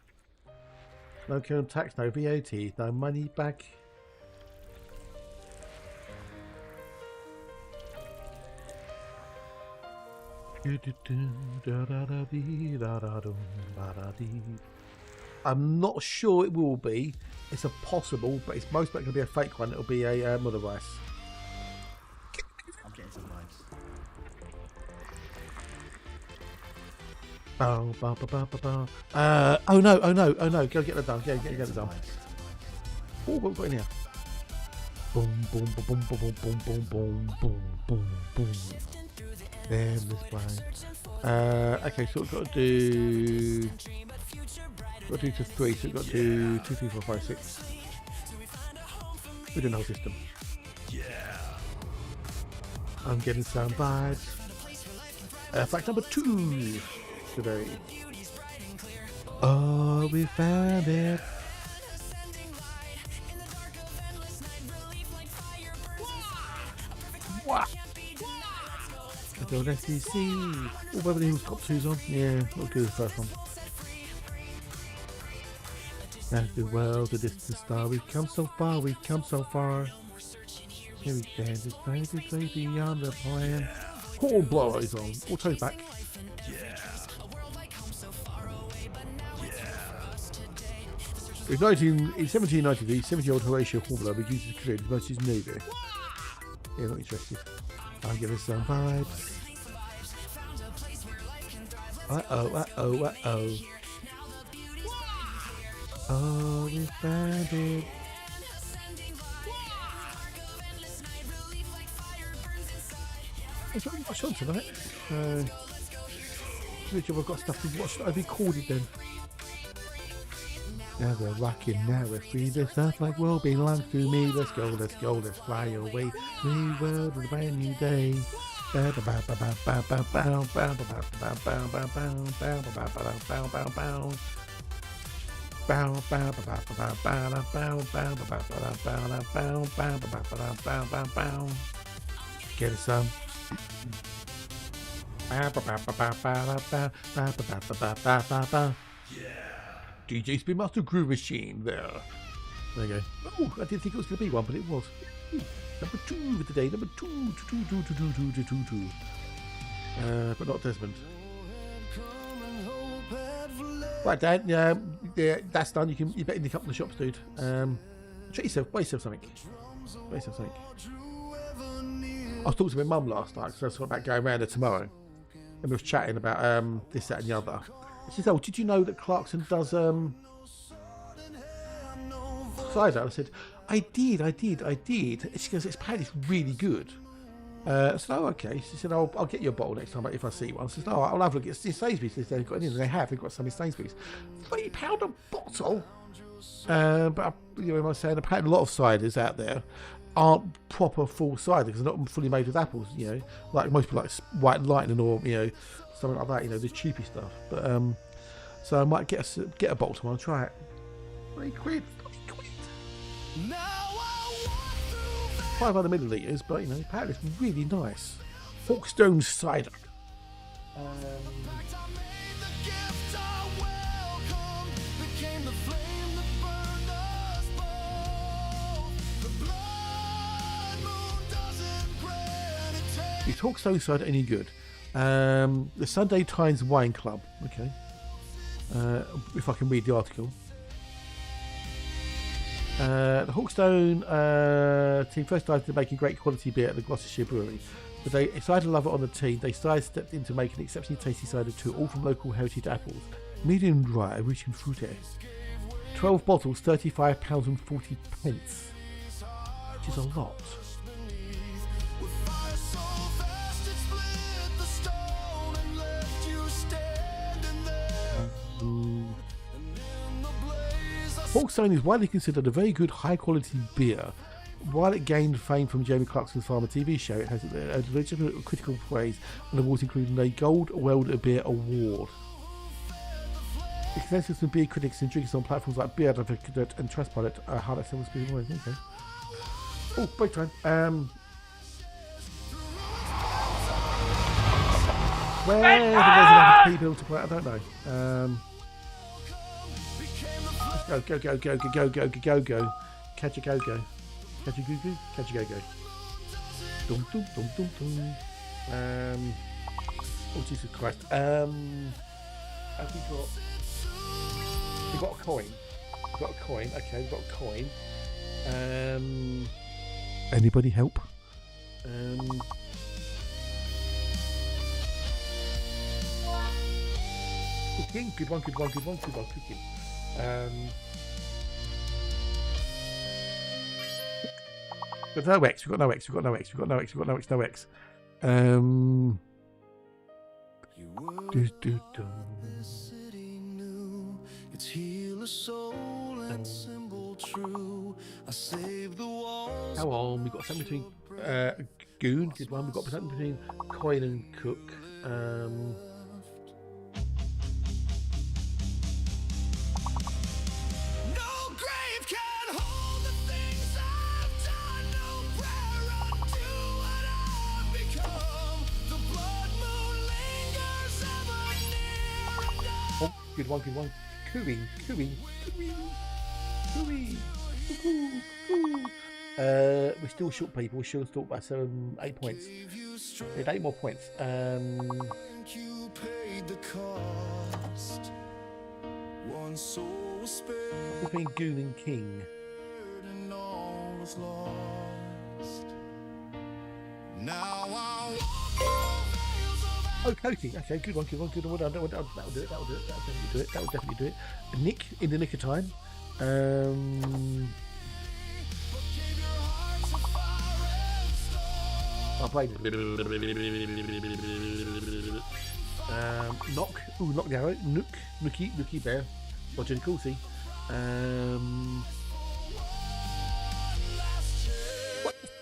No current tax, no VAT, no money back. I'm not sure it will be. It's a possible, but it's most likely going to be a fake one. It'll be a mother rice. I'm getting some vibes. Oh no. Go get that done. Get that done. Oh, what have we got in here? Boom. There, this plane. Okay, so we've got to do... Got to do to 3, so we've got to do 2, 3, 4, 5, 6. We're doing the whole system. Yeah. I'm getting some vibes. Fact number 2 today. Oh, we found it. What? I don't actually see. Oh, Beverly Hills Cop 2's on. Yeah, not good as the first one. As the world, the distant star, we've come so far, Here we stand, this baby on the plan. Horn blower is on. Auto's back. In 1793, 70-year-old Horatio Hornblower begins his career in the Merchant Navy. Yeah, not interested. I'm giving some vibes. Uh-oh. Oh, we found it. There's not much on tonight. Good job I've got stuff to watch that I've recorded then. Now we're rocking, now we're free. This Earthlight world belongs to me. Let's go, let's fly away. New world with a brand new day. Get it some. DJ Spin Master Groove Machine there. There you go. Oh, I didn't think it was going to be one, but it was. Number 2 for today. Number 2. But not Desmond. Right, Dan. Yeah, that's done. You better nick up in the shops, dude. Treat yourself. Buy yourself something. I was talking to my mum last night because I was talking about going around there tomorrow, and we was chatting about this, that, and the other. She said, "Oh, did you know that Clarkson does cider?" I said, I did. And she goes, apparently it's really good. I said, "Oh, okay." She said, I'll get you a bottle next time if I see one." I said, "Oh, I'll have a look at Sainsbury's. They've got any, they've got some in Sainsbury's. £3 a bottle." But you know, I was saying, apparently a lot of ciders out there aren't proper full cider because they're not fully made with apples. You know, like most people like White Lightning or something like that. The cheapy stuff. But so I might get a bottle tomorrow and try it. £3. 500 millilitres, but apparently it's really nice. Hawkstone cider. Is Hawkstone cider any good? The Sunday Times Wine Club. Okay. If I can read the article. The Hawkstone team first started making great quality beer at the Gloucestershire Brewery, but they decided to love it on the team. They sidestepped into making exceptionally tasty cider too, all from local heritage apples, medium dry, rich in fruit air. 12 bottles, £35.40, which is a lot. Boxel is widely considered a very good, high-quality beer. While it gained fame from Jamie Clarkson's Farmer TV show, it has a legitimate critical praise and awards, including a Gold World of Beer Award. The consensus from beer critics and drinkers on platforms like Beer Advocate and Trustpilot are highlight several speaking words. Okay. Oh, break time. Where the resident people to play? I don't know. Go. Catch a go-go. Catch a go-go. Dum dum dum dum dum. Oh Jesus Christ. Have we got a coin? We've got a coin. Okay, we've got a coin. Anybody help? Cooking. Good one. Cooking. We've got no X. No X. Its healer soul and symbol true. I save the walls. How on? We've got something between Goon, good one. We've got something between Coin and Cook. Good one. Cooing. We're still short, people. We're still short by 8 points. We had 8 more points. You paid the cost. One soul was spared Between Goon and King. and all was lost. Now I Oh, Coating. Okay, good one. Well done. That'll do it. That'll definitely do it. Nick, in the nick of time. I'll play Knock. Ooh, Knock the Arrow. Nookie Bear. Roger and Coulsey.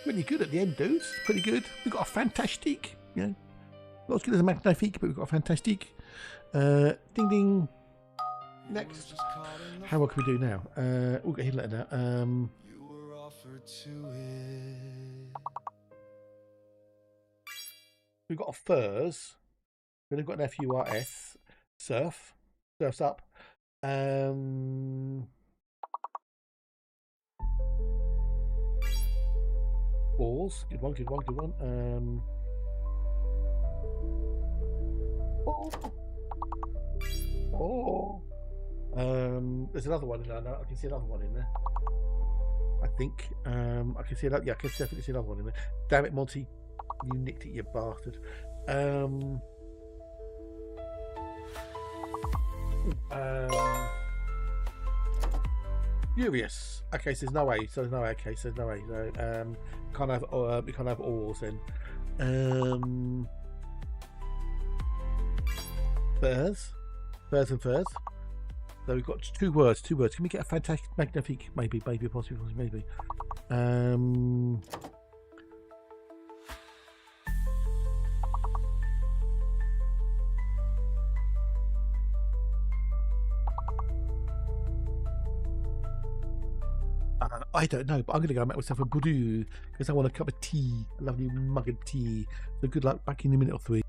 Pretty good at the end, dudes. Pretty good. We've got a fantastic, not as good as a magnifique, but we've got a fantastic. Ding ding. Next. How well can we do now? We'll get hit later now. you were offered to it. We've got a furs. Then we've got an FURS. Surf. Surf's up. Balls. Good one. There's another one in there. I can see another one in there. I think. I can see that. Yeah, I can definitely see another one in there. Damn it, Monty. You nicked it, you bastard. Furious. Okay, so there's no way. Okay, so there's no way. So, we can't have alls then. Furs. So we've got two words. Can we get a fantastic, magnifique? Maybe, possibly, maybe. I don't know, but I'm going to go make myself a brew because I want a cup of tea, a lovely mug of tea. So good luck, back in a minute or 3.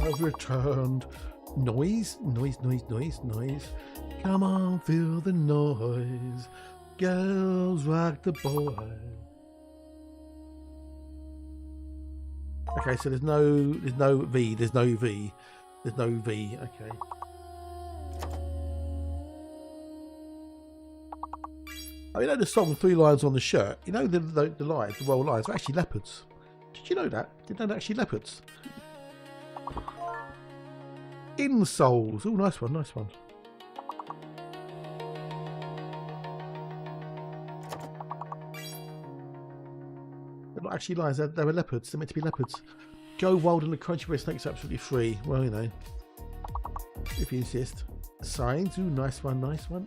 has returned. Noise, noise, noise, noise, noise. Come on, feel the noise. Girls rock the boy. Okay, so there's no V. There's no V. There's no V. Okay. I mean, you know the song "Three Lions on the Shirt." You know the lions, the royal lions, are actually leopards. Did you know that? Did you know they're actually leopards? Insoles. Oh, nice one, nice one. They're not actually lions. They were leopards. They're meant to be leopards. Go wild and the crunchy where snake's absolutely free. Well, you know, if you insist. Signs. Ooh, nice one, nice one.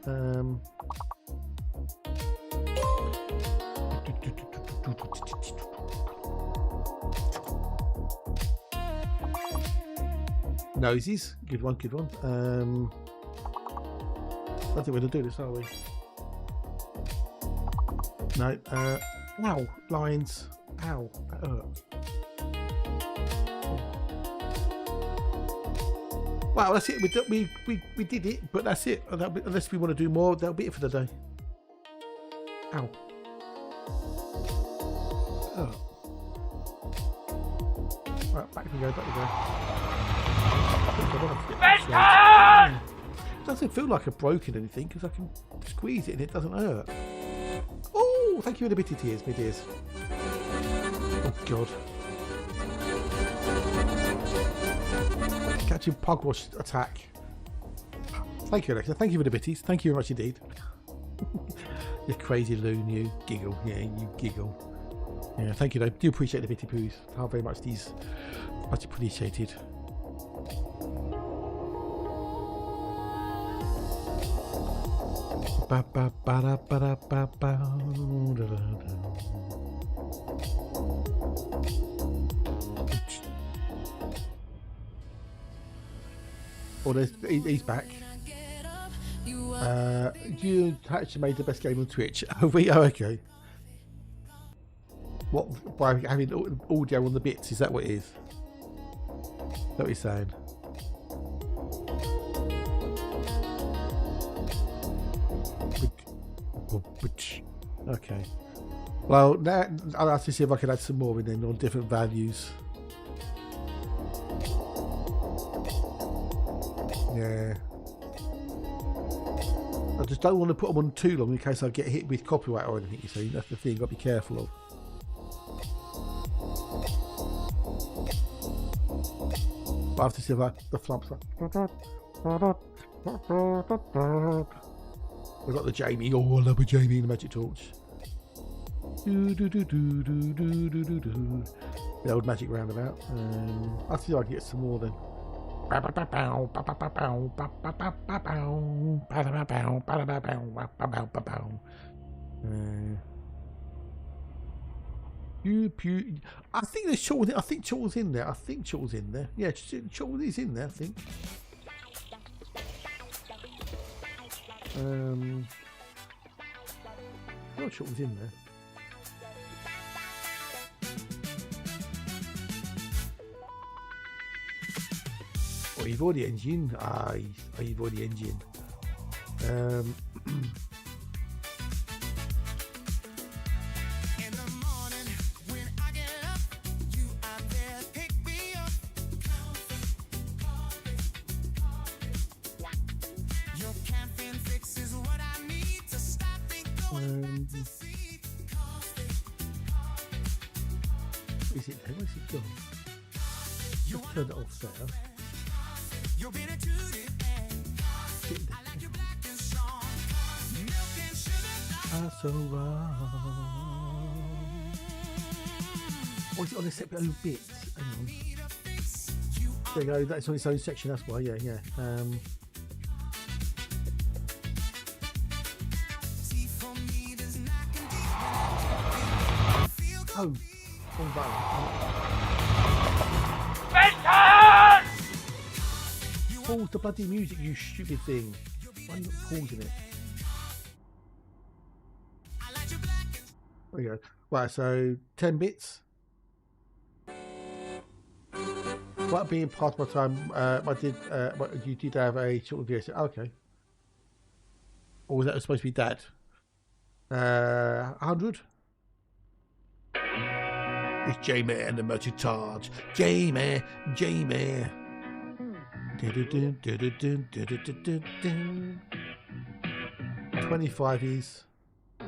Noses, good one, good one. I think we're gonna do this, are we? No. Ow, lines. Ow, that hurt. Wow, that's it. We did it, but that's it. Unless we want to do more, that'll be it for the day. Ow. Oh. Right, back we go, back we go. It doesn't feel like I've broken anything because I can squeeze it and it doesn't hurt. Oh, thank you for the bitty tears, my dears. Oh, God. Catching pugwash attack. Thank you, Alexa. Thank you for the bitties. Thank you very much indeed. You crazy loon, you giggle. Yeah, you giggle. Yeah, thank you, though. Do appreciate the bitty poos. How very much these much appreciated. Ba ba ba da ba da ba ba da da da. Oh, he's back. You actually made the best game on Twitch. Oh, we are okay. What, by having audio on the bits? Is that what it is? Is that what he's saying? Okay. Well, now I'll have to see if I can add some more in then on different values. Yeah. I just don't want to put them on too long in case I get hit with copyright or anything, you see. That's the thing, I've got to be careful of. But I have to see if the flumps like. We've got the Jamie. Oh, I love a Jamie and the magic torch. The old magic roundabout. I'll see if I can get some more then. I think there's Chortle. I think Chortle's in there. I think Chortle's in there. Yeah, Chortle is in there, I think. Not sure what was in there. Oh, you've already engine. You've already engine. Is it there? Where's it gone? Just turn it off there. So oh, is it on a separate little bit? Hang on. There you go, that's on its own section, that's why, yeah. Oh, wrong button. Pause the bloody music, you stupid thing. Why are you not pausing it? There you go. Right, so 10 bits. What being past my time, you did have a sort of VS. Okay. Or was that supposed to be Dad? 100? It's Jamie and the merchant charge. Jamie. 25 is.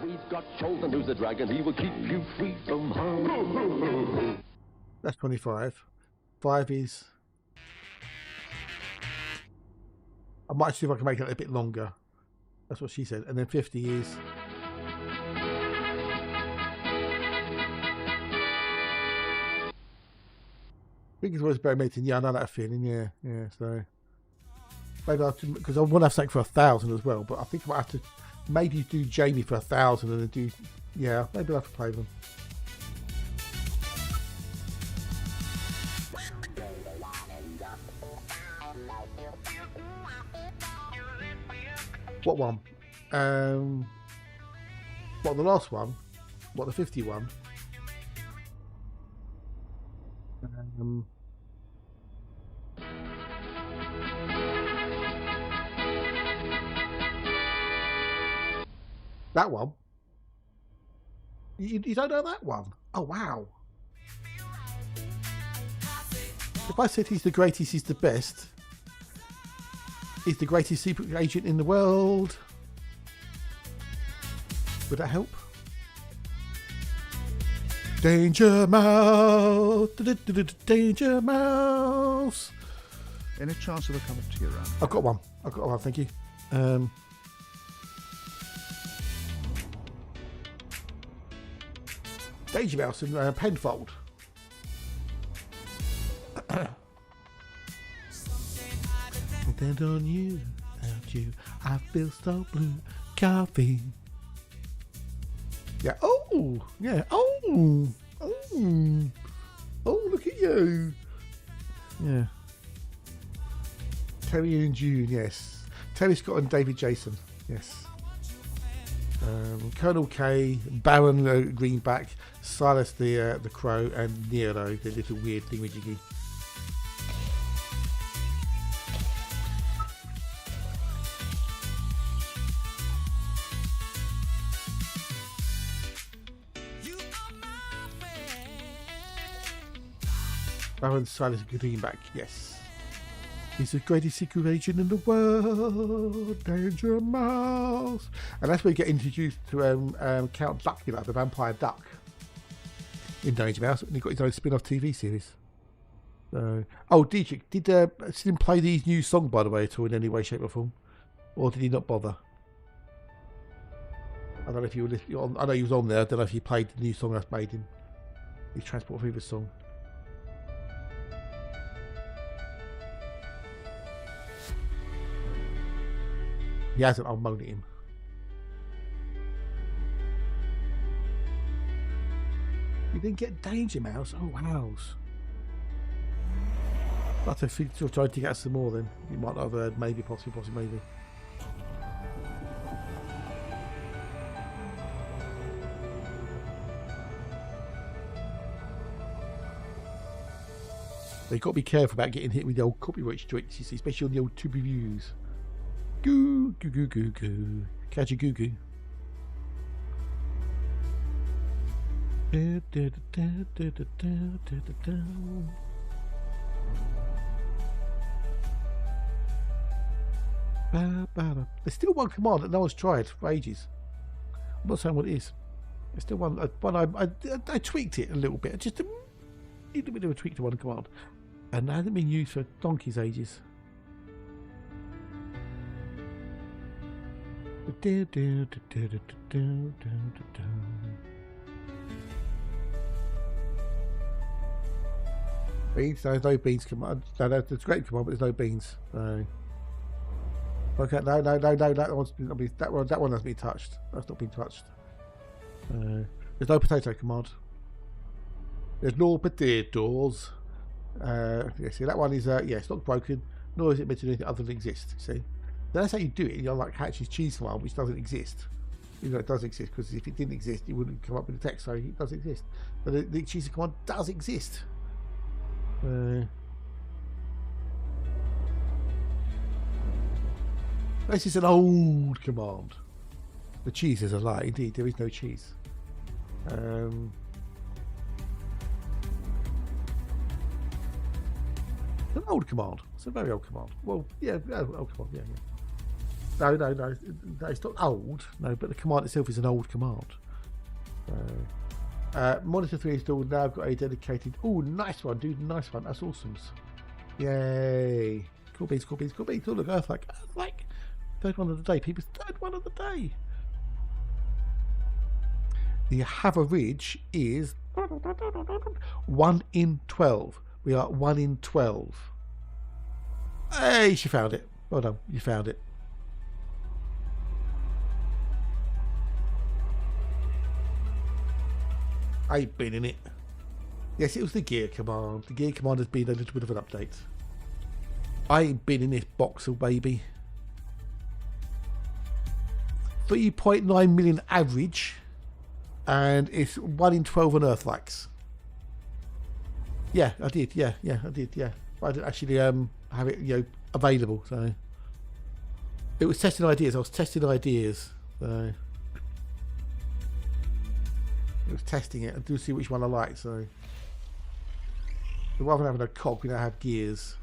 We've got chosen who's the dragon. He will keep you free from harm. That's 25. 5 is. I might see if I can make it a bit longer. That's what she said. And then 50 is. I think it's always better mating. Yeah, I know that feeling. Yeah. So maybe I have to, because I want to have something for 1,000 as well. But I think I might have to maybe do Jamie for 1,000 and then do. Yeah, maybe I'll have to play them. What one? What, the last one? What, the 51? That one? You don't know that one? Oh, wow. If I said he's the greatest, he's the best, he's the greatest secret agent in the world, would that help? Danger Mouse! Danger Mouse! Any chance of a coming to your round? I've got one, thank you. Danger Mouse and Penfold. Depend on you, without you, I feel so blue. Coffee. Yeah. Oh, yeah. Oh, look at you. Yeah. Terry and June, yes. Terry Scott and David Jason, yes. Colonel K, Baron Greenback, Silas the Crow, and Nero, the little weird thingamajiggy. Baron Silas Greenback, yes. He's the greatest secret agent in the world, Danger Mouse. And that's where you get introduced to Count Duckula, the vampire duck, in Danger Mouse. And he got his own spin-off TV series. Oh, Dietrich, did Slim play these new songs, by the way, at all, in any way, shape or form? Or did he not bother? I don't know if you were listening. I know he was on there. I don't know if he played the new song that's made him. His Transport Fever song. He hasn't, I'll moan at him. You didn't get Danger Mouse? Oh, wow. I'll have to think, try to get some more then. You might not have heard, maybe, possibly, maybe. So you've got to be careful about getting hit with the old copyright strikes, you see, especially on the old tube reviews. Goo, goo, goo, goo, goo. Catch a goo goo. There's still one command that no one's tried for ages. I'm not saying what it is. There's still one I tweaked it a little bit. Just a little bit of a tweak to one command. And that hasn't been used for donkey's ages. Beans? No, there's no beans command. No, there's a great command, but there's no beans. No. Okay, no. That one hasn't been touched. That's not been touched. There's no potato command. There's no potatoes. Yeah, see, that one is yeah, it's not broken, nor is it meant to do anything other than exist. See, that's how you do it. You're like Hatch's cheese command, which doesn't exist. Even though it does exist, because if it didn't exist, it wouldn't come up with the text. So it does exist. But the cheese command does exist. This is an old command. The cheese is a lie. Indeed, there is no cheese. It's an old command. It's a very old command. Well, yeah, old command. Yeah, yeah. No. It's not old. No, but the command itself is an old command. Monitor 3 installed. Now I've got a dedicated. Oh, nice one, dude. Nice one. That's awesome. Yay. Cool beans. Oh, look, Earthlike. Third one of the day. People's third one of the day. The Haver Ridge is 1 in 12. We are 1 in 12. Hey, she found it. Well done. You found it. I've been in it. Yes, it was the gear command. The gear command has been a little bit of an update. I ain't been in this Boxel, baby. 3.9 million average, and it's 1 in 12 on Earthlikes. Yeah, I did. Yeah, I did. Yeah, but I didn't actually have it, available. So it was testing ideas. I was testing ideas. So it was testing it and to see which one I liked. So rather than having a cog, we now have gears.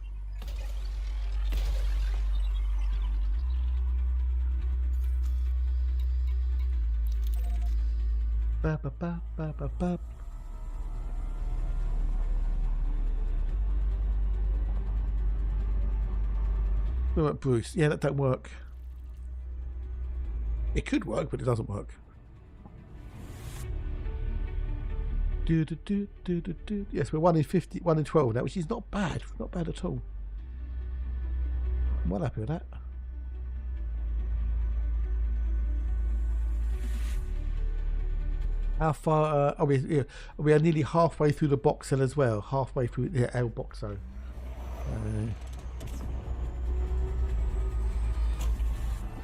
Ba, ba, ba, ba, ba, ba. Bruce, yeah, that don't work. It could work, but it doesn't work. Yes, we're 1 in 50, 1 in 12 now, which is not bad. Not bad at all. I'm well happy with that. How far are we? We are nearly halfway through the Boxel as well. Halfway through the Boxel.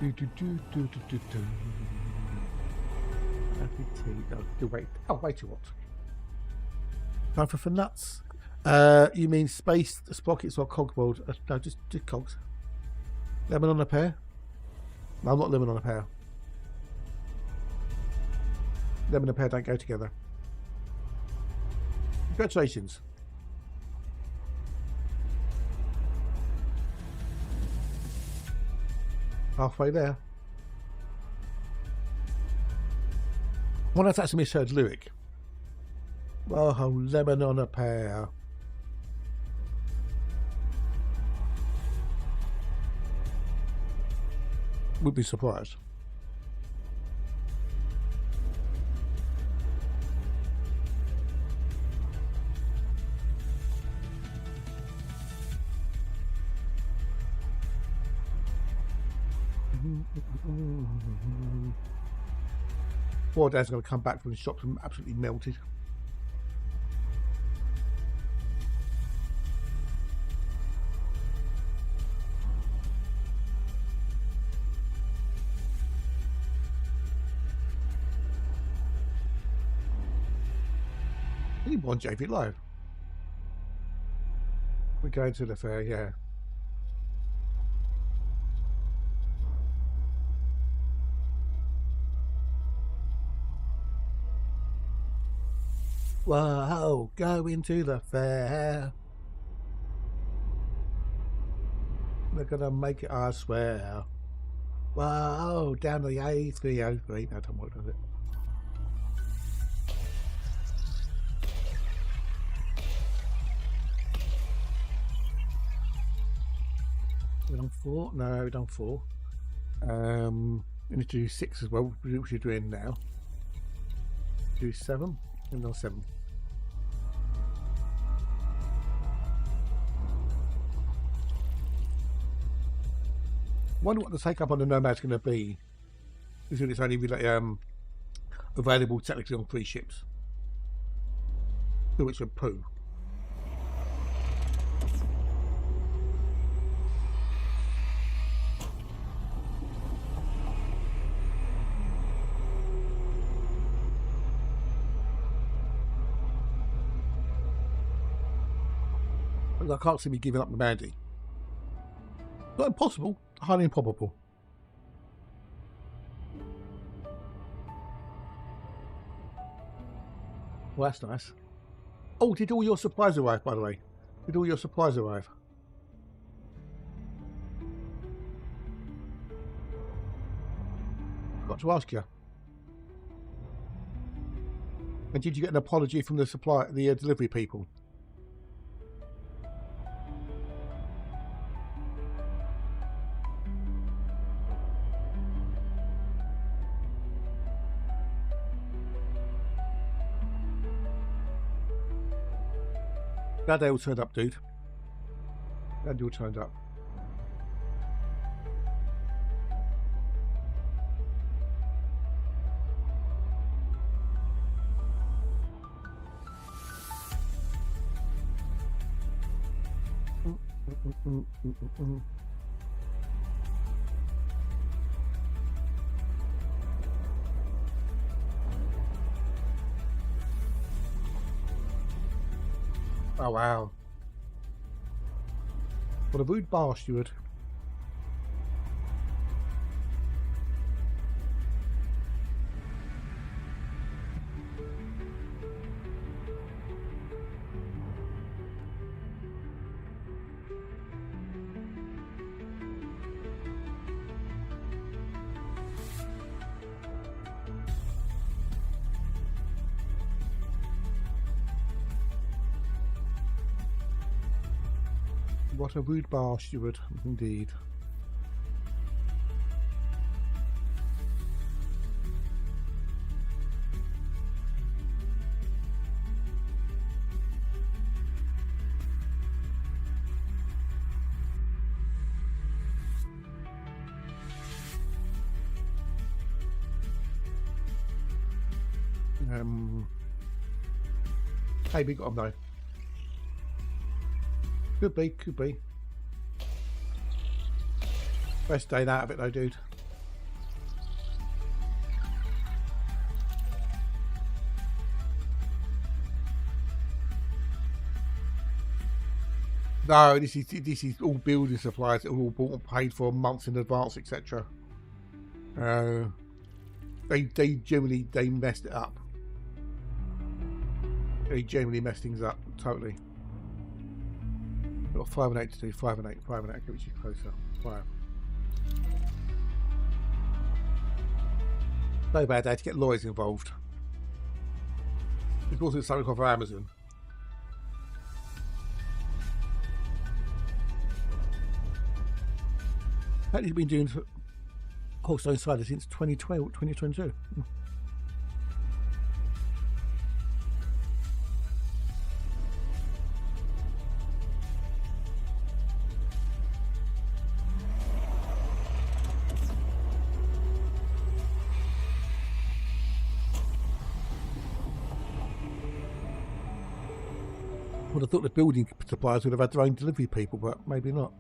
Wait too what? Time for nuts. You mean space sprockets or cog world? No, just cogs. Lemon on a pear? No, I'm not lemon on a pear. Lemon and pear don't go together. Congratulations. Halfway there. I wonder if that's a misheard lyric. Oh, lemon on a pear. Would be surprised. Poor Dad's going to come back from the shop and absolutely melted. You want JV Live? We're going to the fair, yeah. Whoa, going to the fair. We're gonna make it, I swear. Whoa, down the A303. No, don't worry about it. We're on 4? No, we're on 4. We need to do 6 as well, which we're doing now. Do 7. And on 7. Wonder what the take up on the Nomad's going to be. This is only really, available technically on 3 ships. Which are poo. I can't see me giving up the Mandy. Not impossible, highly improbable. Well, that's nice. Oh, did all your supplies arrive, by the way? Did all your supplies arrive? Got to ask you. And did you get an apology from the delivery people? Glad they all turned up, dude. Glad you all turned up. Oh wow. What a rude bar steward. What a rude bar steward, indeed. Hey, we got him though. Could be, could be. Best day out of it though, dude. No, this is all building supplies, all bought and paid for months in advance, etc. They generally messed it up. They generally mess things up totally. Got 5 and 8 to do. 5 and 8. 5 and 8. Which is closer. 5. So bad they had to get lawyers involved. Of course, it's something off of Amazon. Apparently, he's been doing Wholesale Insider since 2012, 2022. Would have thought the building suppliers would have had their own delivery people, but maybe not.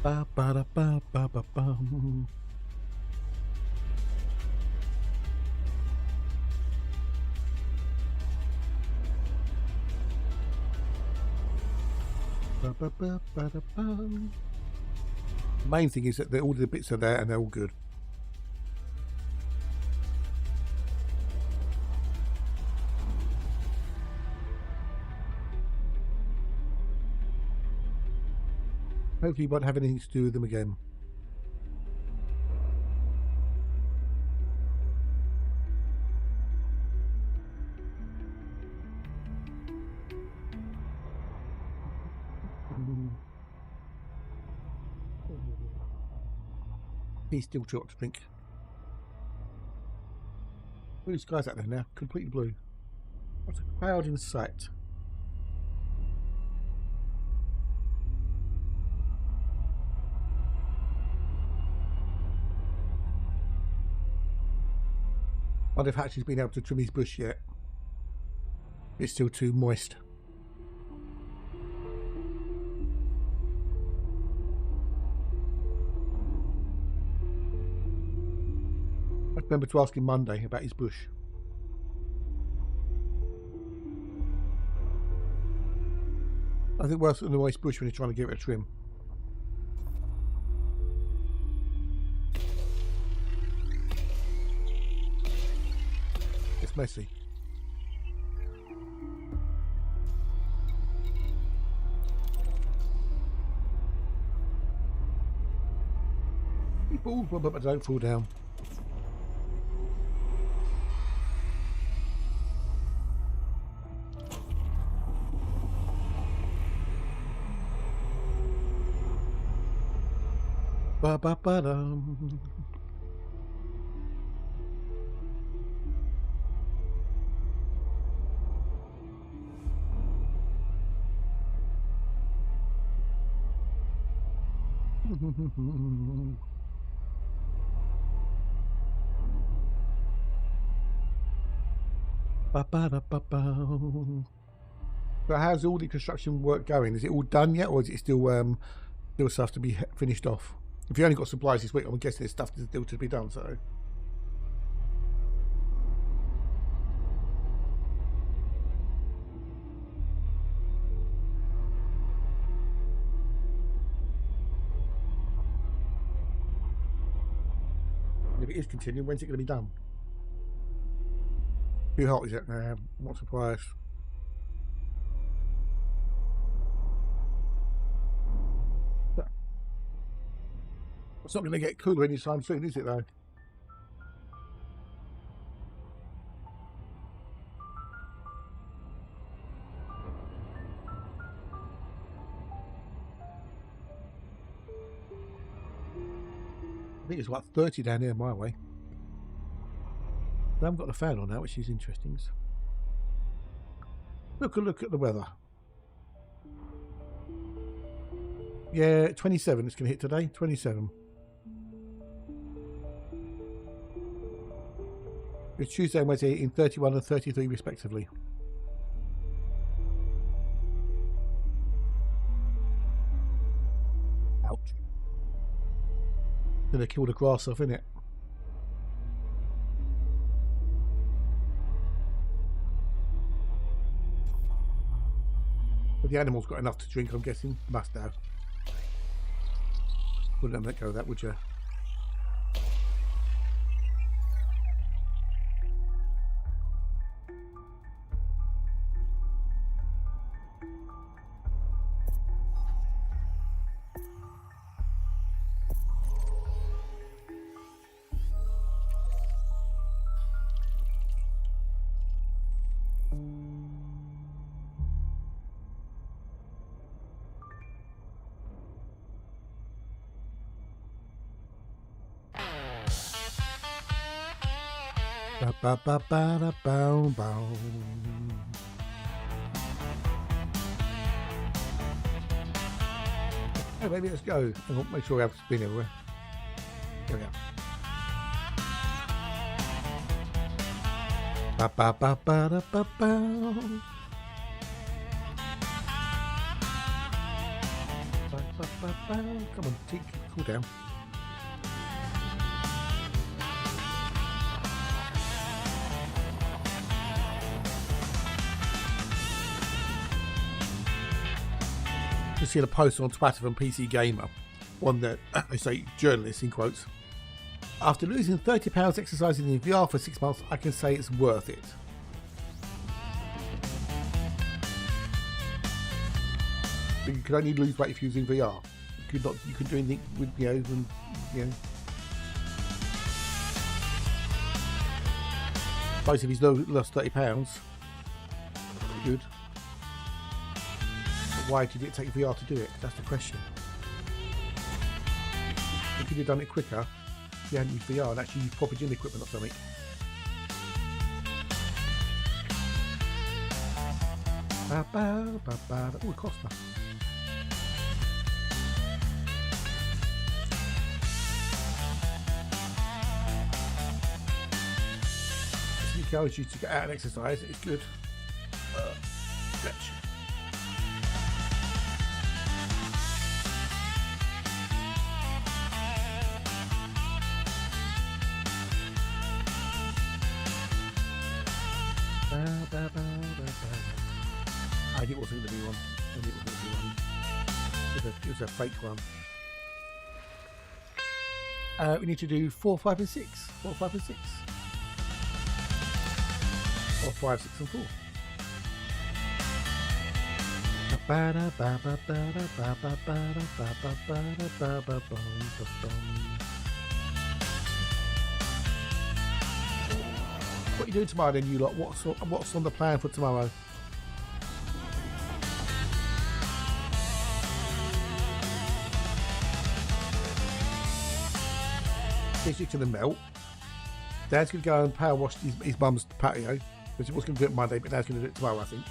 Ba ba da ba ba ba bum. The main thing is that all the bits are there and they're all good. Hopefully you won't have anything to do with them again. He's still short to drink. Blue skies out there now, completely blue. What's a cloud in sight? I wonder if Hatch has been able to trim his bush yet. It's still too moist. remember to ask him Monday about his bush. I think worse than the waste bush when he's trying to give it a trim. It's messy. People, but don't fall down. Ba ba ba dum. Ba ba da ba ba. So how's all the construction work going? Is it all done yet, or is it still stuff to be finished off? If you only got supplies this week, I'm guessing there's stuff still to be done. So if it is continuing, when's it going to be done? Too hot, is it? Not surprised. It's not going to get cooler anytime soon, is it, though? I think it's like 30 down here my way. They haven't got the fan on now, which is interesting. Look at the weather. Yeah, 27 it's going to hit today. 27. It's Tuesday and Wednesday in 31 and 33 respectively. Ouch. Gonna kill the grass off, innit? But the animal's got enough to drink, I'm guessing. Must have. Wouldn't let go of that, would you? Ba ba ba ba da bow bow. Hey baby, let's go. Hang on, make sure we have spin everywhere. There we go. Ba ba ba ba da ba bow. Ba ba ba ba. Come on, tick, cool down. Just see a post on Twitter from PC Gamer, one that I say journalist in quotes. After losing £30 exercising in VR for 6 months, I can say it's worth it. But you can only lose weight if you're using VR. You could do anything with Suppose if he's lost £30, good. Why did it take VR to do it? That's the question. If you'd have done it quicker, if you hadn't used VR and actually used proper gym equipment or something. Oh, it cost me. It encourages you to get out and exercise. It's good. Stretch. I knew it wasn't going to be one. I knew it wasn't going to be one. It was a fake one. We need to do 4, 5, and 6. 4, 5, and 6. Or 5, 6, and 4. What are you doing tomorrow then, you lot? What's on the plan for tomorrow? Fish to the melt. Dad's going to go and power wash his mum's patio, which he was going to do it Monday, but Dad's going to do it tomorrow, I think.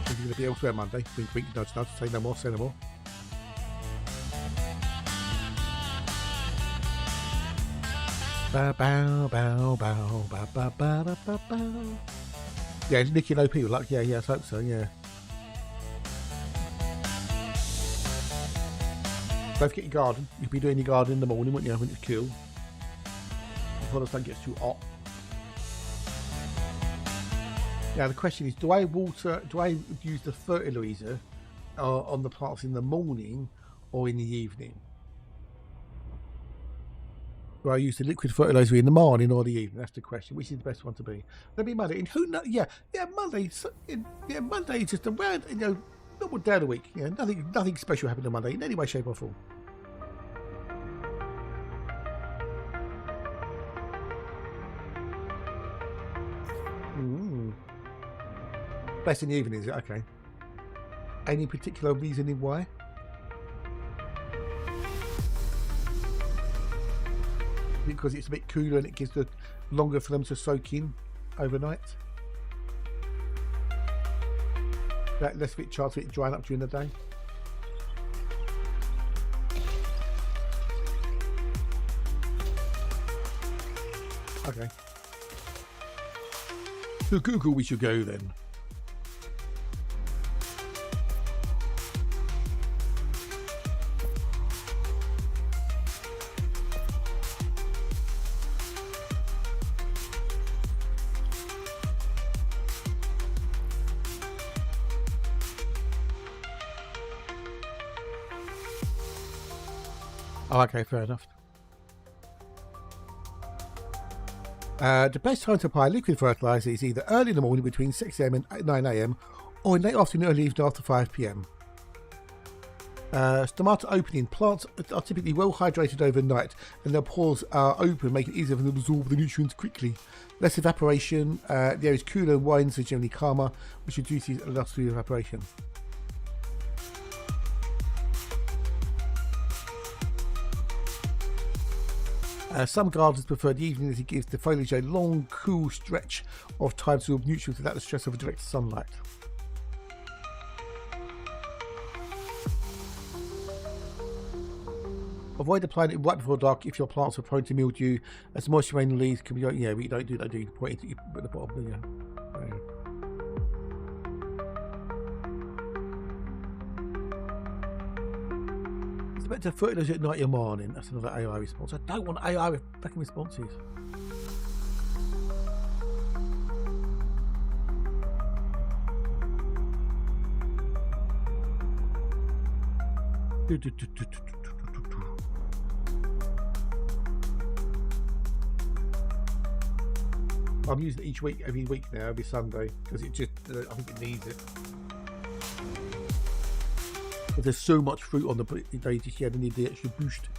He's going to be elsewhere Monday. Wink, wink, nudge, nudge. Say no more, say no more. Bow, bow, bow, bow, bow, bow, bow, bow, bow. Yeah, Nicky and OP were like, yeah, I hope so, yeah. Don't forget your garden. You'll be doing your garden in the morning, won't you, when it's cool? Before the sun gets too hot. Now the question is, do I use the fertilizer on the plants in the morning or in the evening? Do I use the liquid fertilizer in the morning or the evening? That's the question. Which is the best one to be? Let me Monday. And who knows? Yeah, Monday. Yeah, Monday is just around, normal day of the week. Yeah, nothing special happened on Monday in any way, shape, or form. Best in the evening, is it? Okay. Any particular reasoning why? Because it's a bit cooler and it gives the longer for them to soak in overnight. That less of it chance of it drying up during the day. Okay. To Google we should go then. Oh, okay, fair enough. The best time to apply liquid fertilizer is either early in the morning between 6 AM and 9 AM or in late afternoon or evening after 5 PM. Stomata opening. Plants are typically well hydrated overnight and their pores are open, making it easier for them to absorb the nutrients quickly. Less evaporation. The air is cooler and winds are generally calmer, which reduces the loss of evaporation. Some gardens prefer the evening as it gives the foliage a long, cool stretch of time to absorb nutrients without the stress of direct sunlight. Avoid applying it right before dark if your plants are prone to mildew, as moisture in the leaves can be. Yeah, we don't do that. Do you point it at the bottom? Yeah. It's better to fertilize at night or morning. That's another AI response. I don't want AI with fucking responses. I'm using it each week, every week now, every Sunday, because it just, I think it needs it. But there's so much fruit on the they just they need the extra boost.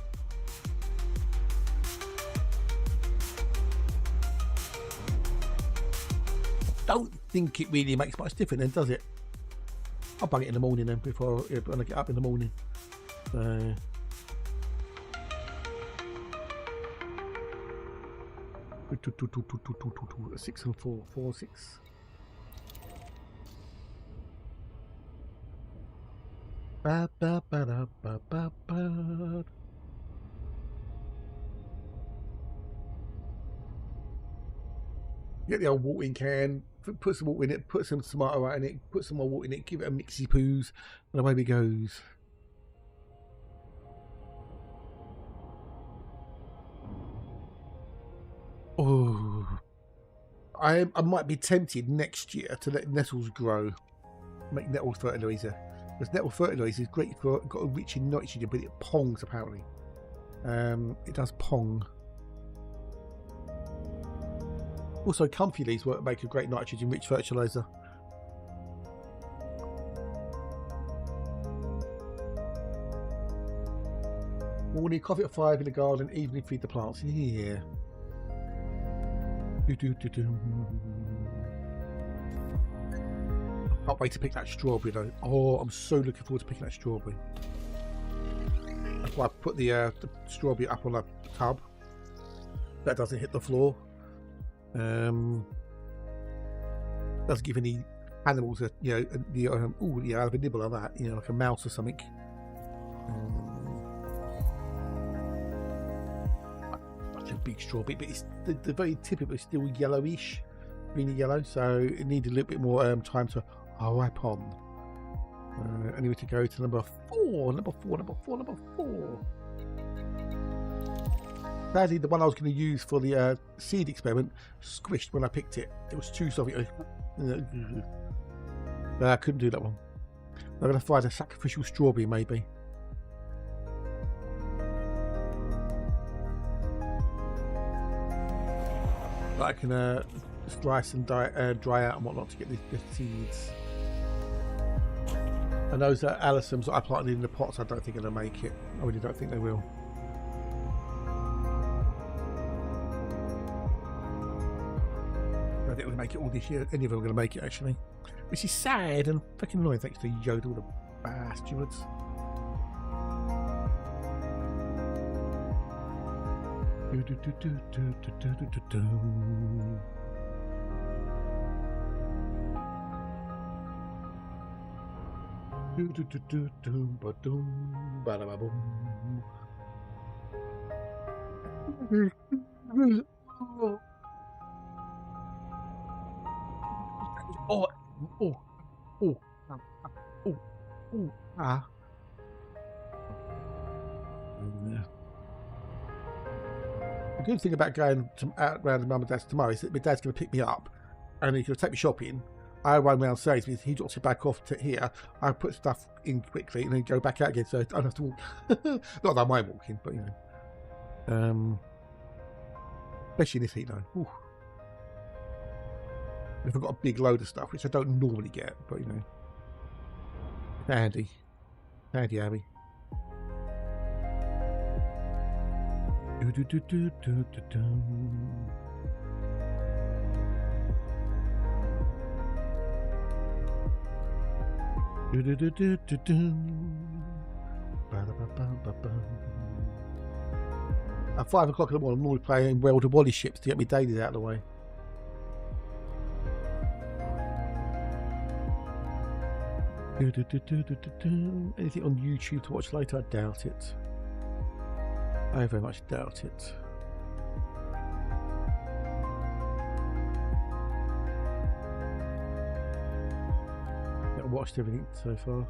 Don't think it really makes much difference then, does it? I'll bung it in the morning then before when I get up in the morning. 6 and 4, 4, 6. Ba, ba, ba, da, ba, ba, ba. Get the old watering can, put some water in it, put some tomato out in it, put some more water in it, give it a mixy poos, and away we goes. Oh, I might be tempted next year to let nettles grow, make nettle fertilizer. Because nettle fertilizer is great for, got a rich in nitrogen, but it pongs apparently. It does pong. Also, comfy leaves make a great nitrogen-rich fertilizer. Morning coffee at 5 in the garden, evening feed the plants. Yeah. I can't wait to pick that strawberry though. Oh, I'm so looking forward to picking that strawberry. That's why I put the strawberry up on a tub. That doesn't hit the floor. Doesn't give any animals a, you know, oh yeah, I'll have a nibble of that, you know, like a mouse or something. Such a big strawberry, but it's the very tip of it is still yellowish, greeny yellow, so it needed a little bit more time to ripen. Anyway, to go to number four. Sadly, the one I was going to use for the seed experiment squished when I picked it. It was too soft. I couldn't do that one. I'm going to find a sacrificial strawberry, maybe. But I can slice and dry out and whatnot to get the seeds. And those alisums that I planted in the pots, I don't think are going to make it. I really don't think they will. I think we'll make it all this year. Any of them are going to make it, actually. Which is sad and fucking annoying, thanks to Yoda, all the bastards. The good thing about going out round to Mum and Dad's tomorrow is that my dad's going to pick me up and he's going to take me shopping. I run round Sainsbury's because he drops it back off to here. I put stuff in quickly and then go back out again, so I don't have to walk. Not that I mind walking, but you know. Especially in this heat though. Ooh. If I've got a big load of stuff, which I don't normally get, but you know. Handy. Handy, Abby. At 5 o'clock in the morning, I'm normally playing World of Wally ships to get me dailies out of the way. Anything on YouTube to watch later? I doubt it. I very much doubt it. I've watched everything so far.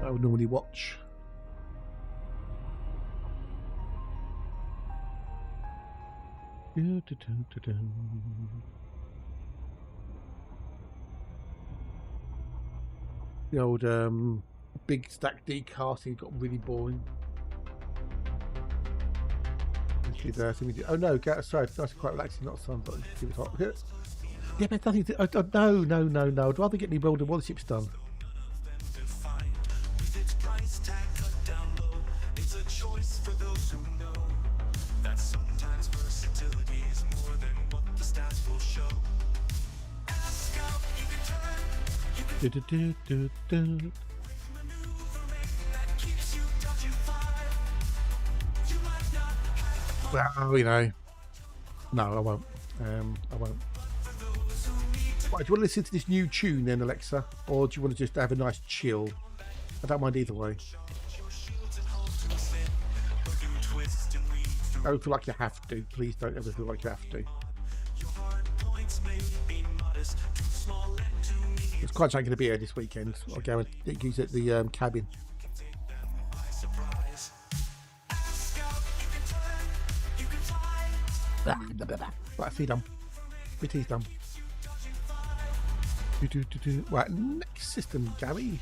I would normally watch. The old big stack D casting got really boring. Oh no, sorry, that's quite relaxing, not sun, but keep it hot. Yeah, but nothing to, no. I'd rather get me World of Wally ships done. Well, you know, no, I won't. I won't. Right, do you want to listen to this new tune then, Alexa, or do you want to just have a nice chill? I don't mind either way. Don't feel like you have to. Please don't ever feel like you have to. It's quite going to be here this weekend. I'll go and use it at the cabin. Right, see done. BT's done. Right, next system, Gary.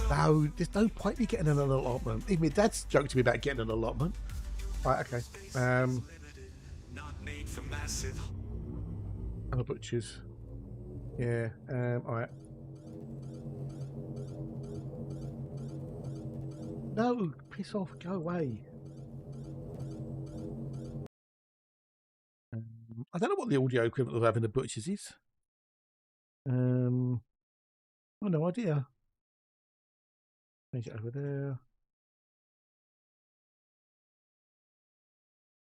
No, there's no point me getting an allotment. Even my dad's joked to me about getting an allotment. Right, okay. And the butchers. Yeah, alright. No, piss off, go away. I don't know what the audio equivalent of having the butchers is. I've no idea. Change it over there.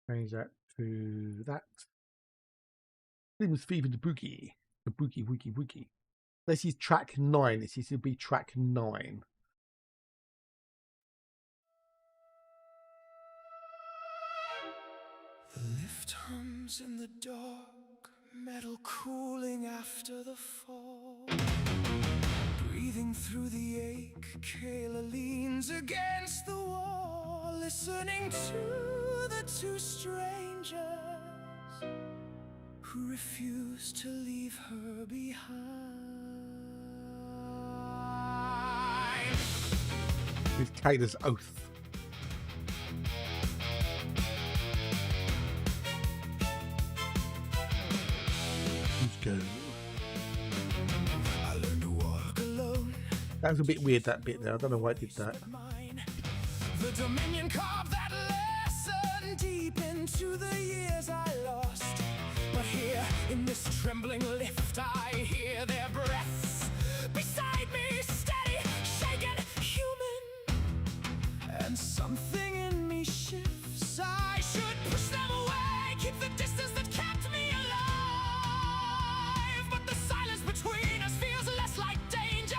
Change that to that. It was Fever the Boogie. The Boogie, Woogie, Woogie. This is track 9. This is to be track 9. The lift hums in the dark, metal cooling after the fall. Breathing through the ache, Kayla leans against the wall, listening to the two strangers who refuse to leave her behind. With Kayla's oath. Go. I learned to walk alone. That was a bit weird, that bit there. I don't know why it did that. The Dominion carved that lesson deep into the years I lost. But here in this trembling lift, I hear their breaths beside me, steady, shaken, human. And something in me shifts. I should push them away, keep the distance that kept me alive. But the silence between us feels less like danger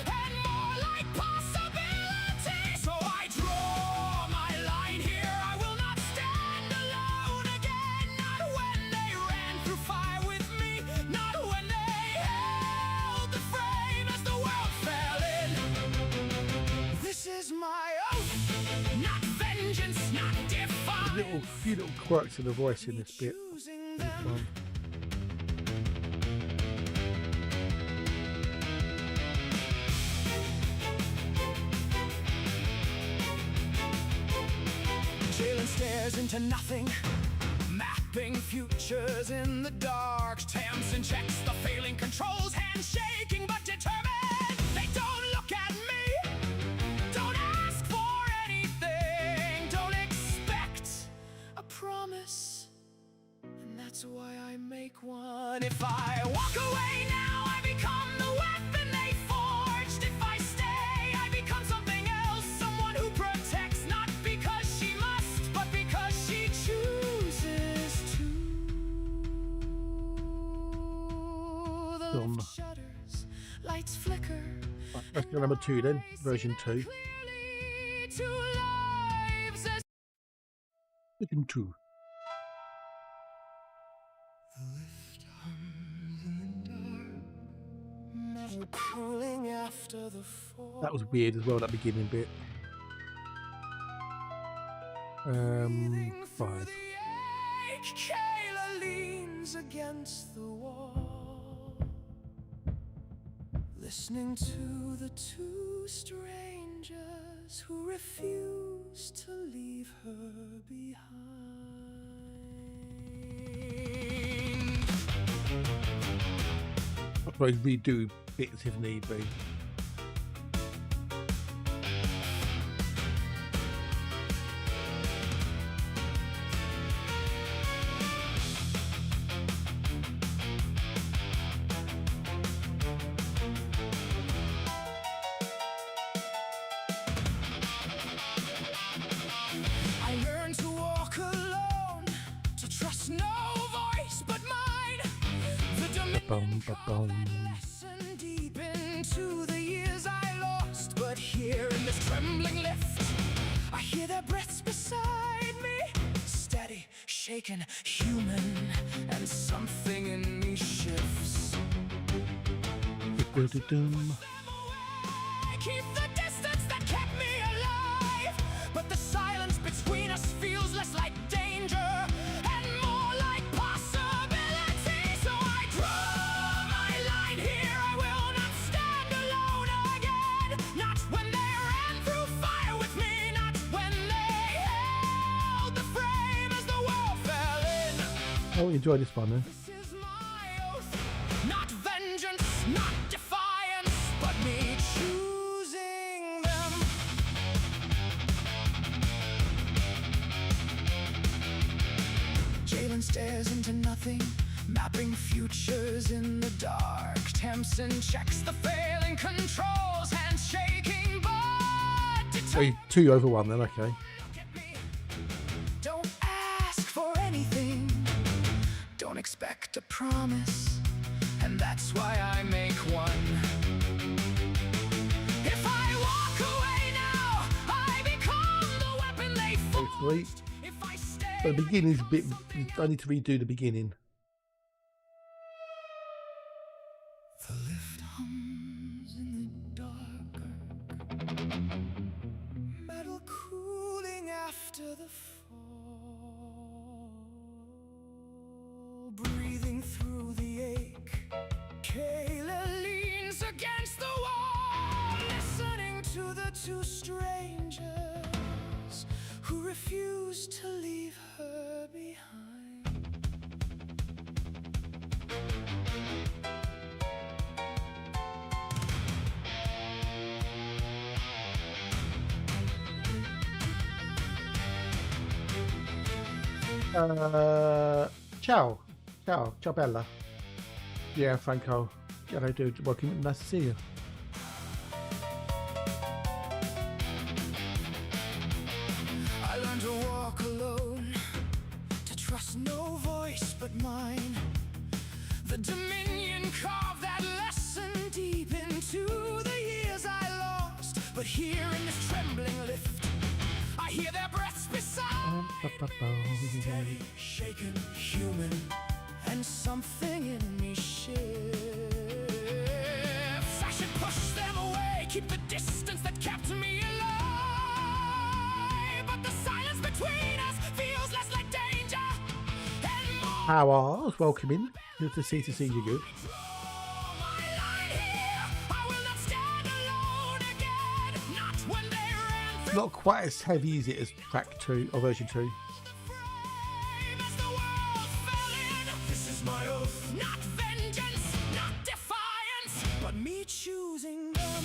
and more like possibility. So I draw my line here. I will not stand alone again. Not when they ran through fire with me. Not when they held the frame as the world fell in. This is my oath. Not vengeance, not defiance. Few little quirks in the voice in this bit. Jalen stares into nothing, mapping futures in the dark. Tamsin checks the failing controls, hands shaking but determined. They don't look at me, don't ask for anything, don't expect a promise. And that's why I make one. If I walk away now, I become the weapon they forged. If I stay, I become something else, someone who protects, not because she must, but because she chooses to. The lift shudders, lights flicker. Right, let's go number 2 then, version 2. Clearly, two lives as Version 2. metal cooling after the fall. That was weird as well, that beginning bit. 5. Kayla leans against the wall, listening to the two strangers who refuse to leave her behind. I suppose we do bits if need be. I learned to walk alone, to trust no voice but mine. The Ba-bum, ba-bum. lesson deep into the years I lost. But here in this trembling lift, I hear their breaths beside me, steady, shaken, human, and something in me shifts. Du-du-dum. Keep the distance that kept me alive, but the silence between us feels less like danger and more like possibility. So I draw my line here. I will not stand alone again. Not when they ran through fire with me. Not when they held the frame as the world fell in. Oh, enjoy this one then. This is my oath. Not vengeance, not defiance, but me choosing them. Jalen stares into nothing, mapping futures in the dark. Tamsin checks the failing controls, hands shaking, but determined. 2 over 1 then, okay. Look at me. Don't ask for anything. Don't expect a promise. And that's why I make one. If I walk away now, I become the weapon they fought. 3. If I stay, But the beginning's a bit. I need to redo the beginning. the lift hums in the dark, metal cooling after the fall, breathing through the ache. Kayla leans against the wall, listening to the two strangers who refuse to leave her behind. Ciao. Ciao Bella. Yeah, Franco. Hello, dude. Welcome. Nice to see you. I learned to walk alone, to trust no voice but mine. The Dominion carved that lesson deep into the years I lost. But here in this trembling lift, I hear their breaths beside. Steady, shaken, human, and something in me shifts. I should push them away, keep the distance that kept me alive. But the silence between us feels less like danger and more. How are welcome in. Good to see you good. Draw my line here. I will not stand alone again. Not when they ran through Not quite as heavy is it as track 2 or version 2. the frame as the world fell in. This is my oath. Not vengeance, not defiance, but me choosing them.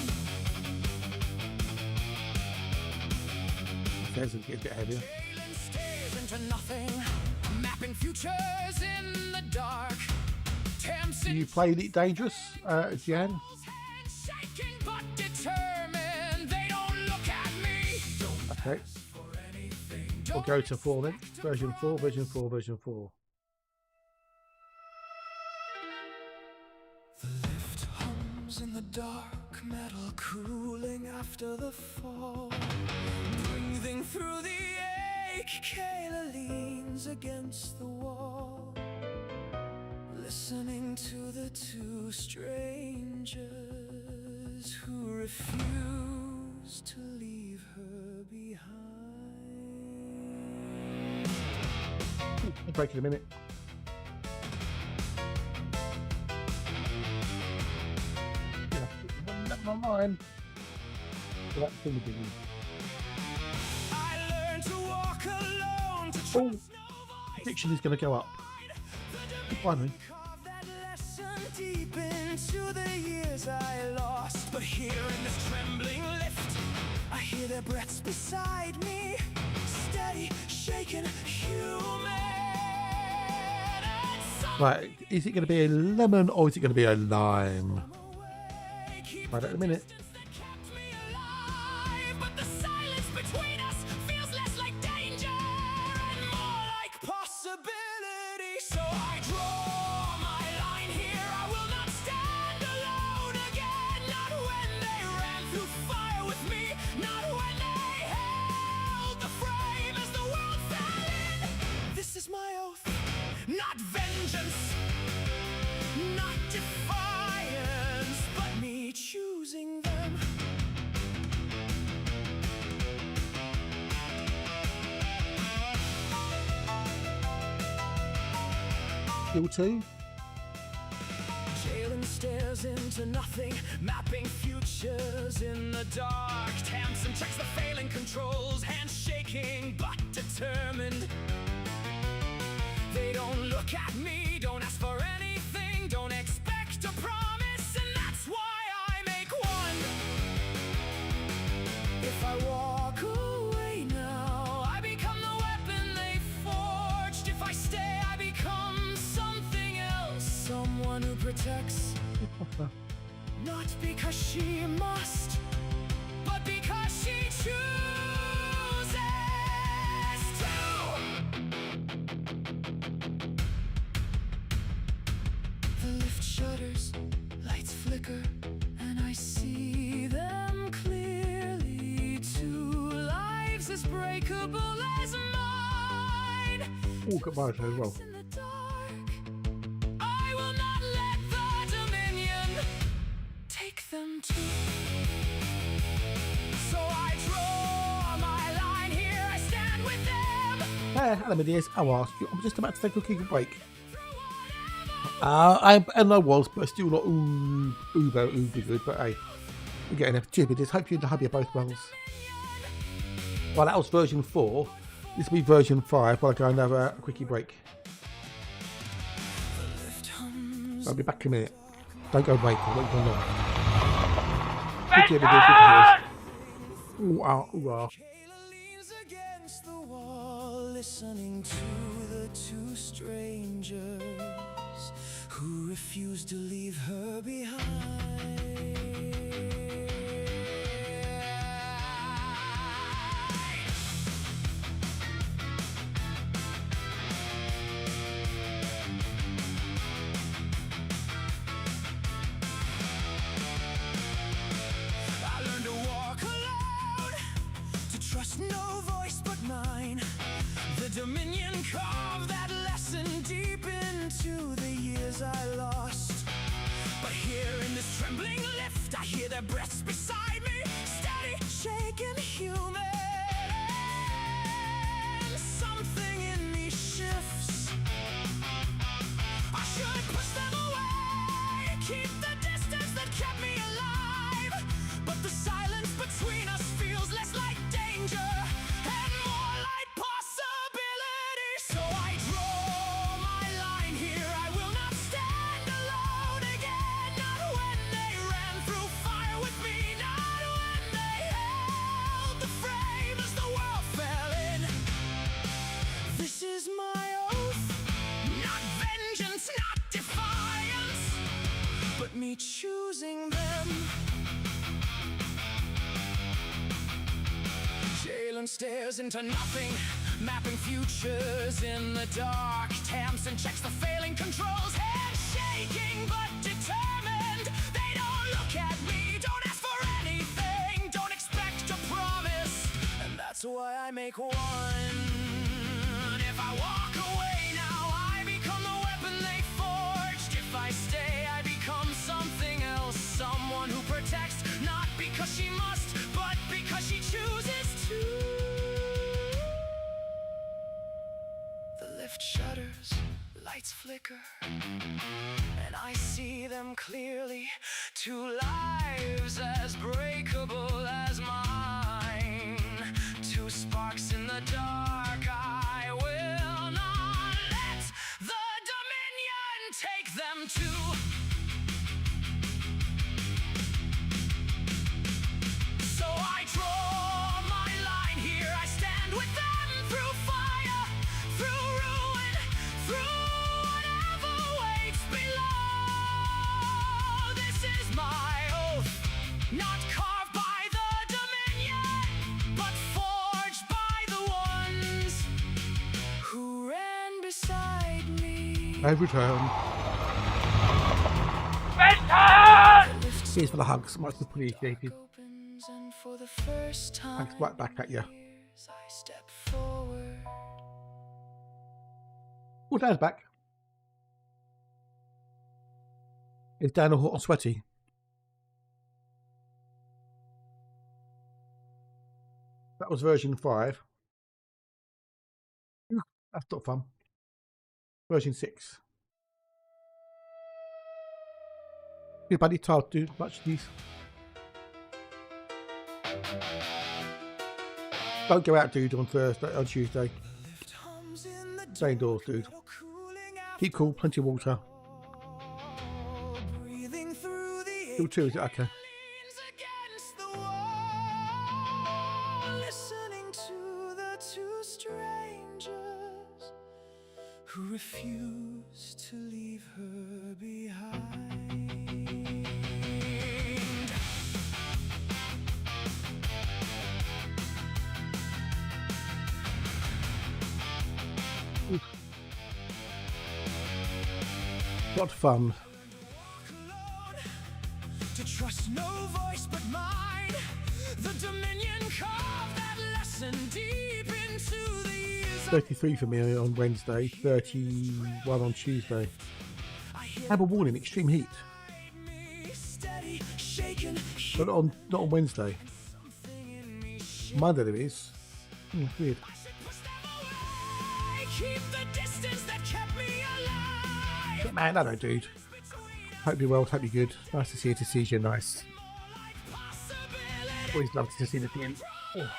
There's it gets a bit heavier. Jalen stares into nothing, mapping futures in the dark. Tamsin You played it dangerous, Jan? hands shaking but determined. They don't look at me. Don't Okay. for anything. We'll go to 4 then. Version 4, version 4, version 4. The lift hums in the dark, metal cooling after the fall. Breathing through the ache, Kayla leans against the wall, listening to the two strangers who refuse to leave her behind. I'll break in a minute. Yeah, never mind. So that's in the beginning. I learned to walk alone, to Oh, trust no voice. prediction is going to go up. Finally. Carve that lesson deep into the years I lost. But here in this trembling lift, I hear their breaths beside me, steady, shaken, human. And some Right, is it going to be a lemon or is it going to be a lime? away, keep Right at the minute. that kept me alive. But the silence between us feels less like danger and more like possibility. So I draw my line here. I will not stand alone again. Not when they ran through fire with me. Not when they held the frame as the world fell in. This is my oath. Not vengeance, not defiance, but me choosing them. Kill 2. Jalen stares into nothing, mapping futures in the dark. Tamsin checks the failing controls, hands shaking but determined. They don't look at me, don't ask for anything, don't expect a promise, and that's why I make one. If I walk away now, I become the weapon they forged. If I stay, I become something else, someone who protects. Not because she must, but because she chooses to. The lift shutters, lights flicker, and I see them clearly. Two lives as breakable as mine. Oh, got mine as well. In the dark, I will not let the Dominion take them too. So I draw my line here, I stand with them. Hello, my dears. How are you? I'm just about to take a quick break. I was, but still not uber good. But hey, we're getting there. Cheers, my dears. Hope you both wells. Well, that was version 4. This will be version 5 while I go and have a quickie break. I'll be back in a minute. Don't go break. I won't go long. Cheers, my dears. Ooh, ooh, Kayla leans against the wall, listening to the two strangers who refuse to leave her behind. I learned to walk alone, to trust no voice but mine. The Dominion carved that lesson deep into the years I lost. But here in this trembling lift, I hear their breaths beside me, steady, shaken, human. Something in me shifts. I should push them away, keep the distance that kept me alive. But the silence between us feels less like danger and more like possibility. So I draw my line here. I will not stand alone again. Not when they ran through fire with me. Not when they held the frame as the world fell in. This is my oath. Not vengeance, not defiance, but me choosing them. Jalen stares into nothing, mapping futures in the dark. Tamsin checks the failing controls, hands shaking but determined. They don't look at me, don't ask for anything, don't expect a promise, and that's why I make one. If I walk away now, I become the weapon they forged. If I stay, I become something else, someone who protects, not because she must, but because she chooses to. The lift shutters, lights flicker, and I see them clearly. Two lives as breakable as mine. Two sparks in the dark. I will not let the Dominion take them too. So I draw my line here. I stand with them through fire, through ruin, through whatever waits below. This is my oath, not carved by the Dominion, but forged by the ones who ran beside me. Every time. Cheers for the hugs. Much appreciated. Opens, and for the first time, Thanks right back at you. I step forward. Oh, Dan's back. Is Dan all hot and sweaty? That was version 5. Ooh, that's not fun. Version 6. Yeah, buddy, tired to do much of these. Don't go out, dude, on Tuesday. Stay indoors, dude. Keep cool, plenty of water. Still 2, is it? Okay. Who refuse to leave her behind. Oof. What fun. To trust no voice but mine. The Dominion carved that lesson deep into the years. 33 for me on Wednesday, 31 on Tuesday. Have a warning, extreme heat. But not on Wednesday. Monday there is. Weird. But man, I don't, dude. Hope you're well, hope you're good. Nice to see you, nice. Always love to see the thing. Oh.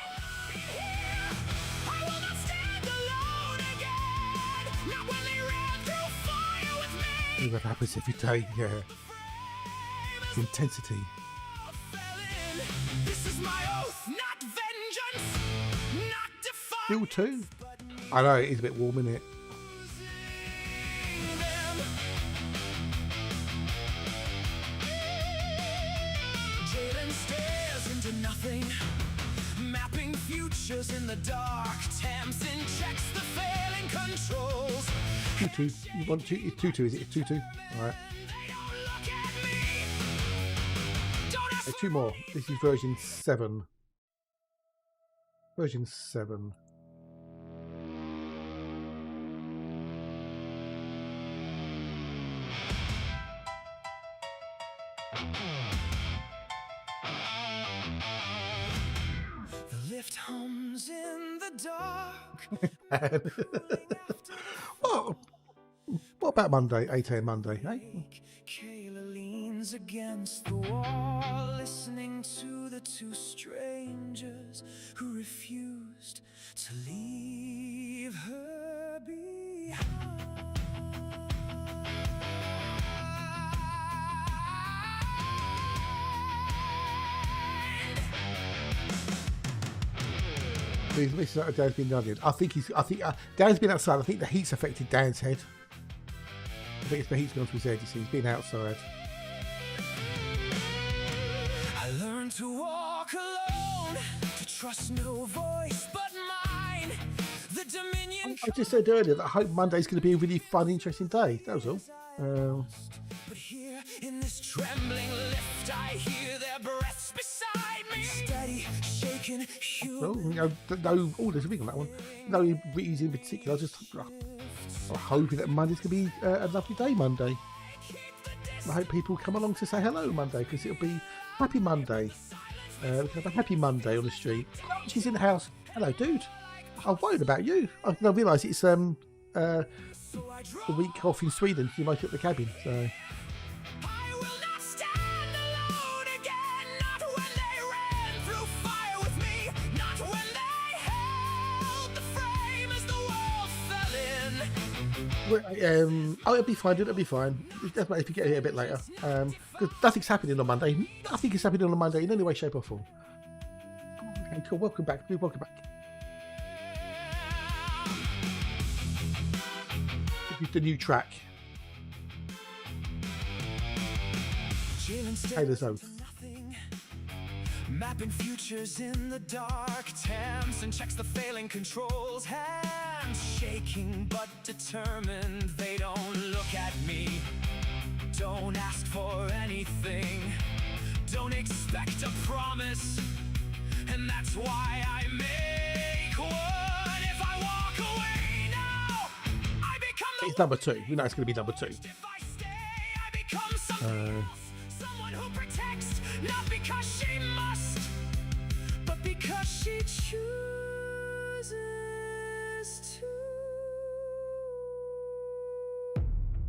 What happens if you take intensity? Still 2? I know, it is a bit warm, isn't it? Jalen stares into nothing, mapping futures in the dark. Tamsin checks the failing controls. 2-2. You want 2? It's 2-2, is it? It's 2-2. Alright. 2 more. This is version 7. Version 7. The lift hums in the dark. What about Monday? 8 AM Monday, eh? Kayla leans against the wall, listening to the 2 strangers who refused to leave her behind. This is Dan's been done. I think Dan's been outside. I think the heat's affected Dan's head. I think it's the heat's gone to his head. You see, he's been outside. I learned to walk alone, to trust no voice but mine. The Dominion. I just said earlier that I hope Monday's going to be a really fun, interesting day. That was all. But here in this trembling lift, I hear their breaths beside me. Steady, shaking, Well, no orders on that one. No reason in particular. I'm hoping that Monday's going to be a lovely day Monday. I hope people come along to say hello Monday, because it'll be Happy Monday. We can have a Happy Monday on the street. She's in the house. Hello, dude. I'm worried about you. I realise it's the week off in Sweden, so you might get the cabin. So. It'll be fine. It'll be fine. That's if you get here a bit later. Because nothing's happening on Monday. Nothing is happening on Monday in any way, shape, or form. Okay, cool. Welcome back. Welcome back. This is the new track. Taylor's Oath. Mapping futures in the dark. Tamsin checks the failing controls. Hands shaking but determined. They don't look at me. Don't ask for anything. Don't expect a promise. And that's why I make one. If I walk away now, I become the It's number 2. We know it's going to be number 2. If I stay, I become someone who protects, not because she must, but because she chooses to.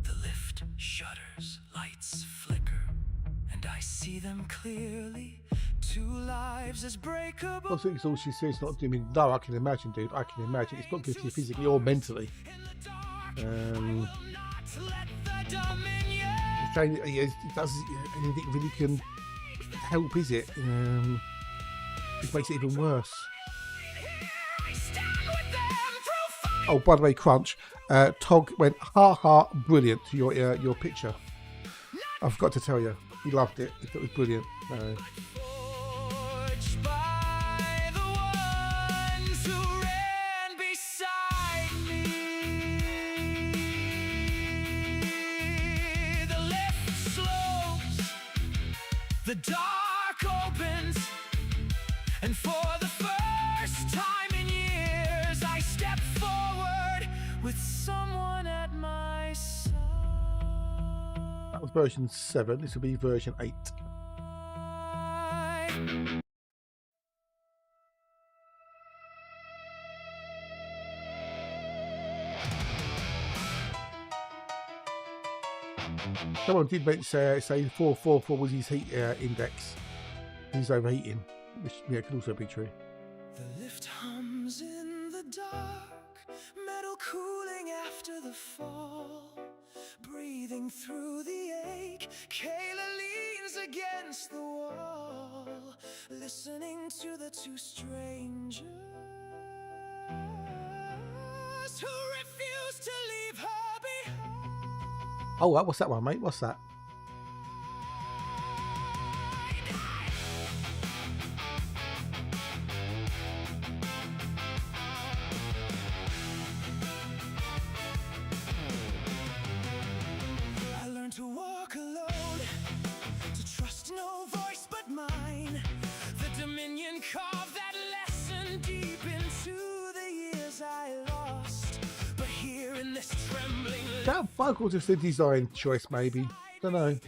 The lift shudders, lights flicker. see them clearly. Two lives as breakable. I think it's all she says. Not doing. No, I can imagine, dude. I can imagine. It's not good for you physically or mentally. Saying it doesn't anything really can help, is it? It makes it even worse. Oh, by the way, Crunch, Tog went ha ha brilliant to your picture. I forgot to tell you, he loved it. He thought it was brilliant. The dark opens, and for the first time in years, I step forward with someone at my side. That was version 7. This will be version 8. Someone did say 444 was his heat index. He's overheating, which could also be true. The lift hums in the dark, metal cooling after the fall, breathing through the ache. Kayla leans against the wall, listening to the two strangers who refuse to leave her behind. Oh, what's that one, mate? What's that? I learned to walk alone, to trust no voice but mine. The Dominion carved that lesson deep into the years I lost. But here in this trembling That bug or just a design choice, maybe. Don't know.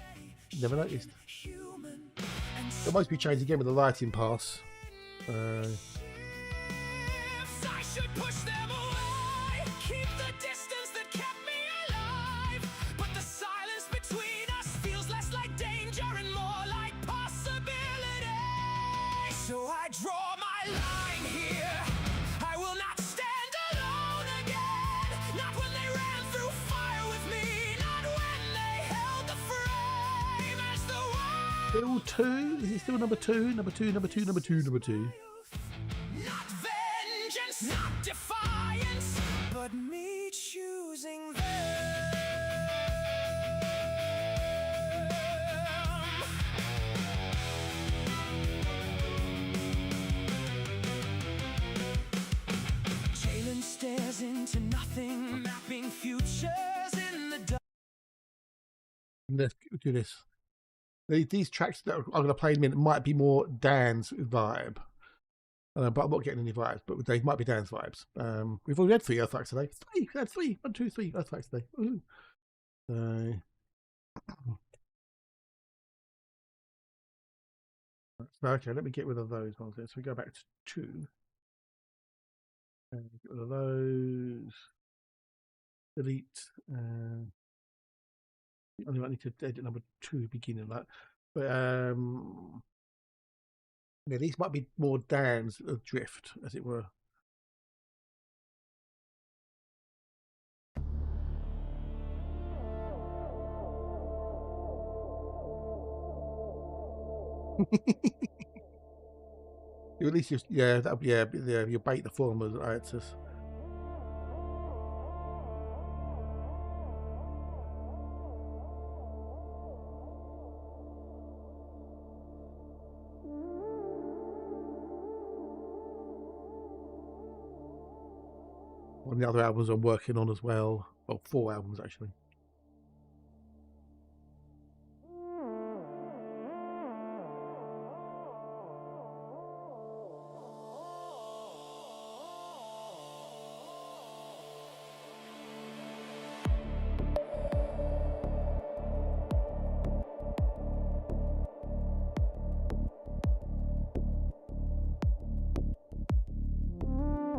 Never noticed. It must be changed again with the lighting pass. I should push them away, keep the distance that kept me alive. But the silence between us feels less like danger and more like possibility. So I draw my line here. I will not stand alone again. Not when they ran through fire with me. Not when they held the frame as the one. Still 2? Is it still number 2? Number 2, number 2, number 2, number 2. Not vengeance, not defiance, but me choosing them. Jalen stares into nothing, mapping futures in the dark. Let's do this. These tracks that I'm going to play in a minute might be more Dan's vibe. But I'm not getting any vibes, but they might be Dan's vibes. We've already had 3 Earthlikes today. 3! We had 3. 1, 2, 3 Earthlikes today. Okay, let me get rid of those ones there. So we go back to 2. And get rid of those. Delete. I only need to edit number 2 beginning that. But yeah, these might be more Dan's drift, as it were. You at least just you bait the former answers. One of the other albums I'm working on as well. Well, 4 albums actually.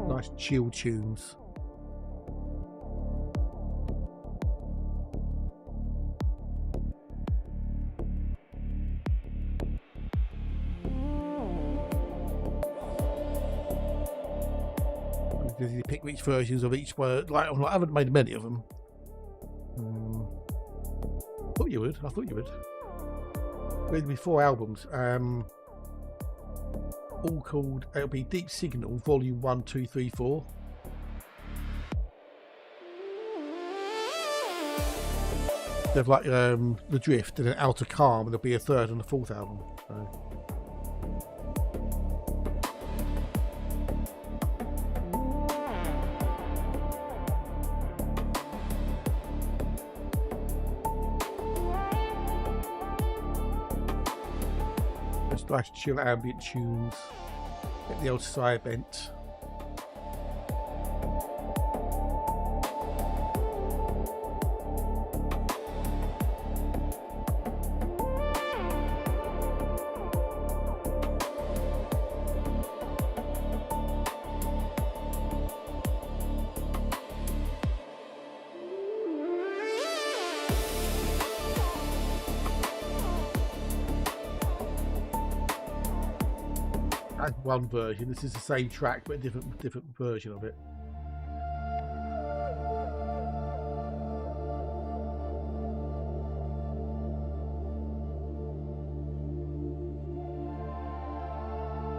Nice chill tunes. Because you pick which versions of each word. Like, I haven't made many of them. Thought you would. I thought you would. There'll be 4 albums. All called. It'll be Deep Signal, Volume 1, 2, 3, 4. They've like The Drift and then Outer Calm, and there'll be a 3rd and a 4th album. So. Just nice chill ambient tunes. Get the old side bent. One version. This is the same track but a different version of it.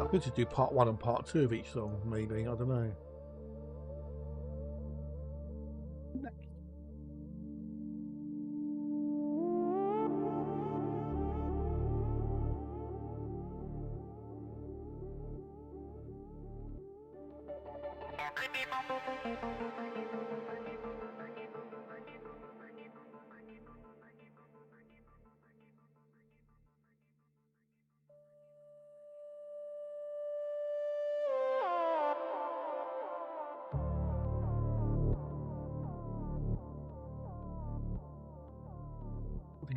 I could just do part 1 and part 2 of each song, maybe. I don't know.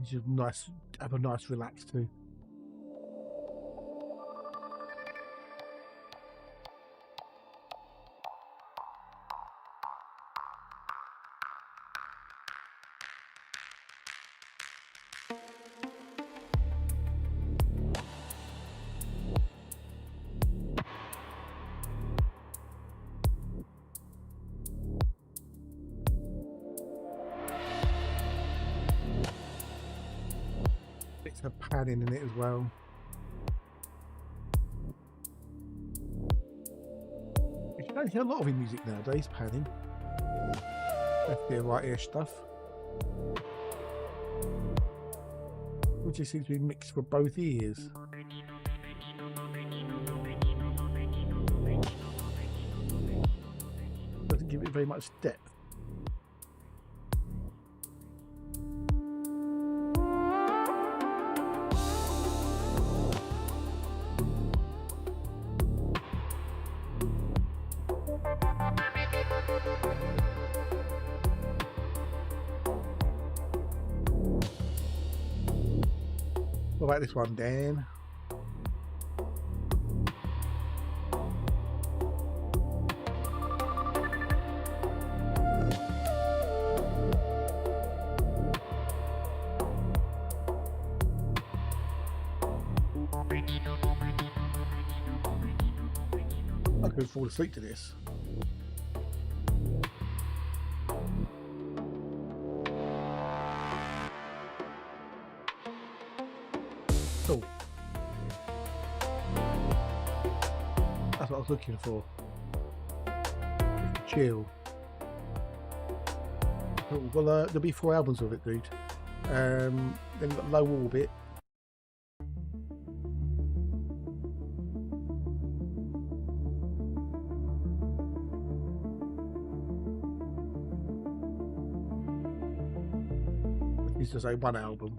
Just nice, have a nice relax too. Bits of padding in it as well. You don't hear a lot of in music nowadays, padding. Left ear, right ear stuff. Which just seems to be mixed for both ears. Doesn't give it very much depth. What about this one, Dan? I could fall asleep to this. Cool. That's what I was looking for. Chill. Cool. Well, there'll be 4 albums of it, dude. Then we've got Low Orbit. Which is to say 1 album.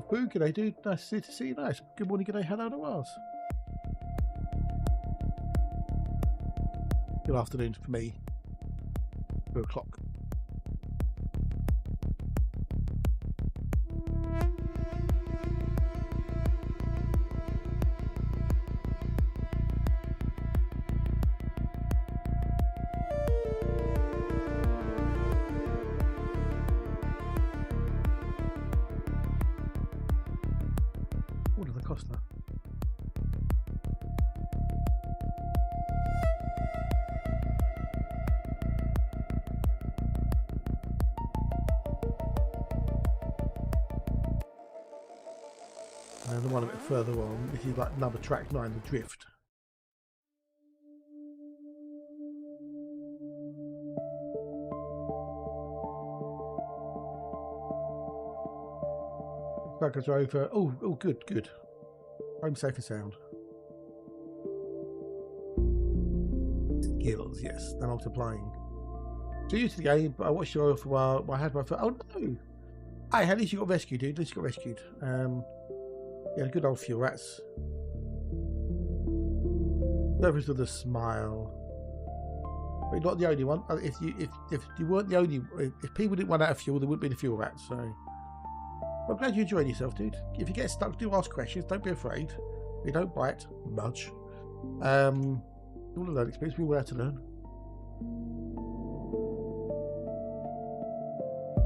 Boo, g'day dude, nice to see you. Nice. Good morning, g'day, hello, it was. Good afternoon for me. 2 o'clock. And the one a bit further on, this is like number track 9, the drift. Backers over. Oh, good, good. Home safe and sound. Skills, yes. They're multiplying. So used to the game, but I watched you for a while. I had my phone. Oh no! Hey, at least you got rescued, dude. At least you got rescued. Yeah, good old few rats. Service with a smile. But you're not the only one. If you weren't the only, if people didn't run out of fuel, there wouldn't be the fuel rats. So I'm glad you're enjoying yourself, dude. If you get stuck, do ask questions. Don't be afraid. We don't bite much. All of that experience, we will have to learn.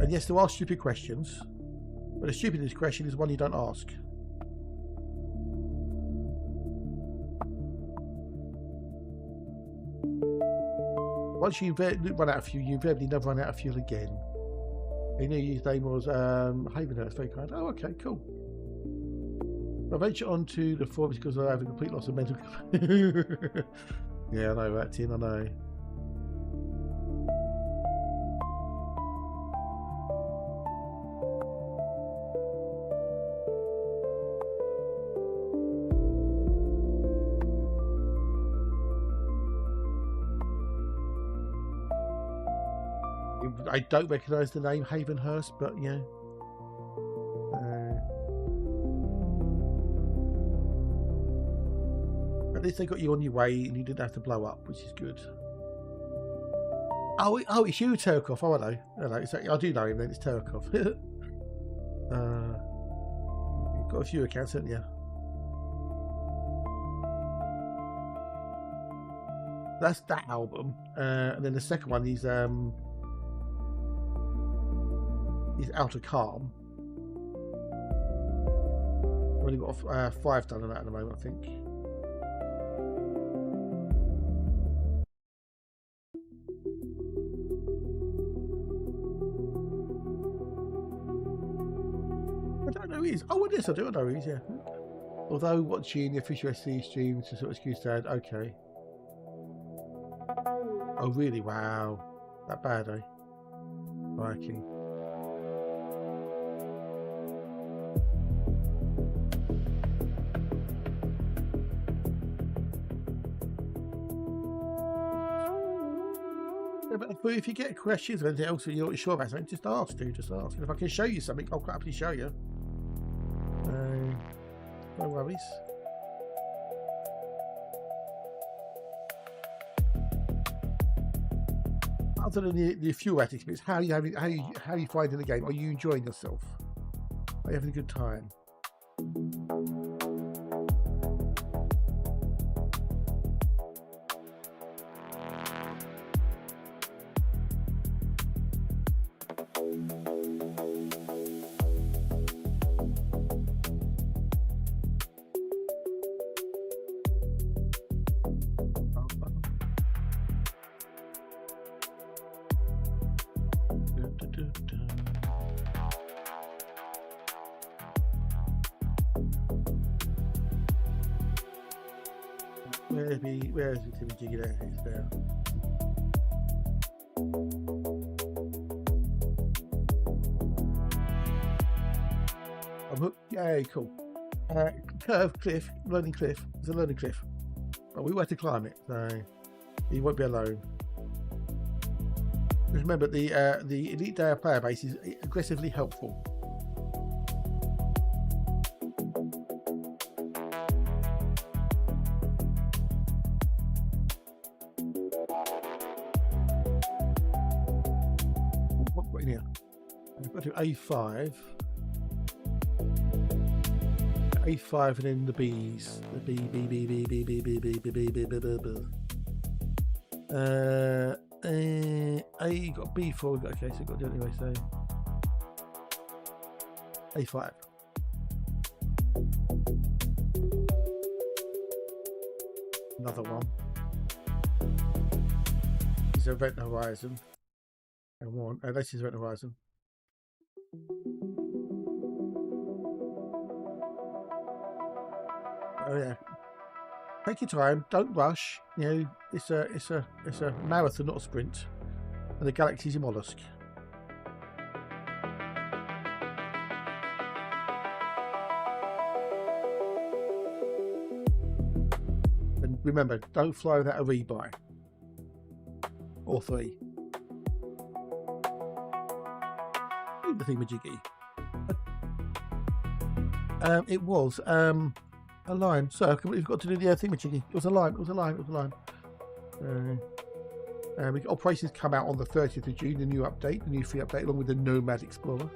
And yes, there are stupid questions, but the stupidest question is one you don't ask. Once you run out of fuel, you invariably never run out of fuel again. He knew his name was Havenhurst, very kind. Oh, okay, cool. I venture onto the forums because I have a complete loss of mental capacity. Yeah, I know that, Tin, I know. I don't recognise the name Havenhurst, but yeah. At least they got you on your way and you didn't have to blow up, which is good. Oh, it's you, Turkov. Oh, hello. Hello. I do know him then. It's Turkov. You've got a few accounts, haven't you? That's that album. And then the second one is Outer Calm. I've only got 5 done on that at the moment, I think. I don't know who he is. Oh, it is. I do know who he is, yeah. Although watching the official SC stream to sort of excuse that, okay. Oh, really? Wow. That bad, eh? Viking. But if you get questions or anything else and you're not sure about something, just ask, dude. Just ask. And if I can show you something, I'll happily show you. No worries. Other than the few experience, how are you finding the game? Are you enjoying yourself? Are you having a good time? Where is it? Timmy Jiggy there? It's there. I'm hooked. Yay, cool. Curve, cliff, learning cliff. It's a learning cliff. But we want to climb it, so you won't be alone. Just remember, the Elite Day player base is aggressively helpful. A5, and then the B's, the B. A got B4. Okay, so got to do it anyway. So A5. Another one. This is Event Horizon. And one. This is Event Horizon. So yeah, take your time. Don't rush. You know, it's a marathon, not a sprint. And the galaxy's a mollusk. And remember, don't fly without a rebuy. Or 3. The thingamajiggy. It was a lime. So we've got to do the thingamajiggy. It was a lime. It was a lime. It was a lime. Operations come out on the 30th of June. The new update, the new free update, along with the Nomad Explorer.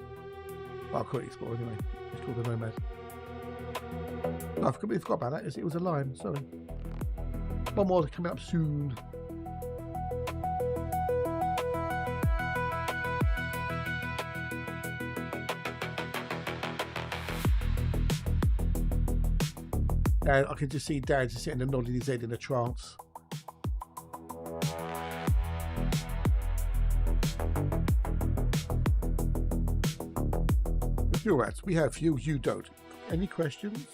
Well, I'll call it Explorer anyway. It's called the Nomad. No, I forgot about that. It was a lime. Sorry. One more coming up soon. And I can just see Dad just sitting and nodding his head in a trance. Bureaucrats, we have you, you don't. Any questions?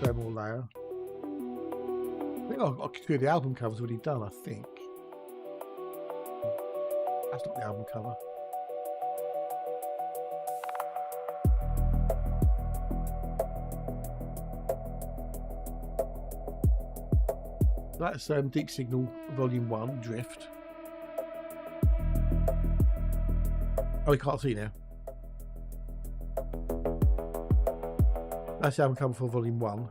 Thermal layer. I think I'll clear the album cover's already done, I think. That's not the album cover. That's Deep Signal Volume 1, Drift. Oh, we can't see now. That's the album cover for Volume 1.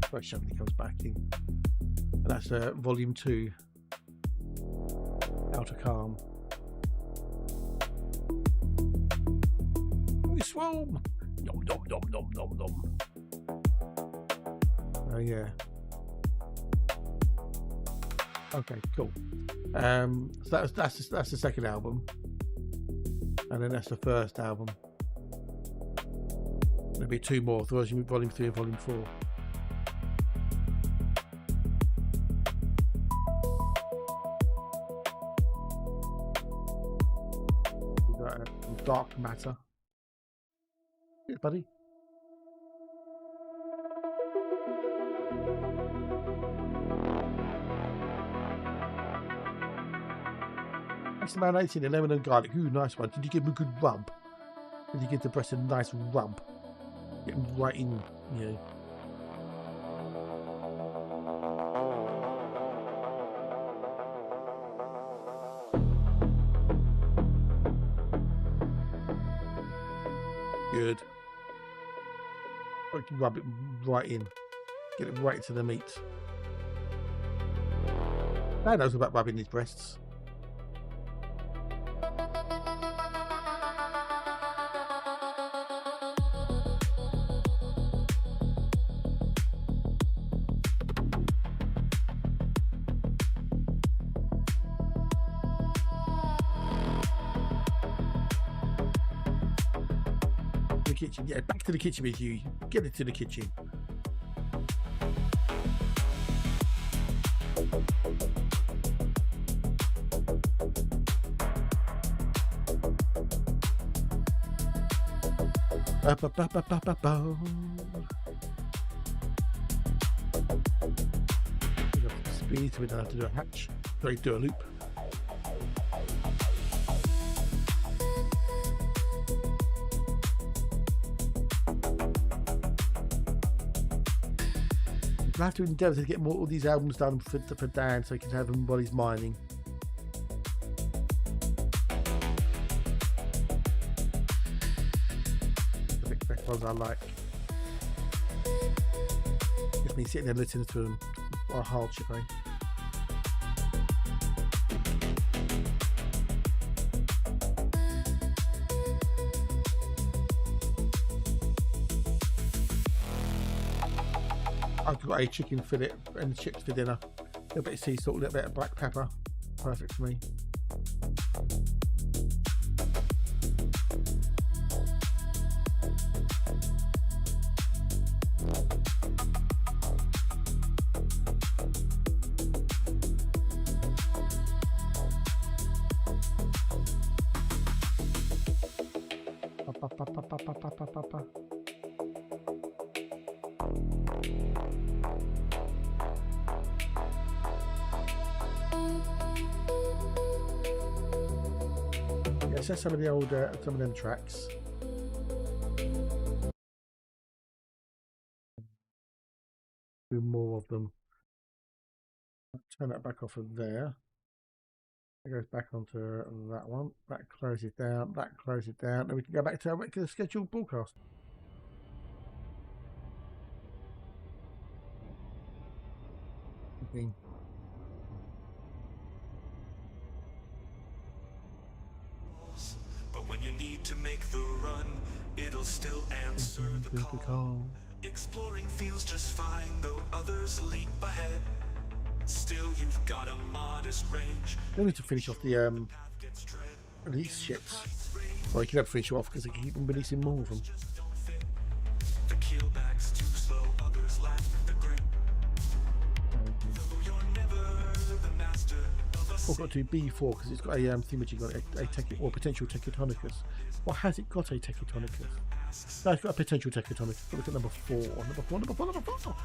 Where somebody comes back in. And that's Volume 2. Outer Calm. We swarm! Nom nom nom nom nom nom. Oh yeah. Okay, cool. So that's the second album. And then that's the first album. There'll be 2 more, Volume 3 and Volume 4. We've got Dark Matter. Yeah, buddy. That's the man 18, lemon and garlic. Ooh, nice one. Did you give him a good rub? Did you give the breast a nice rub? Get him right in, you know. Good. Rub it right in. Get it right to the meat. Dad knows about rubbing his breasts. Kitchen, yeah, back to the kitchen with you. Get it to the kitchen. Speed, so we don't have to do a hatch. Sorry, do a loop. I have to endeavour to get more all these albums done for Dan so he can have them while he's mining. The best ones I like. Just me sitting there listening to them. What a hardship, eh? I've got a chicken fillet and chips for dinner. A little bit of sea salt, a little bit of black pepper. Perfect for me. Yeah, so some of the older, some of them tracks. Do more of them. Turn that back off of there. It goes back onto that one. That closes down. That closes down. Then we can go back to our regular scheduled broadcast. Okay. But when you need to make the run, it'll still answer the call. Exploring feels just fine, though others leap ahead. Still, you've got a modest range. We need to finish off the release ships. Well, you can never finish off because they keep on releasing more of them. The keelback's too slow, others lack the grip. Though you're never the master of a I've got to do B4 because it's got a thingamajig on it, or potential tectonicus. Or has it got a tectonicus? No, it's got a potential tectonicus. Look at number 4. Number 4.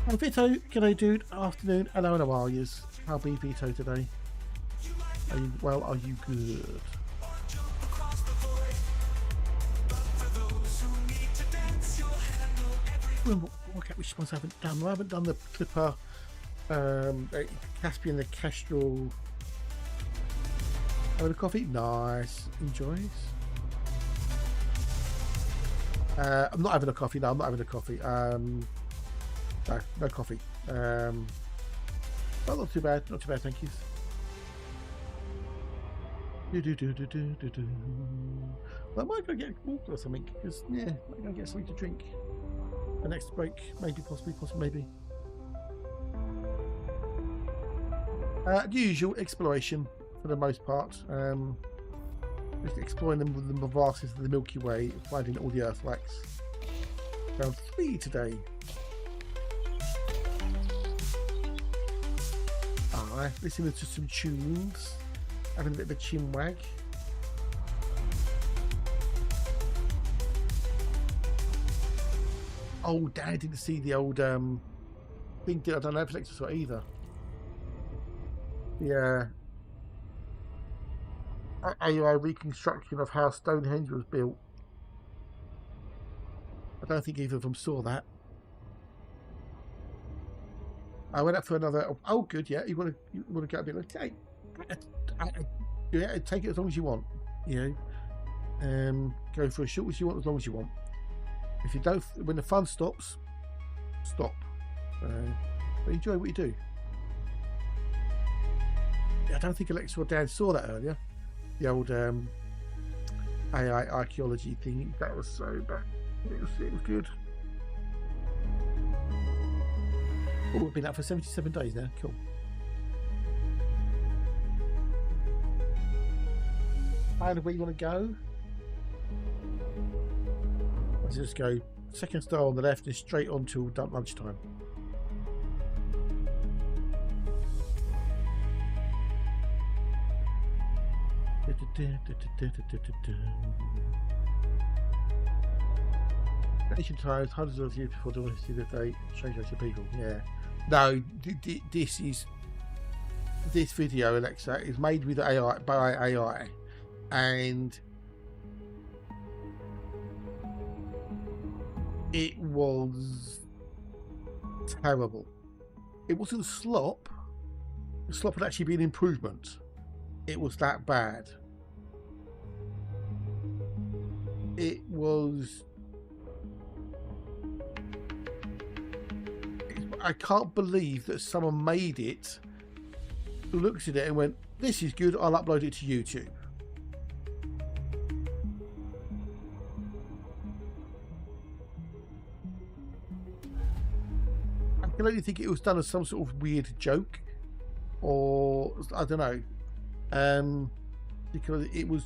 Hi Vito, g'day dude, afternoon, hello and how are yous? How be Vito today? Are you well, are you good? Which ones I haven't done? I haven't done the Clipper, Caspian, the Castrol. Having a coffee? Nice, enjoys. I'm not having a coffee, no, I'm not having a coffee. No coffee. Well, not too bad, thank you. Well, I might go get water or something, because, yeah, I might go get something to drink. The next break, maybe, possibly, maybe. The usual exploration, for the most part. Just exploring the vastness of the Milky Way, finding all the Earthlikes. Round 3 today. Listening to some tunes, having a bit of a chin wag. Oh, Dad didn't see the old thing. I don't know if Alexa saw it either. Yeah. AI reconstruction of how Stonehenge was built. I don't think either of them saw that. I went up for another. Oh, good. Yeah, you want to go a bit? Okay, yeah, take it as long as you want. You know, go for as short as you want, as long as you want. If you don't, when the fun stops, stop. But enjoy what you do. I don't think Alexa or Dad saw that earlier. The old AI archaeology thing. That was so bad. It was good. Oh, we've been out for 77 days now. Cool. Find where you want to go. Let's just go second star on the left and straight on till lunchtime. Ancient times, hundreds of years before the see that they change to people. Yeah. No, this video, Alexa, is made with AI by AI, and it was terrible. It wasn't slop. The slop would actually be an improvement. It was that bad. It was. I can't believe that someone made it, looked at it and went, "This is good. I'll upload it to YouTube." I can only think it was done as some sort of weird joke, or I don't know, because it was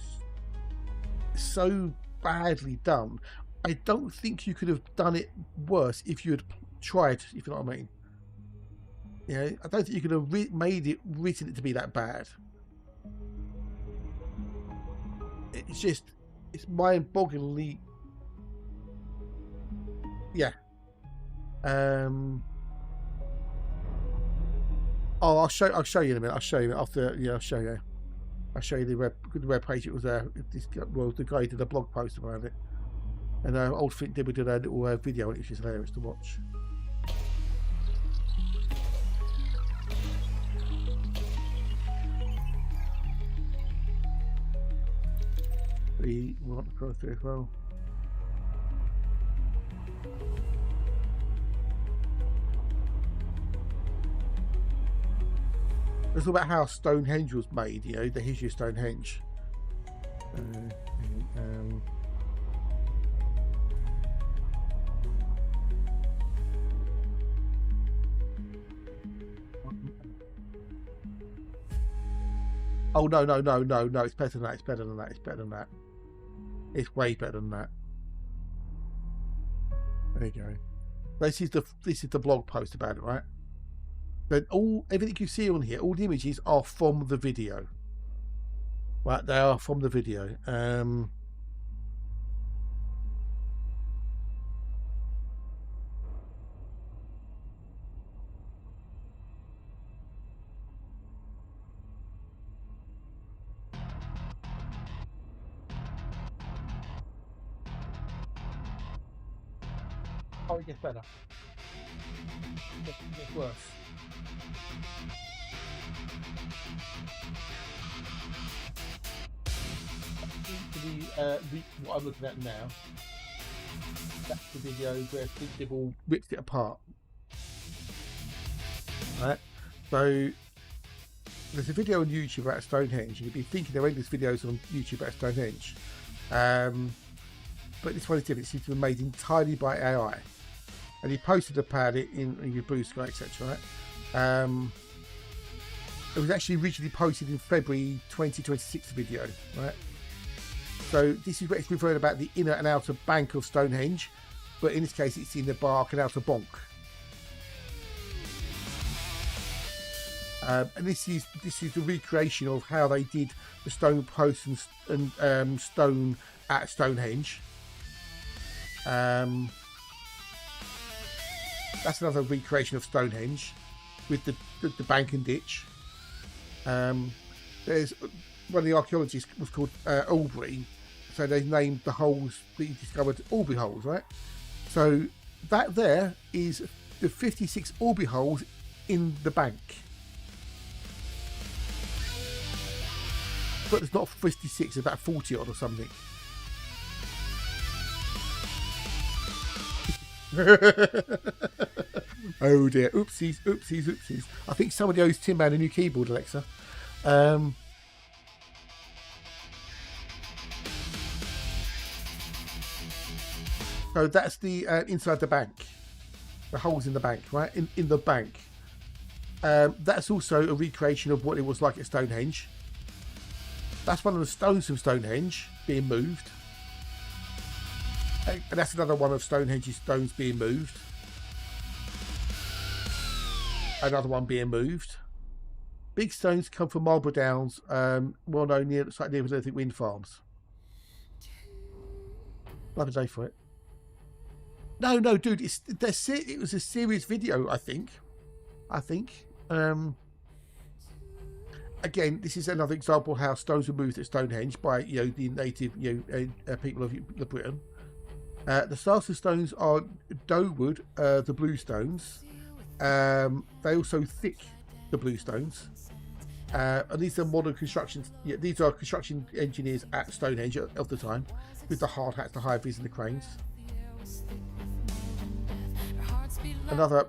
so badly done. I don't think you could have done it worse if you had tried, if you know what I mean. You know, I don't think you could have written it to be that bad. It's just, It's mind-bogglingly. Yeah. Oh, I'll show you in a minute. I'll show you after. Yeah, I'll show you. I'll show you the web page. It was well, the guy did a blog post about it, and old Fit Dibby did a little video, which is hilarious to watch. We want to go through as well. It's all about how Stonehenge was made, you know, the history of Stonehenge. Oh, no, it's better than that, it's better than that, it's better than that. It's way better than that. There you go. This is the blog post about it, right? Then everything you see on here, all the images are from the video. Right, they are from the video. Oh, it gets better. It gets worse. What I'm looking at now, that's the video where Dibble rips it apart. Right, so there's a video on YouTube about Stonehenge, and you'd be thinking there are endless videos on YouTube about Stonehenge, but this one is different. It seems to be made entirely by AI, and he posted about it in your Blue Sky, etc. Right? It was actually originally posted in February 2026 video, right? So this is where it's referring about the inner and outer bank of Stonehenge, but in this case it's in the bark and outer bonk. And this is the recreation of how they did the stone posts and stone at Stonehenge. That's another recreation of Stonehenge with the bank and ditch. There's one of the archaeologists was called Aubrey, so they named the holes that he discovered Aubrey holes, right? So that there is the 56 Aubrey holes in the bank, but it's not 56, it's about 40 odd or something. Oh dear, oopsies. I think somebody owes Tim Man a new keyboard, Alexa. So that's the inside the bank, the holes in the bank, right? In the bank. That's also a recreation of what it was like at Stonehenge. That's one of the stones from Stonehenge being moved. And that's another one of Stonehenge's stones being moved. Another one being moved. Big stones come from Marlborough Downs, well known near the Earthlikes wind farms. Love a day for it. No, dude, it was a serious video, I think. Again, this is another example of how stones were moved at Stonehenge by the native people of Britain. The styles of stones are dougwood, the blue stones. They also thick the blue stones. And these are modern constructions. Yeah, these are construction engineers at Stonehenge of the time, with the hard hats, the high vis, and the cranes. Another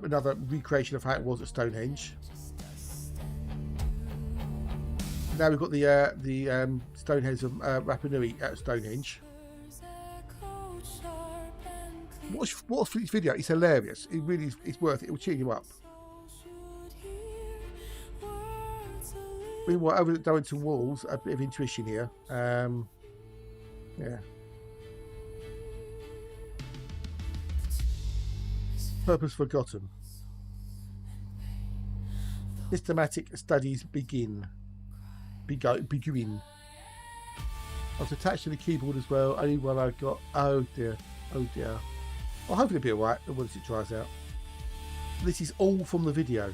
recreation of how it was at Stonehenge. Now we've got the Stonehenge of Rapa Nui at Stonehenge. Watch this video. It's hilarious. It really is worth it. It will cheer you up. Meanwhile, over going to walls, a bit of intuition here. Yeah. Purpose forgotten. Systematic studies begin. I was attached to the keyboard as well. Only one I got. Oh dear. Oh dear. Well, hopefully it'll be alright once it dries out. This is all from the video.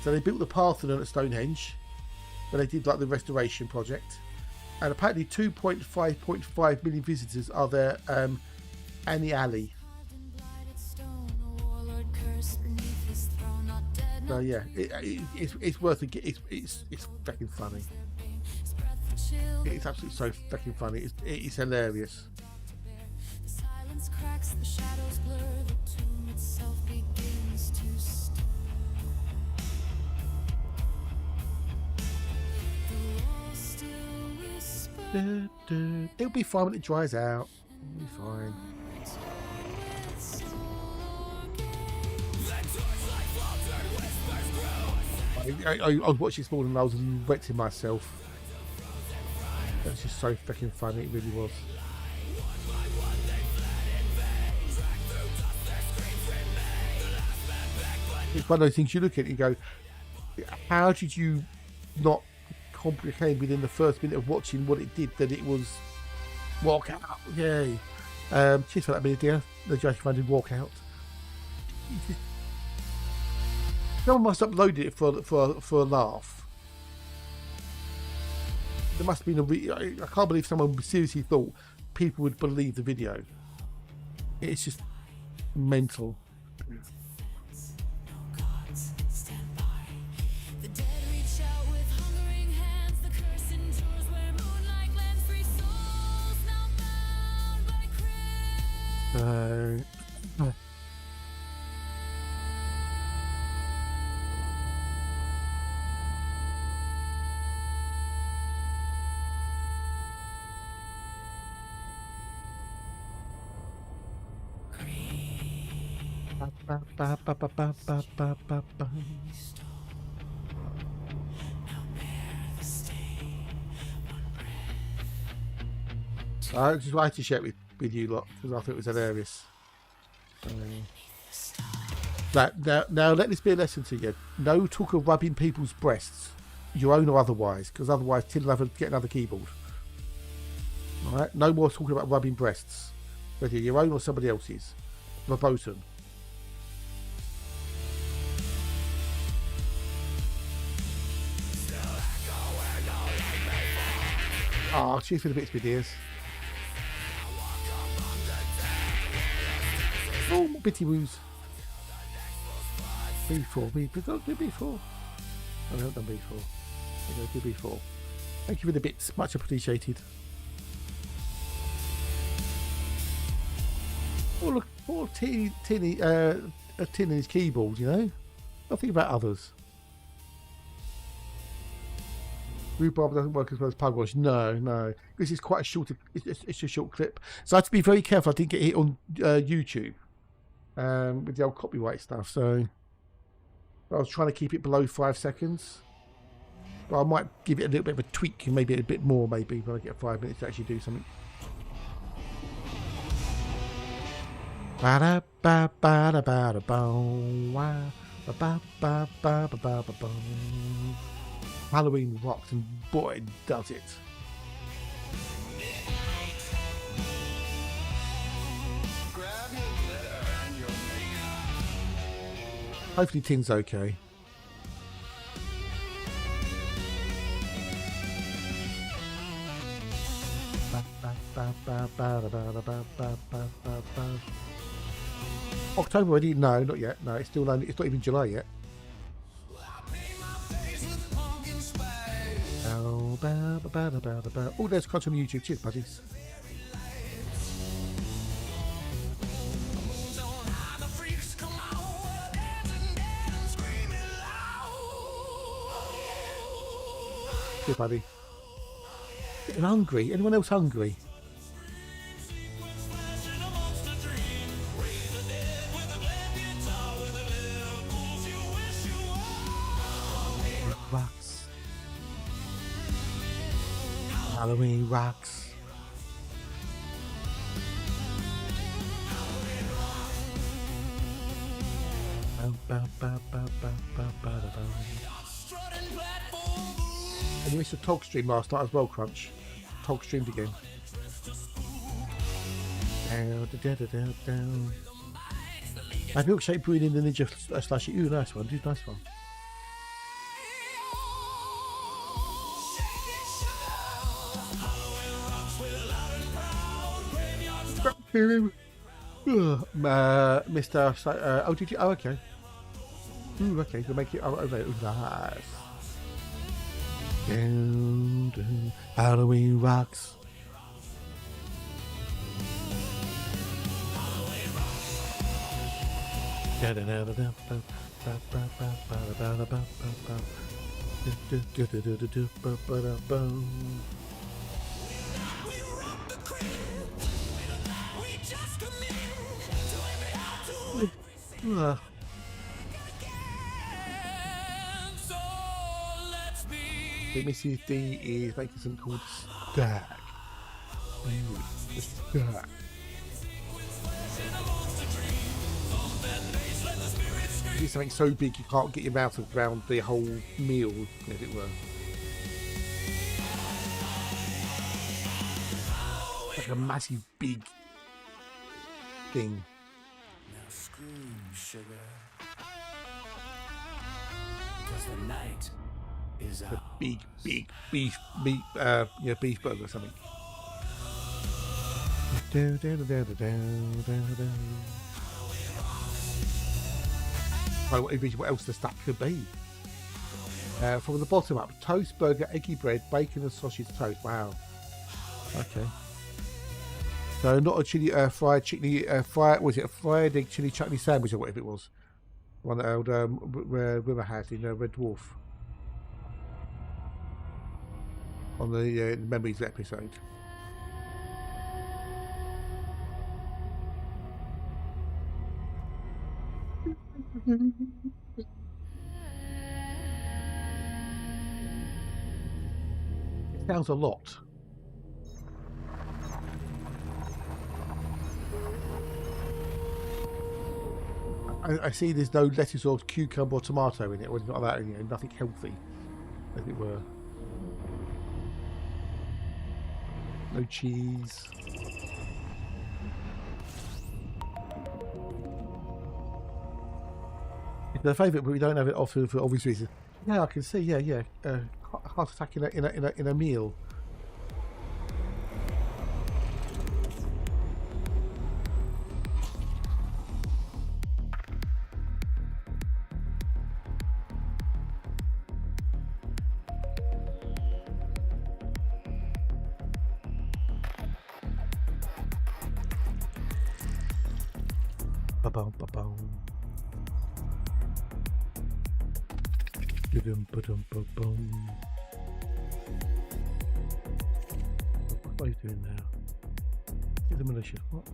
So they built the Parthenon at Stonehenge, where they did like the restoration project, and apparently 2.5 million visitors are there and the alley. So yeah, it's worth a get. It's fucking funny. It's absolutely so fucking funny. It's hilarious. Silence cracks, the shadows blur, the tomb itself begins to stir. The walls still whisper. It'll be fine when it dries out. It'll be fine. I was watching this morning and I was wetting myself. That's just so fucking funny, it really was. It's one of those things you look at and you go, how did you not comprehend within the first minute of watching what it did that it was walk out? Yay. Cheers for that minute, dear. The judge funded walk out. Someone must have uploaded it for a laugh. There must have been I can't believe someone seriously thought people would believe the video. It's just mental. I just wanted to share it with you lot because I thought it was hilarious. Now let this be a lesson to you. No talk of rubbing people's breasts, your own or otherwise, because otherwise Tim will have to get another keyboard. Alright? No more talking about rubbing breasts, whether your own or somebody else's. Verboten. Ah, cheers for the bits, my dears. Oh, bitty woos. B4, don't do B4. I haven't done B4. I'm do B4. Thank you for the bits, much appreciated. Oh look, poor Tinny, a tin in his keyboard, you know. Nothing about others. Rhubarb doesn't work as well as pugwash. No. This is quite a short. It's a short clip, so I have to be very careful. I didn't get hit on YouTube with the old copyright stuff. So I was trying to keep it below 5 seconds. But I might give it a little bit of a tweak, and maybe a bit more, maybe when I get 5 minutes to actually do something. Halloween rocks, and boy does it. Hopefully Tin's okay. October already? No, not yet. No, it's still only, it's not even July yet. Oh, there's content on YouTube. Cheers, buddies. Cheers, buddy. Getting hungry. Anyone else hungry? Rocks. Halloween rocks. And you missed a talk stream last night as well, Crunch. Talk streamed again. Down, down, down, down, down. My milkshake brewing in the ninja slushy. Ooh, nice one, dude, nice one. Mr. Oh, did you? Oh, okay. Ooh, okay. You'll make it. Oh, okay. Ooh, nice. Down, down. Halloween rocks. I think Mrs. D is making something called stack. Stack. It's something so big you can't get your mouth around the whole meal, as it were. Like a massive big thing. Now scream, sugar. Because the night is A big beef meat, beef burger or something. What else the stack could be? From the bottom up, toast, burger, eggy bread, bacon and sausage toast. Wow. Okay. So not a chili, fried chicken, was it a fried egg chili chutney sandwich or whatever it was? One that old River had in Red Dwarf. On the Memories episode. It sounds a lot. I see there's no lettuce or cucumber or tomato in it, or anything like that, you know, nothing healthy, as it were. No cheese. It's their favourite, but we don't have it often for obvious reasons. Yeah, I can see. Yeah. Heart attack in a meal. Ba-bum. Ba-dum. What are you doing now? Get the militia. What?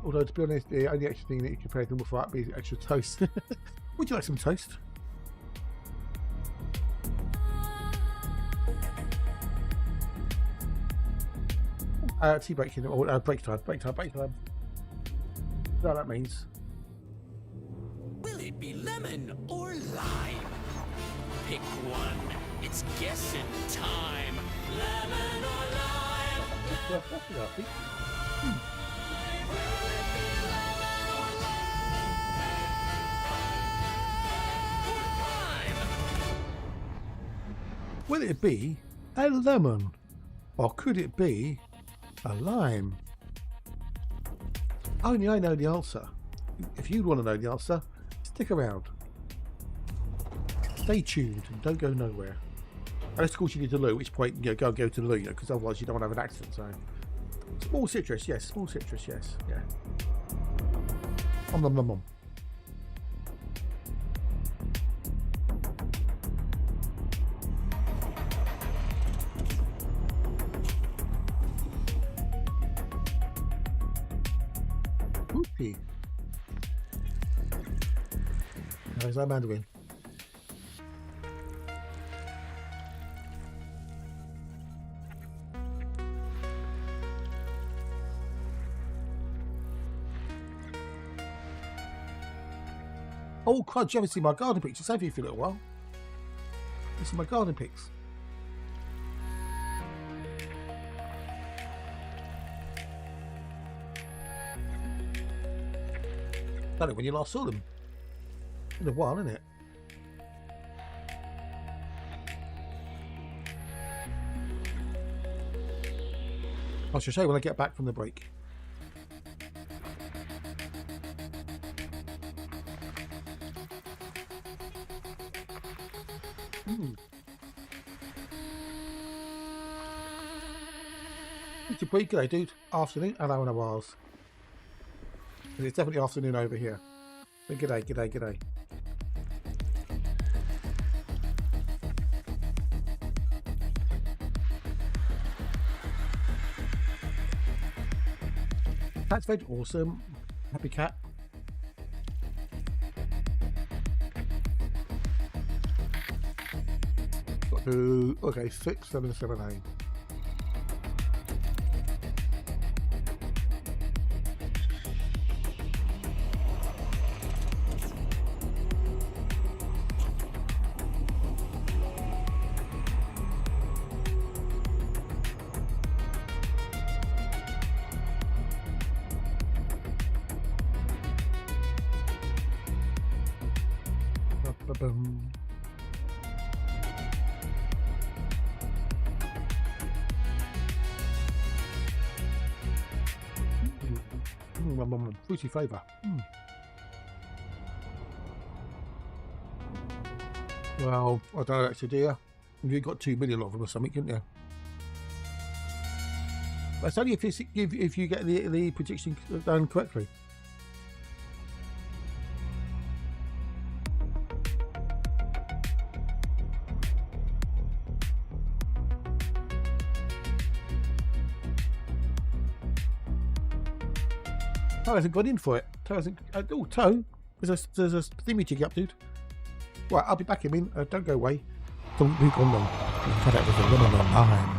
Although to be honest, the only extra thing that you can pay them for is extra toast. Would you like some toast? Tea break or break time. No, that means. Will it be lemon or lime? Pick one. It's guessing time. Lemon or lime? Will it be a lemon, or could it be a lime? Only I know the answer. If you want to know the answer, stick around. Stay tuned and don't go nowhere. Unless, of course, you need to loo, at which point, you know, go to the loo, because otherwise you don't want to have an accident. So, small citrus, yes. Yeah. Nom. Whoopie. How's that Mandarin? Oh, crud, you haven't seen my garden pictures, have you, for a little while? This is my garden pics. Don't know when you last saw them. In a while, isn't it? I shall show you when I get back from the break. It's a break, g'day, dude. Afternoon. Hello, and a whiles. It's definitely afternoon over here. So g'day, g'day, g'day. Cat's fed, awesome. Happy cat. Got to, okay, 6778. Boom. Fruity flavour. Well, I don't know actually, do you? You got 2 million of them or something, couldn't you? That's only if you get the prediction done correctly. Toe hasn't gone in for it. Toe hasn't. Oh, Toe. There's a thingy jig up, dude. Right, I'll be back in a minute. Don't go away. Don't be gone long. Cut out with a lemon on lime.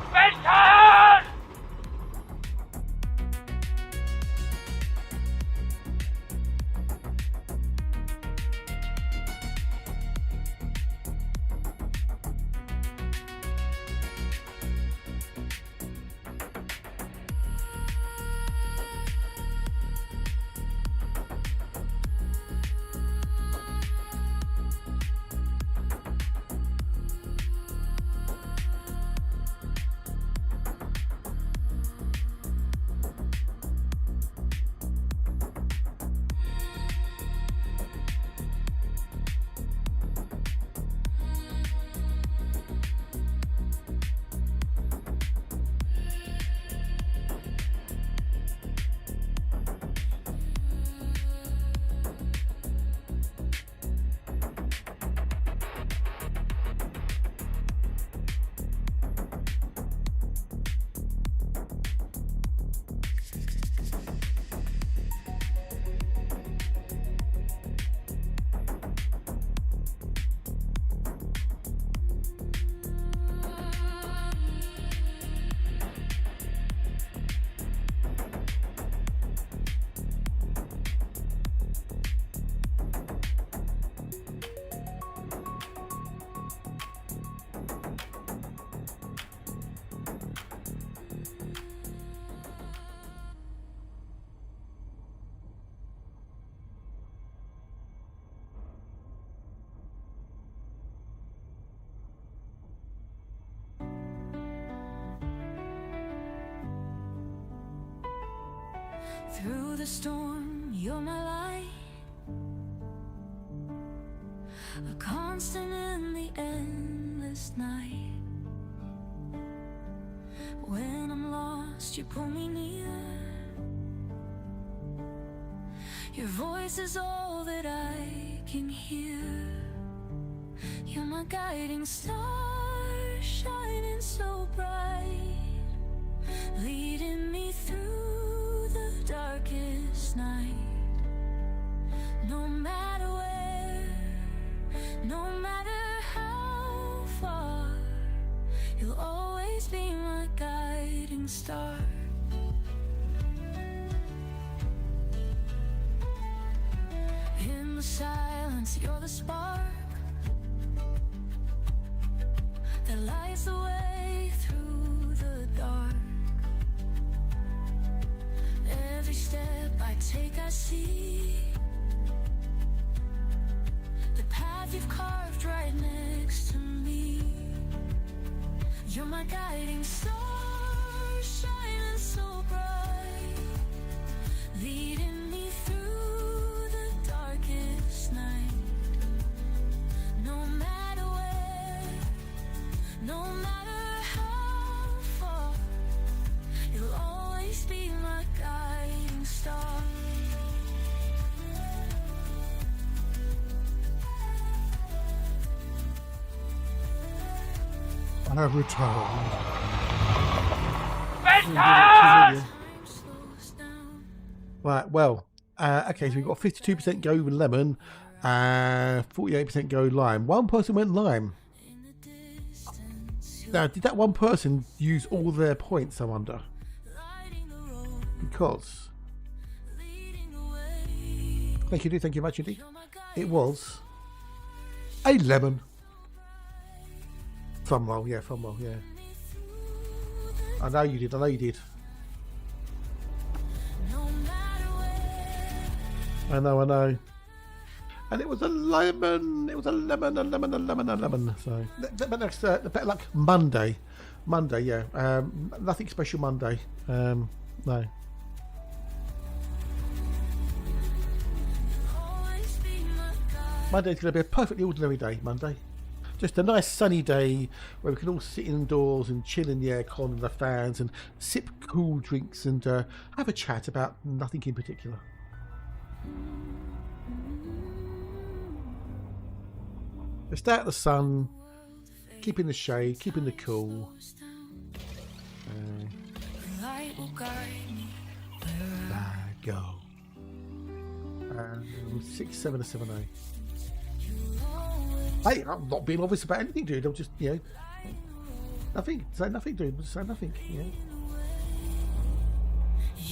Through the storm, you're my light, a constant in the endless night. When I'm lost, you pull me near. Your voice is all that I can hear. You're my guiding star, shining so bright, leading me through the darkest night. No matter where, no matter how far, you'll always be my guiding star. In the silence distance, you're the spark that lights the way through the dark. Every step I take, I see the path you've carved right next to me. You're my guiding star, shining so bright, leading me through the darkest night. No matter where, no matter how far, you'll always be my guiding star. I have returned. Right, well, okay, so we've got 52% go with lemon, 48% go lime. One person went lime. Now, did that one person use all their points, I wonder? Because... Thank you very much indeed. It was a lemon. Thumb roll, yeah, thumb roll, yeah. I know you did, I know you did. I know. And it was a lemon. It was a lemon. So, but next, better luck Monday. Monday, yeah. Nothing special Monday. No. Monday's going to be a perfectly ordinary day, Monday. Just a nice sunny day where we can all sit indoors and chill in the aircon and the fans and sip cool drinks and have a chat about nothing in particular. Just stay out the sun, keep in the shade, keep in the cool. There I go. 6, 7, 7, 8. Hey, I'm not being obvious about anything, dude. I'm just, nothing. Say nothing, dude. Just say nothing.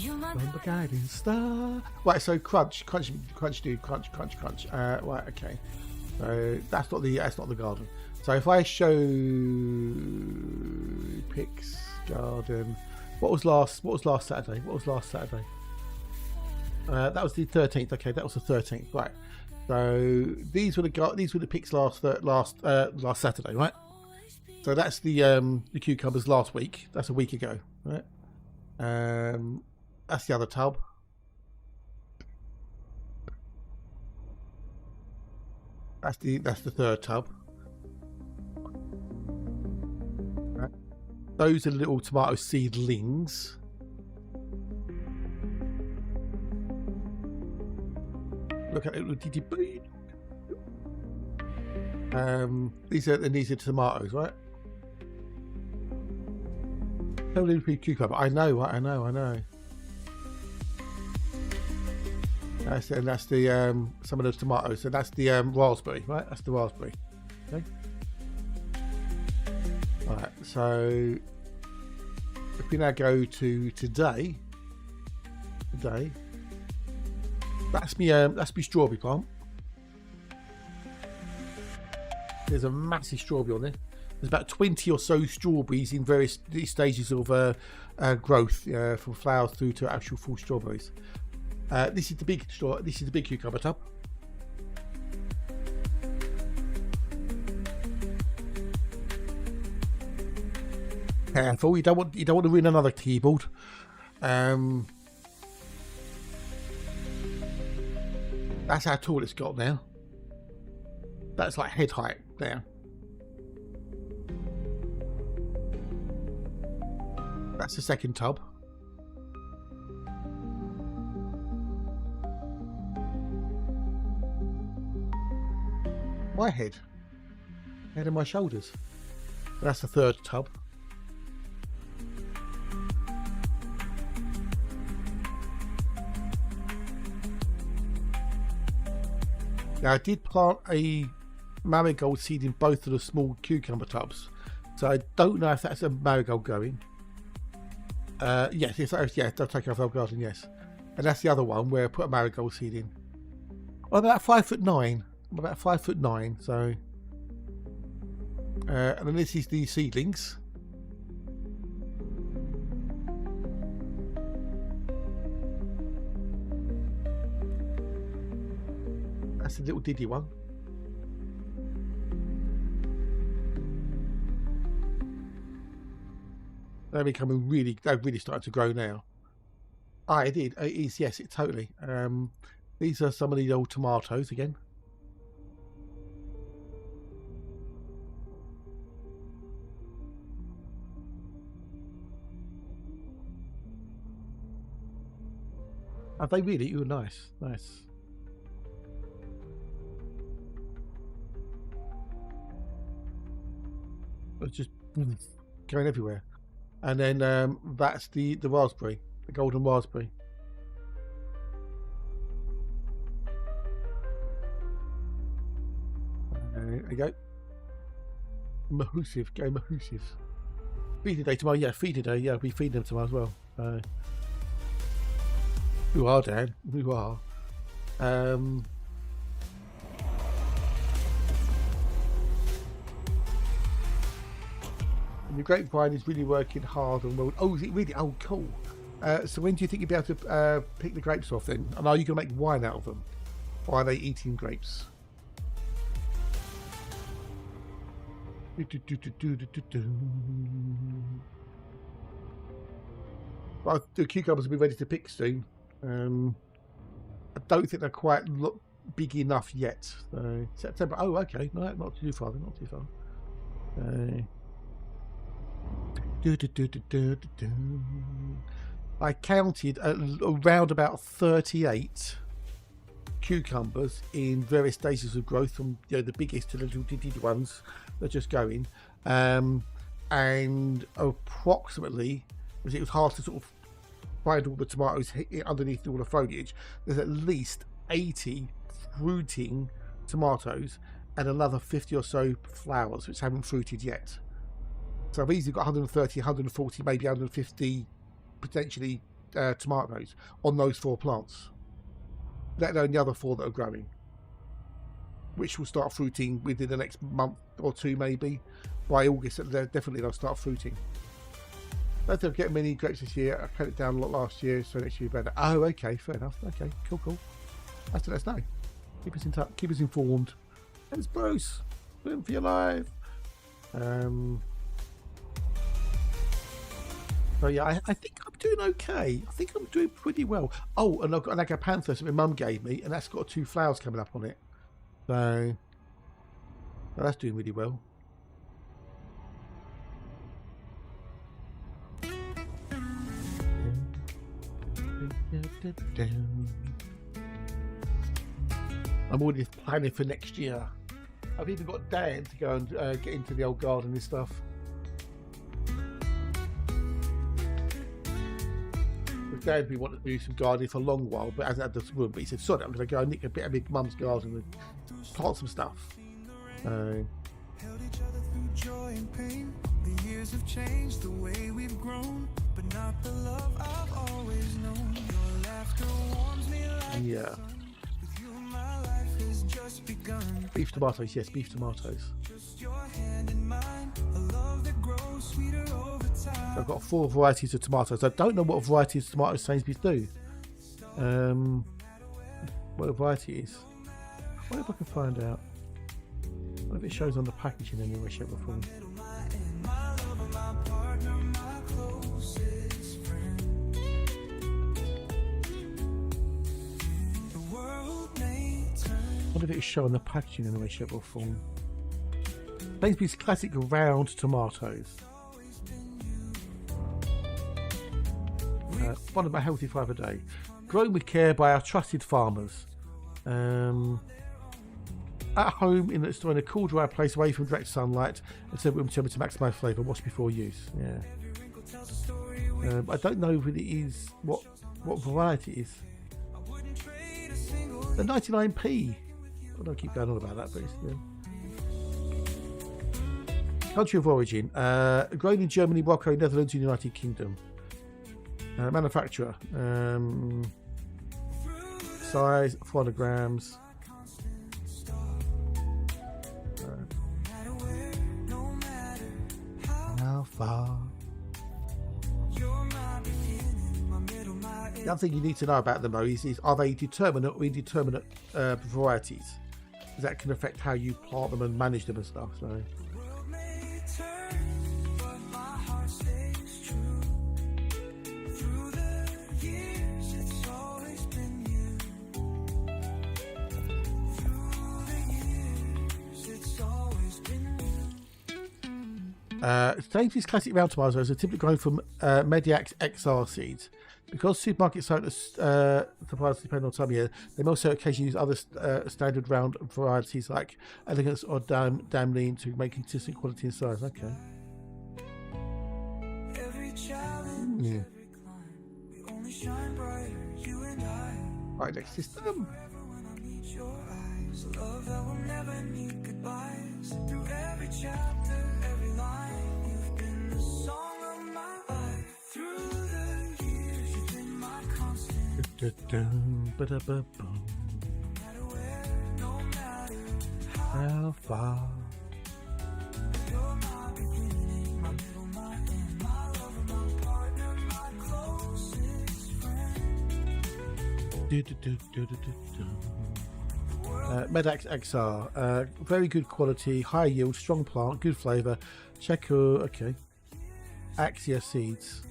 I'm the guiding star. Right, so crunch, dude. Crunch. Right, okay. So that's not the garden. So if I show Pix garden, what was last Saturday? That was the 13th. Okay, that was the 13th. Right. So these were the picks last Saturday, right? So that's the cucumbers last week. That's a week ago, right? That's the other tub. That's the third tub. Right. Those are little tomato seedlings. Look at it, little bitty. These are tomatoes, right? No little cucumber. I know. That's the some of those tomatoes. So that's the raspberry, right? That's the raspberry. Okay. All right. So if we now go to today, that's me strawberry plant. There's a massive strawberry on there. There's about 20 or so strawberries in various stages of growth, from flowers through to actual full strawberries. This is the big cucumber tub. Careful, you don't want to ruin another keyboard. That's how tall it's got now. That's like head height now. That's the second tub. My head and my shoulders. That's the third tub. Now I did plant a marigold seed in both of the small cucumber tubs, so I don't know if that's a marigold going. Yes, they'll take off our garden, yes. And that's the other one where I put a marigold seed in. I'm about 5'9", I'm about 5'9", so. And then this is the seedlings. That's a little diddy one. They're becoming really, they're really starting to grow now. Ah, it did. It is, yes, it totally. These are some of the old tomatoes again. Have they really? Ooh, nice, nice. It's just going everywhere. And then that's the raspberry, the golden raspberry. There you go. Mahusive, go Mahusive. Feed day tomorrow, yeah, feed day, yeah, I'll be feeding them tomorrow as well. Who are, Dan? Who are? The grapevine is really working hard on well. Oh, is it really? Oh, cool. So when do you think you'll be able to pick the grapes off then? And are you going to make wine out of them? Or are they eating grapes? Well, the cucumbers will be ready to pick soon. I don't think they're quite big enough yet. So September. Oh, okay. No, not too far. Not too far. I counted around about 38 cucumbers in various stages of growth, from the biggest to the little diddy ones that are just going, and approximately, because it was hard to sort of find all the tomatoes underneath all the foliage, there's at least 80 fruiting tomatoes and another 50 or so flowers which haven't fruited yet. So I've easily got 130, 140, maybe 150 potentially tomatoes on those 4 plants, let alone the other 4 that are growing, which will start fruiting within the next month or 2 maybe. By August definitely they'll start fruiting. I don't think I'll get many grapes this year. I cut it down a lot last year, so next year better. Oh, okay, fair enough. Okay, cool. Let us know. Keep us in touch. Keep us informed. Thanks, Bruce. Swim for your life. So yeah, I think I'm doing okay. I think I'm doing pretty well. Oh, and I've got an agapanthus that my mum gave me, and that's got 2 flowers coming up on it. So that's doing really well. I'm already planning for next year. I've even got Dan to go and get into the old garden and stuff. Dad, we wanted to do some gardening for a long while, but hasn't had the room. But he said, "Sorry, I'm going to go and nick a bit of my mum's garden and plant some stuff." Held each other through joy and pain. The years have changed the way we've grown, but not the love I've always known. Your laughter warms me like yeah. the sun. With you, my life has just begun. Beef tomatoes, yes, beef tomatoes. Just your hand in mine, a love that grows sweeter over time. I've got 4 varieties of tomatoes. I don't know what varieties of tomatoes Sainsbury's do. What a variety it is. I wonder if I can find out. I wonder if it shows on the packaging in any way, shape or form. I wonder if it shows on the packaging in any way, shape or form. Sainsbury's classic round tomatoes. One of my healthy 5 a day. Grown with care by our trusted farmers. At home in a cool, dry place away from direct sunlight, and so room temperature to maximise flavour. Wash before use. Yeah. I don't know if it is what variety it is. The 99p. I don't keep going on about that, but it's, yeah. Country of origin. Grown in Germany, Morocco, Netherlands, and United Kingdom. Manufacturer. Size 400 grams. far. You're my beginning, my middle, my end. The other thing you need to know about them though is are they determinate or indeterminate varieties? That can affect how you plant them and manage them and stuff. So. The world may turn, but my heart stays true. Through the years, it's always been you. Through the years, it's always been you. Today's classic round tomatoes are typically grown from Mediax XR seeds. Because supermarket suppliers depend on time of year, they may also occasionally use other standard round varieties like Elegance or Damlene to make consistent quality and size. Okay. Every challenge, Yeah. every climb, we only shine brighter, you and I. Right, next system. Forever when I meet your eyes, a love that will never need goodbyes. Through every chapter, every line, you've been the song of my life. Through the years, you've been my constant. No matter where, no matter How far? you're my beginning, my middle, my end, my lover, my partner, my closest friend. Medax XR, very good quality, high yield, strong plant, good flavour. Checo, okay. Axia seeds.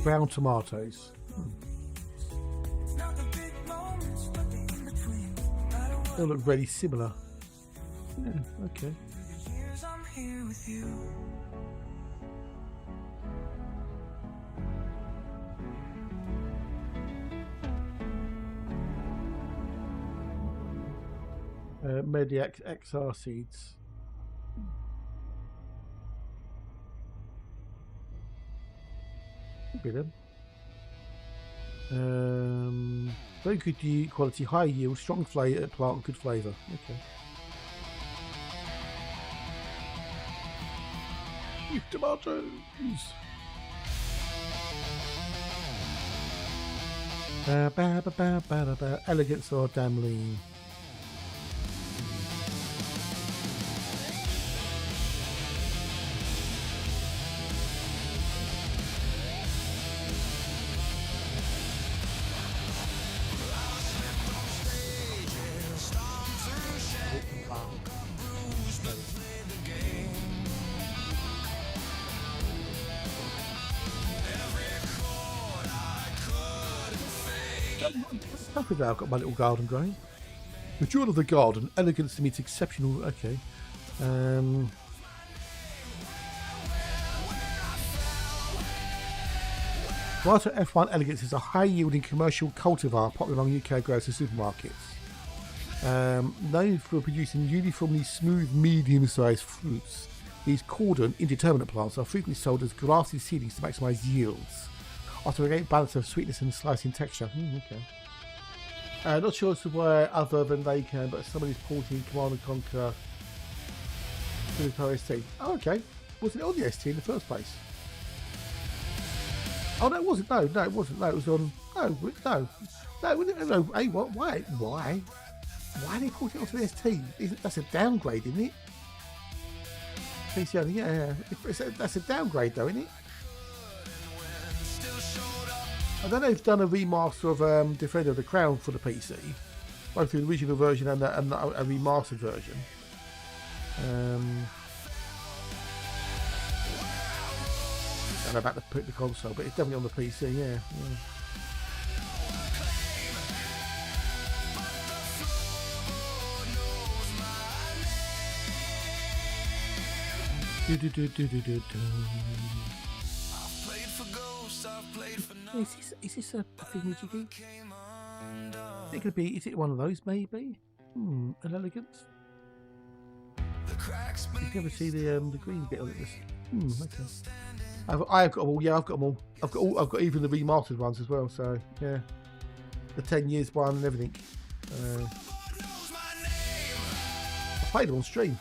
Brown tomatoes. Not the big moments, but the in-between. No matter what They look really similar. Yeah, okay. years, I'm here with you. Mediax XR seeds. Could be them. Very good quality, high yield, strong flavour, plant, good flavour. Okay. Tomatoes. Elegance or Damlene. Happy that I've got my little garden growing. The jewel of the garden, elegance meets exceptional. Okay. Whilst F1 Elegance is a high-yielding commercial cultivar popular among UK growers and supermarkets. Known for producing uniformly smooth, medium-sized fruits, these cordon, indeterminate plants are frequently sold as grassy seedlings to maximise yields, offering a great balance of sweetness and slicing texture. Okay. Not sure as to why other than they can, but somebody's porting Command & Conquer to the ST. Oh, okay. Wasn't it on the ST in the first place? Oh, no, it wasn't. No, it wasn't. No, it was on. No. Hey, what? Why? Why are they porting it onto the ST? That's a downgrade, isn't it? PC only, yeah. That's a downgrade, though, isn't it? I don't know if they've done a remaster of Defender of the Crown for the PC, both the original version and a remastered version. I don't know about the console, but it's definitely on the PC, yeah. Is this a thingy-jiggy? It could be. Is it one of those? Maybe. An Elegance. You can never see the green bit on it. Okay. I've got them all. Yeah, I've got them all. I've got even the remastered ones as well. So yeah, the 10 years one and everything. I played them on stream.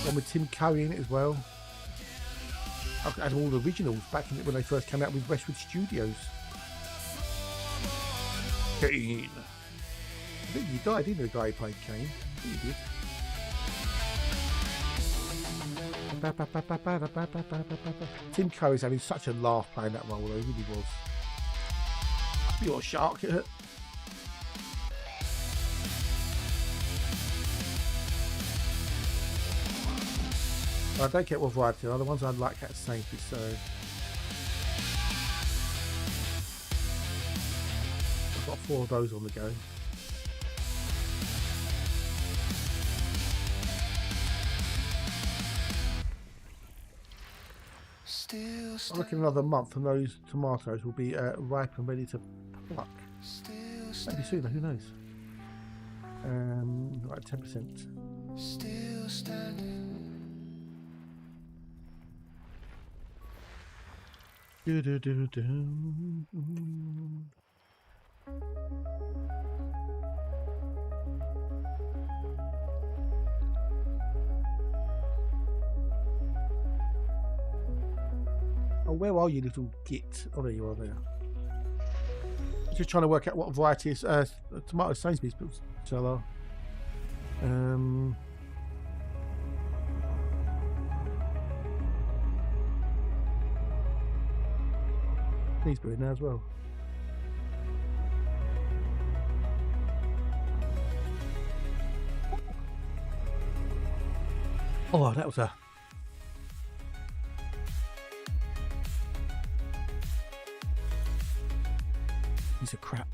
One with Tim Curry in it as well. I've had all the originals back when they first came out with Westwood Studios. Keen. I think he died, didn't the guy who played Kane? I think he did. Tim Curry's having such a laugh playing that role, though. He really was. You're a shark. I don't get what variety are. The ones I like at Sainsbury's, so I've got 4 of those on the go. I reckon another month and those tomatoes will be ripe and ready to pluck. Maybe sooner, who knows? Right, 10%. Still standing. Do, do, do, do. Oh, where are you, little git? Oh, there you are there. Just trying to work out what varieties tomato Sainsbury's sell are. Sainsbury now as well. Oh, that was a piece of crap.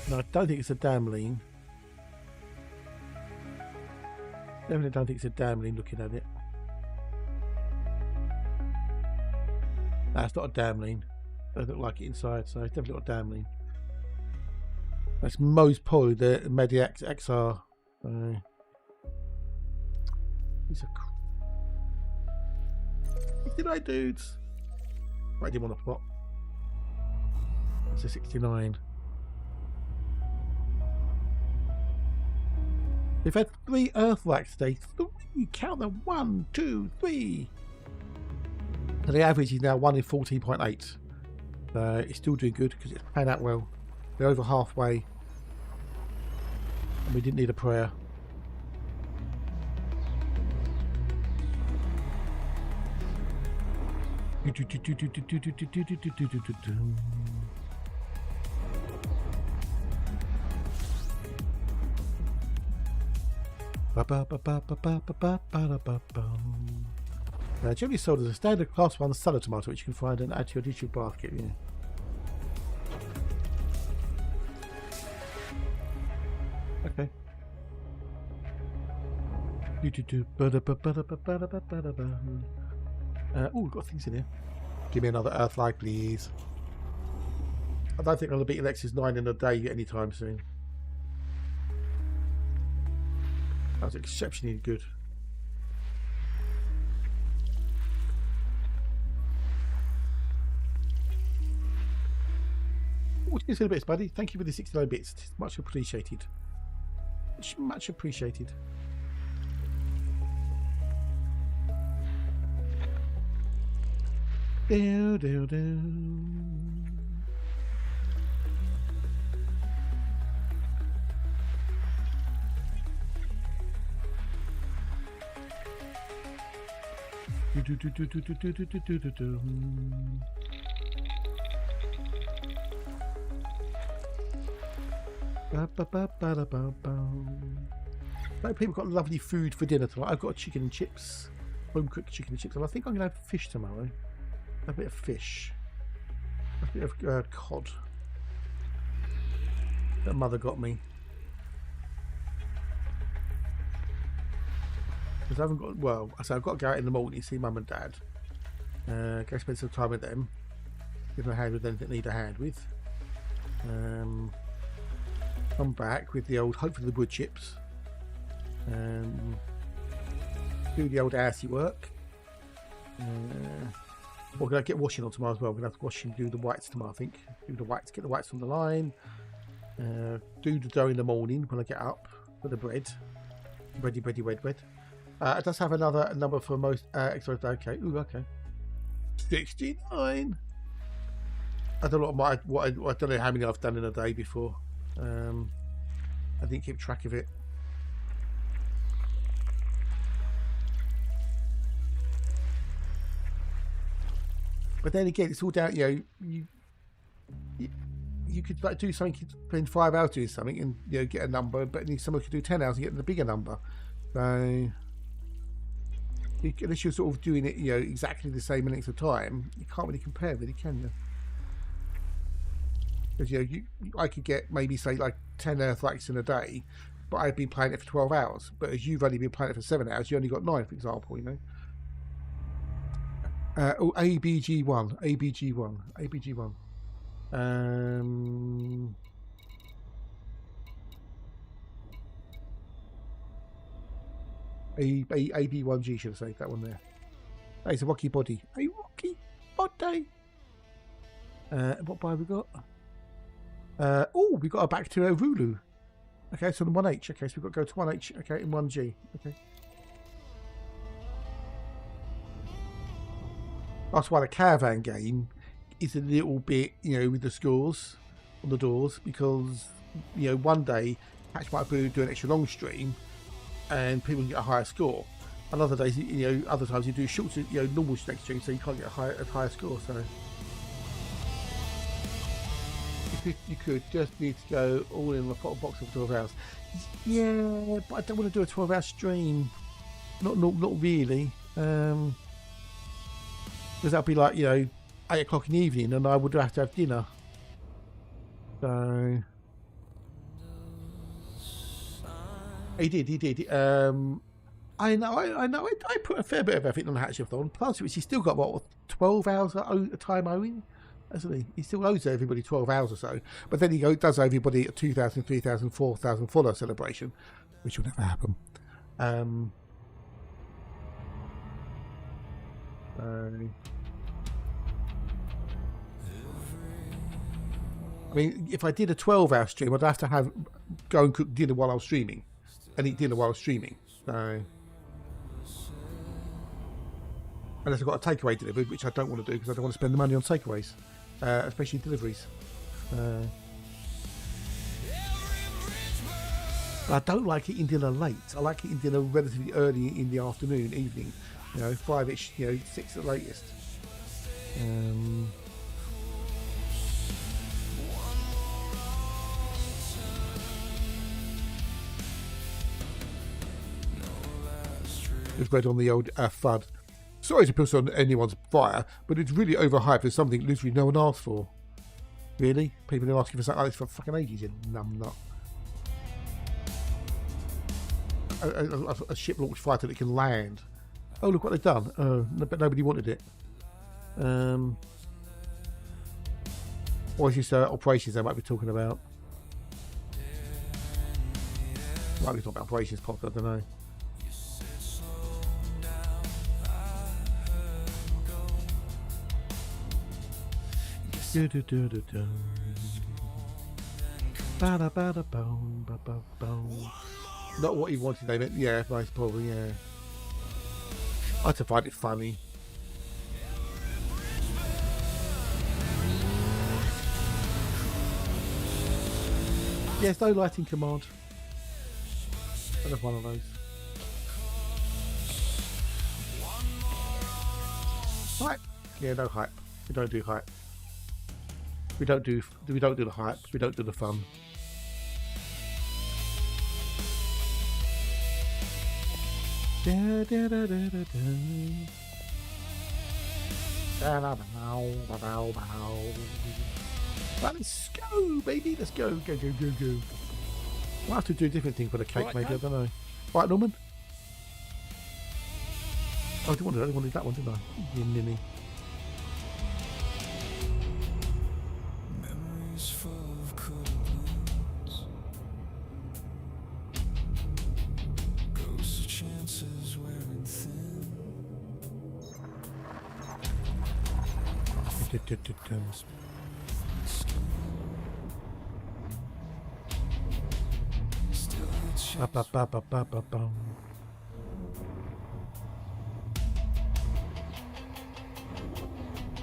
No, I don't think it's a damn lean. Definitely don't think it's a damn lean looking at it. No, it's not a damn lean. Doesn't look like it inside, so it's definitely not a damn lean. That's most probably the Mediax XR. These are $69 dudes. Right, didn't want to plot. It's a 69. We've had 3 Earthlikes today. 3, count them. 1, 2, 3. So the average is now 1 in 14.8. It's still doing good because it's panned out well. We're over halfway. And we didn't need a prayer. Generally sold as a standard class 1 salad tomato, which you can find and add to your digital basket. Yeah. Okay. Oh, we've got things in here. Give me another Earthlike, please. I don't think I'm going to beat Alexis 9 in a day anytime soon. That was exceptionally good. Oh, give us a bits, buddy. Thank you for the 69 bits. It's much appreciated. It's much appreciated. Do, do, do. Like people got lovely food for dinner tomorrow. I've got chicken and chips, home cooked chicken and chips, and I think I'm going to have fish tomorrow. A bit of fish, a bit of cod that mother got me. Because I haven't got, well, so I've got to go out in the morning, see mum and dad, go spend some time with them, give them a hand with anything they need a hand with, come back with the old, hopefully the wood chips, do the old assy work. We're going to get washing on tomorrow as well. We're going to have to wash and do the whites tomorrow, I think. Do the whites, get the whites on the line, do the dough in the morning when I get up for the bread. Bready, bready, bread, bread. It does have another number for most exobiological. Okay, ooh, okay. 69. I don't know I don't know how many I've done in a day before. I didn't keep track of it. But then again, it's all down. You could like do something, spend 5 hours doing something, and get a number. But then someone could do 10 hours and get a bigger number. So unless you're sort of doing it, exactly the same length of time, you can't really compare, really, can you? Because I could get maybe say like 10 Earthlikes in a day, but I've been playing it for 12 hours. But as you've only been playing it for 7 hours, you only got 9, for example. ABG1. AB1G, should I say that one there? That is a rocky body. A rocky body. What bar have we got? We got a back to Rulu. Okay, so the 1H. Okay, so we've got to go to 1H. Okay, and 1G. Okay. That's why the caravan game is a little bit, with the scores on the doors, because, one day Patch might do an extra long stream and people can get a higher score. And other days, other times you do short, normal next stream, so you can't get a higher score. So you could just need to go all in the pot of Boxel for 12 hours. Yeah, but I don't want to do a 12-hour stream. Not really. Because that'd be like 8 o'clock in the evening, and I would have to have dinner. So he did. I know. I put a fair bit of effort on the Hatchathon. Plus, he's still got 12 hours a time owing, hasn't he? He still owes everybody 12 hours or so. But then he does owe everybody a 2,000, 3,000, 4,000 follower celebration, which will never happen. I mean, if I did a 12-hour stream, I'd have to go and cook dinner while I was streaming, and eat dinner while I was streaming. So, unless I've got a takeaway delivered, which I don't want to do because I don't want to spend the money on takeaways, especially deliveries. I don't like eating dinner late. I like eating dinner relatively early in the afternoon, evening. 5-ish, 6 at the latest. Just read on the old FUD. Sorry to put on anyone's fire, but it's really overhyped for something literally no one asked for. Really? People have been asking for something like this for fucking ages, you numbnut. A ship launch fighter that can land. Oh, look what they've done. But nobody wanted it. Or is this operations they might be talking about? Might be talking about operations pop, I don't know. Not what he wanted, they meant. Yeah, nice, probably, yeah. I had to find it funny. Yes, no lighting command. I have one of those. Hype. Yeah, no hype. We don't do hype. We don't do the hype. We don't do the fun. Well, let's go, baby. Let's go. Go. We'll have to do a different thing for the cake, right, maybe. I don't know. Right, Norman? Oh, I wanted that one, didn't I? You ninny.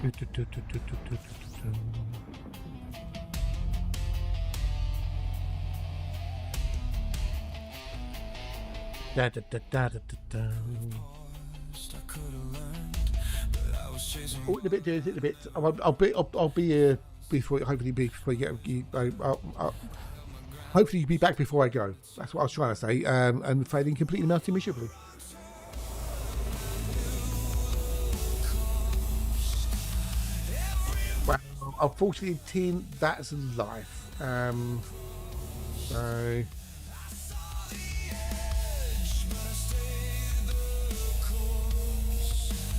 Da, da, da, da, da, da. Oh, in a bit. I'll be here before. Hopefully, before you get. Hopefully, you'll be back before I go. That's what I was trying to say. And failing completely melting miserably. Well, unfortunately, Tin, that's life. So.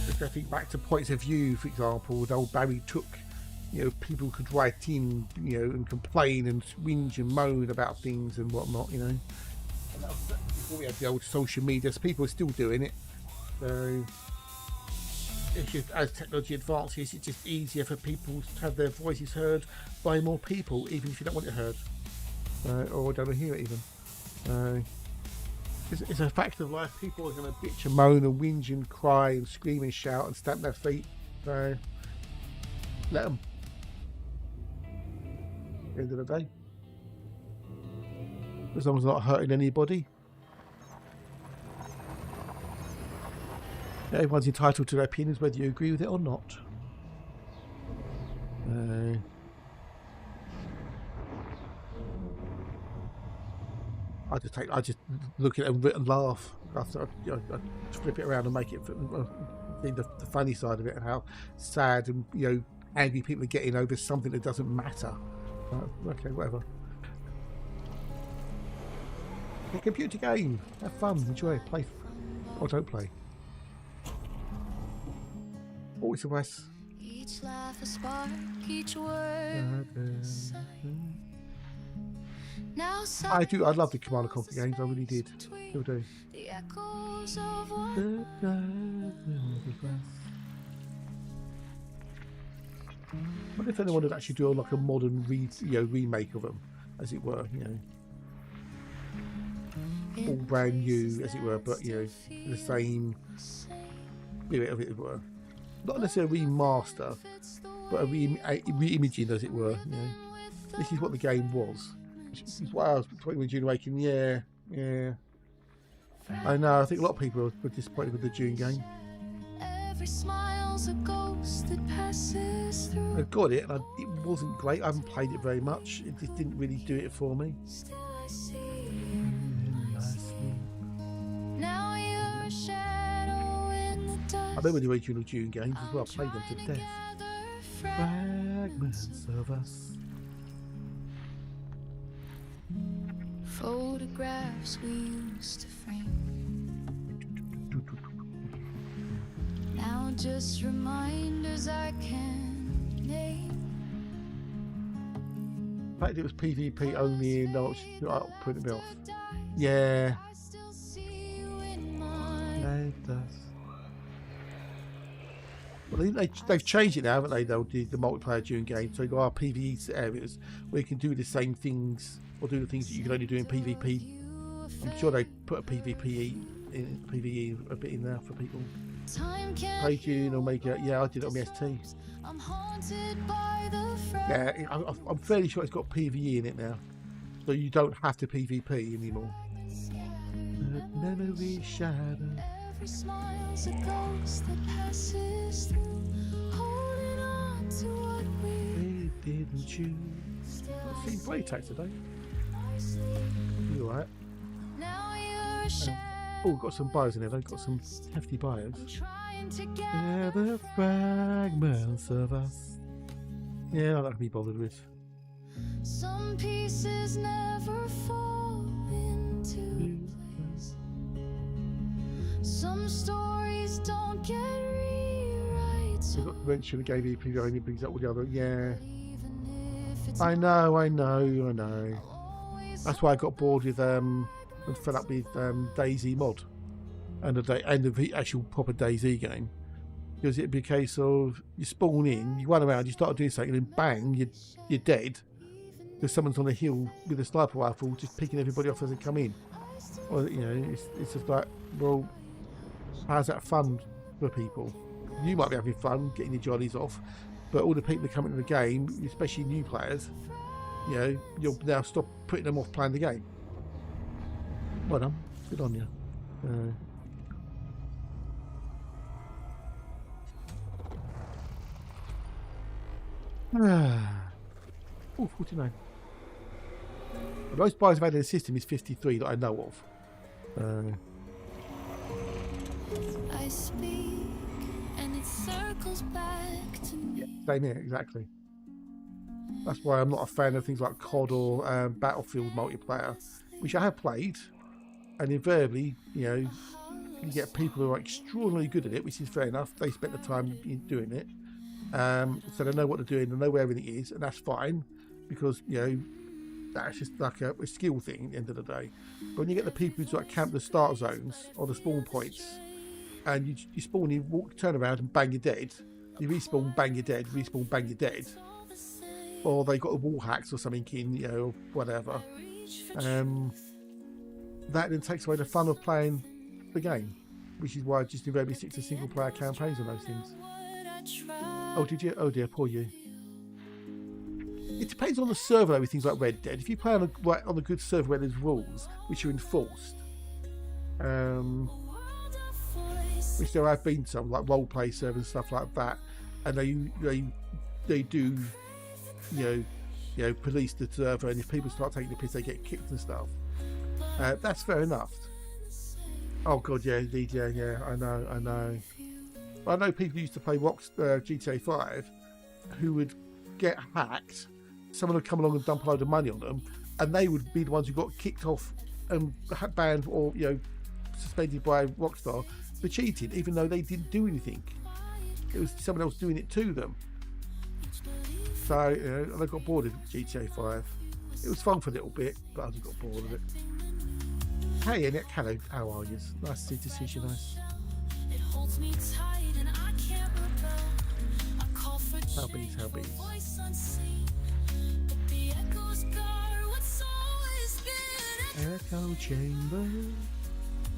If I think back to points of view, for example, the old Barry took, people could write in, and complain and whinge and moan about things and whatnot, And that was before we had the old social media, so people are still doing it. So it's just, as technology advances, it's just easier for people to have their voices heard by more people, even if you don't want it heard, or don't want to hear it even. It's a fact of life. People are going to bitch and moan and whinge and cry and scream and shout and stamp their feet. So let them. At the end of the day, as long as they're not hurting anybody, everyone's entitled to their opinions, whether you agree with it or not. I just look at it and laugh. I flip it around and make it see the funny side of it and how sad and angry people are getting over something that doesn't matter. Okay, whatever. A computer game. Have fun, enjoy, play, or don't play. Oh, it's a mess. Each laugh a spark, each word. I love the Command and Conquer games, I really did. Still do. The echoes of What if anyone would actually do like a modern remake of them, as it were, all brand new, as it were, but the same spirit of it, as it were. Not necessarily a remaster, but a re-imaging, as it were. This is what the game was. This is what I was talking with June Awakening. Yeah. I know. I think a lot of people were disappointed with the June game. every smile's a ghost that passes through. I got it, and it wasn't great. I haven't played it very much. It just didn't really do it for me. Still I see now you're a shadow in the dust. I remember the original June games as well. I played them to death. Fragments of us. Photographs we used to frame. Now just reminders I can name. In fact, it was PvP only in I'll put it off. Yeah. I still see you in my It does. Well, they've changed it now, haven't they? They'll do the multiplayer June game, so you've got our PvE areas where you can do the same things or do the things that you can only do in PvP. I'm sure they put a PvE a bit in there for people. time can't Play June or make it. Yeah, I did it on the ST. I'm haunted by the Yeah, I'm fairly sure it's got PvE in it now, so you don't have to PvP anymore. Memory shattered. every smile's a ghost that passes through, holding on to what we Didn't choose. I've seen play tag today. You alright? now you're a shadow. Oh, got some bios in there. They've got some hefty bios. Trying to get Yeah, the fragments of us. Yeah, I'm not gonna be bothered with. some pieces never fall into place. Some stories don't get rewrites. We've got to mention the game EP only brings up all the other. Yeah, Even if it's I know. That's why I got bored with and fed up with DayZ mod and the actual proper DayZ game, because it'd be a case of you spawn in, you run around, you start doing something, and then bang, you're dead because someone's on a hill with a sniper rifle just picking everybody off as they come in. Or it's just like, well, how's that fun for people? you might be having fun getting your jollies off, but all the people that come into the game, especially new players, you know, you'll now stop putting them off playing the game. Well done, good on you. Oh, 49. The most buys I've had in the system is 53 that I know of. I speak and it circles back to me. Yeah, same here, exactly. That's why I'm not a fan of things like COD or Battlefield multiplayer, which I have played, and invariably, you know, you get people who are extraordinarily good at it, which is fair enough. They spent the time doing it, so they know what they're doing, they know where everything is, and that's fine, because, you know, that's just like a skill thing at the end of the day. But when you get the people who like camp the start zones or the spawn points, and you spawn, you walk, turn around and bang, you're dead. You respawn, bang, you're dead. Respawn, bang, you're dead. Or they got the wall hacks or something in, you know, whatever. That then takes away the fun of playing the game, which is why I just invariably stick to single player campaigns and those things. Oh, did you? Oh dear, poor you. It depends on the server though, with things like Red Dead. If you play on a good server where there's rules which are enforced, which there have been some like role play servers and stuff like that, and they do, you know, police the server, and if people start taking the piss, they get kicked and stuff. That's fair enough. Oh god, yeah, indeed, yeah, I know. I know people who used to play GTA 5 who would get hacked. Someone would come along and dump a load of money on them, and they would be the ones who got kicked off and banned or, you know, suspended by Rockstar for cheating, even though they didn't do anything. It was someone else doing it to them. So, you know, and I got bored of GTA 5. It was fun for a little bit, but I just got bored of it. Hey, Annette, hello, how are you? Nice to see you, nice. It holds me tight and I can't rebel. I call for How bees, how bees. voice unseen, but the echoes guard what's always been. Echo chamber.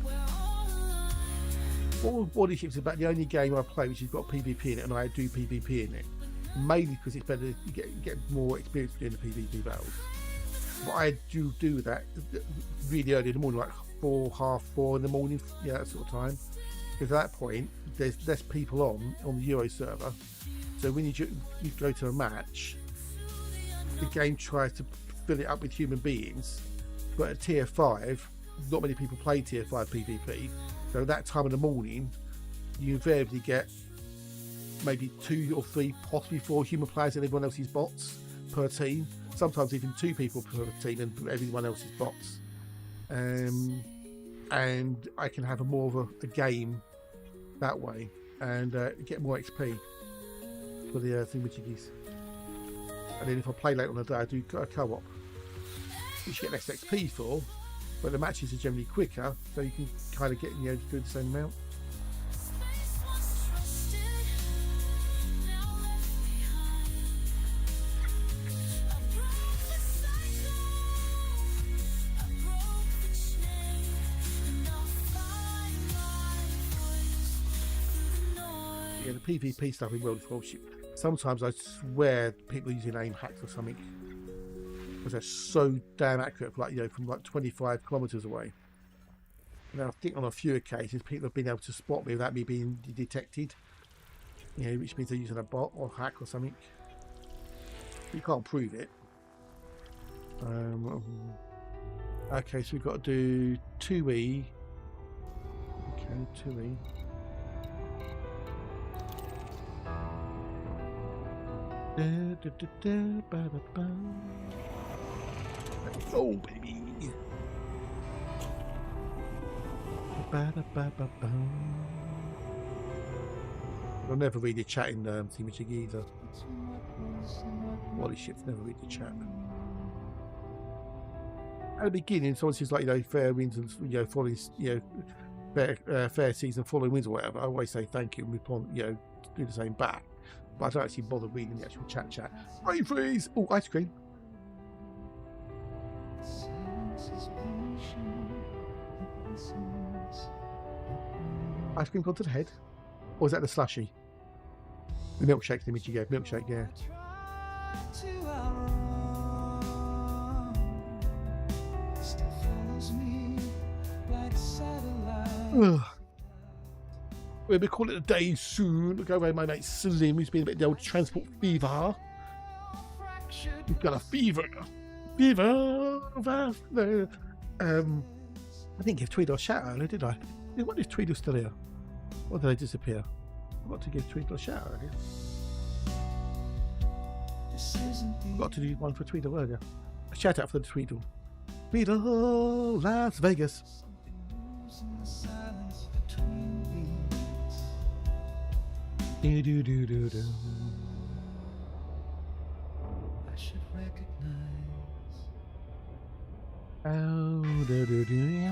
We're all alive. All Body Ships is about the only game I play which has got PvP in it, and I do PvP in it. Mainly because it's better, you get more experience doing the PvP battles. But I do that really early in the morning, like 4, half 4 in the morning, yeah, that sort of time. Because at that point, there's less people on the Euro server. So when you go to a match, the game tries to fill it up with human beings. But at tier 5, not many people play tier 5 PvP. So at that time of the morning, you invariably get maybe 2 or 3, possibly 4 human players and everyone else's bots per team. Sometimes even 2 people per team and everyone else's bots. And I can have more of a game that way and get more XP for the thingamajiggies. And then if I play late on the day, I do a co-op, which you get less XP for, but the matches are generally quicker, so you can kind of get, you know, do the same amount. Yeah, the PvP stuff in World of Warship. Sometimes I swear people are using aim hacks or something, because they're so damn accurate, like, you know, from like 25 kilometers away. Now I think on a few occasions people have been able to spot me without me being detected. You know, which means they're using a bot or hack or something. You can't prove it. Okay, so we've got to do 2E. Okay, 2E. Let's go, baby. I'll never read the chat in Thingamajig either. Wally Ships never read the chat. At the beginning, someone says, like, you know, fair wins and, you know, following, you know, fair season, following wins or whatever. I always say thank you and respond, you know, do the same back. But I don't actually bother reading the actual chat. Rain freeze! Oh, ice cream. Ice cream gone to the head? Or is that the slushy? The milkshake's the image you gave. Milkshake, yeah. To outrun, still follows me like satellite. Ugh. We'll be calling it a day soon. We'll go away my mate Slim, who's been a bit of the old transport fever. He's got a fever. Fever. I didn't give Tweedle a shout earlier, did I? What is Tweedle still here? Or did they disappear? I forgot to give Tweedle a shout earlier. Got to do one for Tweedle earlier. A shout out for the Tweedle. Tweedle, Las Vegas. Do do do do do. I should recognize. Oh, do do do.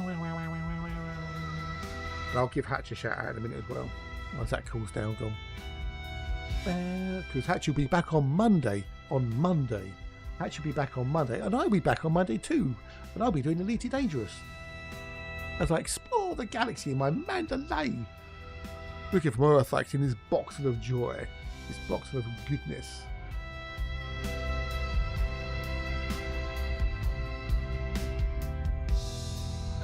I'll give Hatch a shout out in a minute as well. Once that cools down, gone. Because Hatch will be back on Monday. Hatch will be back on Monday, and I'll be back on Monday too. And I'll be doing Elite Dangerous as I explore the galaxy in my Mandalay, looking for more Earthlikes in this Boxel of joy, this Boxel of goodness.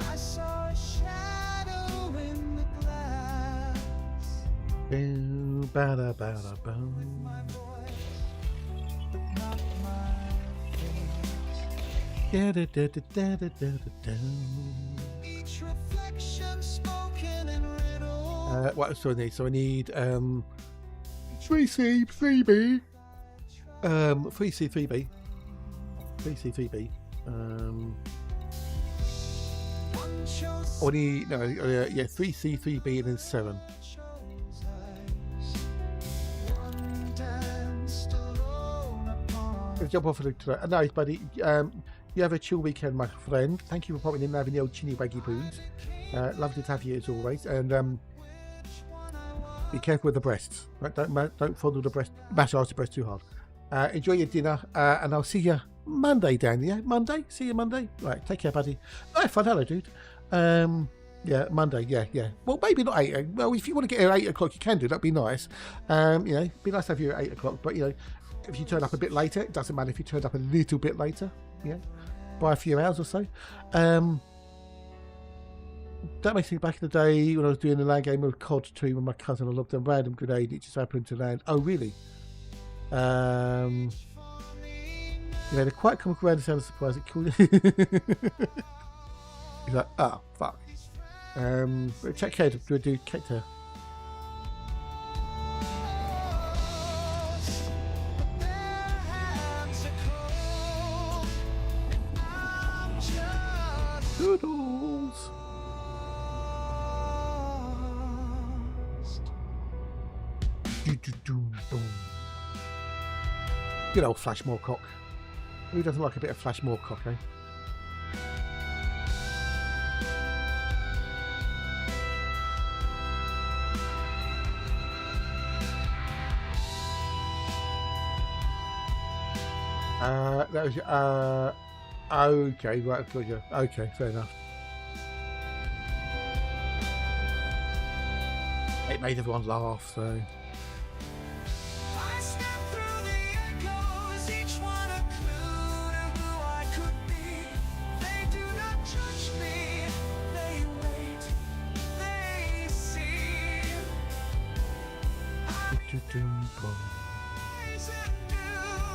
I saw a shadow in the glass. Boom, bada, bada, boom. My voice, but not my face. Da, da, da, da, da, da, da, da. Each reflection spoken in riddle. What else do I need? So I need 3C, 3B, 3C, 3B, 3C, 3B. I need 3C, 3B, and then 7. Let's jump off of it today. No, buddy. You have a chill weekend, my friend. Thank you for popping in and having the old chinny waggy poos. Lovely to have you as always. And be careful with the breasts. Right? Don't fondle the breast, massage the breast too hard. Enjoy your dinner, and I'll see you Monday, Dan. Yeah, Monday. See you Monday. Right, take care, buddy. Nice fun, hello, dude. Yeah, Monday. Yeah. Well, maybe not 8. Well, if you want to get here at 8 o'clock, you can do. That'd be nice. It'd be nice to have you at 8 o'clock. But if you turn up a bit later, it doesn't matter if you turned up a little bit later. Yeah, by a few hours or so. That makes me think back in the day when I was doing the land game of COD 2 with my cousin. I loved a random grenade. It just happened to land. Oh, really? They're quite comical around the sound of surprise. It killed. He's like, oh, fuck. Check care. Do a do check care. Doodles. Good old Flash Moorcock. Who doesn't like a bit of Flash Moorcock, eh? That was okay, right, gotcha. Okay, fair enough. It made everyone laugh, so. I step through the echoes, each one a clue to who I could be. They do not judge me, they wait, they see.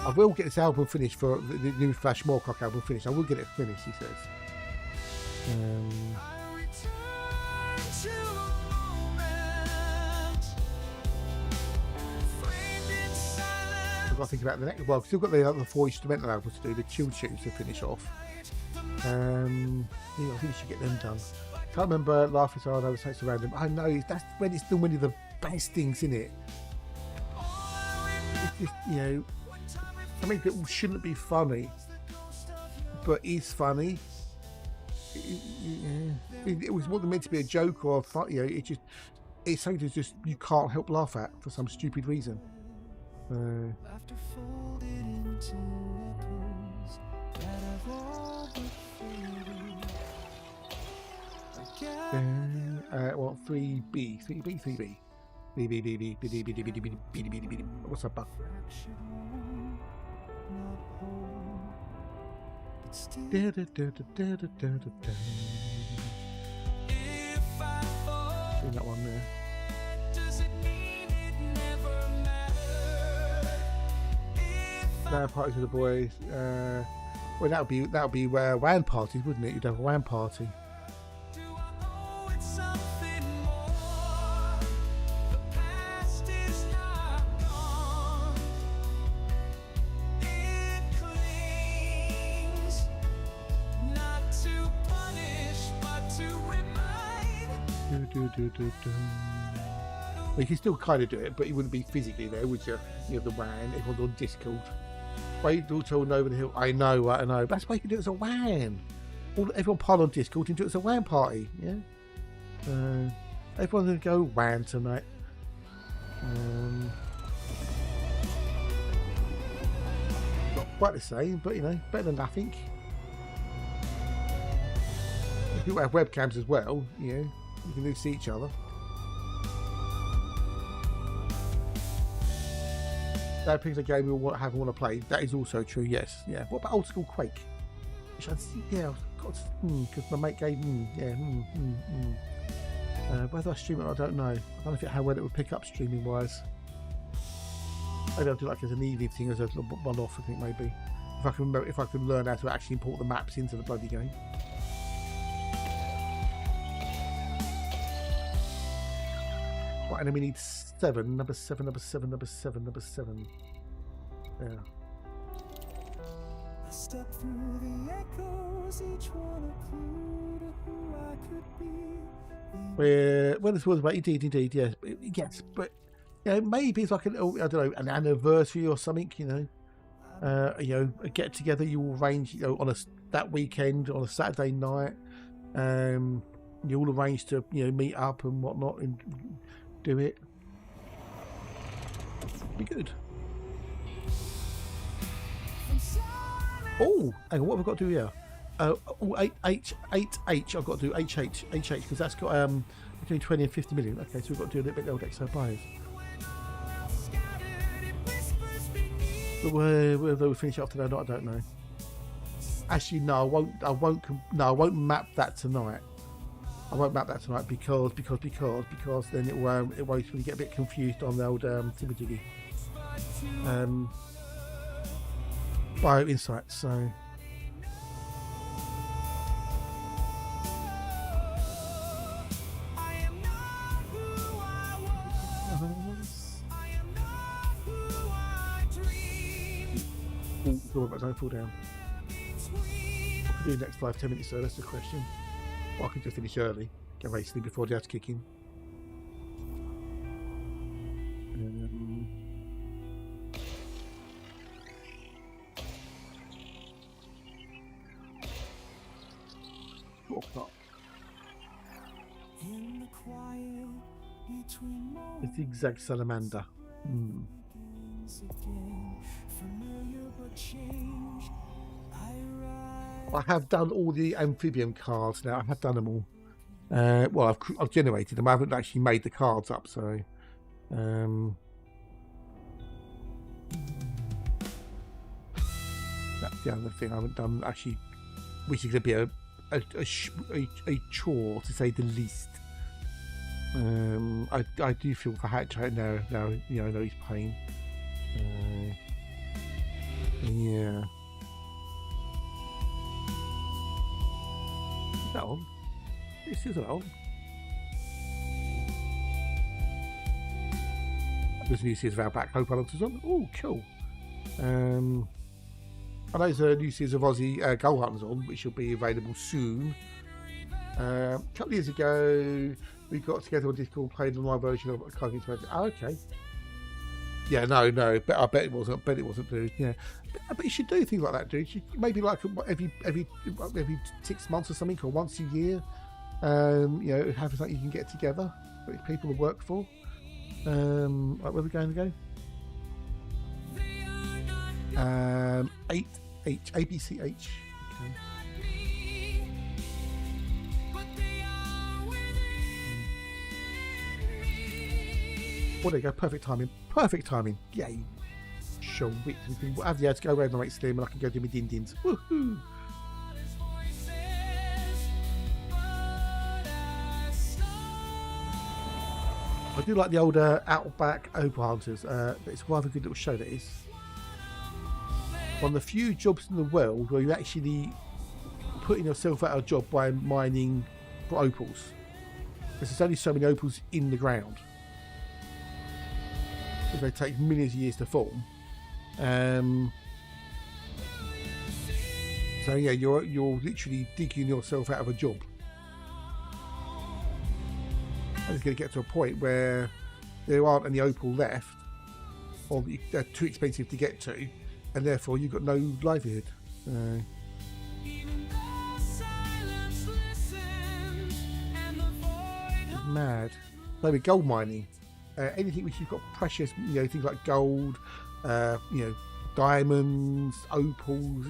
I will get this album finished for the new Flash Moorcock album finished. I will get it finished, he says. I return to a moment, framed in silence. I've got to think about the next. Well, I've still got the other 4 instrumental albums to do, the chill tunes to finish off. I think we should get them done. Can't remember Laugh Is Hard, I was so random. I know, that's when it's still one of the best things in it. It's just, something that shouldn't be funny, but is funny. It was more meant to be a joke or fun. It's something that just you can't help laugh at for some stupid reason. After folded into ripples that have all but faded. Well, 3B. What's up, Buck? If I fall, Seen that one there. does it mean it never mattered? If I No, parties with the boys. Well, that would be WAN parties, wouldn't it? You'd have a WAN party. do, I owe it something more. The past is not gone. It clings, not to punish, but to remind. Well, you can still kind of do it, but you wouldn't be physically there, would you? You have the WAN, everyone's on Discord. Wait, all over the hill. I know, right? I know. That's why you can do it as a WAN. Everyone pile on Discord and do it as a WAN party. Yeah. Everyone's gonna go WAN tonight. Not quite the same, but you know, better than nothing. If you have webcams as well, you know, you can see each other. That picks a game we want to play. That is also true. Yes, yeah. What about old school Quake? Which I see, yeah, because my mate gave whether I stream it, I don't know. I don't know how well it would pick up streaming wise. Maybe I'll do like as an evening thing, as a little one-off. I think maybe if I can learn how to actually import the maps into the bloody game. Right, and then we need 7. Number 7. Yeah. I step through the echoes, each one a clue to who I could be. Well, this was about indeed, yes, but you know, maybe it's like I don't know, an anniversary or something. You know, a get together. You all arrange, you know, on that weekend on a Saturday night. You all arrange to meet up and whatnot and do it. Be good. Oh, hang on, what have I got to do here? H. I've got to do HH because that's got between 20 and 50 million. Okay, so we've got to do a little bit of old exobiological. But whether we finish after that or not, I don't know. Actually, no, I won't map that tonight. I won't map that tonight because then it won't really get a bit confused on the old thingamajiggy. Bio insights. So don't fall down. What can we do next 5-10 minutes? So that's the question. Or I could just finish early, get racing before the house kick in. The zigzag salamander. I have done all the amphibian cards now. I have done them all. Well, I've generated them. I haven't actually made the cards up, so. That's the other thing I haven't done actually, which is going to be a chore to say the least. I do feel for Hatch right now. Now I know he's pain. Yeah. Is that on? This is on. There's new series of Outback co-pilots is on. Oh, cool. I know there's a new series of Aussie Goal Hunters on, which will be available soon. A couple of years ago, we got together on Discord and played my version of Carving Magic. Oh, okay. Yeah, no, but I bet it wasn't. Dude. Yeah, but you should do things like that, dude. Maybe like every 6 months or something, or once a year. Have something you can get together with people to work for. Like where are we going to go? 8H ABCH. Okay. Oh, there you go. Perfect timing. Perfect timing. Yay. Sweet. We can have the to go away with my mate Slim and I can go do my din-dins. Woohoo. I do like the older Outback Opal Hunters, but it's quite a good little show that is. One of the few jobs in the world where you're actually putting yourself out of a job by mining for opals. Because there's only so many opals in the ground. They take millions of years to form. So yeah, you're literally digging yourself out of a job. And it's going to get to a point where there aren't any opal left, or they're too expensive to get to, and therefore you've got no livelihood. Mad. So with gold mining, anything which you've got precious, things like gold, diamonds, opals,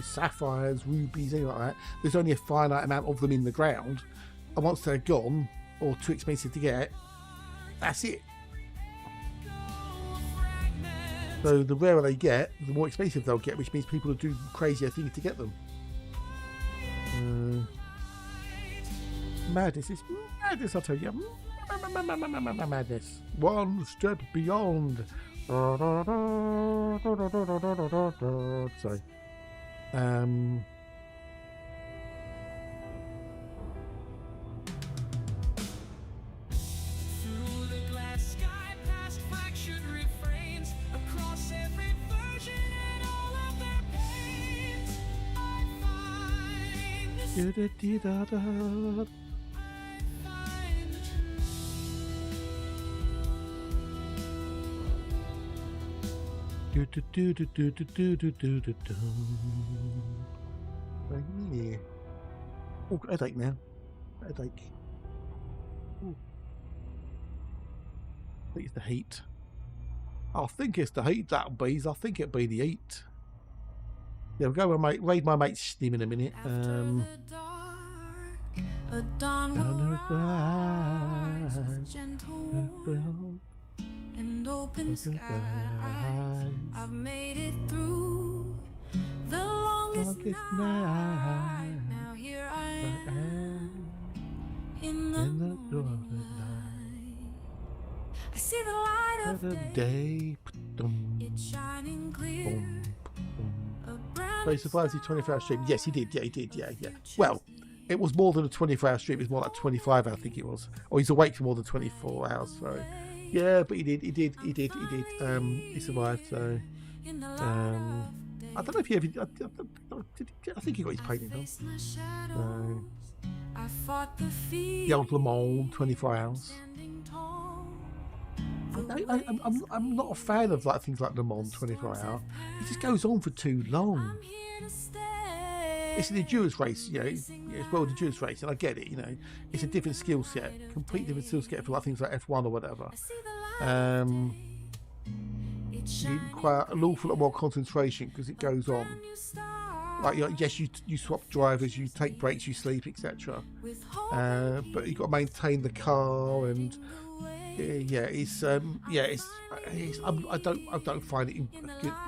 sapphires, rubies, anything like that. There's only a finite amount of them in the ground, and once they're gone or too expensive to get, that's it. So the rarer they get, the more expensive they'll get, which means people will do crazier things to get them. Madness is madness, I'll tell you. Madness. One step beyond. Sorry. Yeah. Oh, headache now. Headache. Ooh. I think it's the heat. I think it's the heat, that'll be. I think it'll be the heat. Yeah, we'll go with raid my mate's Steam in a minute. A dawn will rise with gentle warmth and open skies. I've made it through the longest night. Now here I am in the moonlight. I see the light of day. It's shining clear. So he survived his 24-hour stream. Yes, he did. Yeah, he did. Yeah. Well, it was more than a 24-hour stream. It was more like 25, I think it was. Or he's awake for more than 24 hours. So, yeah, but he did. He survived. So, I don't know if he ever. I think he got his painting done. The old Le Mans 24 hours. I'm not a fan of things like Le Mans 24 hour. It just goes on for too long. It's an endurance race, it's world endurance race, and I get it, it's a different skill set, complete different skill set for things like F1 or whatever. You require an awful lot more concentration because it goes on. Yes, you swap drivers, you take breaks, you sleep, etc. But you've got to maintain the car and. I don't find it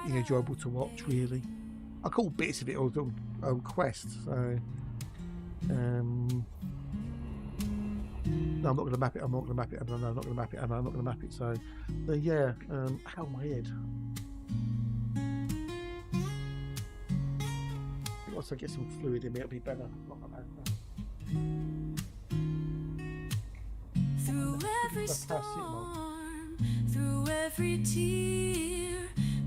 enjoyable to watch really. I call bits of it on Quest, so no, I'm not going to map it. I'm not going to map it. I'm not going to map it. I'm not going to map it. So yeah, how my head. Once I get some fluid in me, it'll be better. Through every storm, through every tear,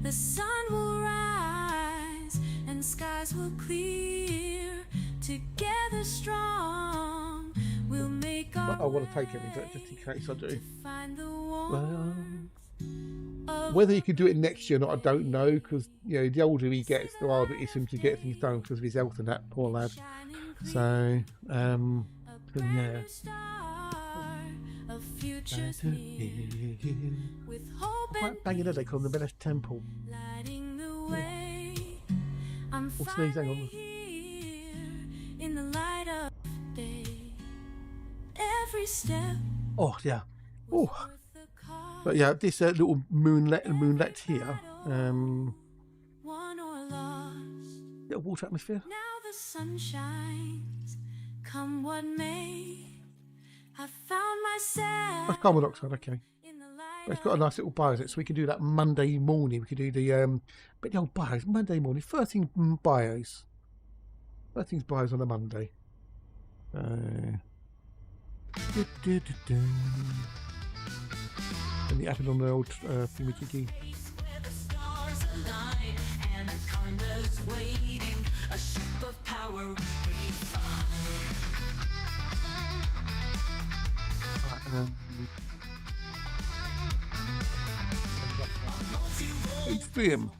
the sun will rise and skies will clear. Together strong, we'll make our I want to take it just in case I do. Find the warmth whether he can do it next year or not, I don't know, because the older he gets, the harder it is for him to get things done because of his health and that, poor lad. So yeah. Futures with hope and banging headache on the Venice Temple. lighting the way. I'm What's these? Hang on. here in the light of day. Every step Oh yeah. Oh. worth the cost. But yeah, this little moonlet here. Won or lost. Little water atmosphere. Now the sun shines, come what may. I found myself That's carbon dioxide, okay. in the light. But it's got a nice little bio in it, so we can do that Monday morning. We can do the but the old bios Monday morning. First thing bios. First thing's bios on a Monday. And the happened on the old thingy-jiggy. It's Film.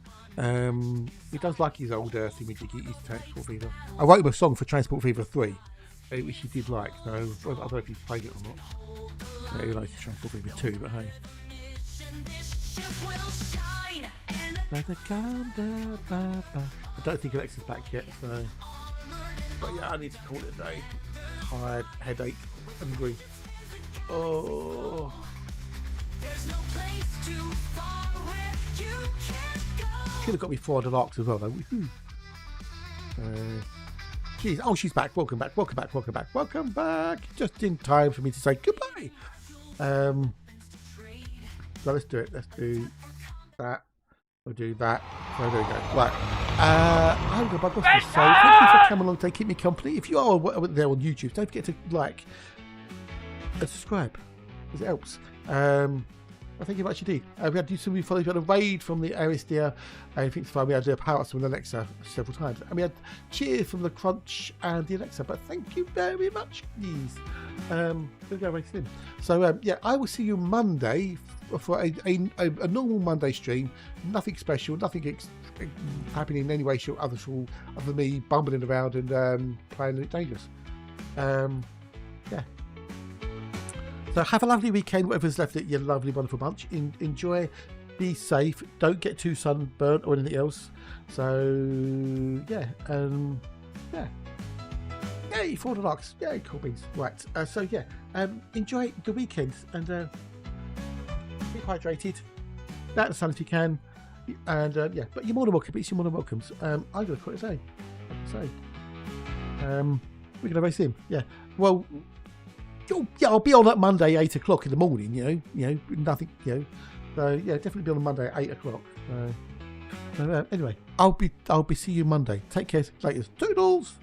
He does like his old thingy-jiggy, his Transport Fever. I wrote him a song for Transport Fever 3, which he did like, so I don't know if he's played it or not. Yeah, he likes Transport Fever 2, but hey. I don't think Alexa's back yet, so. But yeah, I need to call it a day. Tired, headache, hungry. Oh. Should have got me 400 arcs as well, though. Jeez, oh, she's back. Welcome back. Welcome back. Welcome back. Welcome back. Just in time for me to say goodbye. So let's do it. Let's do that. We'll do that. So there we go. Right. I'm going to bug off this. So thank you for coming along today. Keep me company. If you are there on YouTube, don't forget to like and subscribe, because it helps. I think you much indeed. We had to do some follows. We had a raid from the Aristia. I think it's fine. We had to power ups from the Alexa several times. And we had cheers from the Crunch and the Alexa. But thank you very much, please. We'll go very soon. So yeah, I will see you Monday for a normal Monday stream. Nothing special. Nothing happening in any way other than me bumbling around and playing Elite Dangerous. Yeah. So have a lovely weekend, whatever's left of your lovely, wonderful bunch. Enjoy, be safe, don't get too sunburnt or anything else. So yeah, yeah. Yay, 400 arcs. Yay, cool beans. Right. So yeah, enjoy the weekend and be hydrated. Out the sun if you can. And yeah, but you're more than welcome. It's your more than welcomes. I'm gonna call it a day. We're gonna race him. Yeah. Well. Yeah, I'll be on that Monday 8 o'clock in the morning. You know, nothing. So yeah, definitely be on Monday at 8 o'clock. So anyway, I'll be see you Monday. Take care. Later. Toodles.